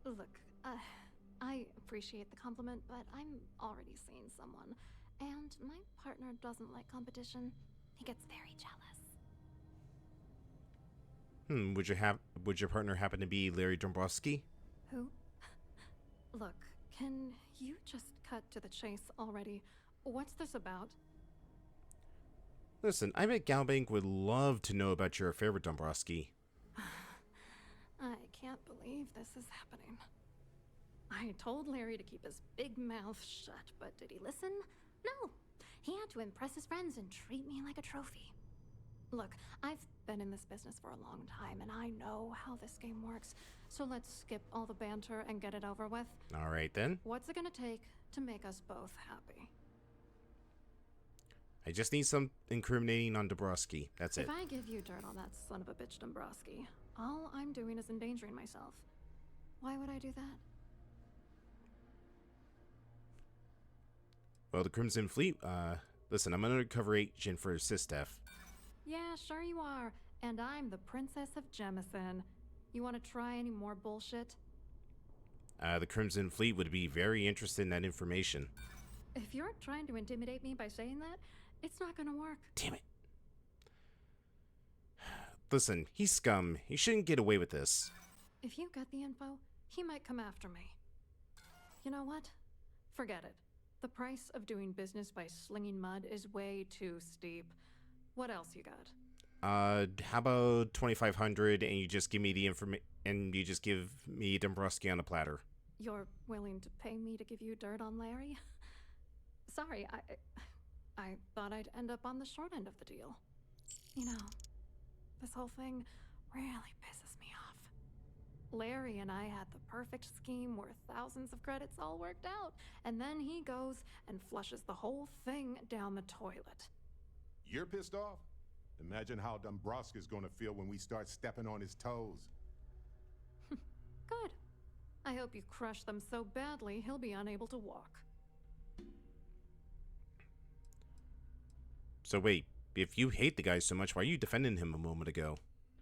Look, I appreciate the compliment, but I'm already seeing someone. And my partner doesn't like competition. He gets very jealous. Would your partner happen to be Larry Dombrowski? Who? Look, can you just cut to the chase already? What's this about? Listen, I bet Galbank would love to know about your affair with Dombrowski. I can't believe this is happening. I told Larry to keep his big mouth shut, but did he listen? No. He had to impress his friends and treat me like a trophy. Look, I've been in this business for a long time, and I know how this game works. So let's skip all the banter and get it over with. All right, then. What's it gonna take to make us both happy? I just need some incriminating on Dombrowski. That's it. If I give you dirt on that son of a bitch Dombrowski, all I'm doing is endangering myself. Why would I do that? Well, the Crimson Fleet, listen, I'm an undercover agent for Sistef. Yeah, sure you are. And I'm the Princess of Jemison. You want to try any more bullshit? The Crimson Fleet would be very interested in that information. If you're trying to intimidate me by saying that, it's not gonna work. Damn it. Listen, he's scum. He shouldn't get away with this. If you get the info, he might come after me. You know what? Forget it. The price of doing business by slinging mud is way too steep. What else you got? How about 2,500 and you just give me the information, and you just give me Dombrowski on a platter? You're willing to pay me to give you dirt on Larry? Sorry, I thought I'd end up on the short end of the deal. You know, this whole thing really pisses me off. Larry and I had the perfect scheme where thousands of credits all worked out, and then he goes and flushes the whole thing down the toilet. You're pissed off? Imagine how Dombrowski's gonna feel when we start stepping on his toes. Good. I hope you crush them so badly he'll be unable to walk. So wait, if you hate the guy so much, why are you defending him a moment ago?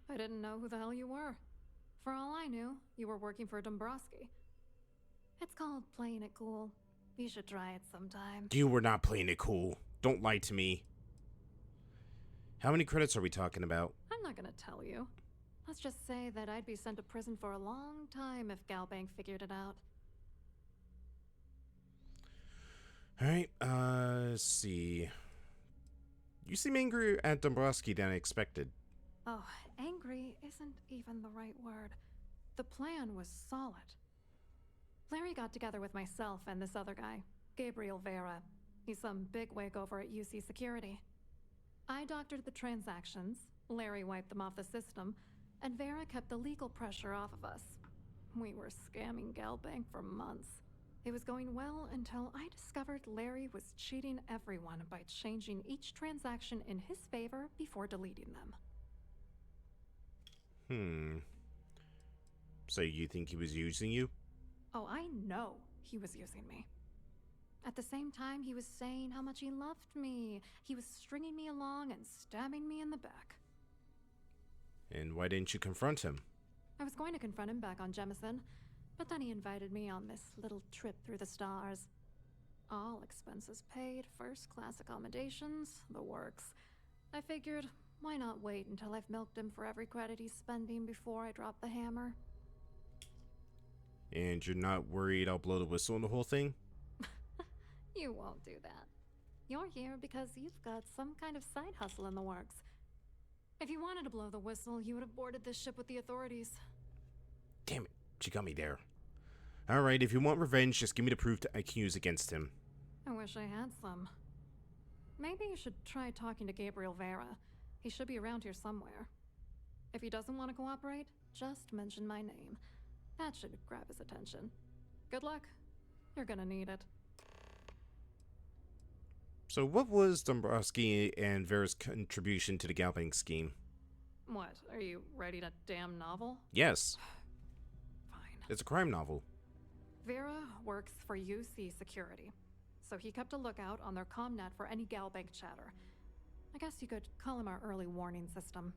I didn't know who the hell you were. For all I knew, you were working for Dombrowski. It's called playing it cool. You should try it sometime. You were not playing it cool. Don't lie to me. How many credits are we talking about? I'm not gonna tell you. Let's just say that I'd be sent to prison for a long time if Galbank figured it out. Alright, let's see. You seem angrier at Dombrowski than I expected. Oh, angry isn't even the right word. The plan was solid. Larry got together with myself and this other guy, Gabriel Vera. He's some bigwig over at UC Security. I doctored the transactions, Larry wiped them off the system, and Vera kept the legal pressure off of us. We were scamming Galbank for months. It was going well until I discovered Larry was cheating everyone by changing each transaction in his favor before deleting them. So you think he was using you? Oh, I know he was using me. At the same time, he was saying how much he loved me. He was stringing me along and stabbing me in the back. And why didn't you confront him? I was going to confront him back on Jemison, but then he invited me on this little trip through the stars. All expenses paid, first-class accommodations, the works. I figured, why not wait until I've milked him for every credit he's spending before I drop the hammer? And you're not worried I'll blow the whistle on the whole thing? You won't do that. You're here because you've got some kind of side hustle in the works. If you wanted to blow the whistle, you would have boarded this ship with the authorities. Damn it, she got me there. Alright, if you want revenge, just give me the proof I can use against him. I wish I had some. Maybe you should try talking to Gabriel Vera. He should be around here somewhere. If he doesn't want to cooperate, just mention my name. That should grab his attention. Good luck. You're gonna need it. So what was Dombrowski and Vera's contribution to the Galbank scheme? What, are you writing a damn novel? Yes. Fine. It's a crime novel. Vera works for UC Security, so he kept a lookout on their comnet for any Galbank chatter. I guess you could call him our early warning system.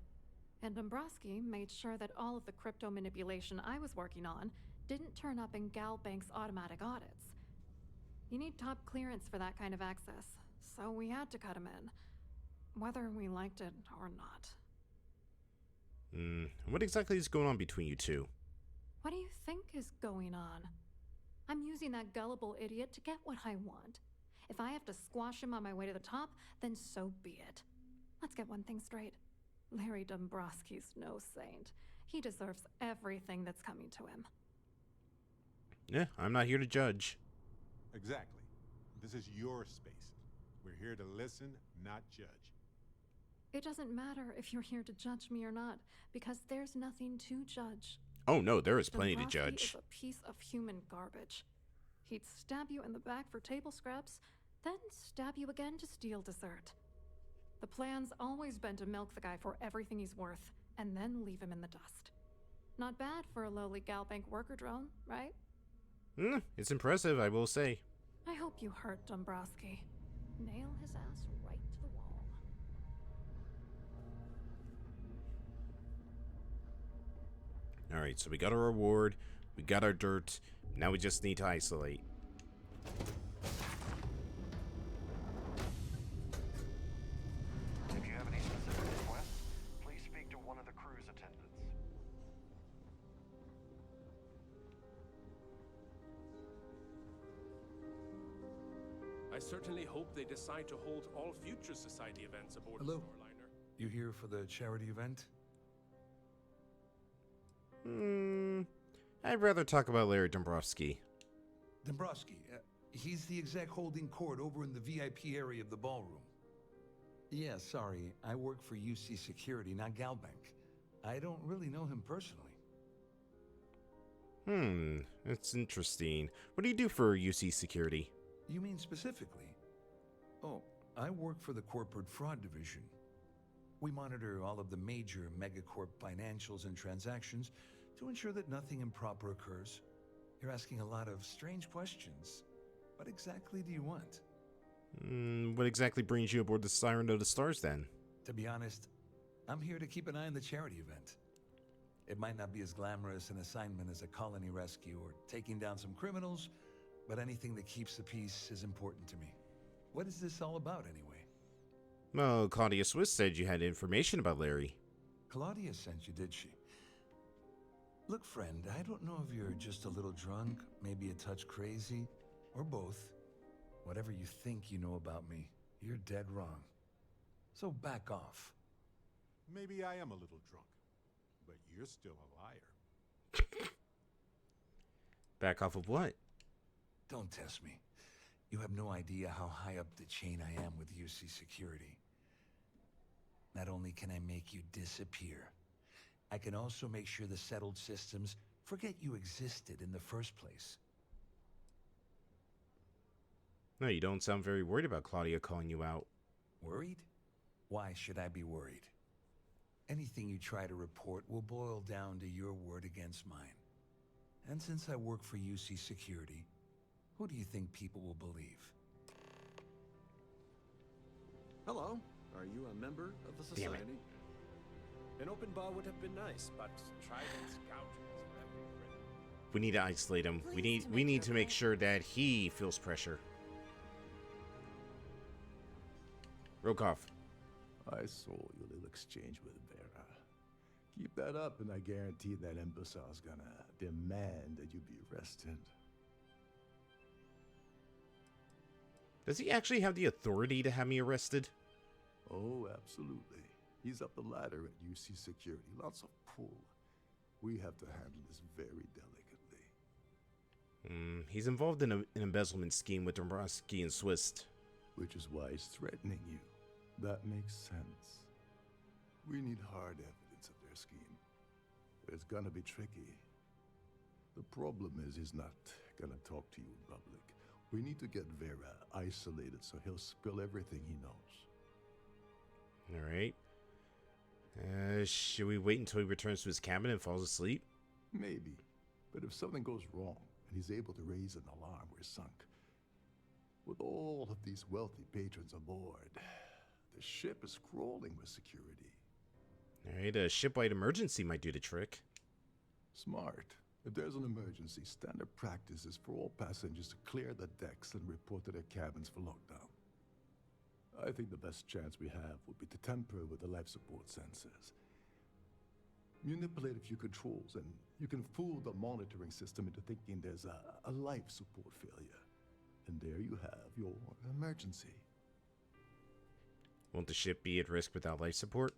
And Dombrowski made sure that all of the crypto manipulation I was working on didn't turn up in Galbank's automatic audits. You need top clearance for that kind of access, so we had to cut him in, whether we liked it or not. What exactly is going on between you two? What do you think is going on? I'm using that gullible idiot to get what I want. If I have to squash him on my way to the top, then so be it. Let's get one thing straight. Larry Dombrowski's no saint. He deserves everything that's coming to him. Yeah, I'm not here to judge. Exactly. This is your space. We're here to listen, not judge. It doesn't matter if you're here to judge me or not, because there's nothing to judge. Oh no, there is plenty to Dombrowski judge. is a piece of human garbage. He'd stab you in the back for table scraps, then stab you again to steal dessert. The plan's always been to milk the guy for everything he's worth, and then leave him in the dust. Not bad for a lowly Galbank worker drone, right? It's impressive, I will say. I hope you hurt Dombrowski. Nail his ass right to the wall. Alright, so we got our reward, we got our dirt, now we just need to isolate. If you have any specific requests, please speak to one of the crew certainly hope they decide to hold all future Society events aboard Hello. the Starliner. You here for the charity event? I'd rather talk about Larry Dombrowski. Dombrowski, he's the exec holding court over in the VIP area of the ballroom. Yeah, sorry, I work for UC Security, not Galbank. I don't really know him personally. That's interesting. What do you do for UC Security? You mean specifically? Oh, I work for the Corporate Fraud Division. We monitor all of the major megacorp financials and transactions to ensure that nothing improper occurs. You're asking a lot of strange questions. What exactly do you want? What exactly brings you aboard the Siren of the Stars, then? To be honest, I'm here to keep an eye on the charity event. It might not be as glamorous an assignment as a colony rescue or taking down some criminals, but anything that keeps the peace is important to me. What is this all about, anyway? Well, Claudia Swiss said you had information about Larry. Claudia sent you, did she? Look, friend, I don't know if you're just a little drunk, maybe a touch crazy, or both. Whatever you think you know about me, you're dead wrong. So back off. Maybe I am a little drunk, but you're still a liar. Back off of what? Don't test me. You have no idea how high up the chain I am with UC Security. Not only can I make you disappear, I can also make sure the settled systems forget you existed in the first place. No, you don't sound very worried about Claudia calling you out. Worried? Why should I be worried? Anything you try to report will boil down to your word against mine. And since I work for UC Security, who do you think people will believe? Hello. Are you a member of the Damn it. society? An open bar would have been nice, but Trident's gouging us for every friend. We need to isolate him. We need to make sure that he feels pressure. Rokov. I saw your little exchange with Vera. Keep that up, and I guarantee that imbecile's gonna demand that you be arrested. Does he actually have the authority to have me arrested? Oh, absolutely. He's up the ladder at UC Security. Lots of pull. We have to handle this very delicately. He's involved in an embezzlement scheme with Dombrowski and Swiss. Which is why he's threatening you. That makes sense. We need hard evidence of their scheme. It's gonna be tricky. The problem is he's not gonna talk to you in public. We need to get Vera isolated so he'll spill everything he knows. Alright. Should we wait until he returns to his cabin and falls asleep? Maybe. But if something goes wrong and he's able to raise an alarm, we're sunk. With all of these wealthy patrons aboard, the ship is crawling with security. Alright, a shipwide emergency might do the trick. Smart. If there's an emergency, standard practice is for all passengers to clear the decks and report to their cabins for lockdown. I think the best chance we have would be to tamper with the life support sensors. Manipulate a few controls, and you can fool the monitoring system into thinking there's a life support failure. And there you have your emergency. Won't the ship be at risk without life support?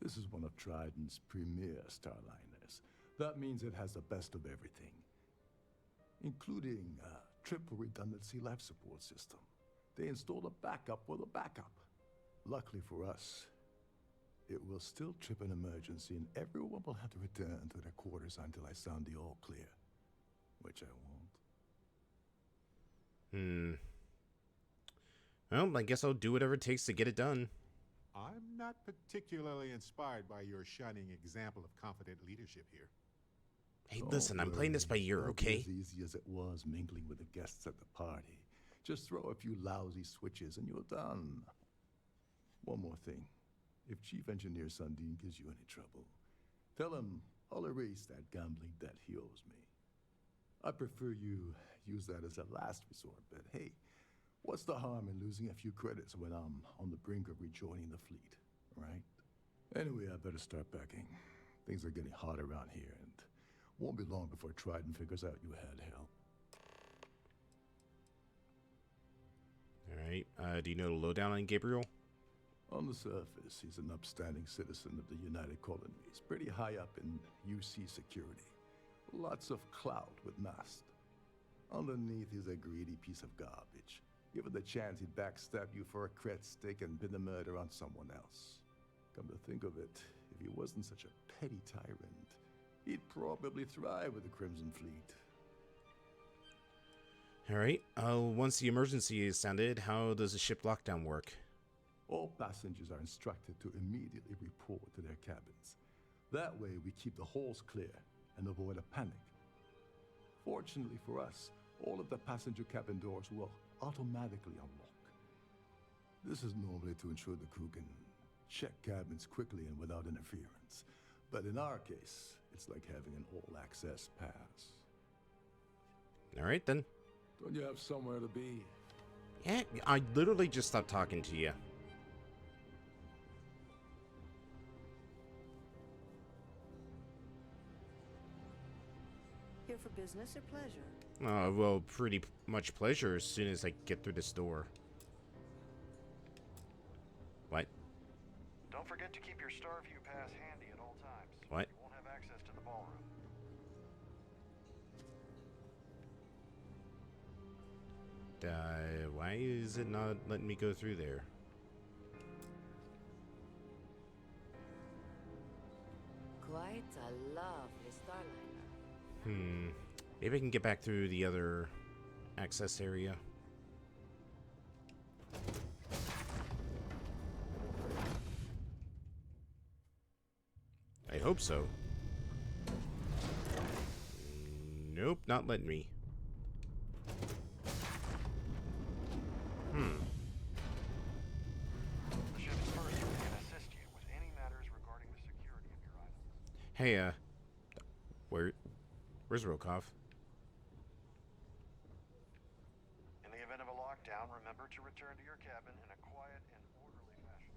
This is one of Trident's premier Starliners. That means it has the best of everything, including a triple redundancy life support system. They installed a backup with a backup. Luckily for us, it will still trip an emergency and everyone will have to return to their quarters until I sound the all clear, which I won't. Well, I guess I'll do whatever it takes to get it done. I'm not particularly inspired by your shining example of confident leadership here. Hey, listen, I'm playing this by ear, It'll okay? be as easy as it was mingling with the guests at the party. Just throw a few lousy switches and you're done. One more thing. If Chief Engineer Sundin gives you any trouble, tell him I'll erase that gambling debt he owes me. I prefer you use that as a last resort, but hey, what's the harm in losing a few credits when I'm on the brink of rejoining the fleet, right? Anyway, I better start packing. Things are getting hot around here, and won't be long before Trident figures out you had help. Alright, do you know the lowdown on Gabriel? On the surface, he's an upstanding citizen of the United Colonies, pretty high up in UC security. Lots of clout with Mast. Underneath, he's a greedy piece of garbage. Given the chance, he'd backstab you for a cret stick and pin the murder on someone else. Come to think of it, if he wasn't such a petty tyrant, he'd probably thrive with the Crimson Fleet. Alright, once the emergency is sounded, how does the ship lockdown work? All passengers are instructed to immediately report to their cabins. That way, we keep the halls clear and avoid a panic. Fortunately for us, all of the passenger cabin doors will automatically unlock. This is normally to ensure the crew can check cabins quickly and without interference. But in our case, it's like having an all-access pass. Alright then. Don't you have somewhere to be? Yeah, I literally just stopped talking to you. Here for business or pleasure? Well, pretty much pleasure as soon as I get through this door. What? Don't forget to keep your Starview pass handy at all times. What? You won't have access to the ballroom. Why is it not letting me go through there? Quite a lovely starliner. Maybe I can get back through the other access area. I hope so. Nope, not letting me. The ship's first can assist you with any matters regarding the security of your items. Hey, where's Rokov? In the event of a lockdown, remember to return to your cabin in a quiet and orderly fashion.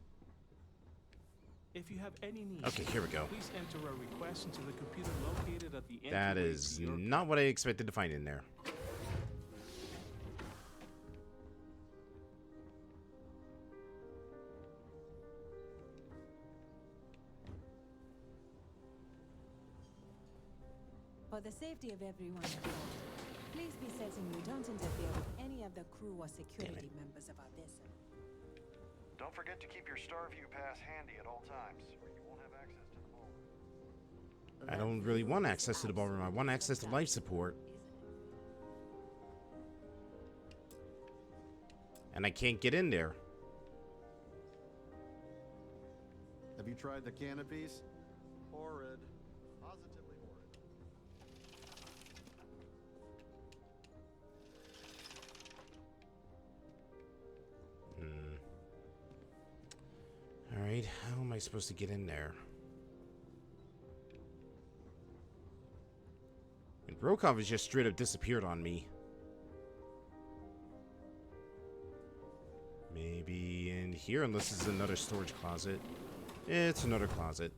If you have any needs, Okay, here we go. please enter a request into the computer located at the That entryway is to your not what I expected to find in there. For the safety of everyone involved, please be certain you don't interfere with any of the crew or security members of our vessel. Don't forget to keep your Starview pass handy at all times, or you won't have access to the ballroom. I don't really want access to the ballroom. I want access to life support. And I can't get in there. Have you tried the canopies? Horrid. Positively horrid. Alright, how am I supposed to get in there? And Rokov has just straight up disappeared on me. Maybe in here, unless it's another storage closet. It's another closet.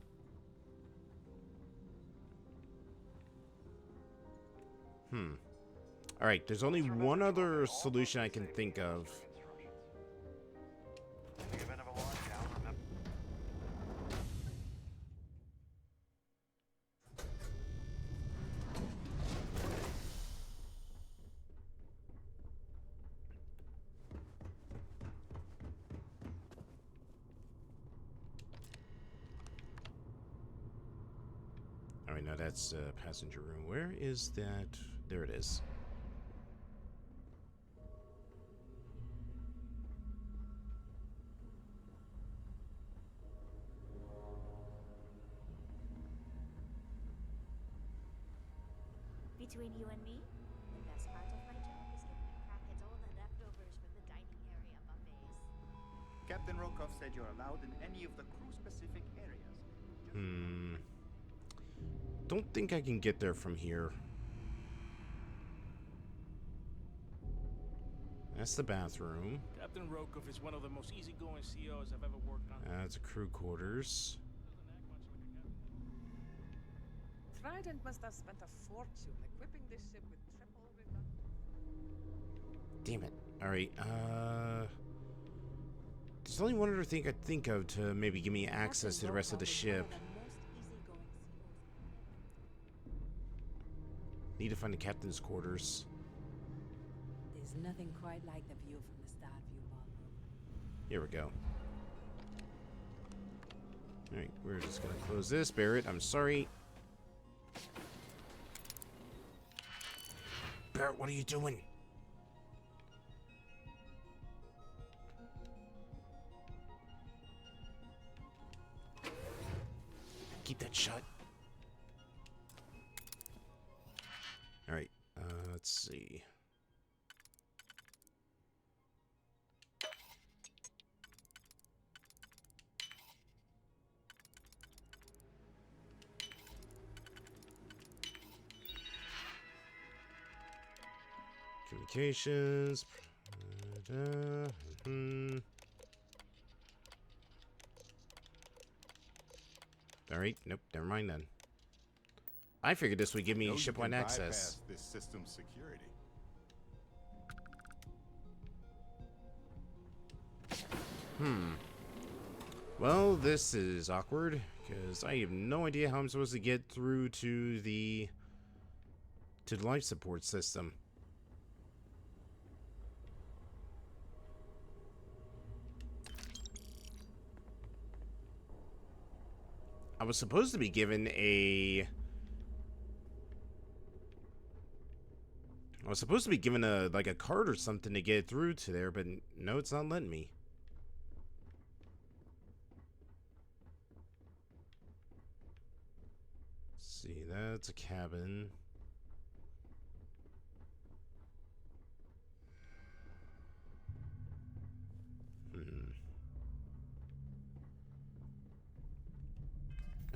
Alright, there's only one other solution I can think of. In the event of a lockdown, remember. Alright, now that's passenger room. Where is that? There it is. Between you and me, the best part of my job is giving a crack at all the leftovers from the dining area buffets. Captain Rokov said you're allowed in any of the crew-specific areas. Don't think I can get there from here. That's the bathroom. Captain Rokov is one of the most easygoing CEOs I've ever worked on. That's crew quarters. Trident must have spent a fortune equipping this ship with triple redundant. Damn it. Alright, there's only one other thing I think of to maybe give me access to the rest of the ship. Need to find the captain's quarters. There's nothing quite like the view from the Starfield ballroom. Here we go. Alright, we're just gonna close this. Barrett, I'm sorry. Barrett, what are you doing? Keep that shut. Alright, let's see. Communications. Alright, nope, never mind then. I figured this would give me ship-wide access. This system's security. Well, this is awkward, because I have no idea how I'm supposed to get through to the life support system. I was supposed to be given a... like a card or something to get through to there, but no, it's not letting me. Let's see, that's a cabin.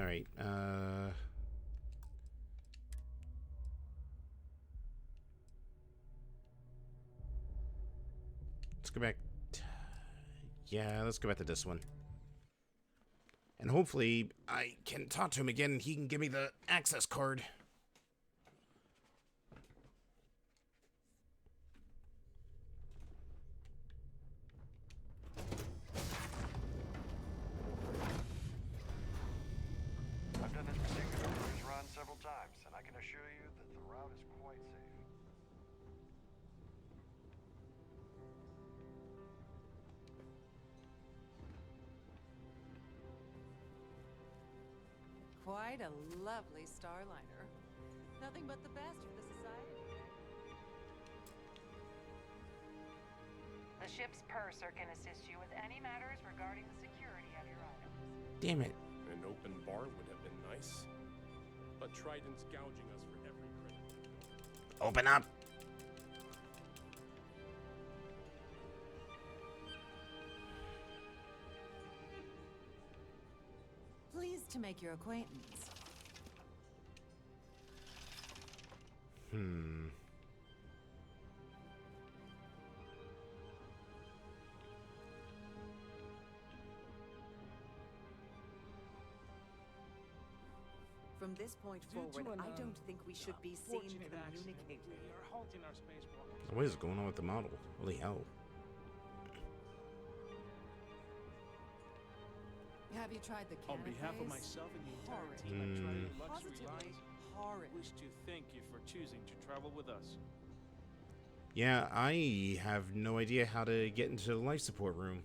All right, let's go back. Yeah, let's go back to this one. And hopefully I can talk to him again and he can give me the access card. I've done this particular cruise run several times, and I can assure you that the route is quite safe. Quite a lovely starliner. Nothing but the best for the society. The ship's purser can assist you with any matters regarding the security of your items. Damn it. An open bar would have been nice. But Trident's gouging us for every credit. Open up. Pleased to make your acquaintance. From this point forward, I don't think we should be seen communicating. We are halting our spacewalk. What is going on with the model? Holy hell. Have you tried the On behalf of canapes? myself and the entire Horrid. team at Trident Luxury Positively Lines, horrid. wish to thank you for choosing to travel with us. Yeah, I have no idea how to get into the life support room.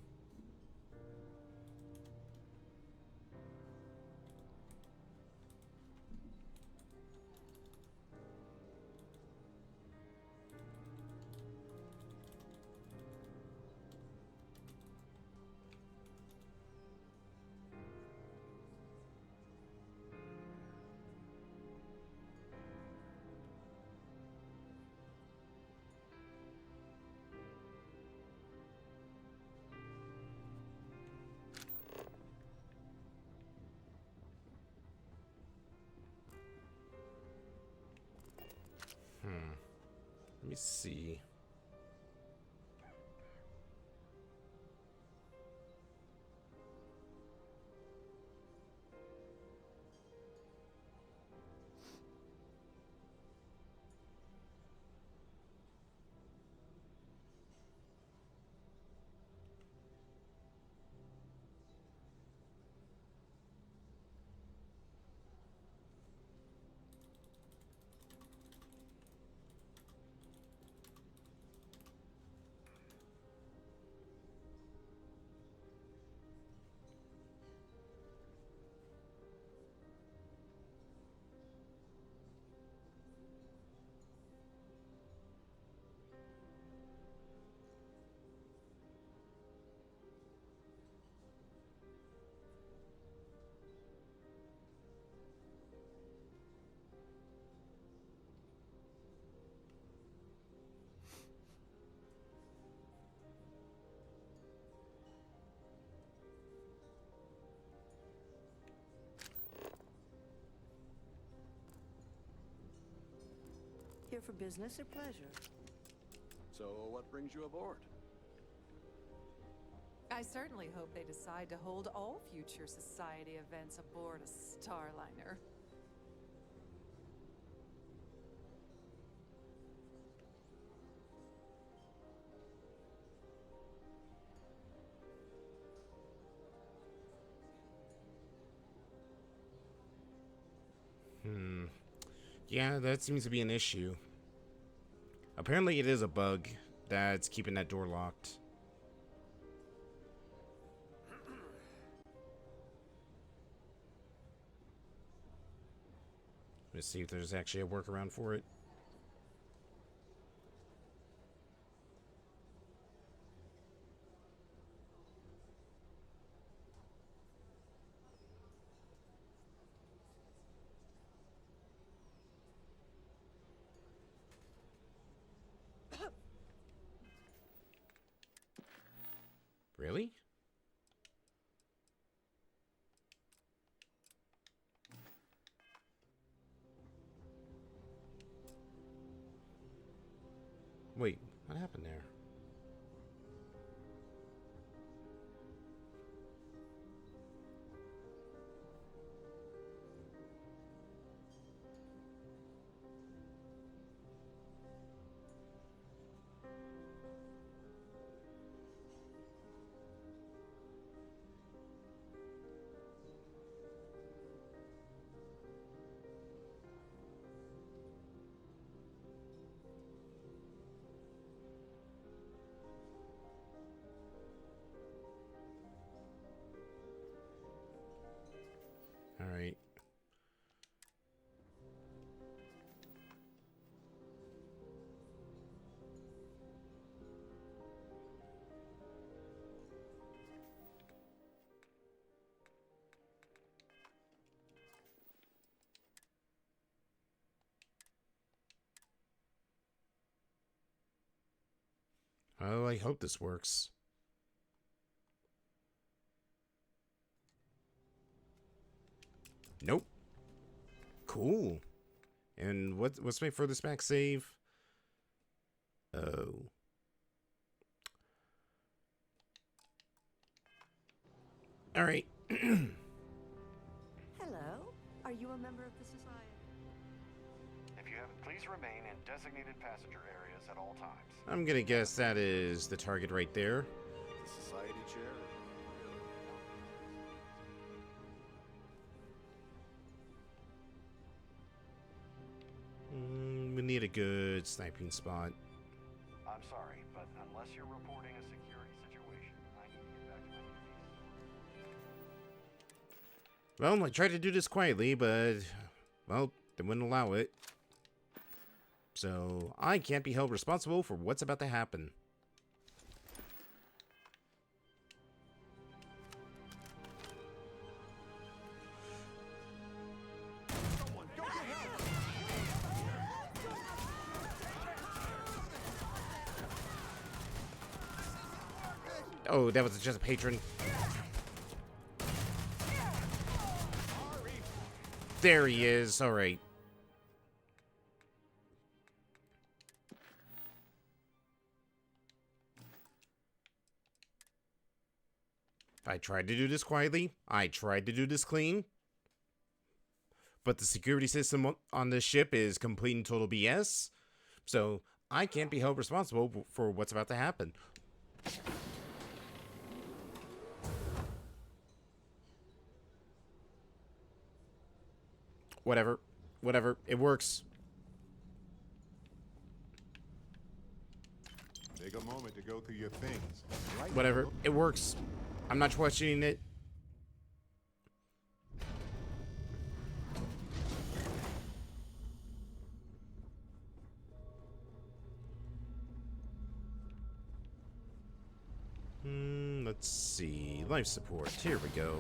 Let me see. Here for business or pleasure? So, what brings you aboard? I certainly hope they decide to hold all future society events aboard a Starliner. Yeah, that seems to be an issue. Apparently it is a bug that's keeping that door locked. Let's see if there's actually a workaround for it. Really? Wait, what happened there? All right. Oh, I hope this works. Nope. Cool. And what's my furthest back save? Oh. All right. Hello. Are you a member of the society? If you haven't, please remain in designated passenger areas at all times. I'm gonna guess that is the target right there. The society chair? We need a good sniping spot. I'm sorry, but unless you're reporting a security situation, I need to get back to my duties. Well, I tried to do this quietly, but, well, they wouldn't allow it. So, I can't be held responsible for what's about to happen. Oh, that was just a patron. There he is. All right. I tried to do this quietly. I tried to do this clean. But the security system on this ship is complete and total BS. So I can't be held responsible for what's about to happen. Whatever. Whatever. It works. Take a moment to go through your things. Right. Whatever. It works. I'm not questioning it. Let's see. Life support. Here we go.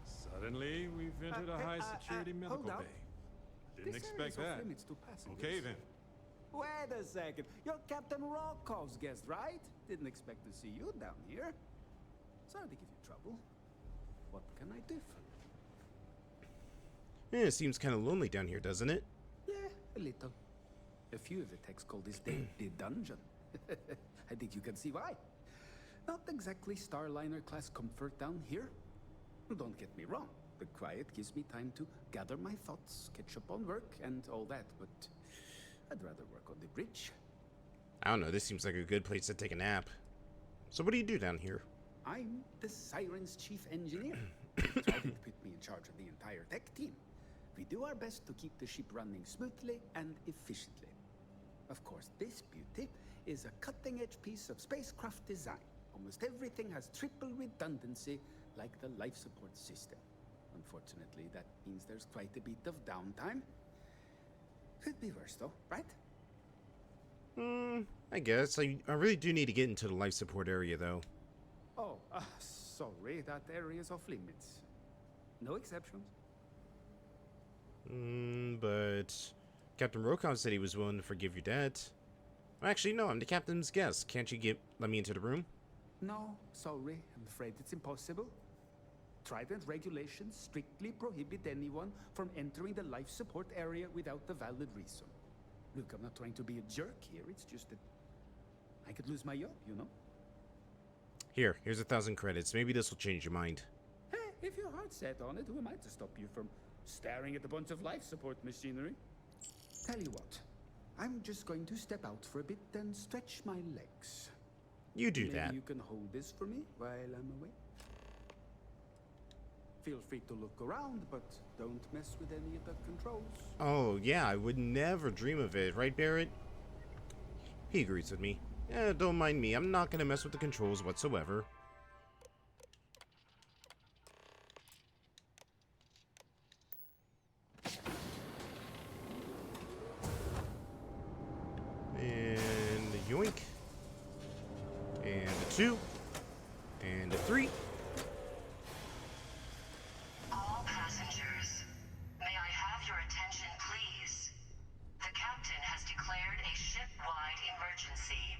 Suddenly, we've entered a high-security medical hold up. bay. Didn't expect that. Okay, then. Wait a second. You're Captain Rokov's guest, right? Didn't expect to see you down here. Sorry to give you trouble. What can I do for you? Yeah, it seems kind of lonely down here, doesn't it? Yeah, a little. A few of the techs call this day the dungeon. I think you can see why. Not exactly Starliner class comfort down here. Don't get me wrong. The quiet gives me time to gather my thoughts, catch up on work, and all that, but I'd rather work on the bridge. I don't know, this seems like a good place to take a nap. So what do you do down here? I'm the Siren's chief engineer. Trident put me in charge of the entire tech team. We do our best to keep the ship running smoothly and efficiently. Of course, this beauty is a cutting-edge piece of spacecraft design. Almost everything has triple redundancy, like the life support system. Unfortunately, that means there's quite a bit of downtime. Could be worse, though, right? I guess. I really do need to get into the life support area, though. Oh, sorry, that area is off limits. No exceptions. But Captain Rokov said he was willing to forgive your debt. Well, actually, no, I'm the captain's guest. Can't you let me into the room? No, sorry. I'm afraid it's impossible. Trident regulations strictly prohibit anyone from entering the life support area without a valid reason. Look, I'm not trying to be a jerk here. It's just that I could lose my job, you know? Here's 1,000 credits. Maybe this will change your mind. Hey, if your heart's set on it, who am I to stop you from staring at a bunch of life support machinery? Tell you what, I'm just going to step out for a bit and stretch my legs. You do Maybe that. you can hold this for me while I'm away. Feel free to look around, but don't mess with any of the controls. Oh, yeah, I would never dream of it, right, Barrett? He agrees with me. Don't mind me. I'm not gonna mess with the controls whatsoever. And a yoink. And a 2. And a 3. All passengers, may I have your attention, please? The captain has declared a ship-wide emergency.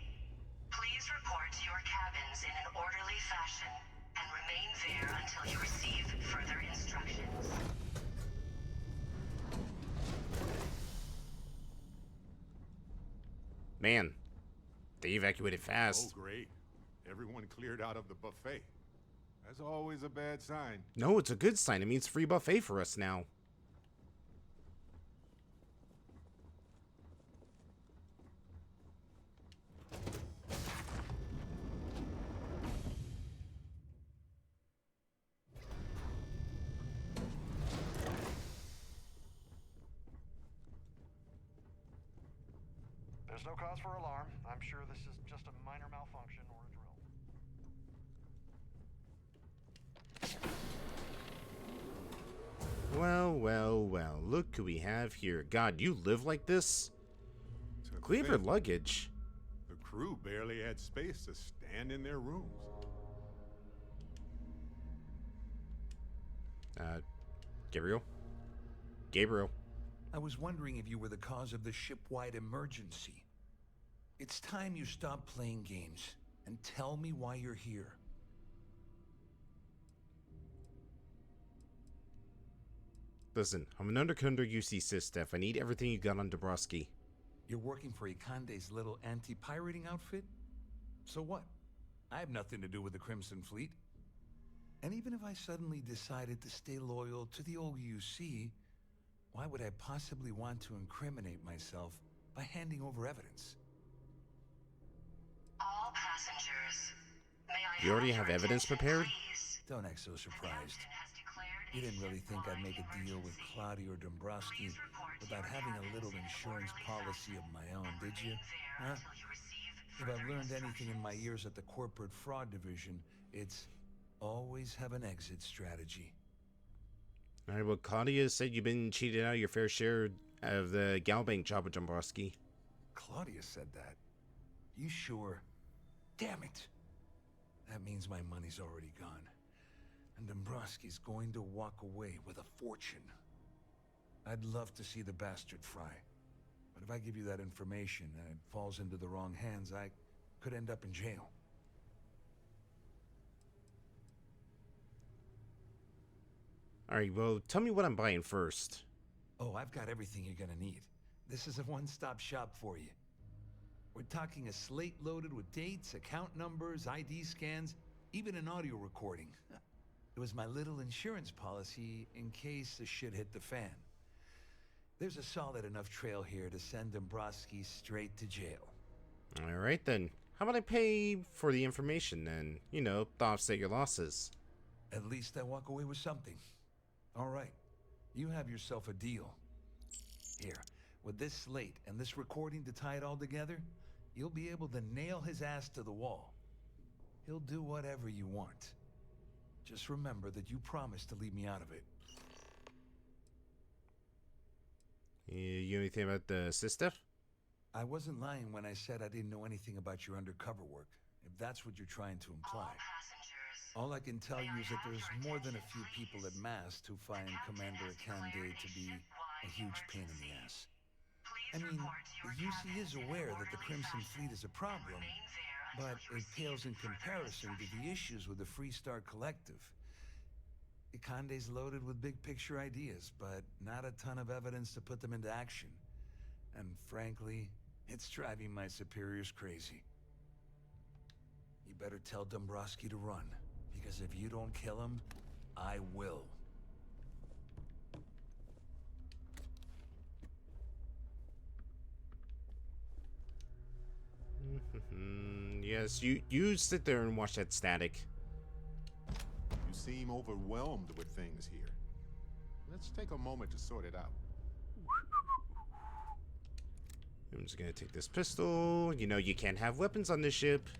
Please report to your cabins in an orderly fashion and remain there until you receive further instructions. Man, they evacuated fast. Oh, great. Everyone cleared out of the buffet. That's always a bad sign. No, it's a good sign. It means free buffet for us now. There's no cause for alarm. I'm sure this is just a minor malfunction or a drill. Well, well, well. Look who we have here. God, you live like this? Clear your luggage. The crew barely had space to stand in their rooms. Gabriel? Gabriel. I was wondering if you were the cause of the ship-wide emergency. It's time you stop playing games and tell me why you're here. Listen, I'm an undercover UC Sysdef. I need everything you got on Dabrowski. You're working for Ikande's little anti-pirating outfit? So what? I have nothing to do with the Crimson Fleet. And even if I suddenly decided to stay loyal to the old UC, why would I possibly want to incriminate myself by handing over evidence? All passengers, may I You already have have your evidence attention, prepared? please? Don't act so surprised. You didn't really think I'd make a deal with Claudia or Dombrowski without having a little insurance policy of my own, did you? Huh? If I've learned anything in my years at the corporate fraud division, it's always have an exit strategy. Alright, well, Claudia said you've been cheated out of your fair share of the Galbank job with Dombrowski. Claudia said that? You sure? Damn it! That means my money's already gone. And Dombrowski's going to walk away with a fortune. I'd love to see the bastard fry. But if I give you that information and it falls into the wrong hands, I could end up in jail. Alright, well, tell me what I'm buying first. Oh, I've got everything you're gonna need. This is a one-stop shop for you. We're talking a slate loaded with dates, account numbers, ID scans, even an audio recording. It was my little insurance policy in case the shit hit the fan. There's a solid enough trail here to send Dombrowski straight to jail. Alright then. How about I pay for the information then? You know, to offset your losses. At least I walk away with something. All right, you have yourself a deal. Here, with this slate and this recording to tie it all together, you'll be able to nail his ass to the wall. He'll do whatever you want. Just remember that you promised to leave me out of it. You know anything about the assist stuff? I wasn't lying when I said I didn't know anything about your undercover work, if that's what you're trying to imply. All I can tell you is that there's more than a few people at Mast who find Commander Akande to be a huge pain in the ass. I mean, the UC is aware that the Crimson Fleet is a problem, but it pales in comparison to the issues with the Freestar Collective. Akande's loaded with big-picture ideas, but not a ton of evidence to put them into action. And frankly, it's driving my superiors crazy. You better tell Dombrowski to run, because if you don't kill him, I will. Yes, you sit there and watch that static. You seem overwhelmed with things here. Let's take a moment to sort it out. I'm just gonna take this pistol. You know, you can't have weapons on this ship.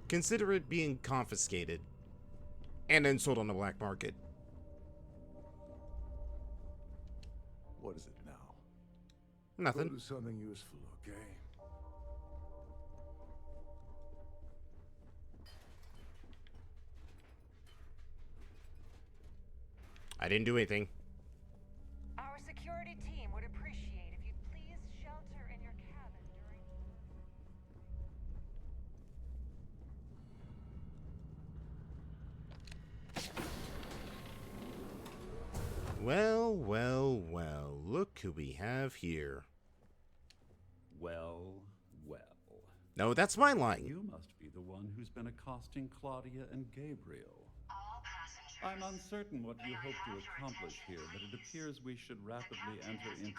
Consider it being confiscated. And then sold on the black market. What is it now? Nothing. Go do something useful, okay? I didn't do anything. Our security team would appreciate if you'd please shelter in your cabin during... Well, well, well. Look who we have here. Well. No, that's my line. You must be the one who's been accosting Claudia and Gabriel. I'm uncertain what you hope to accomplish here, but it appears we should rapidly enter into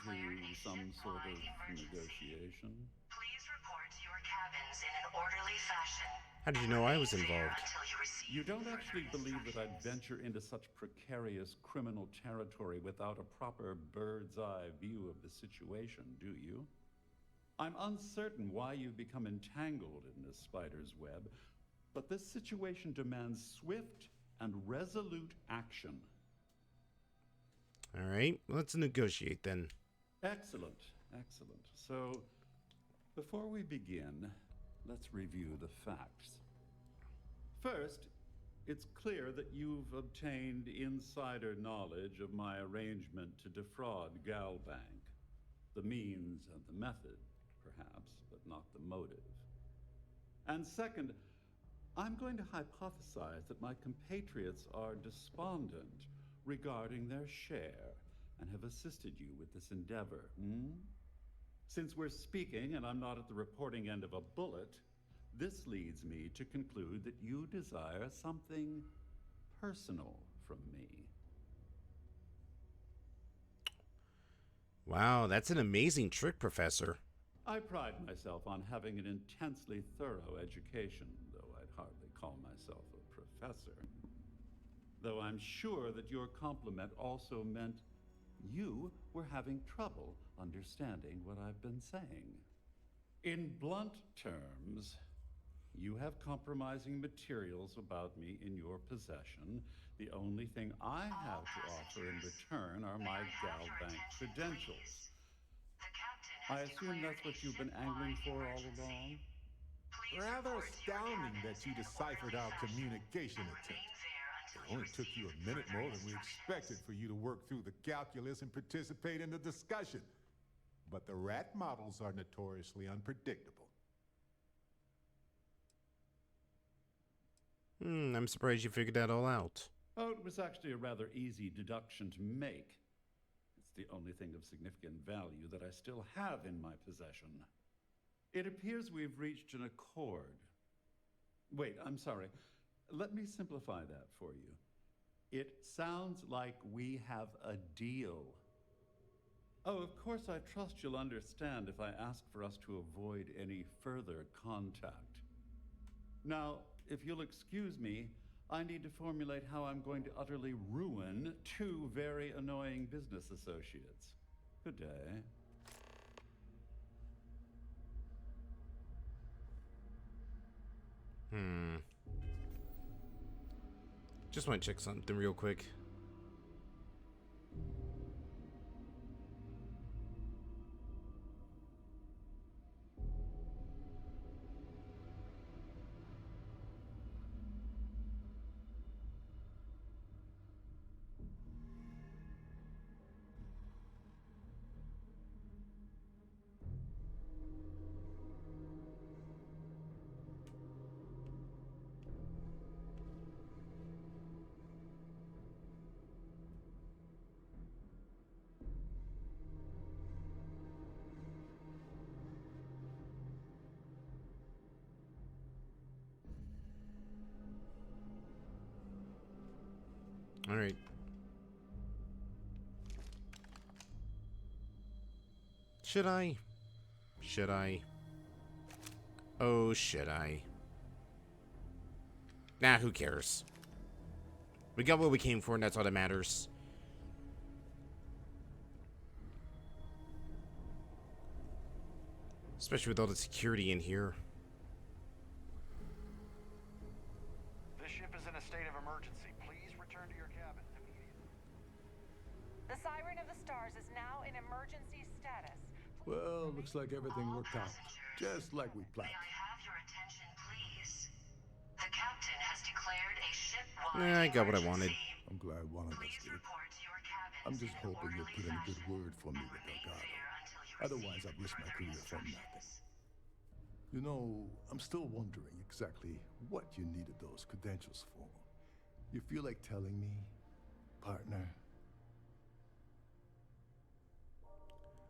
some sort of negotiation. Please report to your cabins in an orderly fashion. How did you know I was involved? You don't actually believe that I'd venture into such precarious criminal territory without a proper bird's-eye view of the situation, do you? I'm uncertain why you've become entangled in this spider's web, but this situation demands swift and resolute action. All right, let's negotiate then. Excellent. So, before we begin, let's review the facts. First, it's clear that you've obtained insider knowledge of my arrangement to defraud Galbank. The means and the method, perhaps, but not the motive. And second, I'm going to hypothesize that my compatriots are despondent regarding their share and have assisted you with this endeavor. Since we're speaking and I'm not at the reporting end of a bullet, this leads me to conclude that you desire something personal from me. Wow, that's an amazing trick, Professor. I pride myself on having an intensely thorough education, though I'd hardly call myself a professor. Though I'm sure that your compliment also meant you were having trouble understanding what I've been saying. In blunt terms, you have compromising materials about me in your possession. The only thing I have to offer in return are my Galbank credentials. I assume that's what you've been angling for all along? Rather astounding that you deciphered our communication attempt. It only took you a minute more than we expected for you to work through the calculus and participate in the discussion. But the rat models are notoriously unpredictable. I'm surprised you figured that all out. Oh, it was actually a rather easy deduction to make. It's the only thing of significant value that I still have in my possession. It appears we've reached an accord. Wait, I'm sorry. Let me simplify that for you. It sounds like we have a deal. Oh, of course, I trust you'll understand if I ask for us to avoid any further contact. Now, if you'll excuse me, I need to formulate how I'm going to utterly ruin two very annoying business associates. Good day. Just want to check something real quick. All right. Should I? Should I? Oh, should I? Nah, who cares? We got what we came for, and that's all that matters. Especially with all the security in here. This ship is in a state of emergency. Please return to your cabin immediately. The Siren of the Stars is now in emergency status. Well, looks like everything worked out. Just like we planned. May I have your attention, please? The captain has declared a ship-wide I got what I wanted. I'm glad one of us did. I'm just hoping you'll put in a good word for me with Delgado. Otherwise, I'd risk my career for nothing. You know, I'm still wondering exactly what you needed those credentials for. You feel like telling me, partner?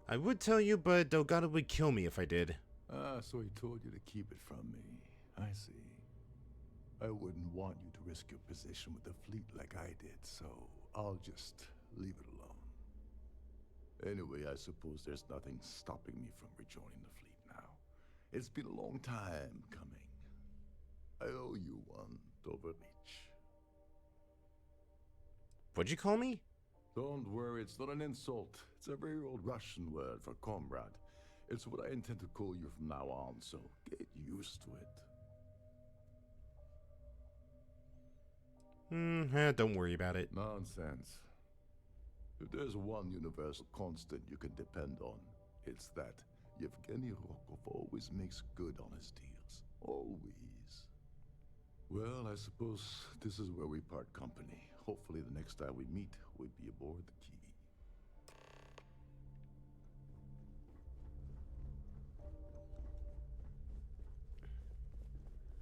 I would tell you, but Delgado would kill me if I did. Ah, so he told you to keep it from me. I see. I wouldn't want you to risk your position with the fleet like I did, so I'll just leave it alone. Anyway, I suppose there's nothing stopping me from rejoining the fleet now. It's been a long time coming. I owe you one, Doverlich. What'd you call me? Don't worry, it's not an insult. It's a very old Russian word for comrade. It's what I intend to call you from now on, so get used to it. Don't worry about it. Nonsense. If there's one universal constant you can depend on, it's that Yevgeny Rokov always makes good on his deals. Always. Well, I suppose this is where we part company. Hopefully the next time we meet, we'll be aboard the Key.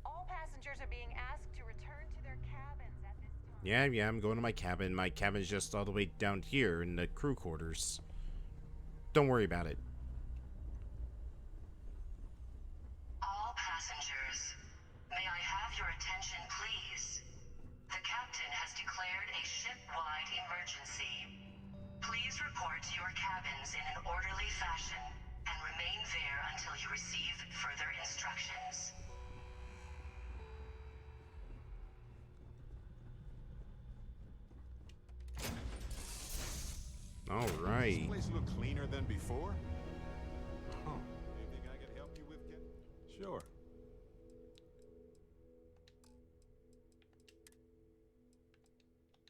All passengers are being asked to return to their cabins at this time. Yeah, I'm going to my cabin. My cabin's just all the way down here in the crew quarters. Don't worry about it. All passengers, may I have your attention, please? The captain has declared a ship-wide emergency. Please report to your cabins in an orderly fashion and remain there until you receive further instructions. All right. Does this place look cleaner than before? Huh. Anything I can help you with, Kid? Sure.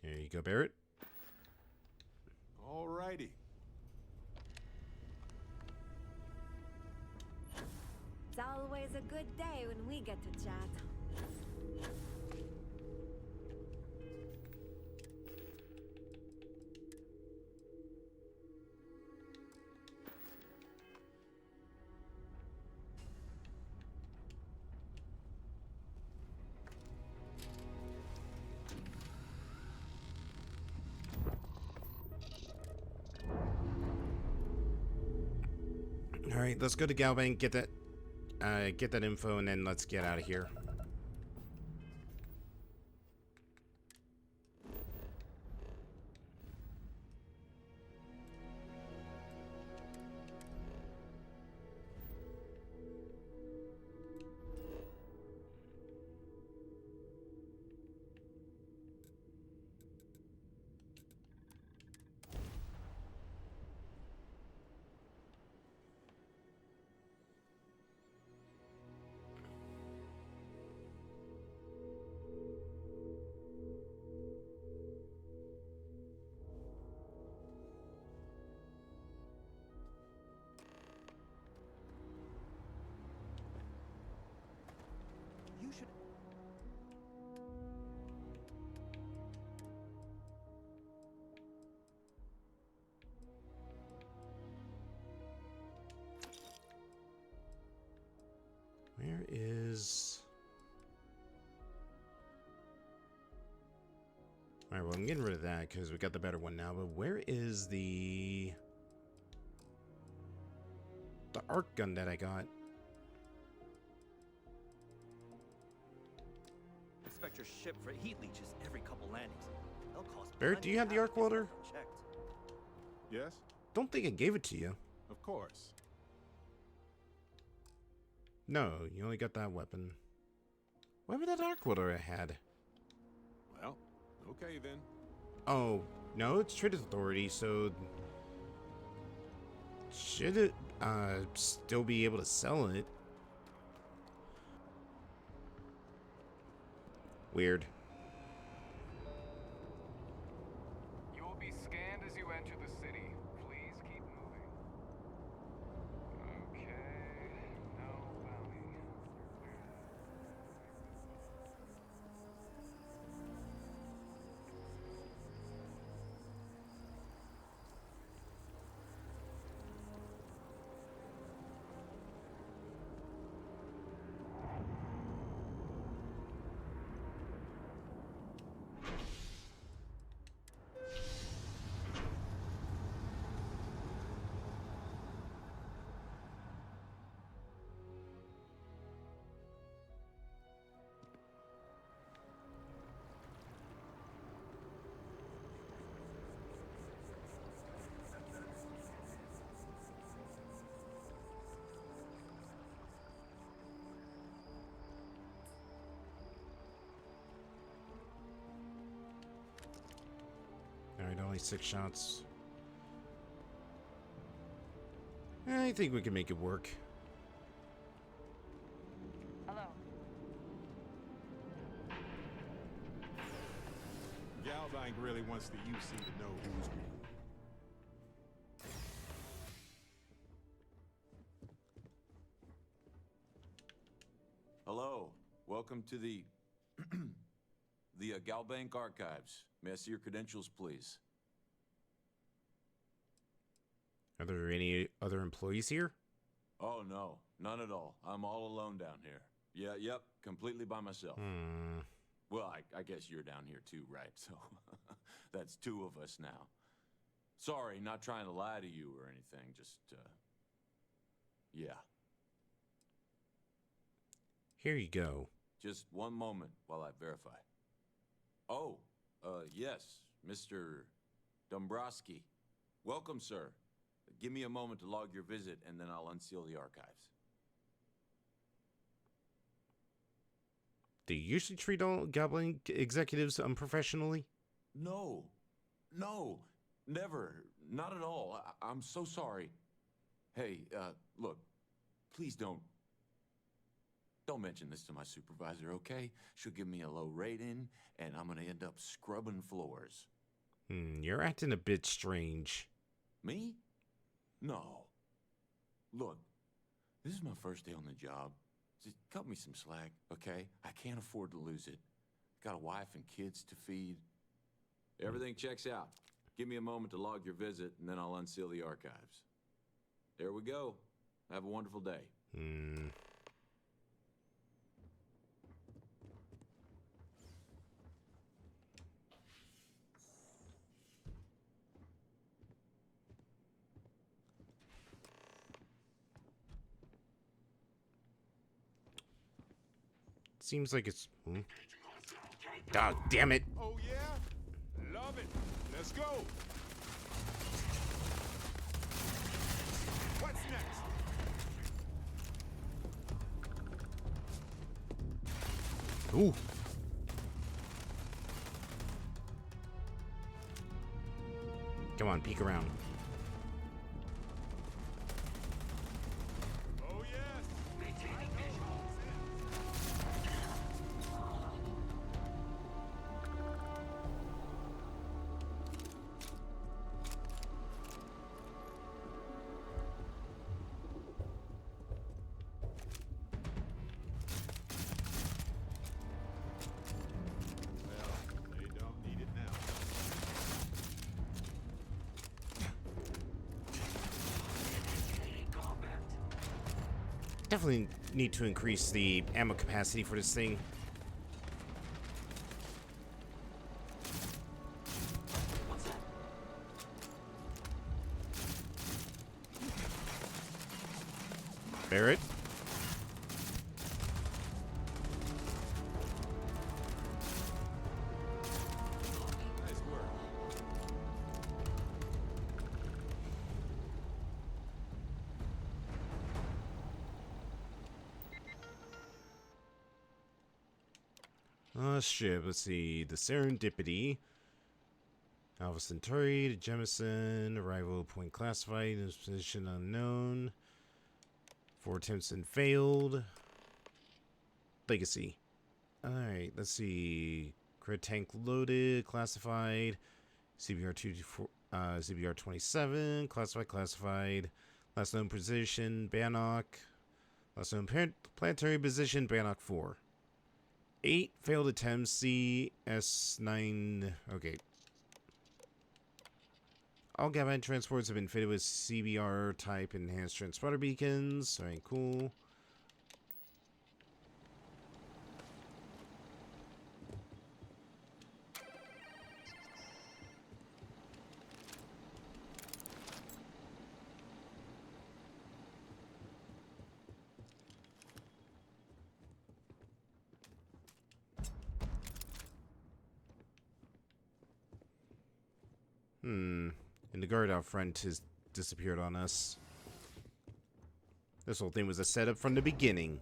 Here you go, Barrett. All righty. It's always a good day when we get to chat. All right, let's go to Galbank, get that info, and then let's get out of here. You should. Where is... Alright, well, I'm getting rid of that because we got the better one now, but where is the arc gun that I got? Inspect your ship for heat leeches every couple landings. They'll cost Barrett, do you have the arc welder? Yes? Don't think I gave it to you. Of course. No, you only got that weapon. Whatever that arc welder I had. Well, okay then. Oh, no, it's Trade Authority, so... Should it still be able to sell it? Weird. You will be scanned as you enter the city. Please keep moving. Okay, no bounty. Alright, only 6 shots. I think we can make it work. Hello. Galbank really wants the UC to know who's who. Hello. Welcome to the Galbank Archives. May I see your credentials, please? Are there any other employees here? Oh, no. None at all. I'm all alone down here. Yep. Completely by myself. Well, I guess you're down here too, right? So that's 2 of us now. Sorry, not trying to lie to you or anything. Just, yeah. Here you go. Just one moment while I verify. Oh, yes, Mr. Dombrowski. Welcome, sir. Give me a moment to log your visit, and then I'll unseal the archives. Do you usually treat all Goblin executives unprofessionally? No, never. Not at all. I'm so sorry. Hey, look, please don't mention this to my supervisor, okay? She'll give me a low rating, and I'm gonna end up scrubbing floors. You're acting a bit strange. Me? No. Look, this is my first day on the job. Just cut me some slack, okay? I can't afford to lose it. Got a wife and kids to feed. Everything checks out. Give me a moment to log your visit, and then I'll unseal the archives. There we go. Have a wonderful day. seems like it's... God damn it. Oh, yeah? Love it. Let's go. What's next? Ooh. Come on, peek around. Oh, yes. Maintaining Well, they don't need it now. Definitely need to increase the ammo capacity for this thing. Barrett? Nice work. Ship. Let's see. The Serendipity. Alpha Centauri, the Jemison, arrival point classified, position unknown. 4 attempts and failed. Legacy. Alright, let's see. Crit tank loaded, classified. CBR 27, classified. Last known position, Bannock. Last known planetary position, Bannock 4. 8 failed attempts, CS9. Okay. All Gabite transports have been fitted with CBR type enhanced transporter beacons. Alright, cool. And the guard out front has disappeared on us. This whole thing was a setup from the beginning.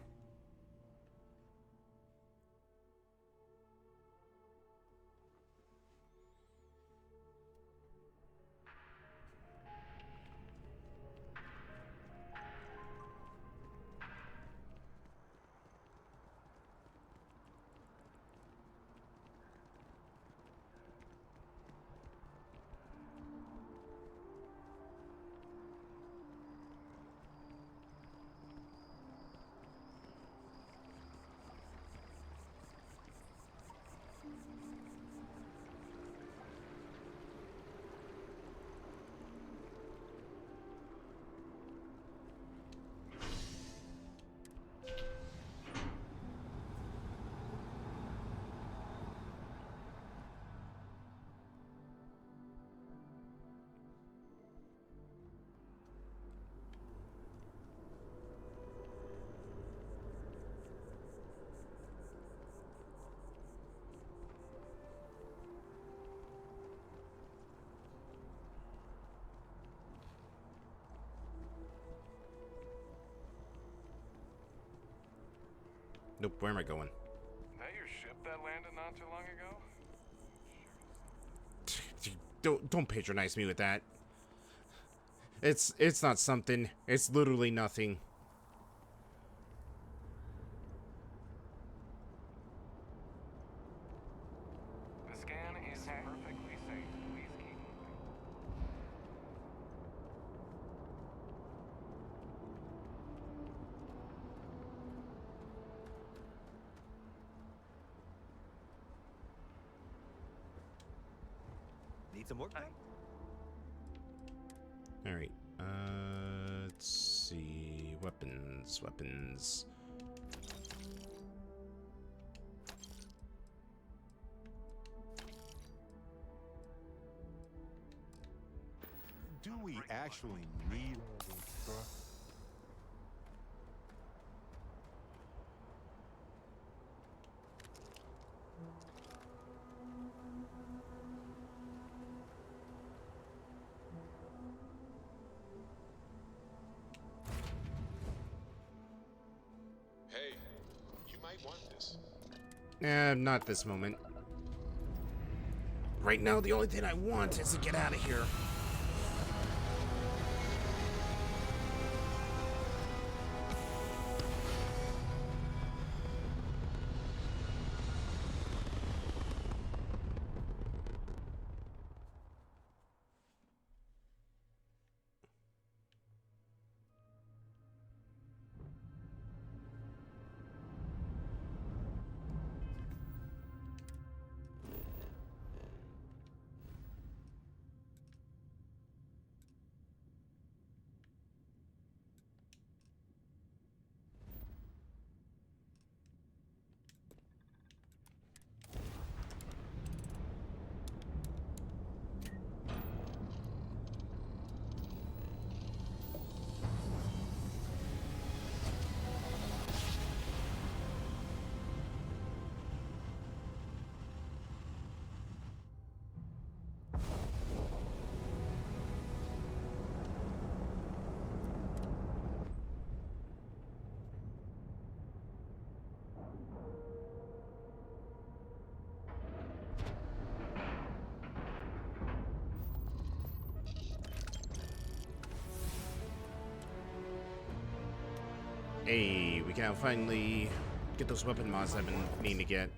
Nope, where am I going? That your ship that landed not too long ago? Don't patronize me with that. It's not something. It's literally nothing. The scan is perfectly safe. Please keep moving. Need some work done? All right. Let's see. Weapons. Do we actually need all this stuff? want this. Not this moment. Right now, the only thing I want is to get out of here. Hey, we can finally get those weapon mods I've been meaning to get.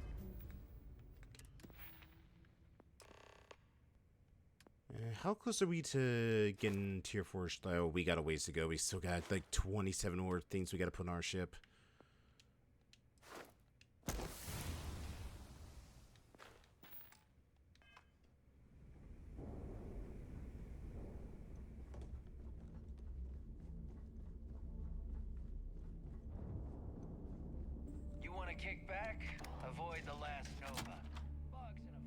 How close are we to getting tier 4? Oh, we got a ways to go. We still got like 27 more things we got to put on our ship. You want to kick back? Avoid the last Nova. Bugs in a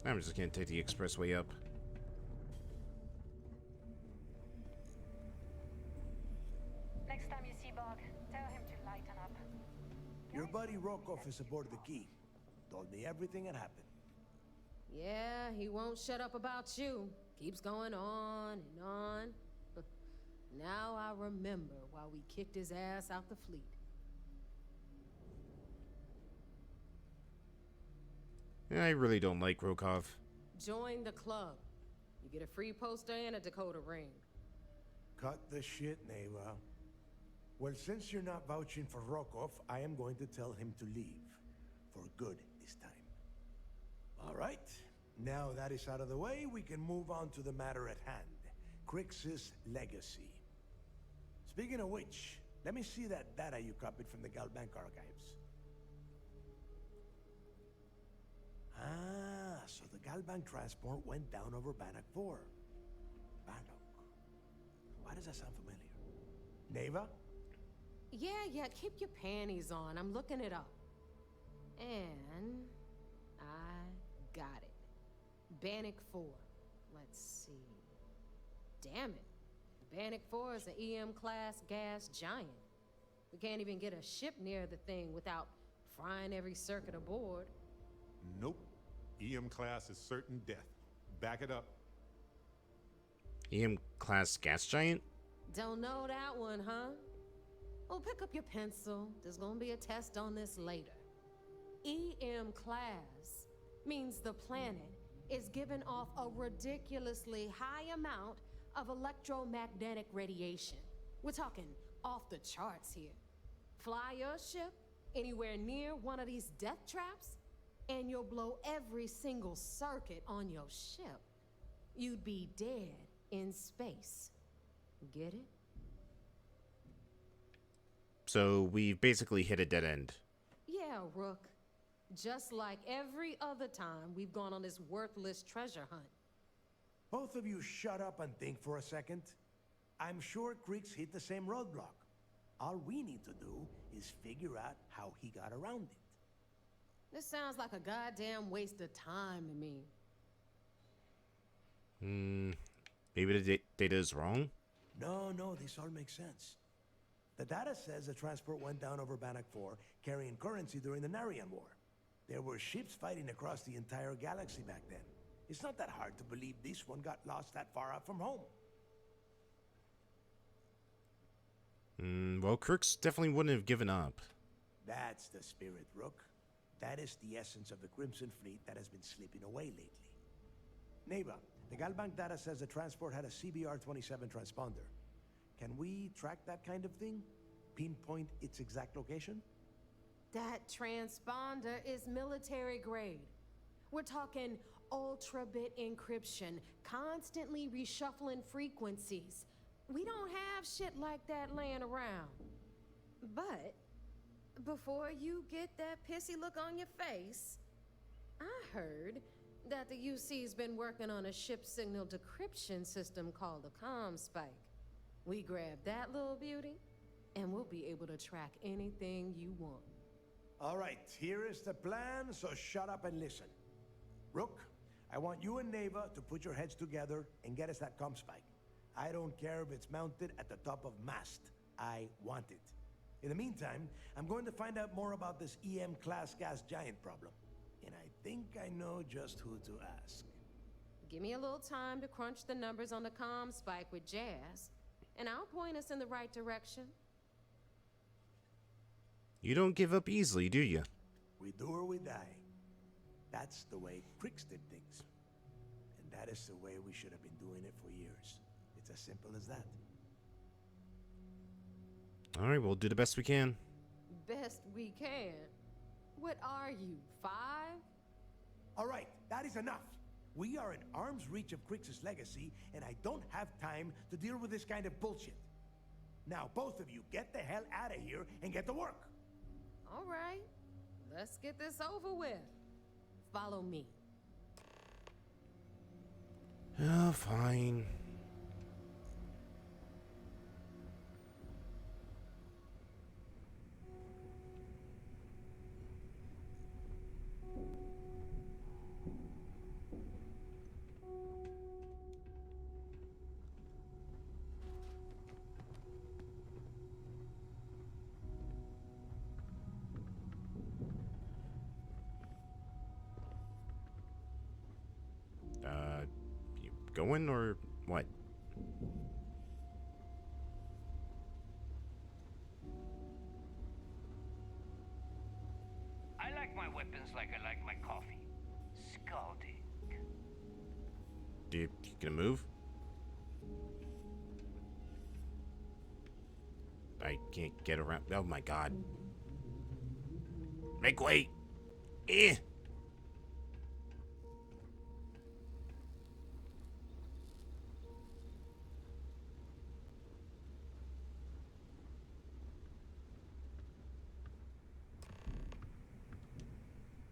I'm just gonna take the expressway up. Next time you see Bog, tell him to lighten up. Your buddy Rokov is aboard the key. Told me everything that happened. Yeah, he won't shut up about you. Keeps going on and on. Now I remember why we kicked his ass out the fleet. I really don't like Rokov. Join the club. You get a free poster and a Dakota ring. Cut the shit, Neva. Well, since you're not vouching for Rokov, I am going to tell him to leave. For good this time. All right. Now that is out of the way, we can move on to the matter at hand. Crix's legacy. Speaking of which, let me see that data you copied from the Galbank archives. Ah, so the Galbank transport went down over Bannock 4. Bannock. Why does that sound familiar? Neva? Yeah, keep your panties on. I'm looking it up. And I got it. Bannock 4. Let's see. Damn it. Bannock 4 is an EM-class gas giant. We can't even get a ship near the thing without frying every circuit aboard. Nope. EM class is certain death. Back it up. EM class gas giant? Don't know that one, huh? Oh, pick up your pencil. There's gonna be a test on this later. EM class means the planet is giving off a ridiculously high amount of electromagnetic radiation. We're talking off the charts here. Fly your ship anywhere near one of these death traps, and you'll blow every single circuit on your ship. You'd be dead in space. Get it? So we've basically hit a dead end. Yeah, Rook. Just like every other time we've gone on this worthless treasure hunt. Both of you shut up and think for a second. I'm sure Creeks hit the same roadblock. All we need to do is figure out how he got around it. This sounds like a goddamn waste of time to me. Maybe the data is wrong? No, this all makes sense. The data says the transport went down over Bannock 4, carrying currency during the Narian War. There were ships fighting across the entire galaxy back then. It's not that hard to believe this one got lost that far out from home. Well, Crooks definitely wouldn't have given up. That's the spirit, Rook. That is the essence of the Crimson Fleet that has been slipping away lately. Neva, the Galbank data says the transport had a CBR-27 transponder. Can we track that kind of thing? Pinpoint its exact location? That transponder is military grade. We're talking ultra-bit encryption, constantly reshuffling frequencies. We don't have shit like that laying around. But before you get that pissy look on your face, I heard that the UC's been working on a ship signal decryption system called a comm spike. We grab that little beauty, and we'll be able to track anything you want. All right, here is the plan, so shut up and listen. Rook, I want you and Neva to put your heads together and get us that comm spike. I don't care if it's mounted at the top of mast. I want it. In the meantime, I'm going to find out more about this EM-class gas giant problem. And I think I know just who to ask. Give me a little time to crunch the numbers on the comm spike with Jazz, and I'll point us in the right direction. You don't give up easily, do you? We do or we die. That's the way Crix did things. And that is the way we should have been doing it for years. It's as simple as that. All right, we'll do the best we can. Best we can. What are you, 5? All right, that is enough. We are in arm's reach of Crix's legacy, and I don't have time to deal with this kind of bullshit. Now, both of you, get the hell out of here and get to work. All right, let's get this over with. Follow me. Oh, fine. You going or what? I like my weapons like I like my coffee. Scalding. You gonna move? I can't get around. Oh my god. Make way! Eh!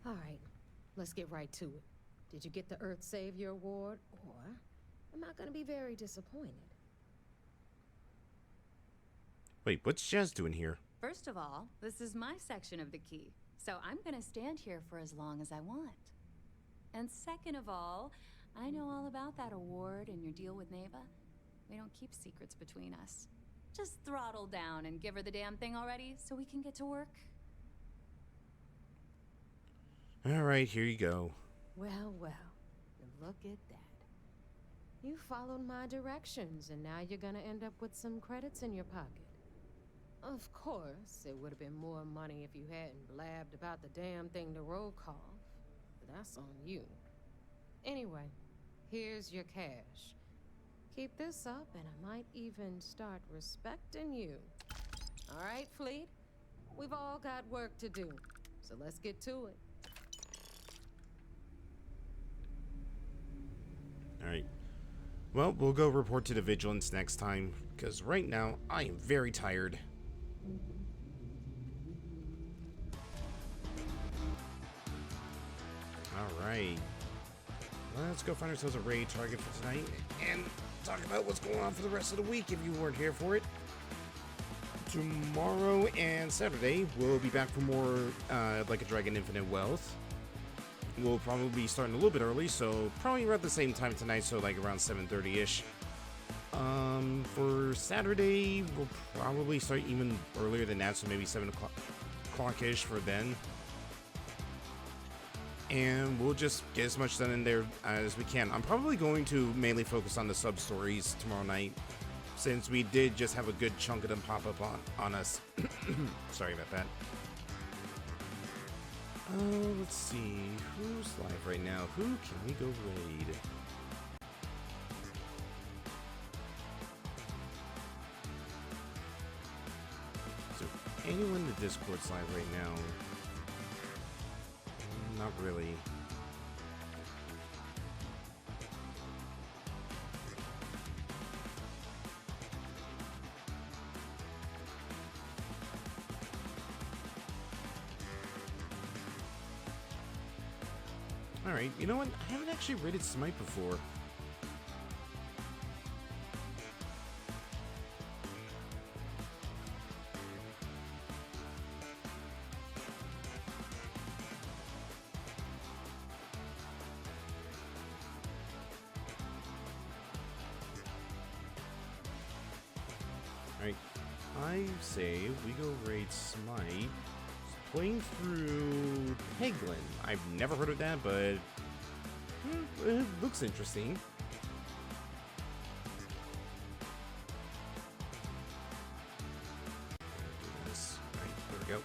All right, let's get right to it. Did you get the Earth Savior Award, or am I gonna be very disappointed? Wait, what's Jazz doing here? First of all, this is my section of the key, so I'm gonna stand here for as long as I want. And second of all, I know all about that award and your deal with Neva. We don't keep secrets between us. Just throttle down and give her the damn thing already so we can get to work. All right, here you go. Well, look at that. You followed my directions, and now you're gonna end up with some credits in your pocket. Of course, it would have been more money if you hadn't blabbed about the damn thing to roll call. But that's on you. Anyway, here's your cash. Keep this up, and I might even start respecting you. All right, Fleet? We've all got work to do, so let's get to it. Alright. Well, we'll go report to the Vigilance next time, because right now, I am very tired. Alright. Let's go find ourselves a raid target for tonight, and talk about what's going on for the rest of the week if you weren't here for it. Tomorrow and Saturday, we'll be back for more Like a Dragon Infinite Wealth. We'll probably be starting a little bit early, so probably around the same time tonight, so like around 7:30-ish. For Saturday, we'll probably start even earlier than that, so maybe 7 o'clock-ish for then. and we'll just get as much done in there as we can. I'm probably going to mainly focus on the sub-stories tomorrow night, since we did just have a good chunk of them pop up on us. Sorry about that. Let's see, who's live right now? Who can we go raid? So, anyone in the Discord's live right now? Not really. Alright, you know what? I haven't actually raided Smite before. Alright, I say we go raid Smite. Playing through Peglin. I've never heard of that, but it looks interesting. Right, there we go.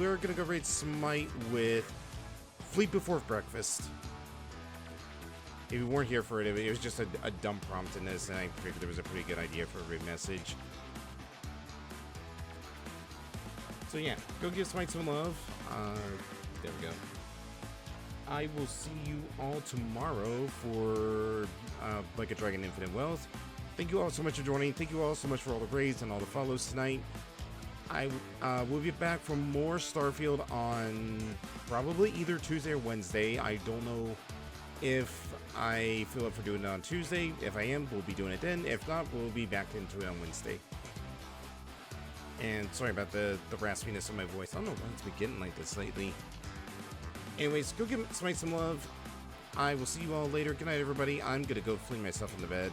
We're gonna go raid Smite with Fleet Before Breakfast. If you weren't here for it, it was just a dumb prompt in this, and I figured there was a pretty good idea for a raid message. So yeah, go give Smite some love. There we go. I will see you all tomorrow for Like a Dragon Infinite Wealth. Thank you all so much for joining. Thank you all so much for all the raids and all the follows tonight. I will be back for more Starfield on probably either Tuesday or Wednesday. I don't know if I feel up for doing it on Tuesday. If I am, we'll be doing it then. If not, we'll be back into it on Wednesday. And sorry about the raspiness of my voice. I don't know why it's been getting like this lately. Anyways, go give Smite some love. I will see you all later. Good night, everybody. I'm gonna go fling myself in the bed.